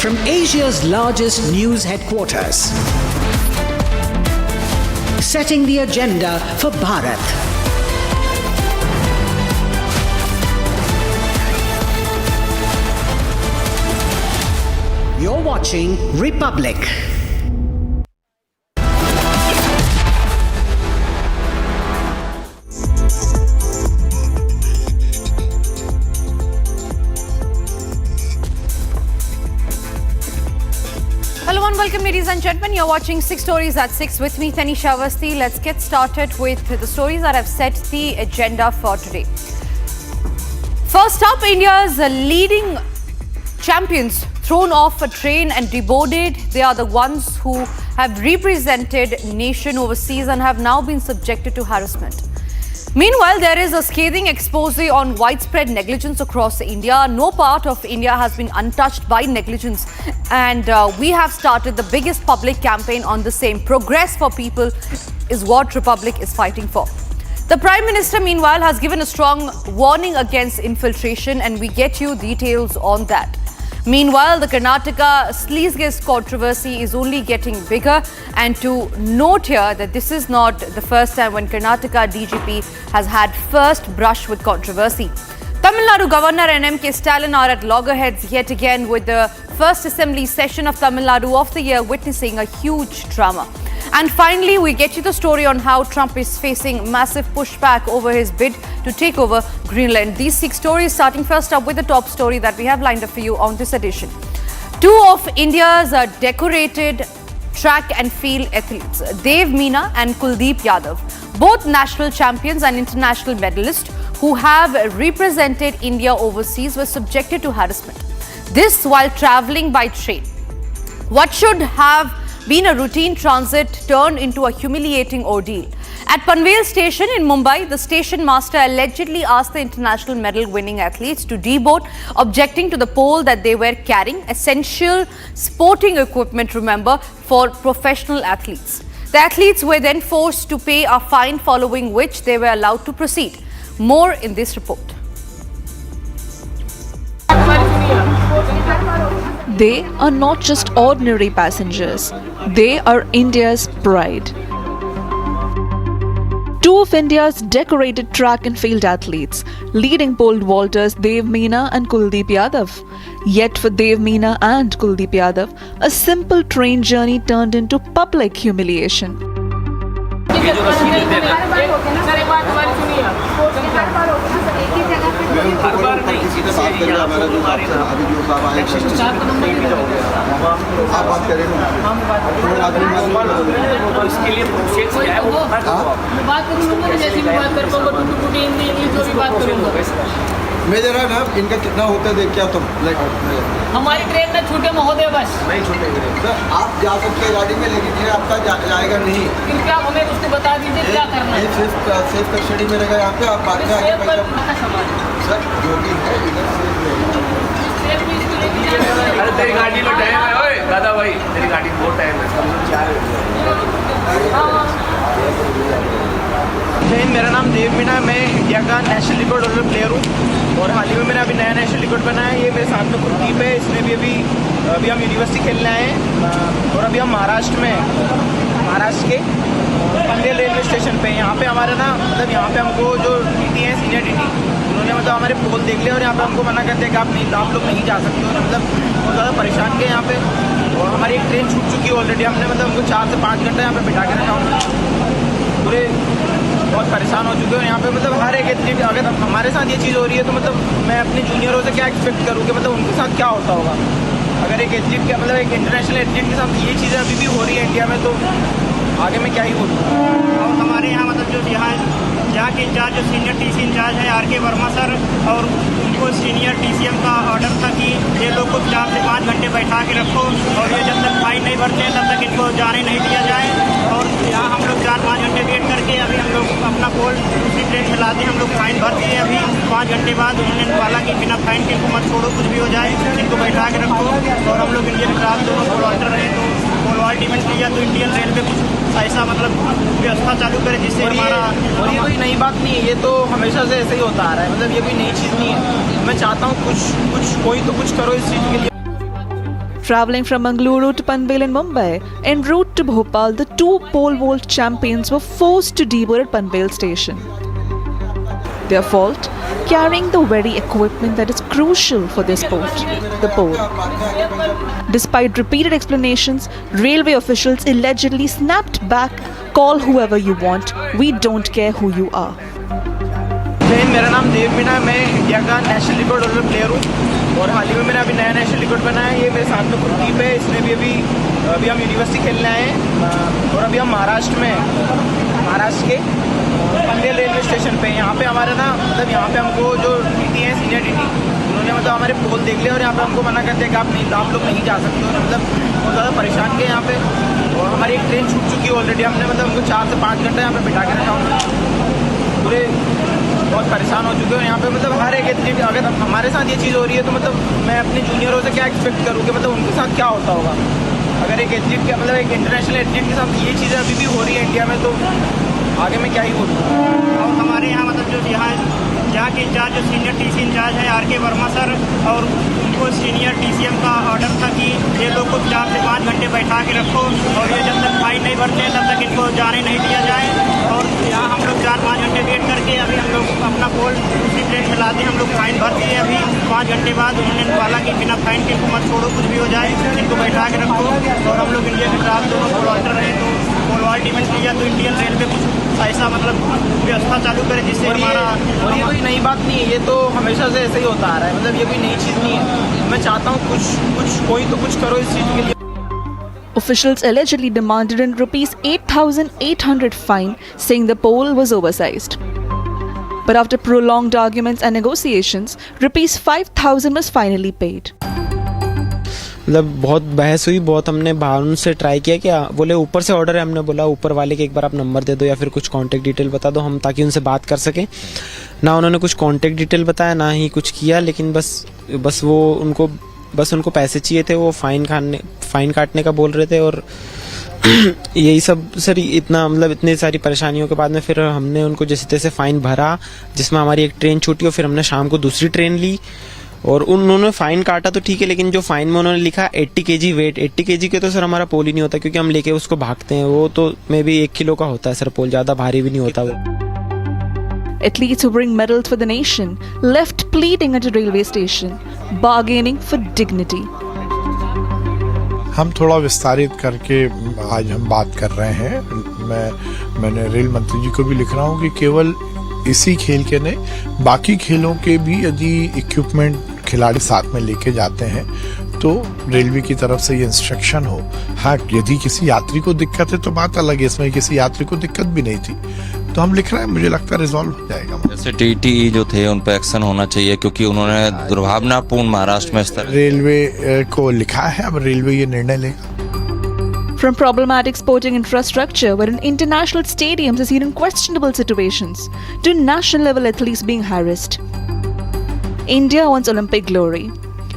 Speaker 26: From Asia's largest news headquarters, setting the agenda for Bharat. You're watching Republic.
Speaker 19: Hello and welcome, ladies and gentlemen. You're watching 6 Stories at 6 with me, Tanisha Avasthi. Let's get started with the stories that have set the agenda for today. First up, India's leading champions thrown off a train and deboarded. They are the ones who have represented nation overseas and have now been subjected to harassment. Meanwhile, there is a scathing expose on widespread negligence across India. No part of India has been untouched by negligence, and we have started the biggest public campaign on the same. Progress for people is what Republic is fighting for. The Prime Minister, meanwhile, has given a strong warning against infiltration, and we get you details on that. Meanwhile, the Karnataka sleaze controversy is only getting bigger, and to note here that this is not the first time when Karnataka DGP has had first brush with controversy. Tamil Nadu Governor and MK Stalin are at loggerheads yet again, with the first assembly session of Tamil Nadu of the year witnessing a huge drama. And finally, we get you the story on how Trump is facing massive pushback over his bid to take over Greenland. These 6 stories, starting first up with the top story that we have lined up for you on this edition. 2 of India's decorated track and field athletes, Dev Meena and Kuldeep Yadav, both national champions and international medalists who have represented India overseas, were subjected to harassment. This while travelling by train. What should have been a routine transit turned into a humiliating ordeal. At Panvel station in Mumbai, the station master allegedly asked the international medal-winning athletes to deboard, objecting to the pole that they were carrying, essential sporting equipment, remember, for professional athletes. The athletes were then forced to pay a fine, following which they were allowed to proceed. More in this report.
Speaker 4: They are not just ordinary passengers. They are India's pride. 2 of India's decorated track and field athletes, leading pole vaulters Dev Meena and Kuldeep Yadav. Yet for Dev Meena and Kuldeep Yadav, a simple train journey turned into public humiliation.
Speaker 11: मैं जरा ना इनका कितना होता है देख क्या तुम
Speaker 13: हमारी ट्रेन में छूटे महोदय बस
Speaker 11: नहीं छूटेंगे सर आप जा सकते हैं गाड़ी में लेकिन ये आपका जाएगा नहीं
Speaker 13: फिर क्या हमें उसको बता दीजिए क्या करना है
Speaker 11: सेफ कस्टडी में रहेगा यहाँ पे आप बाद में आगे सर जो भी है इधर
Speaker 13: अरे तेरी गाड़ी में टाइम है ओए दादा भाई तेरी गाड़ी में बहुत टाइम है
Speaker 21: मेरा नाम देव मीना है। मैं इंडिया का नेशनल रिकॉर्ड होल्डर प्लेयर हूँ और हाल ही में मैंने अभी नया नेशनल रिकॉर्ड बनाया है। ये मेरे साथ में कुलदीप है, इसने भी अभी हम यूनिवर्सिटी खेलने आए हैं और अभी हम महाराष्ट्र में महाराष्ट्र के पंडेल रेलवे स्टेशन पे। यहाँ पे हमारे ना मतलब यहाँ पे हमको जो टीटी है सीनियर टीटी उन्होंने मतलब हमारे पोल देख लिया और यहाँ पे हमको मना करते हैं कि आप लोग नहीं जा सकते हो। मतलब बहुत ज़्यादा परेशान किए यहाँ पे और हमारी एक ट्रेन छूट चुकी है ऑलरेडी। हमने मतलब हमको 4 से 5 घंटे यहाँ पे बिठा के रखा हूँ। पूरे बहुत परेशान हो चुके हैं यहाँ पे। मतलब हर एक एथलीट अगर हमारे साथ ये चीज़ हो रही है तो मतलब मैं अपने जूनियरों से क्या एक्सपेक्ट करूँ कि मतलब उनके साथ क्या होता होगा। अगर एक एथलीट का मतलब एक इंटरनेशनल एथलीट के साथ ये चीज़ें अभी भी हो रही है इंडिया में तो आगे में क्या ही बोलूँ। और हमारे यहाँ मतलब जो यहाँ के इंचार्ज जो सीनियर टीसी इंचार्ज है RK वर्मा सर और उनको सीनियर TCM का ऑर्डर था कि ये लोग को 4 से 5 घंटे बैठा के रखो और ये जब तक फाइन नहीं भरते हैं तब तक इनको जाने नहीं दिया जाए। और यहाँ हम लोग 4-5 घंटे वेट करके अभी हम लोग अपना पोल दूसरी ट्रेन में लाते हम लोग फाइन भर दिए। अभी 5 घंटे बाद उन्होंने बोला कि बिना फाइन के इनको मत छोड़ो, कुछ भी हो जाए इनको बैठा के रखो। और हम लोग इंडियन क्राफ्ट दोनों पोल ऑल्टर रहे तो पोल वॉल्टिमेंट किया तो इंडियन रेलवे कुछ ऐसा मतलब व्यवस्था चालू करे जिससे हमारा। और ये कोई नई बात नहीं है, ये तो हमेशा से ऐसे ही होता आ रहा है। मतलब ये कोई नई चीज़ नहीं है। मैं चाहता हूँ कोई तो कुछ करो इस चीज़ के लिए।
Speaker 4: Travelling from Mangaluru to Panvel in Mumbai, en route to Bhopal, the 2 pole vault champions were forced to deboard at Panvel station. Their fault? Carrying the very equipment that is crucial for their sport, the pole. Despite repeated explanations, railway officials allegedly snapped back, "Call whoever you want, we don't care who you are."
Speaker 21: मेरा नाम देव मीना है। मैं India का national record holder player हूँ और हाल ही में मैंने अभी नया नेशनल रिकॉर्ड बनाया है। ये मेरे साथ में कुलदीप है, इसने भी अभी हम यूनिवर्सिटी खेलने आए हैं और अभी हम महाराष्ट्र में महाराष्ट्र के पंडेल रेलवे स्टेशन पे। यहाँ पे हमारे ना मतलब यहाँ पे हमको जो टीटी है सीनियर टीटी उन्होंने मतलब हमारे पोल देख लिया और यहाँ पे हमको मना करते हैं कि आप लोग नहीं जा सकते हो। मतलब बहुत ज़्यादा परेशान किए यहाँ पे और हमारी एक ट्रेन छूट चुकी है ऑलरेडी। हमने मतलब हमको 4 से 5 घंटे यहाँ पे बिठा के रखा हूँ। पूरे बहुत परेशान हो चुके हैं यहाँ पे। मतलब हर एक एथलीट अगर हमारे साथ ये चीज़ हो रही है तो मतलब मैं अपने जूनियरों से क्या एक्सपेक्ट करूँ कि मतलब उनके साथ क्या होता होगा। अगर एक एथलीट का मतलब एक इंटरनेशनल एथलीट के साथ ये चीज़ें अभी भी हो रही है इंडिया में तो आगे में क्या ही बोलूँ। और हमारे यहाँ मतलब जो यहाँ के इंचार्ज जो सीनियर TC इंचार्ज है RK वर्मा सर और उनको सीनियर TCM का ऑर्डर था कि ये लोग को 4 से 5 घंटे बैठा के रखो और ये जब तक फाइन नहीं भरते हैं तब तक इनको जाने नहीं दिया जाए। और यहाँ हम लोग 4-5 घंटे वेट करके अभी हम लोग अपना पोल दूसरी ट्रेन में लाते हम लोग फाइन भर दिए। अभी 5 घंटे बाद उन्होंने बोला कि बिना फाइन के इनको मत छोड़ो, कुछ भी हो जाए इनको बैठा के रखो। और हम लोग इंडिया के क्राफ्ट दोनों पोल ऑल्टर रहे तो पोल वॉल्टिमेंट किया तो इंडियन रेलवे कुछ ऐसा मतलब व्यवस्था चालू करे जिससे हमारा, और ये कोई नई बात नहीं है, ये तो हमेशा से ऐसे ही होता आ रहा है, मतलब ये कोई नई चीज़ नहीं है। मैं चाहता हूँ कुछ कोई तो कुछ करो इस चीज़ के लिए।
Speaker 4: Officials allegedly demanded an rupees 8,800 fine, saying the poll was oversized. But after prolonged arguments and negotiations, rupees 5,000 was finally paid.
Speaker 1: मतलब बहुत बहस हुई, बहुत हमने बाहर उनसे ट्राई किया कि बोले ऊपर से ऑर्डर है, हमने बोला ऊपर वाले के एक बार आप नंबर दे दो या फिर कुछ कांटेक्ट डिटेल बता दो हम, ताकि उनसे बात कर सकें। ना उन्होंने कुछ कांटेक्ट डिटेल बताया, ना ही कुछ किया, लेकिन बस वो उनको पैसे चाहिए थे, वो फाइन काटने का बोल रहे थे। और यही सब सर, इतनी सारी परेशानियों के बाद में फिर हमने उनको जैसे तैसे फाइन भरा, जिसमें हमारी एक ट्रेन छूटी और फिर हमने शाम को दूसरी ट्रेन ली। और उन्होंने फाइन काटा तो ठीक है, लेकिन जो फाइन में उन्होंने लिखा 80 kg वेट, 80 kg के तो सर हमारा पोल ही नहीं होता, क्योंकि हम लेके उसको भागते हैं। वो तो मे भी 1 किलो का होता है सर पोल, ज़्यादा भारी भी नहीं होता वो।
Speaker 4: Athletes who bring medals for the nation left pleading at a railway station, bargaining for dignity.
Speaker 7: हम थोड़ा विस्तारित करके आज हम बात कर रहे हैं। मैंने रेल मंत्री जी को भी लिख रहा हूँ कि केवल इसी खेल के नहीं, बाकी खेलों के भी यदि इक्विपमेंट खिलाड़ी साथ में लेके जाते हैं तो रेलवे की तरफ से ये इंस्ट्रक्शन हो। हाँ, यदि किसी यात्री को दिक्कत है तो बात अलग है, इसमें किसी यात्री को दिक्कत भी नहीं थी, तो हम लिख रहे हैं, मुझे लगता है रिजॉल्व हो जाएगा।
Speaker 9: जैसे टीटी जो थे उन पर एक्शन होना चाहिए, क्योंकि उन्होंने दुर्भावनापूर्ण महाराष्ट्र में स्तर
Speaker 7: रेलवे को लिखा है, अब रेलवे ये निर्णय लेगा।
Speaker 4: From problematic sporting infrastructure wherein international stadiums are seen in questionable situations to national level athletes being harassed. India wants Olympic glory.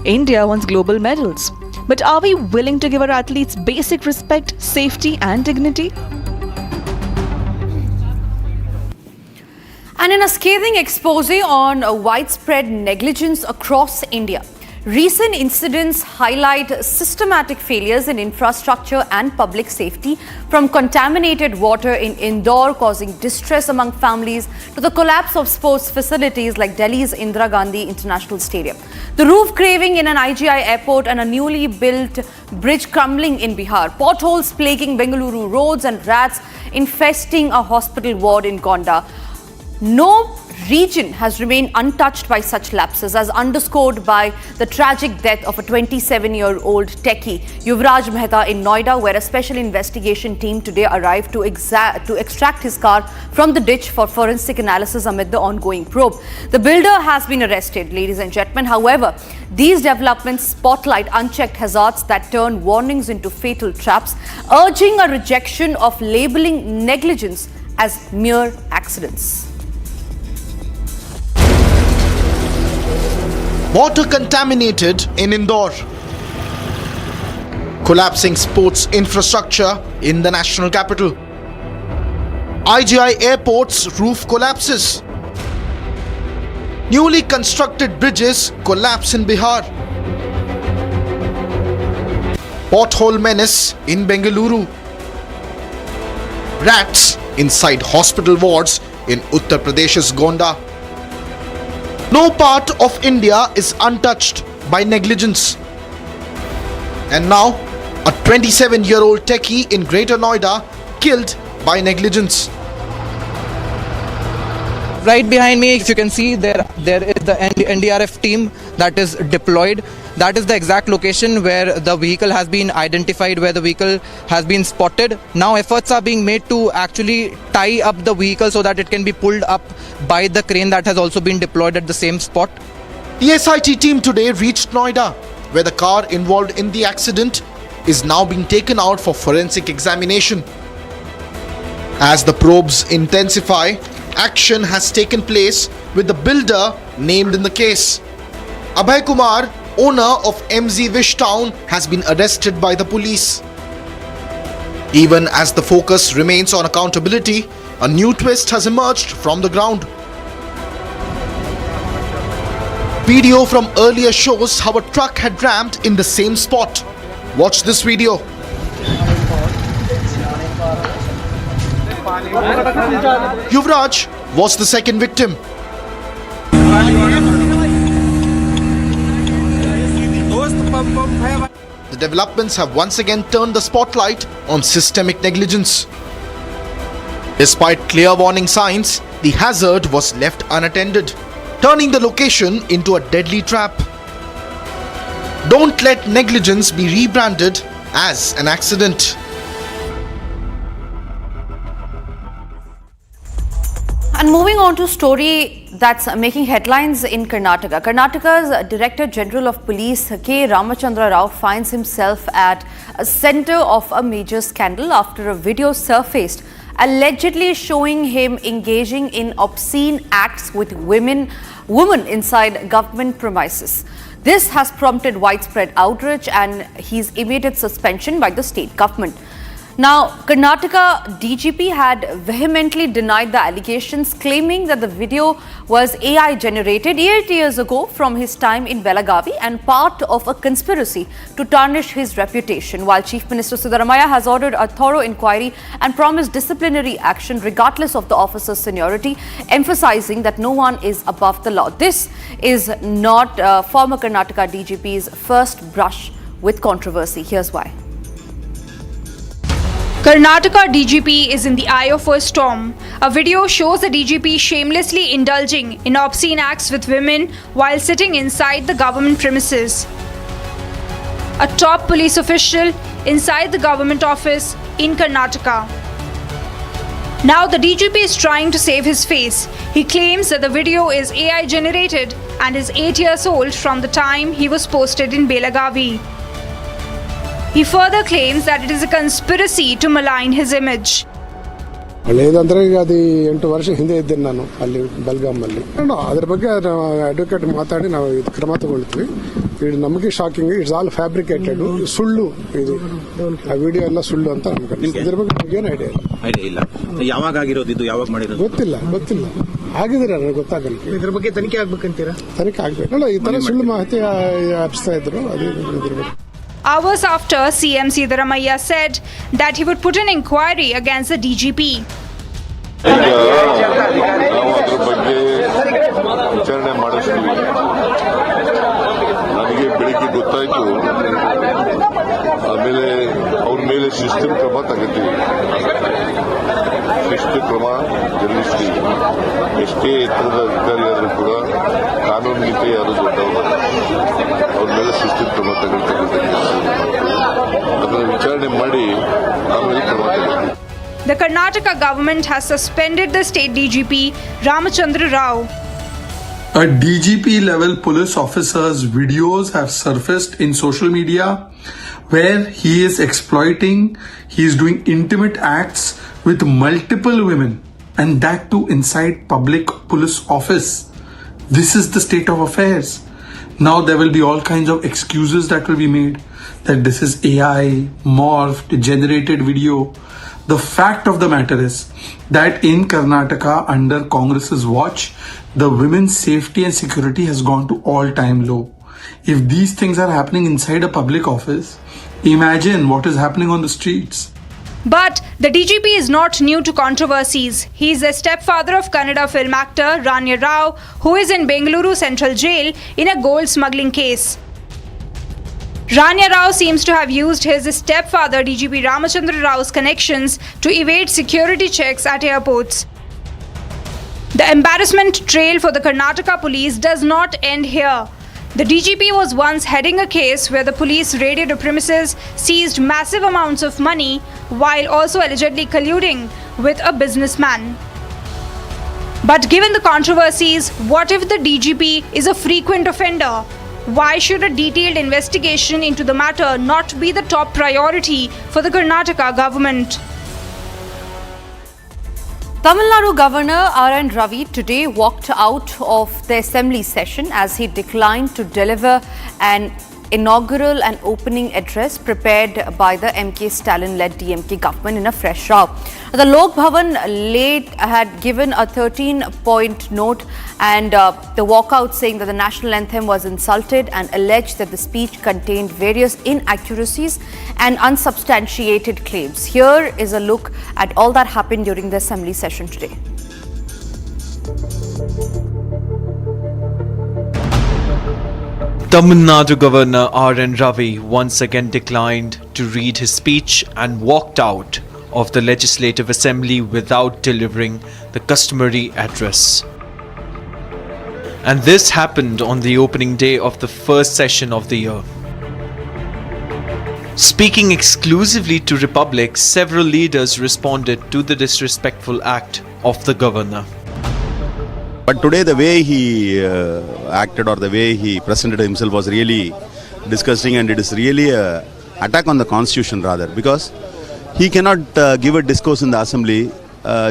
Speaker 4: India wants global medals. But are we willing to give our athletes basic respect, safety and dignity?
Speaker 19: And in a scathing expose on widespread negligence across India, recent incidents highlight systematic failures in infrastructure and public safety, from contaminated water in Indore causing distress among families to the collapse of sports facilities like Delhi's Indira Gandhi International Stadium, the roof caving in an IGI airport and a newly built bridge crumbling in Bihar, potholes plaguing Bengaluru roads and rats infesting a hospital ward in Gonda. No region has remained untouched by such lapses, as underscored by the tragic death of a 27-year-old techie, Yuvraj Mehta, in Noida, where a special investigation team today arrived to extract his car from the ditch for forensic analysis amid the ongoing probe. The builder has been arrested, ladies and gentlemen. However, these developments spotlight unchecked hazards that turn warnings into fatal traps, urging a rejection of labeling negligence as mere accidents.
Speaker 15: Water contaminated in Indore. Collapsing sports infrastructure in the national capital. IGI airport's roof collapses. Newly constructed bridges collapse in Bihar. Pothole menace in Bengaluru. Rats inside hospital wards in Uttar Pradesh's Gonda. No part of India is untouched by negligence. And now, a 27-year-old techie in Greater Noida killed by negligence.
Speaker 21: Right behind me, if you can see, there is the NDRF team that is deployed. That is the exact location where the vehicle has been identified, where the vehicle has been spotted. Now efforts are being made to actually tie up the vehicle so that it can be pulled up by the crane that has also been deployed at the same spot.
Speaker 15: The SIT team today reached Noida, where the car involved in the accident is now being taken out for forensic examination. As the probes intensify, action has taken place with the builder named in the case. Abhay Kumar, owner of MZ Wish Town, has been arrested by the police. Even as the focus remains on accountability, a new twist has emerged from the ground. Video from earlier shows how a truck had rammed in the same spot. Watch this video. Yuvraj was the second victim. The developments have once again turned the spotlight on systemic negligence. Despite clear warning signs, the hazard was left unattended, turning the location into a deadly trap. Don't let negligence be rebranded as an accident.
Speaker 19: And moving on to a story that's making headlines in Karnataka. Karnataka's Director General of Police K. Ramachandra Rao finds himself at a center of a major scandal after a video surfaced allegedly showing him engaging in obscene acts with women inside government premises. This has prompted widespread outrage and his immediate suspension by the state government. Now, Karnataka DGP had vehemently denied the allegations, claiming that the video was AI generated 8 years ago from his time in Belagavi and part of a conspiracy to tarnish his reputation, while Chief Minister Siddaramaiah has ordered a thorough inquiry and promised disciplinary action regardless of the officer's seniority, emphasizing that no one is above the law. This is not former Karnataka DGP's first brush with controversy. Here's why.
Speaker 5: Karnataka DGP is in the eye of a storm. A video shows the DGP shamelessly indulging in obscene acts with women while sitting inside the government premises. A top police official inside the government office in Karnataka. Now the DGP is trying to save his face. He claims that the video is AI generated and is 8 years old from the time he was posted in Belagavi. He further claims that it is a conspiracy to malign his image.
Speaker 6: ಹಳೆಯದಂದ್ರೆ ಈಗ ಅದು 8 ವರ್ಷ ಹಿಂದೆ ಇದ್ದೇನೆ ನಾನು ಅಲ್ಲಿ ಬೆಲ್ಗಾಮಲ್ಲಿ. ಅದರ ಬಗ್ಗೆ ನಾವು ಅಡ್ವೊಕೇಟ್ ಮಾತಾಡಿ ನಾವು ಇದು ಕ್ರಮ ತಗೊಳ್ತೀವಿ. ಇದು ನಮಗೆ ಶಾಕಿಂಗ್, ಇಟ್ಸ್ ಆಲ್ ಫ್ಯಾಬ್ರಿಕೇಟೆಡ್, ಸುಳ್ಳು ಇದು. ಆ ವಿಡಿಯೋ ಎಲ್ಲ ಸುಳ್ಳು ಅಂತ ನಮ್ಗೆ ಇದ್ರ ಬಗ್ಗೆ ನಮಗೇನು ಐಡಿಯಾ ಇಲ್ಲ. ಯಾವಾಗ ಆಗಿರೋದು ಇದು, ಯಾವಾಗ ಮಾಡಿರೋದು ಗೊತ್ತಿಲ್ಲ. ಆಗಿದ್ರೆ ನನಗೆ ಗೊತ್ತಾಗಲ್ಲ. ಇದ್ರ ಬಗ್ಗೆ ತನಿಖೆ ಆಗ್ಬೇಕಂತೀರಾ? ತನಿಖೆ ಆಗ್ಬೇಕಲ್ಲ, ಈ ತರ ಸುಳ್ಳು ಮಾಹಿತಿ ಹಬ್ಸ್ತಾ ಇದ್ರು. ಅದೇ ಇದ್ರ ಬಗ್ಗೆ.
Speaker 5: Hours after, CM Siddaramaiah said that he would put an inquiry against the DGP.
Speaker 14: ವಿಚಾರಣೆ ಮಾಡಿಸ್ತೀವಿ. ನನಗೆ ಬೆಳಿಗ್ಗೆ ಗೊತ್ತಾಯ್ತು, ಆಮೇಲೆ ಅವ್ರ ಮೇಲೆ ಶಿಸ್ತು ಕ್ರಮ ತಗೋತೀವಿ. ಶಿಸ್ತು ಕ್ರಮ ಜರುಗಿಸ್ತೀವಿ. ಎಷ್ಟೇ ಎತ್ತರದ ಅಧಿಕಾರಿಯಾದರೂ ಕೂಡ ಕಾನೂನಿಗಿಂತ ಯಾರು ದೊಡ್ಡವರು, ಅವ್ರ ಮೇಲೆ ಶಿಸ್ತು ಕ್ರಮ ತಗೊಳ್ತಕ್ಕಂಥ ಅದನ್ನು ವಿಚಾರಣೆ ಮಾಡಿ ಆಮೇಲೆ ಕ್ರಮ ತಗೊಳ್ತೀವಿ.
Speaker 5: The Karnataka government has suspended the state DGP Ramachandra Rao.
Speaker 16: A DGP level police officer's videos have surfaced in social media where he is exploiting, he is doing intimate acts with multiple women, and that too inside public police office. This is the state of affairs. Now there will be all kinds of excuses that will be made that this is AI, morphed, generated video. The fact of the matter is that in Karnataka under Congress's watch, the women's safety and security has gone to all-time low. If these things are happening inside a public office, imagine what is happening on the streets.
Speaker 5: But the DGP is not new to controversies. He is the stepfather of Kannada film actor Ranya Rao, who is in Bengaluru Central Jail in a gold smuggling case. Ranya Rao seems to have used his stepfather DGP Ramachandra Rao's connections to evade security checks at airports. The embarrassment trail for the Karnataka police does not end here. The DGP was once heading a case where the police raided a premises, seized massive amounts of money, while also allegedly colluding with a businessman. But given the controversies, what if the DGP is a frequent offender? Why should a detailed investigation into the matter not be the top priority for the Karnataka government?
Speaker 19: Tamil Nadu Governor R.N. Ravi today walked out of the assembly session as he declined to deliver an inaugural and opening address prepared by the MK Stalin-led DMK government in a fresh row. The Lok Bhavan late had given a 13-point note and the walkout saying that the national anthem was insulted and alleged that the speech contained various inaccuracies and unsubstantiated claims. Here is a look at all that happened during the assembly session today.
Speaker 23: Tamil Nadu Governor R.N. Ravi once again declined to read his speech and walked out
Speaker 8: of the Legislative Assembly without delivering the customary address. And this happened on the opening day of the first session of the year. Speaking exclusively to Republic, several leaders responded to the disrespectful act of the governor.
Speaker 10: But today the way he acted or the way he presented himself was really disgusting, and it is really an attack on the constitution rather, because he cannot give a discourse in the assembly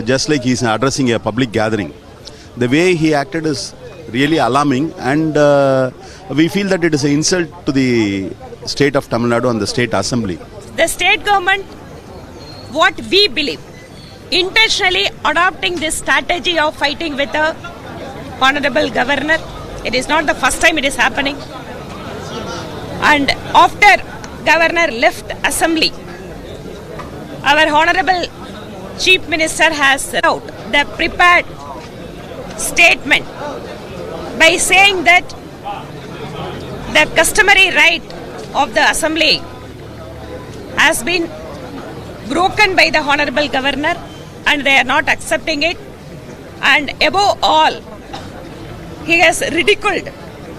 Speaker 10: just like he is addressing a public gathering. The way he acted is really alarming, and we feel that it is an insult to the state of Tamil Nadu and the state assembly.
Speaker 17: The state government, what we believe, intentionally adopting this strategy of fighting with the honorable governor. It is not the first time it is happening. And after governor left assembly, our honorable chief minister has out the prepared statement by saying that the customary right of the assembly has been broken by the honorable governor and they are not accepting it. And above all, he has ridiculed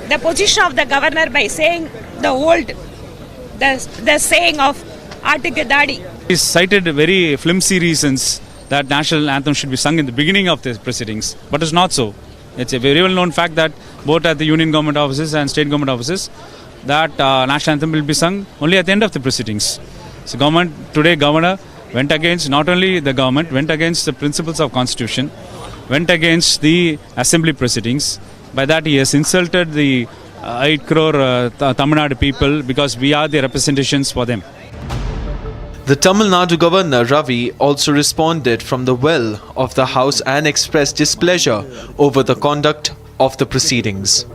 Speaker 17: the position of the governor by saying the saying of Article Dadi.
Speaker 22: He cited very flimsy reasons that national anthem should be sung in the beginning of the proceedings, but it's not so. It's a very well known fact that both at the union government offices and state government offices, that national anthem will be sung only at the end of the proceedings. So governor went against, not only the government, went against the principles of constitution, went against the assembly proceedings. By that he has insulted the 8 crore Tamil Nadu people, because we are the representations for them.
Speaker 8: The Tamil Nadu Governor Ravi also responded from the well of the House and expressed displeasure over the conduct of the proceedings.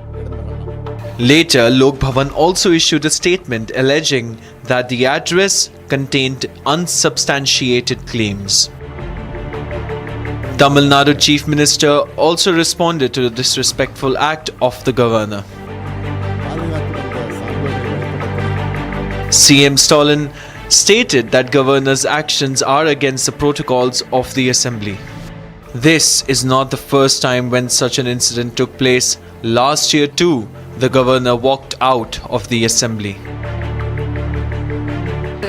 Speaker 8: Later, Lok Bhavan also issued a statement alleging that the address contained unsubstantiated claims. Tamil Nadu Chief Minister also responded to the disrespectful act of the governor. CM Stalin stated that governor's actions are against the protocols of the assembly. This is not the first time when such an incident took place. Last year too, the governor walked out of the assembly,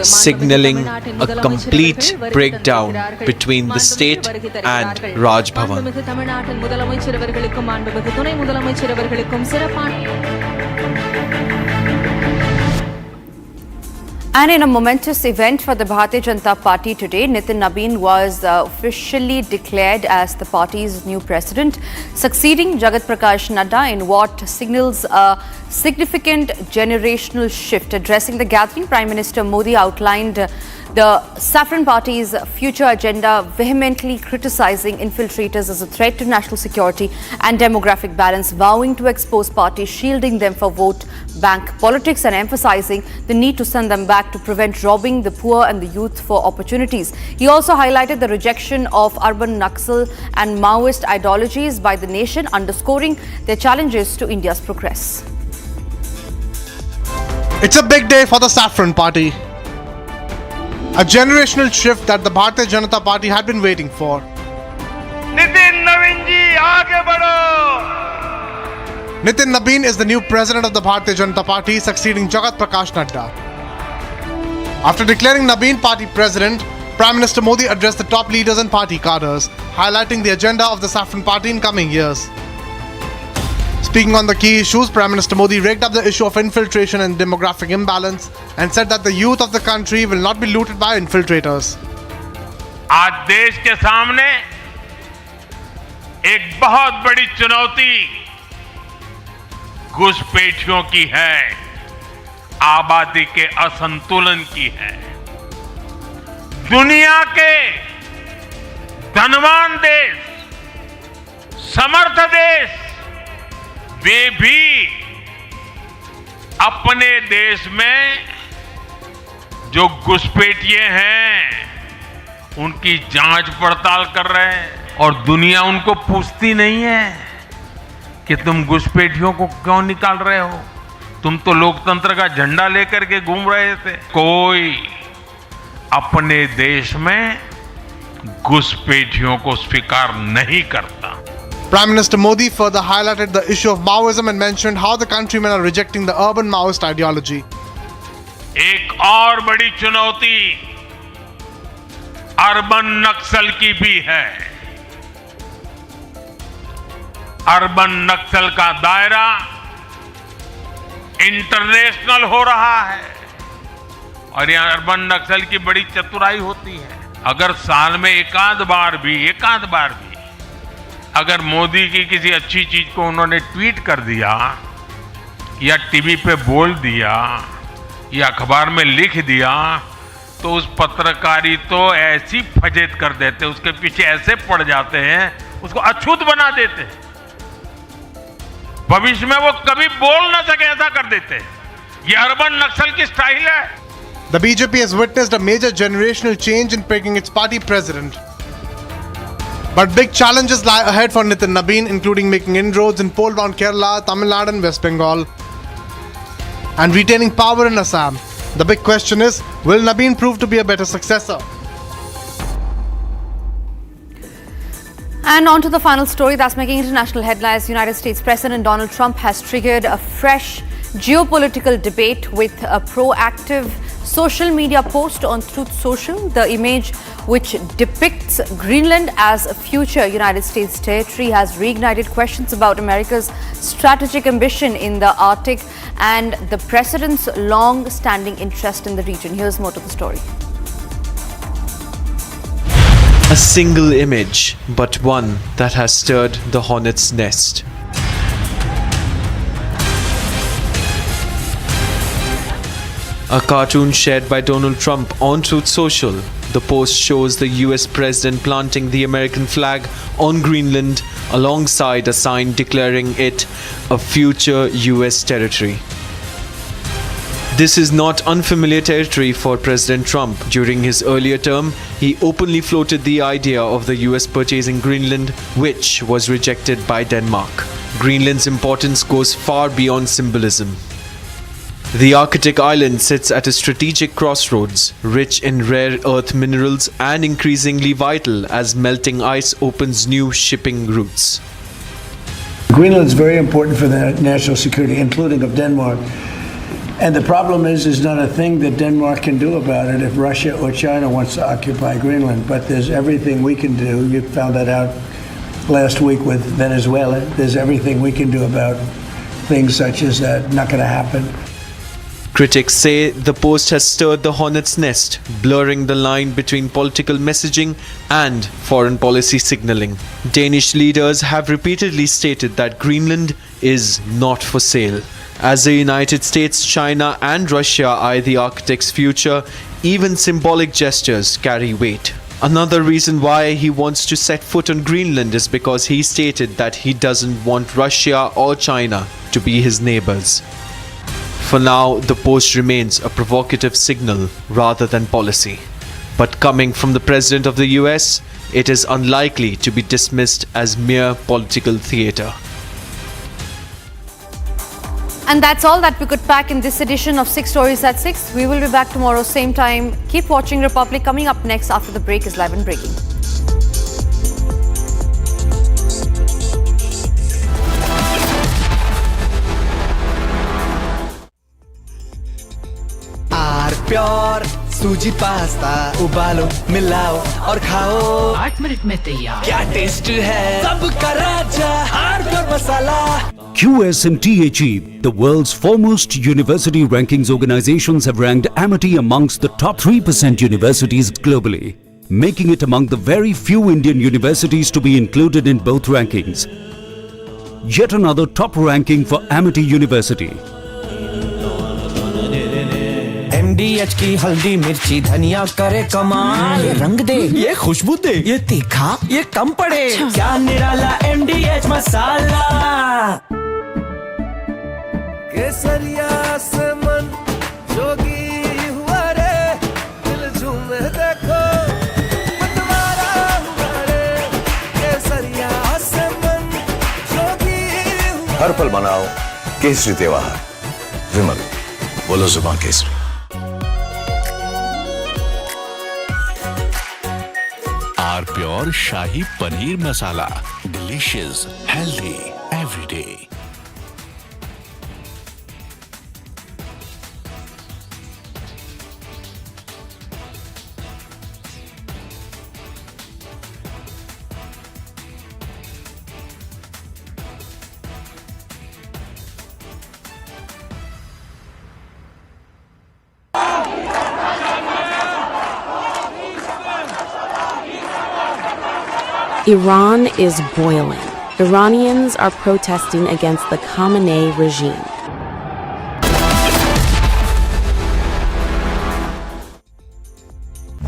Speaker 8: signaling a complete breakdown between the state and Raj Bhavan.
Speaker 19: And in a momentous event for the Bharatiya Janata Party today, Nitin Nabin was officially declared as the party's new president, succeeding Jagat Prakash Nadda in what signals a significant generational shift. Addressing the gathering, Prime Minister Modi outlined the Saffron Party's future agenda, vehemently criticizing infiltrators as a threat to national security and demographic balance, vowing to expose parties shielding them for vote bank politics and emphasizing the need to send them back to prevent robbing the poor and the youth for opportunities. He also highlighted the rejection of urban Naxal and Maoist ideologies by the nation, underscoring their challenges to India's progress.
Speaker 23: It's a big day for the Saffron Party. A generational shift that the Bharatiya Janata Party had been waiting for.
Speaker 24: Nitin Nabin ji, aage badho!
Speaker 23: Nitin Nabin is the new president of the Bharatiya Janata Party, succeeding Jagat Prakash Nadda. After declaring Nabin party president, Prime Minister Modi addressed the top leaders and party cadres, highlighting the agenda of the Saffron Party in coming years. Speaking on the key issues, Prime Minister Modi raked up the issue of infiltration and demographic imbalance and said that the youth of the country will not be looted by infiltrators.
Speaker 24: आज देश के सामने एक बहुत बड़ी चुनौती घुसपैठियों की है, आबादी के असंतुलन की है। दुनिया के धनवान देश, समर्थ देश, वे भी अपने देश में जो घुसपैठिए हैं उनकी जांच पड़ताल कर रहे हैं और दुनिया उनको पूछती नहीं है कि तुम घुसपैठियों को क्यों निकाल रहे हो, तुम तो लोकतंत्र का झंडा लेकर के घूम रहे थे। कोई अपने देश में घुसपैठियों को स्वीकार नहीं करता।
Speaker 23: Prime Minister Modi further highlighted the issue of Maoism and mentioned how the countrymen are rejecting the urban Maoist ideology.
Speaker 24: एक और बड़ी चुनौती अर्बन नक्सल की भी है। अर्बन नक्सल का दायरा इंटरनेशनल हो रहा है और यहां अर्बन नक्सल की बड़ी चतुराई होती है। अगर साल में एकाध बार भी अगर मोदी की किसी अच्छी चीज को उन्होंने ट्वीट कर दिया या टीवी पे बोल दिया या अखबार में लिख दिया तो उस पत्रकारी तो ऐसी फजेत कर देते, उसके पीछे ऐसे पड़ जाते हैं, उसको अछूत बना देते हैं, भविष्य में वो कभी बोल ना सके ऐसा कर देते हैं। ये अर्बन नक्सल की स्टाइल है।
Speaker 23: The BJP has witnessed a major generational change in picking its party president. But big challenges lie ahead for Nitin Nabin, including making inroads in poll-bound Kerala, Tamil Nadu and West Bengal, and retaining power in Assam. The big question is, will Nabin prove to be a better successor?
Speaker 19: And on to the final story that's making international headlines. United States President Donald Trump has triggered a fresh geopolitical debate with a proactive social media post on Truth Social. The image, which depicts Greenland as a future United States territory, has reignited questions about America's strategic ambition in the Arctic and the president's long-standing interest in the region. Here's more to the story.
Speaker 8: A single image, but one that has stirred the hornet's nest. A cartoon shared by Donald Trump on Truth Social. The post shows the US president planting the American flag on Greenland alongside a sign declaring it a future US territory. This is not unfamiliar territory for President Trump. During his earlier term, he openly floated the idea of the US purchasing Greenland, which was rejected by Denmark. Greenland's importance goes far beyond symbolism. The Arctic island sits at a strategic crossroads, rich in rare earth minerals and increasingly vital as melting ice opens new shipping routes.
Speaker 2: Greenland is very important for the national security, including of Denmark. And the problem is not a thing that Denmark can do about it if Russia or China wants to occupy Greenland. But there's everything we can do. You found that out last week with Venezuela. There's everything we can do about things such as that. Not going to happen.
Speaker 8: Critics say the post has stirred the hornet's nest, blurring the line between political messaging and foreign policy signaling. Danish leaders have repeatedly stated that Greenland is not for sale. As the United States, China and Russia eye the Arctic's future, even symbolic gestures carry weight. Another reason why he wants to set foot on Greenland is because he stated that he doesn't want Russia or China to be his neighbors. For now, the post remains a provocative signal rather than policy. But coming from the President of the US, it is unlikely to be dismissed as mere political theatre.
Speaker 19: And that's all that we could pack in this edition of 6 Stories at 6. We will be back tomorrow, same time. Keep watching Republic. Coming up next after the break is Live and Breaking.
Speaker 26: Pure सूजी pasta उबालो मिलाओ और खाओ 8 minute में तैयार क्या taste है सबका राजा hardcore masala
Speaker 3: QS&THE, the world's foremost university rankings organizations, have ranked Amity amongst the top 3% universities globally, making it among the very few Indian universities to be included in both rankings. Yet another top ranking for Amity University.
Speaker 26: MDH की हल्दी मिर्ची धनिया करे कमाल ये रंग दे ये खुशबू दे ये तीखा ये कम पड़े क्या निराला MDH मसाला केसरिया से मन जोगी हुआ रे दिल झूमे देखो मतवारा हुआ रे केसरिया से मन जोगी हुआ
Speaker 12: हर पल मनाओ केसरी त्योहार विमल बोलो जुबान Kesari
Speaker 1: pure shahi paneer masala, delicious, healthy every day.
Speaker 11: Iran is boiling. Iranians are protesting against the Khamenei regime.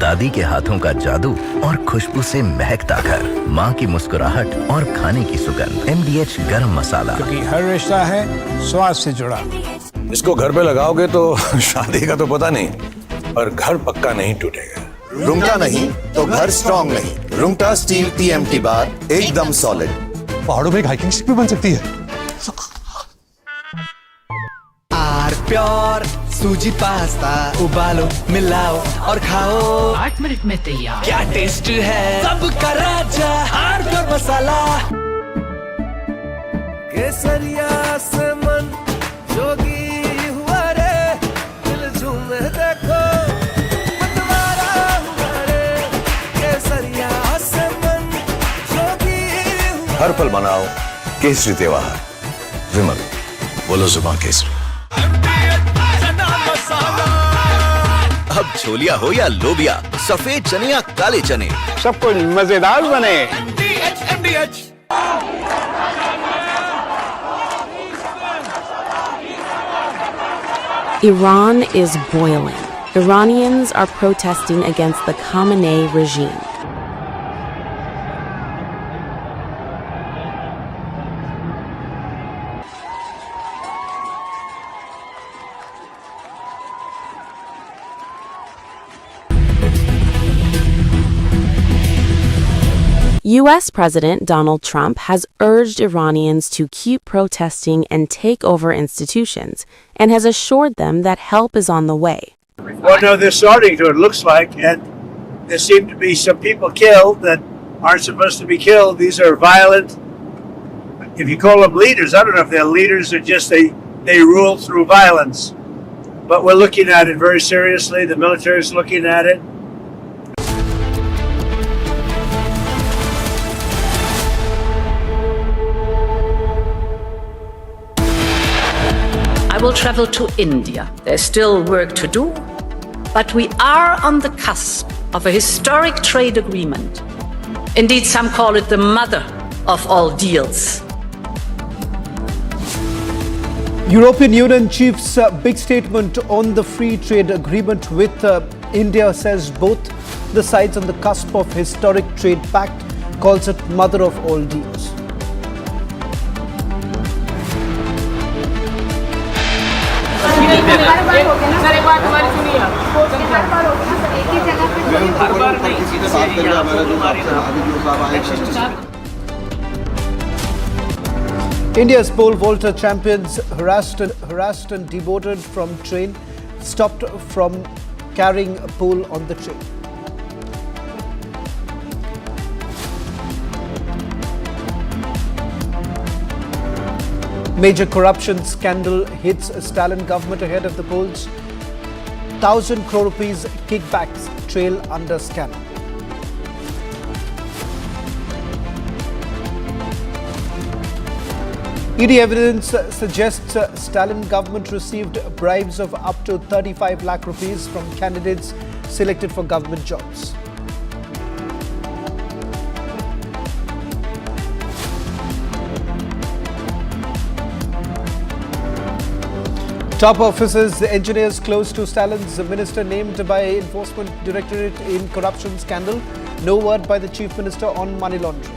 Speaker 13: दादी के हाथों का जादू और खुशबू से महकता घर, माँ की मुस्कुराहट और खाने की सुगंध। MDH गरम मसाला,
Speaker 18: क्योंकि हर रिश्ता है स्वाद से जुड़ा। इसको घर पे लगाओगे तो शादी का तो पता नहीं, पर घर पक्का नहीं टूटेगा।
Speaker 20: रुंगटा नहीं तो घर स्ट्रॉन्ग नहीं। रुंगटा स्टील TMT बार एकदम सॉलिड।
Speaker 25: पहाड़ों में एक हाइकिंग स्टिक भी बन सकती है।
Speaker 26: आर प्योर सूजी पास्ता उबालो, मिलाओ और खाओ, 8 मिनट में तैयार। क्या टेस्ट है, सबका राजा आर प्योर मसाला। केसरिया से मन जोगी हुआ रे, दिल झूमे देखो मतवारा हुआ रे। केसरिया से मन जोगी हुआ।
Speaker 12: हर पल मनाओ केसरी त्योहार। विमल, बोलो जुबान केसरी।
Speaker 13: अब छोलिया हो या लोबिया, सफेद चने या काले चने,
Speaker 18: सब कुछ मजेदार बने।
Speaker 26: MDH।
Speaker 11: Iran is boiling. Iranians are protesting against the Khamenei regime. U.S. President Donald Trump has urged Iranians to keep protesting and take over institutions, and has assured them that help is on the way.
Speaker 2: Well, no, they're starting to, it looks like, and there seem to be some people killed that aren't supposed to be killed. These are violent, if you call them leaders, I don't know if they're leaders or just they rule through violence. But we're looking at it very seriously. The military is looking at it.
Speaker 27: I will travel to India. There's still work to do, but we are on the cusp of a historic trade agreement. Indeed, some call it the mother of all deals.
Speaker 28: European Union chief's big statement on the free trade agreement with India says both the sides on the cusp of historic trade pact, calls it mother of all deals. India's pole vaulter champions harassed and demoted from train, stopped from carrying a pole on the train. Major corruption scandal hits Stalin government ahead of the polls. 1,000 crore rupees kickbacks trail under scandal. ED evidence suggests Stalin government received bribes of up to 35 lakh rupees from candidates selected for government jobs. Top officers, engineers close to Stalin's minister named by Enforcement Directorate in corruption scandal. No word by the Chief Minister on money laundering.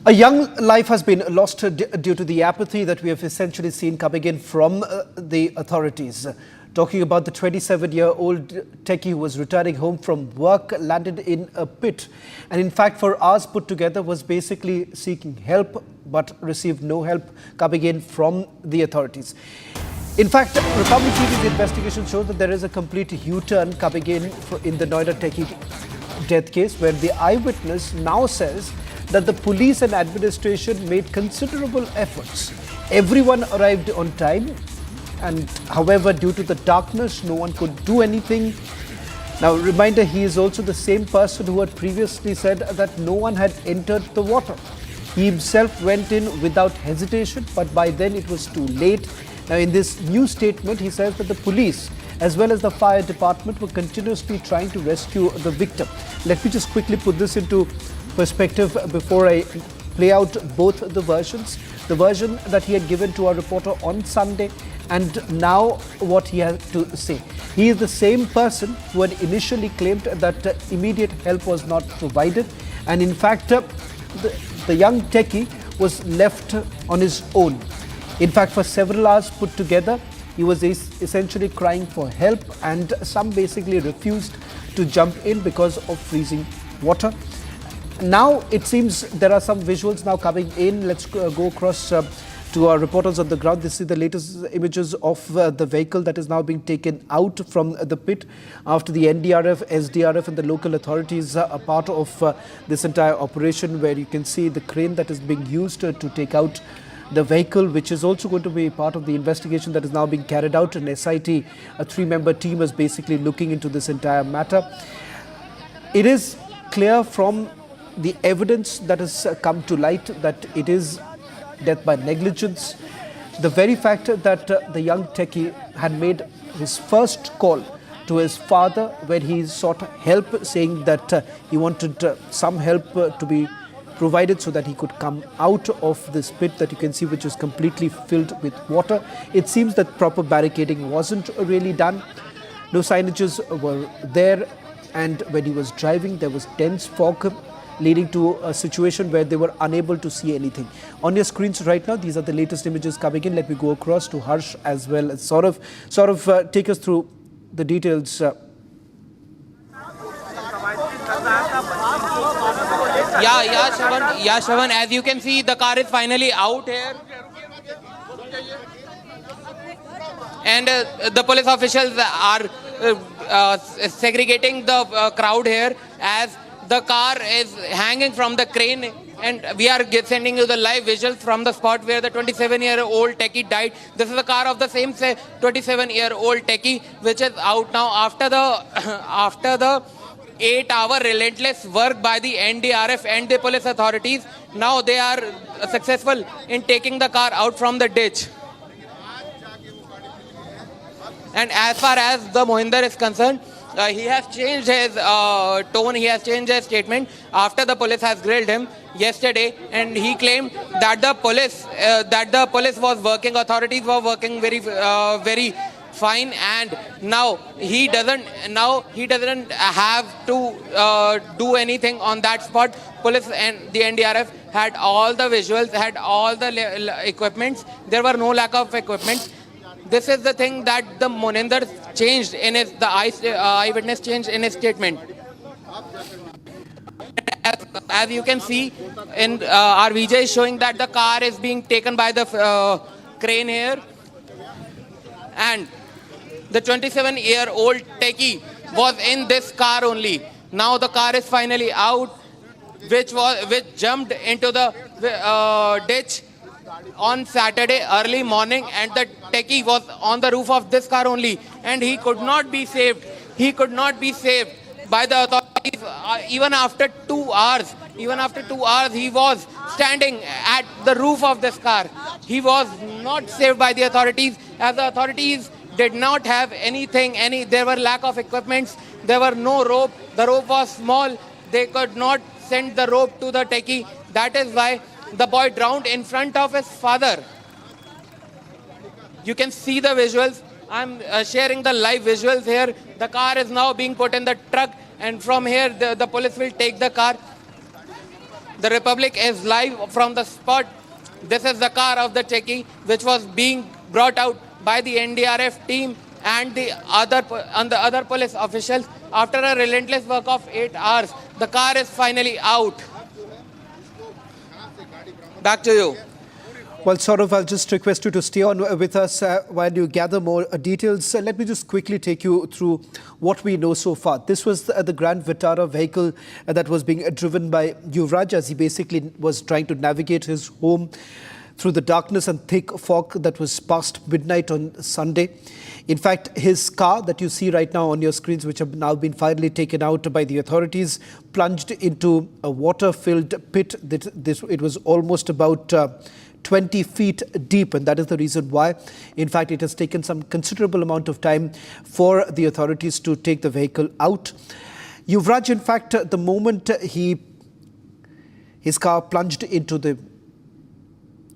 Speaker 28: A young life has been lost due to the apathy that we have essentially seen coming in from the authorities. Talking about the 27-year-old techie who was returning home from work, landed in a pit, and in fact for hours put together was basically seeking help but received no help coming in from the authorities. In fact, Republic TV's investigation shows that there is a complete U-turn coming in the Noida techie death case, where the eyewitness now says that the police and administration made considerable efforts. Everyone arrived on time, and however, due to the darkness, no one could do anything. Now, reminder, he is also the same person who had previously said that no one had entered the water. He himself went in without hesitation, but by then it was too late. Now, in this new statement, he says that the police as well as the fire department were continuously trying to rescue the victim. Let me just quickly put this into perspective before I play out both the versions. The version that he had given to our reporter on Sunday, and now what he has to say. He is the same person who had initially claimed that immediate help was not provided, and in fact the young techie was left on his own. In fact, for several hours put together, he was essentially crying for help, and some basically refused to jump in because of freezing water. Now it seems there are some visuals now coming in. Let's go across to our reporters on the ground. This is the latest images of the vehicle that is now being taken out from the pit after the NDRF, SDRF and the local authorities are part of this entire operation, where you can see the crane that is being used to take out the vehicle, which is also going to be part of the investigation that is now being carried out. An SIT, a 3-member team, is basically looking into this entire matter. It is clear from the evidence that has come to light that it is death by negligence. The very fact that the young techie had made his first call to his father when he sought help, saying that he wanted some help to be provided so that he could come out of this pit that you can see, which is completely filled with water. It seems that proper barricading wasn't really done. No signages were there, and when he was driving, there was dense fog, leading to a situation where they were unable to see anything. On your screens right now, these are the latest images coming in. Let me go across to Harsh as well as Saurav. Take us through the details.
Speaker 4: Yeah, Shravan, as you can see, the car is finally out here. And the police officials are segregating the crowd here, as the car is hanging from the crane, and we are sending you the live visuals from the spot where the 27-year-old techie died. This is the car of the same 27-year-old techie, which is out now after the 8-hour relentless work by the NDRF and the police authorities. Now they are successful in taking the car out from the ditch. And as far as the Mohinder is concerned, he has changed his tone, he has changed his statement after the police has grilled him yesterday, and he claimed that the police was working, authorities were working very fine, and now he doesn't have to do anything on that spot. Police and the NDRF had all the visuals, had all the equipments. There were no lack of equipment. This is the thing that the Moninder changed in the eyewitness changed in his statement. As you can see, in our VJ is showing that the car is being taken by the crane here, and the 27-year-old techie was in this car only. Now the car is finally out, which jumped into the ditch on Saturday early morning, and the techie was on the roof of this car only, and he could not be saved. He could not be saved by the authorities. Even after 2 hours, he was standing at the roof of this car. He was not saved by the authorities, as the authorities did not have anything. There were lack of equipments. There were no rope. The rope was small. They could not send the rope to the techie. That is why the boy drowned in front of his father. You can see the visuals. I'm sharing the live visuals here. The car is now being put in the truck, and from here the police will take the car. The Republic is live from the spot. This is the car of the techie, which was being brought out by the NDRF team and the other police officials. After a relentless work of 8 hours, the car is finally out. Back to you.
Speaker 28: Well, Saurav, I'll just request you to stay on with us while you gather more details. Let me just quickly take you through what we know so far. This was the Grand Vitara vehicle that was being driven by Yuvraj as he basically was trying to navigate his home through the darkness and thick fog that was past midnight on Sunday. In fact, his car that you see right now on your screens, which have now been finally taken out by the authorities, plunged into a water-filled pit. It was almost about 20 feet deep, and that is the reason why, in fact, it has taken some considerable amount of time for the authorities to take the vehicle out. Yuvraj, in fact, the moment his car plunged into the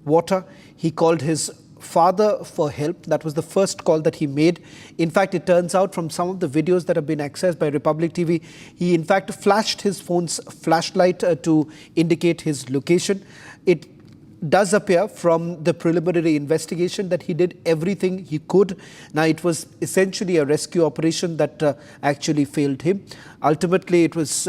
Speaker 28: water, he called his father for help. That was the first call that he made. In fact, it turns out from some of the videos that have been accessed by Republic TV, he in fact flashed his phone's flashlight to indicate his location. It does appear from the preliminary investigation that he did everything he could. Now, it was essentially a rescue operation that actually failed him. Ultimately, it was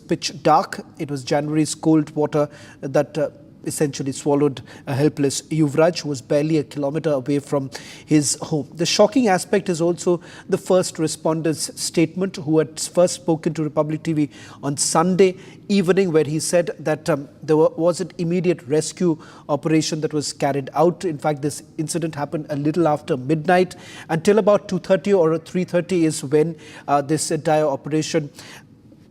Speaker 28: pitch dark. It was January's cold water that essentially swallowed a helpless Yuvraj, who was barely a kilometer away from his home. The shocking aspect is also the first responder's statement, who had first spoken to Republic TV on Sunday evening, where he said that there was an immediate rescue operation that was carried out. In fact, this incident happened a little after midnight. Until about 2:30 or 3:30 is when this entire operation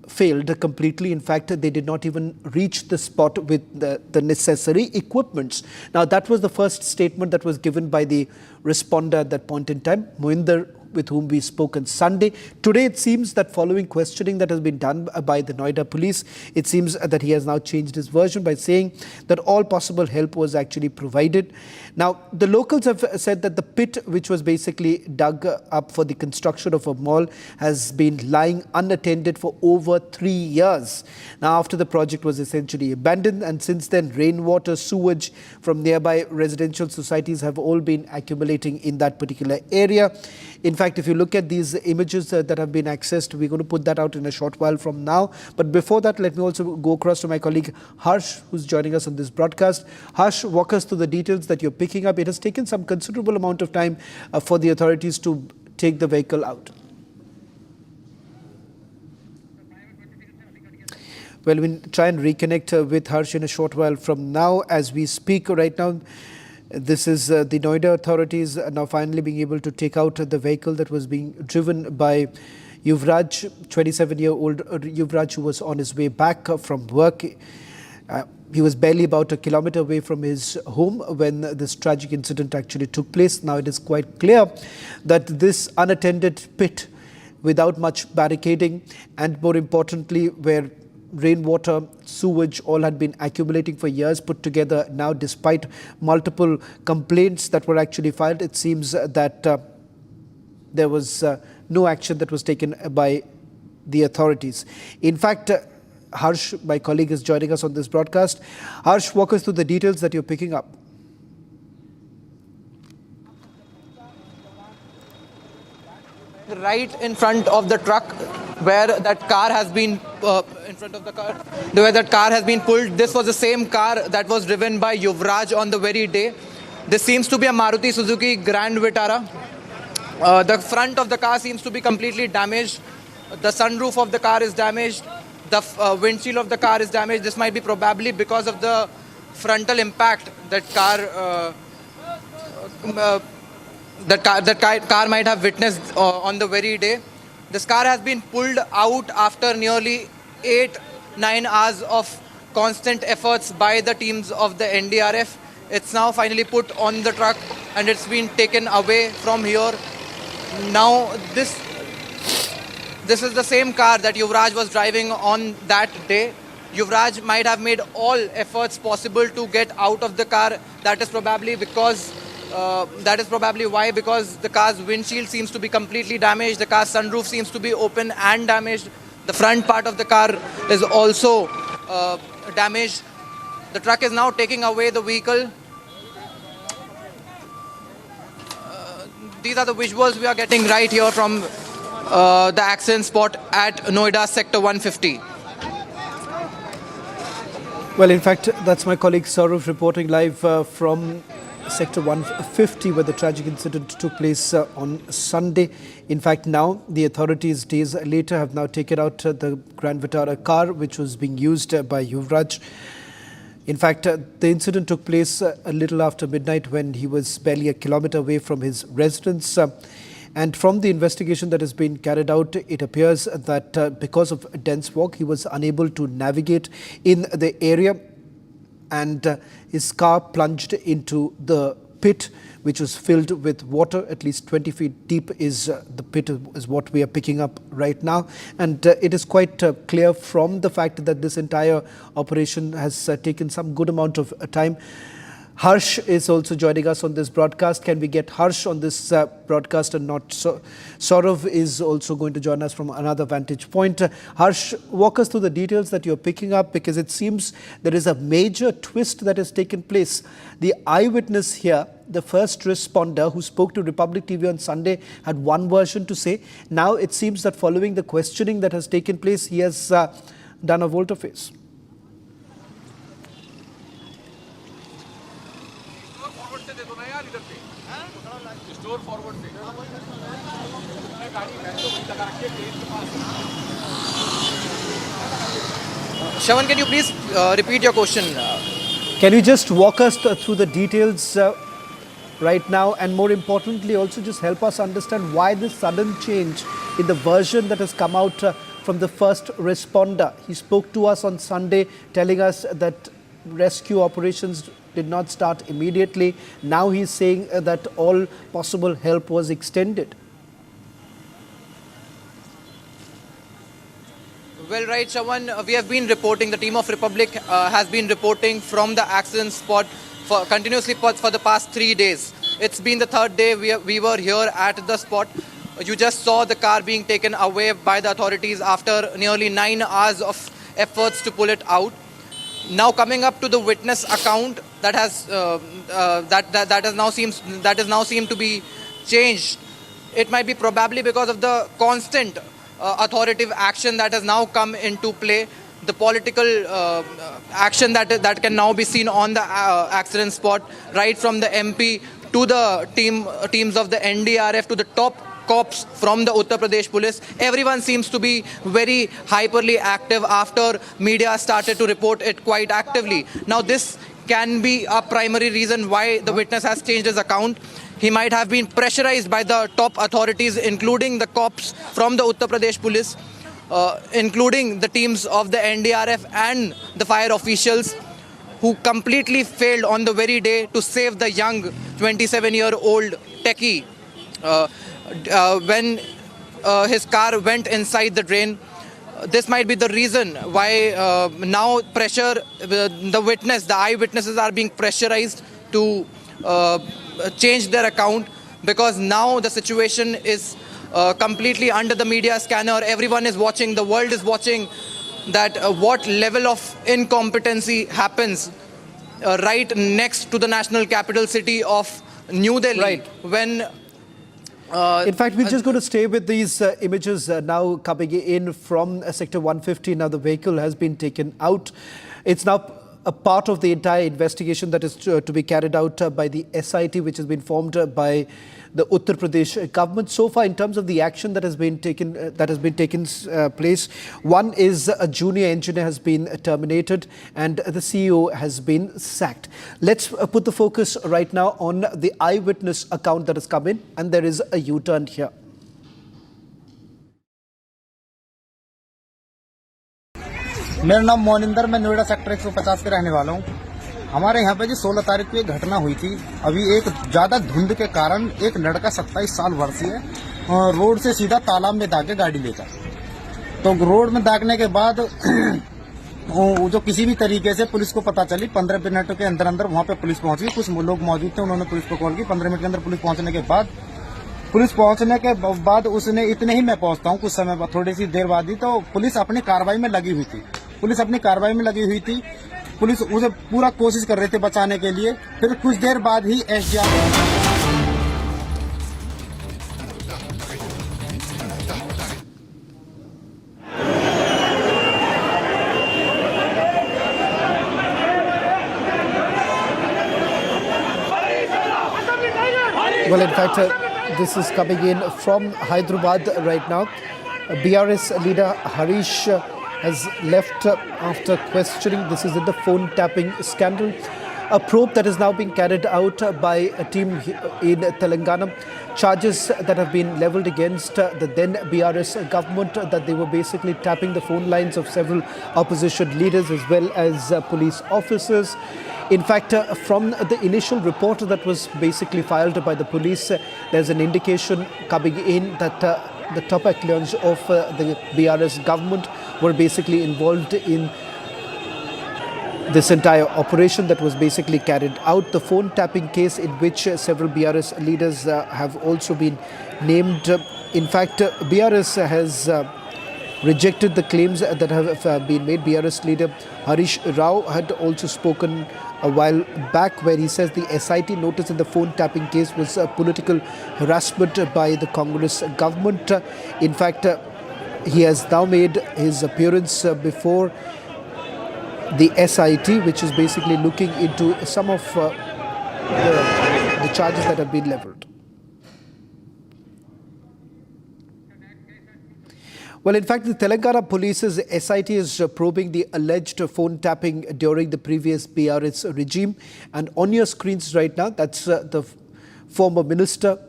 Speaker 28: failed completely. In fact, they did not even reach the spot with the necessary equipments. Now, that was the first statement that was given by the responder at that point in time, Mohinder, with whom we spoke on Sunday. Today, it seems that following questioning that has been done by the Noida police, it seems that he has now changed his version by saying that all possible help was actually provided. Now, the locals have said that the pit, which was basically dug up for the construction of a mall, has been lying unattended for over 3 years. Now, after the project was essentially abandoned, and since then, rainwater, sewage from nearby residential societies have all been accumulating in that particular area. In fact, if you look at these images that have been accessed, we're going to put that out in a short while from now. But before that, let me also go across to my colleague Harsh, who's joining us on this broadcast. Harsh, walk us through the details that you're picking up. It has taken some considerable amount of time for the authorities to take the vehicle out. Well, we'll try and reconnect with Harsh in a short while from now. As we speak right now, this is the Noida authorities now finally being able to take out the vehicle that was being driven by Yuvraj, 27-year-old Yuvraj, who was on his way back from work. He was barely about a kilometer away from his home when this tragic incident actually took place. Now, it is quite clear that this unattended pit, without much barricading, and more importantly, where rainwater, sewage, all had been accumulating for years put together. Now, despite multiple complaints that were actually filed, it seems that there was no action that was taken by the authorities. In fact, Harsh, my colleague, is joining us on this broadcast. Harsh, walk us through the details that you're picking up.
Speaker 4: Right in front of the truck where that car has been where that car has been pulled. This was the same car that was driven by Yuvraj on the very day. This seems to be a Maruti Suzuki Grand Vitara. The front of the car seems to be completely damaged. The sunroof of the car is damaged. The windshield of the car is damaged. This might be probably because of the frontal impact that car might have witnessed on the very day. This car has been pulled out after nearly 8-9 hours of constant efforts by the teams of the NDRF. It's now finally put on the truck and it's been taken away from here. Now, this is the same car that Yuvraj was driving on that day. Yuvraj might have made all efforts possible to get out of the car. That is probably why, because the car's windshield seems to be completely damaged. The car's sunroof seems to be open and damaged. The front part of the car is also damaged. The truck is now taking away the vehicle. these are the visuals we are getting right here from the accident spot at Noida Sector 150.
Speaker 28: Well, in fact, that's my colleague Saurav reporting live from Sector 150, where the tragic incident took place on Sunday. In fact, now the authorities days later have now taken out the Grand Vitara car which was being used by Yuvraj. In fact, the incident took place a little after midnight when he was barely a kilometer away from his residence. And from the investigation that has been carried out, it appears that because of dense fog, he was unable to navigate in the area, and his car plunged into the pit, which was filled with water. At least 20 feet deep is the pit, is what we are picking up right now. And it is quite clear from the fact that this entire operation has taken some good amount of time. Harsh is also joining us on this broadcast. Can we get Harsh on this broadcast and not Saurav is also going to join us from another vantage point. Harsh, walk us through the details that you're picking up, because it seems there is a major twist that has taken place. The eyewitness here, the first responder who spoke to Republic TV on Sunday, had one version to say. Now it seems that following the questioning that has taken place, he has done a volte-face.
Speaker 4: Shravan, can you please repeat your question?
Speaker 28: Can you just walk us through the details right now, and more importantly also just help us understand why this sudden change in the version that has come out from the first responder? He spoke to us on Sunday telling us that rescue operations did not start immediately. Now he's saying that all possible help was extended.
Speaker 4: Well, right, Shravan, we have been reporting, the team of Republic has been reporting from the accident spot continuously for the past 3 days. It's been the third day we were here at the spot. You just saw the car being taken away by the authorities after nearly 9 hours of efforts to pull it out. Now coming up to the witness account that has now seemed to be changed. It might be probably because of the constant authoritative action that has now come into play, the political action that can now be seen on the accident spot, right from the MP to the teams of the NDRF to the top cops from the Uttar Pradesh police. Everyone seems to be very hyperly active after media started to report it quite actively. Now this can be a primary reason why the witness has changed his account. He might have been pressurized by the top authorities, including the cops from the Uttar Pradesh police, including the teams of the NDRF and the fire officials, who completely failed on the very day to save the young 27-year-old techie when his car went inside the drain. This might be the reason why now the witness, the eyewitnesses are being pressurized to change their account, because now the situation is completely under the media scanner. Everyone is watching, the world is watching that what level of incompetency happens right next to the national capital city of New Delhi.
Speaker 28: Right.
Speaker 4: When
Speaker 28: in fact, we're just going to stay with these images now coming in from Sector 150. Now the vehicle has been taken out. It's now a part of the entire investigation that is to be carried out by the SIT, which has been formed by the Uttar Pradesh government. So far, in terms of the action that has been taken place, one is a junior engineer has been terminated and the CEO has been sacked. Let's put the focus right now on the eyewitness account that has come in, and there is a U-turn here.
Speaker 5: मेरा नाम मोनिंदर, मैं Noida sector 150 के रहने वाला हूँ। हमारे यहाँ पे जी 16 तारीख को एक घटना हुई थी। अभी एक ज्यादा धुंध के कारण एक लड़का 27 साल वर्षीय रोड से सीधा तालाब में दागे गाड़ी लेकर, तो रोड में दागने के बाद जो किसी भी तरीके से पुलिस को पता चली, 15 मिनट के अंदर अंदर वहाँ पे पुलिस पहुंच गई। कुछ लोग मौजूद थे, उन्होंने पुलिस को कॉल की। 15 मिनट के अंदर पुलिस पहुंचने के बाद उसने, इतने ही मैं पहुंचता हूँ कुछ समय बाद, थोड़ी सी देर बाद ही, तो पुलिस अपनी कार्रवाई में लगी हुई थी। पुलिस उसे पूरा कोशिश कर रहे थे बचाने के लिए। फिर कुछ देर बाद ही
Speaker 28: Well, in fact, this is coming in from Hyderabad right now. BRS leader Harish has left after questioning. This is in the phone tapping scandal. A probe that is now being carried out by a team in Telangana. Charges that have been leveled against the then BRS government, that they were basically tapping the phone lines of several opposition leaders as well as police officers. In fact, from the initial report that was basically filed by the police, there's an indication coming in that the top echelons of the BRS government were basically involved in this entire operation that was basically carried out. The phone tapping case in which several BRS leaders have also been named. In fact, BRS has rejected the claims that have been made. BRS leader Harish Rao had also spoken a while back where he says the SIT notice in the phone tapping case was political harassment by the Congress government. In fact, he has now made his appearance before the SIT, which is basically looking into some of the charges that have been leveled. Well, in fact, the Telangana Police's SIT is probing the alleged phone tapping during the previous BRS regime. And on your screens right now, that's the former minister,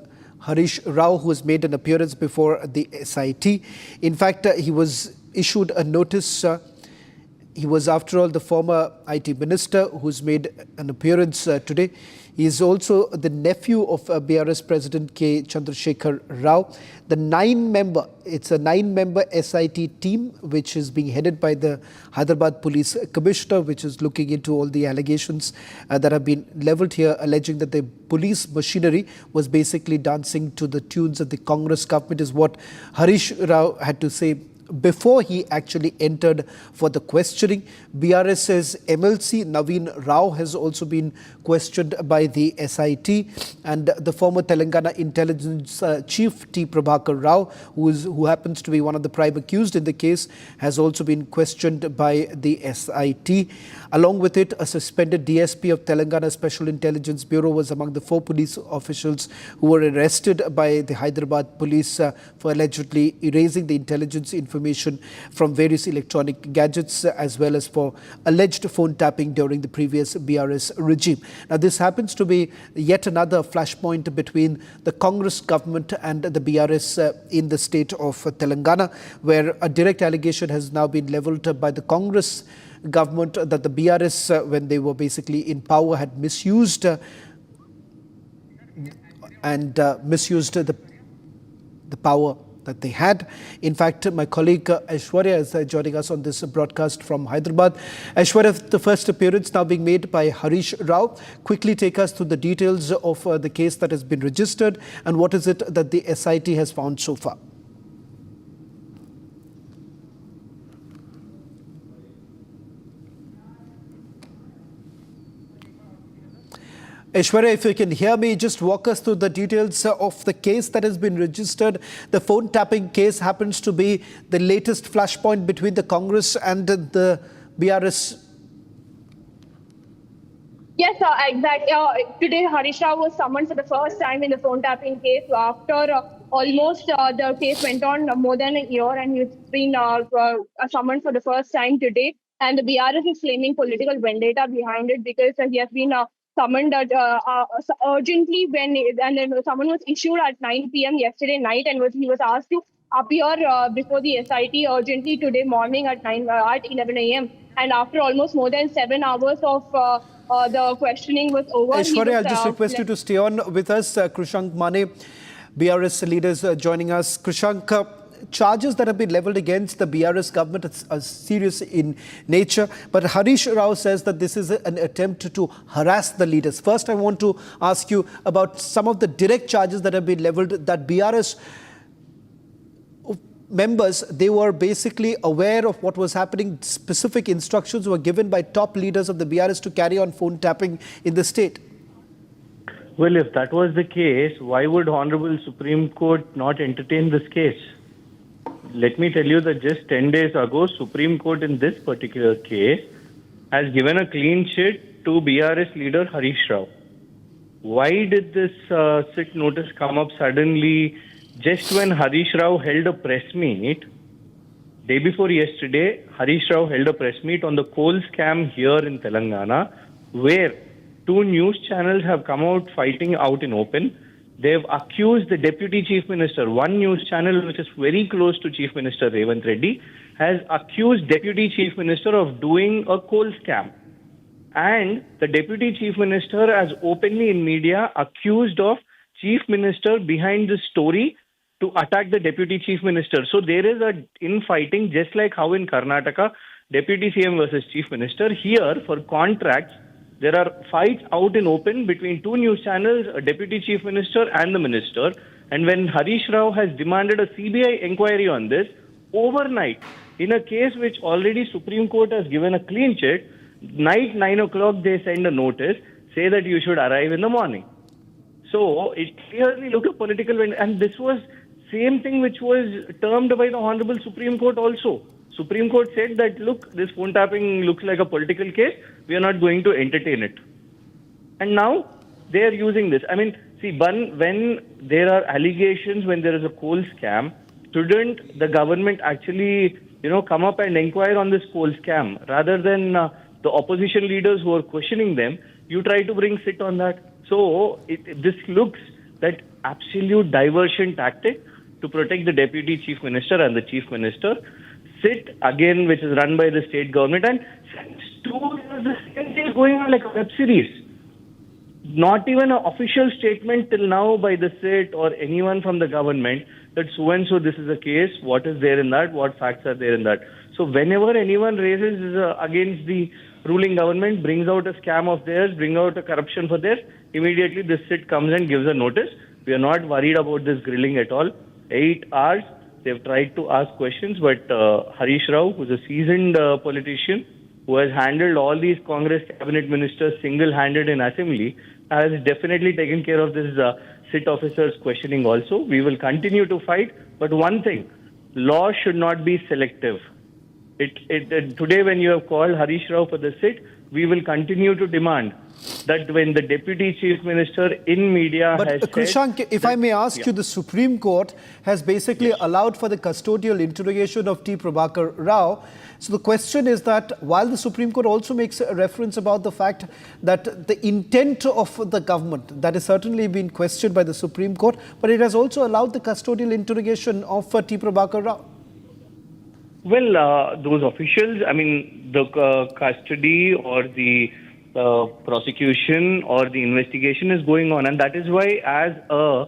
Speaker 28: Harish Rao, who has made an appearance before the SIT. In fact, he was issued a notice. He was, after all, the former IT minister who's made an appearance today. He is also the nephew of BRS President K. Chandrasekhar Rao. The it's a nine-member SIT team which is being headed by the Hyderabad Police Commissioner, which is looking into all the allegations that have been leveled here, alleging that the police machinery was basically dancing to the tunes of the Congress government, is what Harish Rao had to say before he actually entered for the questioning. BRS's MLC Naveen Rao has also been questioned by the SIT, and the former Telangana Intelligence Chief T. Prabhakar Rao, who happens to be one of the prime accused in the case, has also been questioned by the SIT. Along with it, a suspended DSP of Telangana Special Intelligence Bureau was among the 4 police officials who were arrested by the Hyderabad police for allegedly erasing the intelligence information from various electronic gadgets, as well as for alleged phone tapping during the previous BRS regime. Now, this happens to be yet another flashpoint between the Congress government and the BRS in the state of Telangana, where a direct allegation has now been leveled by the Congress government that the BRS, when they were basically in power, had misused the power that they had. In fact, my colleague Aishwarya is joining us on this broadcast from Hyderabad. Aishwarya, the first appearance now being made by Harish Rao. Quickly take us through the details of the case that has been registered and what is it that the SIT has found so far. Aishwarya, if you can hear me, just walk us through the details of the case that has been registered. The phone tapping case happens to be the latest flashpoint between the Congress and the BRS.
Speaker 6: Yes, exactly. Today, Harish Rao was summoned for the first time in the phone tapping case after almost the case went on more than a year, and he's been summoned for the first time today. And the BRS is claiming political vendetta behind it because he has been summoned urgently then someone was issued at 9 p.m. yesterday night, and he was asked to appear before the SIT urgently today morning at 11 a.m. And after almost more than 7 hours of the questioning was over.
Speaker 28: Aishwarya, I'll just request you to stay on with us. Krishank Mane, BRS leaders joining us. Krishank, charges that have been leveled against the BRS government are serious in nature, but Harish Rao says that this is an attempt to harass the leaders. First, I want to ask you about some of the direct charges that have been leveled, that BRS members, they were basically aware of what was happening. Specific instructions were given by top leaders of the BRS to carry on phone tapping in the state.
Speaker 7: Well, if that was the case, why would Honorable Supreme Court not entertain this case? Let me tell you that just 10 days ago, Supreme Court in this particular case has given a clean sheet to BRS leader Harish Rao. why did this sit notice come up suddenly just when Harish Rao held a press meet? Day before yesterday, Harish Rao held a press meet on the coal scam here in Telangana, where two news channels have come out fighting out in open. They've accused the Deputy Chief Minister. One news channel, which is very close to Chief Minister Revanth Reddy, has accused Deputy Chief Minister of doing a coal scam. And the Deputy Chief Minister has openly in media accused of Chief Minister behind the story to attack the Deputy Chief Minister. So there is a infighting, just like how in Karnataka, Deputy CM versus Chief Minister. Here, for contracts, there are fights out in open between two news channels, a Deputy Chief Minister and the Minister. And when Harish Rao has demanded a CBI inquiry on this, overnight, in a case which already Supreme Court has given a clean chit, night 9 o'clock they send a notice, say that you should arrive in the morning. So it clearly looked a political, and this was same thing which was termed by the Honorable Supreme Court also. Supreme Court said that, look, this phone tapping looks like a political case, we are not going to entertain it. And now they are using this. I mean, see, when there are allegations, when there is a coal scam, shouldn't the government actually, come up and inquire on this coal scam rather than the opposition leaders who are questioning them, you try to bring sit on that. So this looks that absolute diversion tactic to protect the Deputy Chief Minister and the Chief Minister. Sit again, which is run by the state government, and since 2 years the same thing is going on like a web series. Not even an official statement till now by the SIT or anyone from the government that so and so this is the case, what is there in that, what facts are there in that. So whenever anyone raises against the ruling government, brings out a scam of theirs, bring out a corruption for theirs, immediately the SIT comes and gives a notice. We are not worried about this grilling at all. 8 hours, they've tried to ask questions, but Harish Rao, who's a seasoned politician, who has handled all these Congress cabinet ministers single-handed in assembly, has definitely taken care of this SIT officers questioning also. We will continue to fight, but one thing, law should not be selective. Today when you have called Harish Rao for the SIT, we will continue to demand that when the Deputy Chief Minister in media has said...
Speaker 28: Krishank, if I may ask you, the Supreme Court has basically allowed for the custodial interrogation of T. Prabhakar Rao. So the question is that while the Supreme Court also makes a reference about the fact that the intent of the government, that has certainly been questioned by the Supreme Court, but it has also allowed the custodial interrogation of T. Prabhakar Rao.
Speaker 7: Well, those officials, I mean, the custody or the prosecution or the investigation is going on. And that is why, as a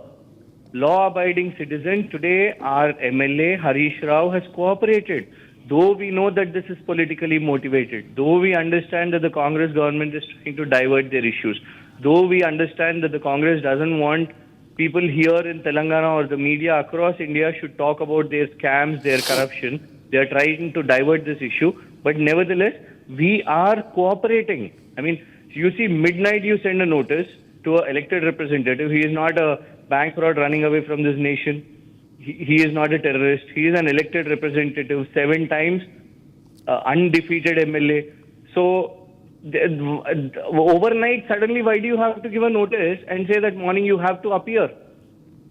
Speaker 7: law-abiding citizen, today our MLA Harish Rao has cooperated. Though we know that this is politically motivated, though we understand that the Congress government is trying to divert their issues, though we understand that the Congress doesn't want people here in Telangana or the media across India should talk about their scams, their corruption. They are trying to divert this issue, but nevertheless, we are cooperating. I mean, you see, midnight you send a notice to an elected representative. He is not a bank fraud running away from this nation. He is not a terrorist. He is an elected representative, 7 times undefeated MLA. So overnight, suddenly, why do you have to give a notice and say that morning you have to appear?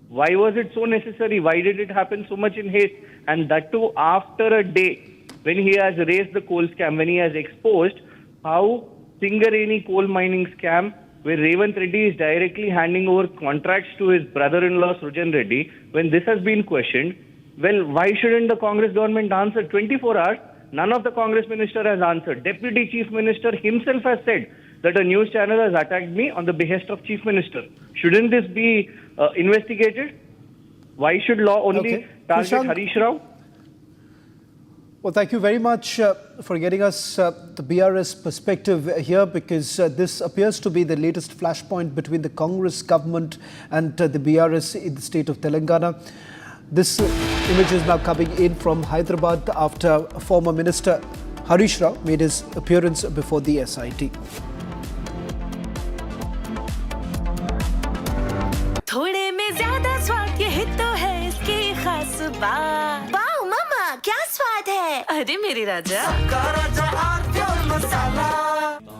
Speaker 7: Why was it so necessary? Why did it happen so much in haste? And that too after a day when he has raised the coal scam, when he has exposed how Singareni coal mining scam, where Revanth Reddy is directly handing over contracts to his brother-in-law Srujan Reddy, when this has been questioned, well, why shouldn't the Congress government answer? 24 hours, none of the Congress minister has answered. Deputy Chief Minister himself has said that a news channel has attacked me on the behest of Chief Minister. Shouldn't this be investigated? Why should law only target
Speaker 28: Krishank,
Speaker 7: Harish Rao?
Speaker 28: Well, thank you very much for getting us the BRS perspective here, because this appears to be the latest flashpoint between the Congress government and the BRS in the state of Telangana. This image is now coming in from Hyderabad after former Minister Harish Rao made his appearance before the SIT.
Speaker 9: थोड़े में ज्यादा स्वाद ये ही तो है इसकी खास बात। वाओ मामा, क्या स्वाद है? अरे मेरे राजा, सबका राजा R pure masala.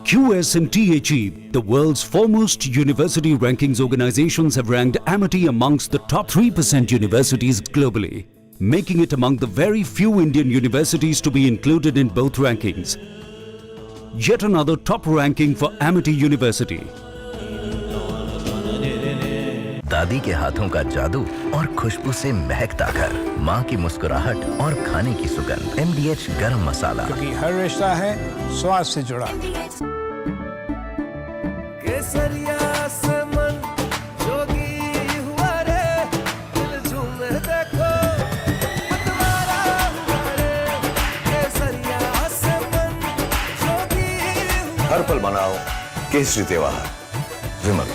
Speaker 3: QS and THE, the world's foremost university rankings organizations, have ranked Amity amongst the top 3% universities globally, making it among the very few Indian universities to be included in both rankings. Yet another top ranking for Amity University.
Speaker 13: दादी के हाथों का जादू और खुशबू से महकता घर, माँ की मुस्कुराहट और खाने की सुगंध। MDH गरम मसाला,
Speaker 28: क्योंकि हर रिश्ता है स्वाद से जुड़ा।
Speaker 26: केसरिया से मन जोगी हुआ रे, दिल झूमे देखो मतवारा हुआ रे। केसरिया से मन जोगी हुआ।
Speaker 12: हर पल मनाओ केसरी त्योहार। विमल,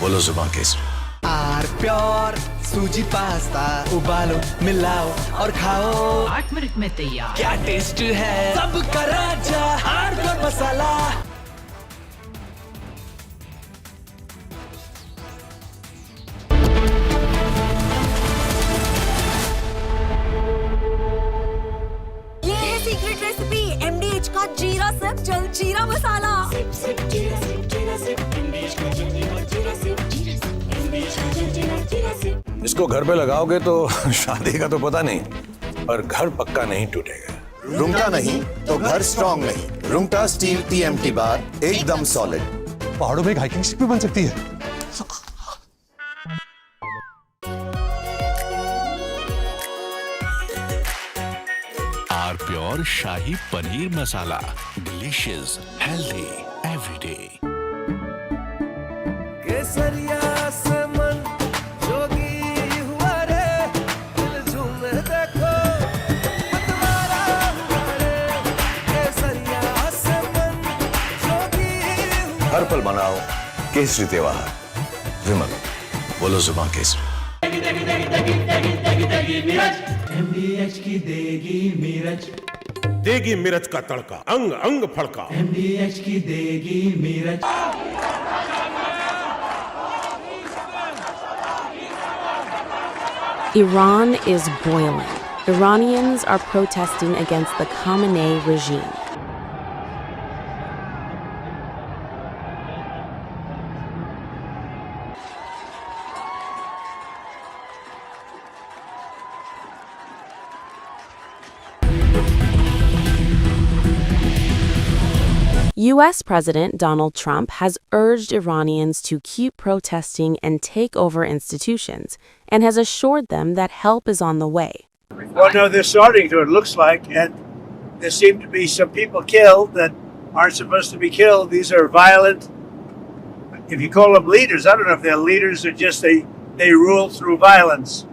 Speaker 12: बोलो जुबान केसरी।
Speaker 26: आर प्योर सूजी पास्ता उबालो मिलाओ और खाओ
Speaker 27: 8 मिनट में तैयार।
Speaker 26: क्या टेस्ट है सबका राजा हार्डकोर मसाला।
Speaker 9: ये है सीक्रेट रेसिपी MDH का जीरा सिप जल जीरा मसाला। सिप सिप जीरा सिप जीरा सिप MDH का जल जीरा सिप जीरा सिप MDH का जल जीरा सिप।
Speaker 18: इसको घर पे लगाओगे तो शादी का तो पता नहीं, पर घर पक्का नहीं टूटेगा।
Speaker 20: रूंगटा नहीं तो घर स्ट्रॉन्ग नहीं। रूंगटा स्टील TMT बार एकदम सॉलिड।
Speaker 25: पहाड़ों में एक हाइकिंग स्टिक भी बन सकती है।
Speaker 1: Are pure shahi paneer masala, delicious, healthy everyday.
Speaker 26: केसरिया से मन जोगी हुआ रे, दिल झूमे देखो मतवारा हुआ रे। केसरिया से मन जोगी हुआ।
Speaker 12: हर पल मनाओ केसरी त्योहार। विमल, बोलो जुबान केसरी।
Speaker 26: MDH की देगी मिर्च,
Speaker 10: देगी मिर्च का तड़का, अंग अंग फड़का।
Speaker 26: MDH की देगी मिर्च।
Speaker 11: Iran is boiling. Iranians are protesting against the Khamenei regime. U.S. President Donald Trump has urged Iranians to keep protesting and take over institutions, and has assured them that help is on the way.
Speaker 2: Well, no, they're starting to, it looks like, and there seem to be some people killed that aren't supposed to be killed. These are violent, if you call them leaders, I don't know if they're leaders or just they rule through violence.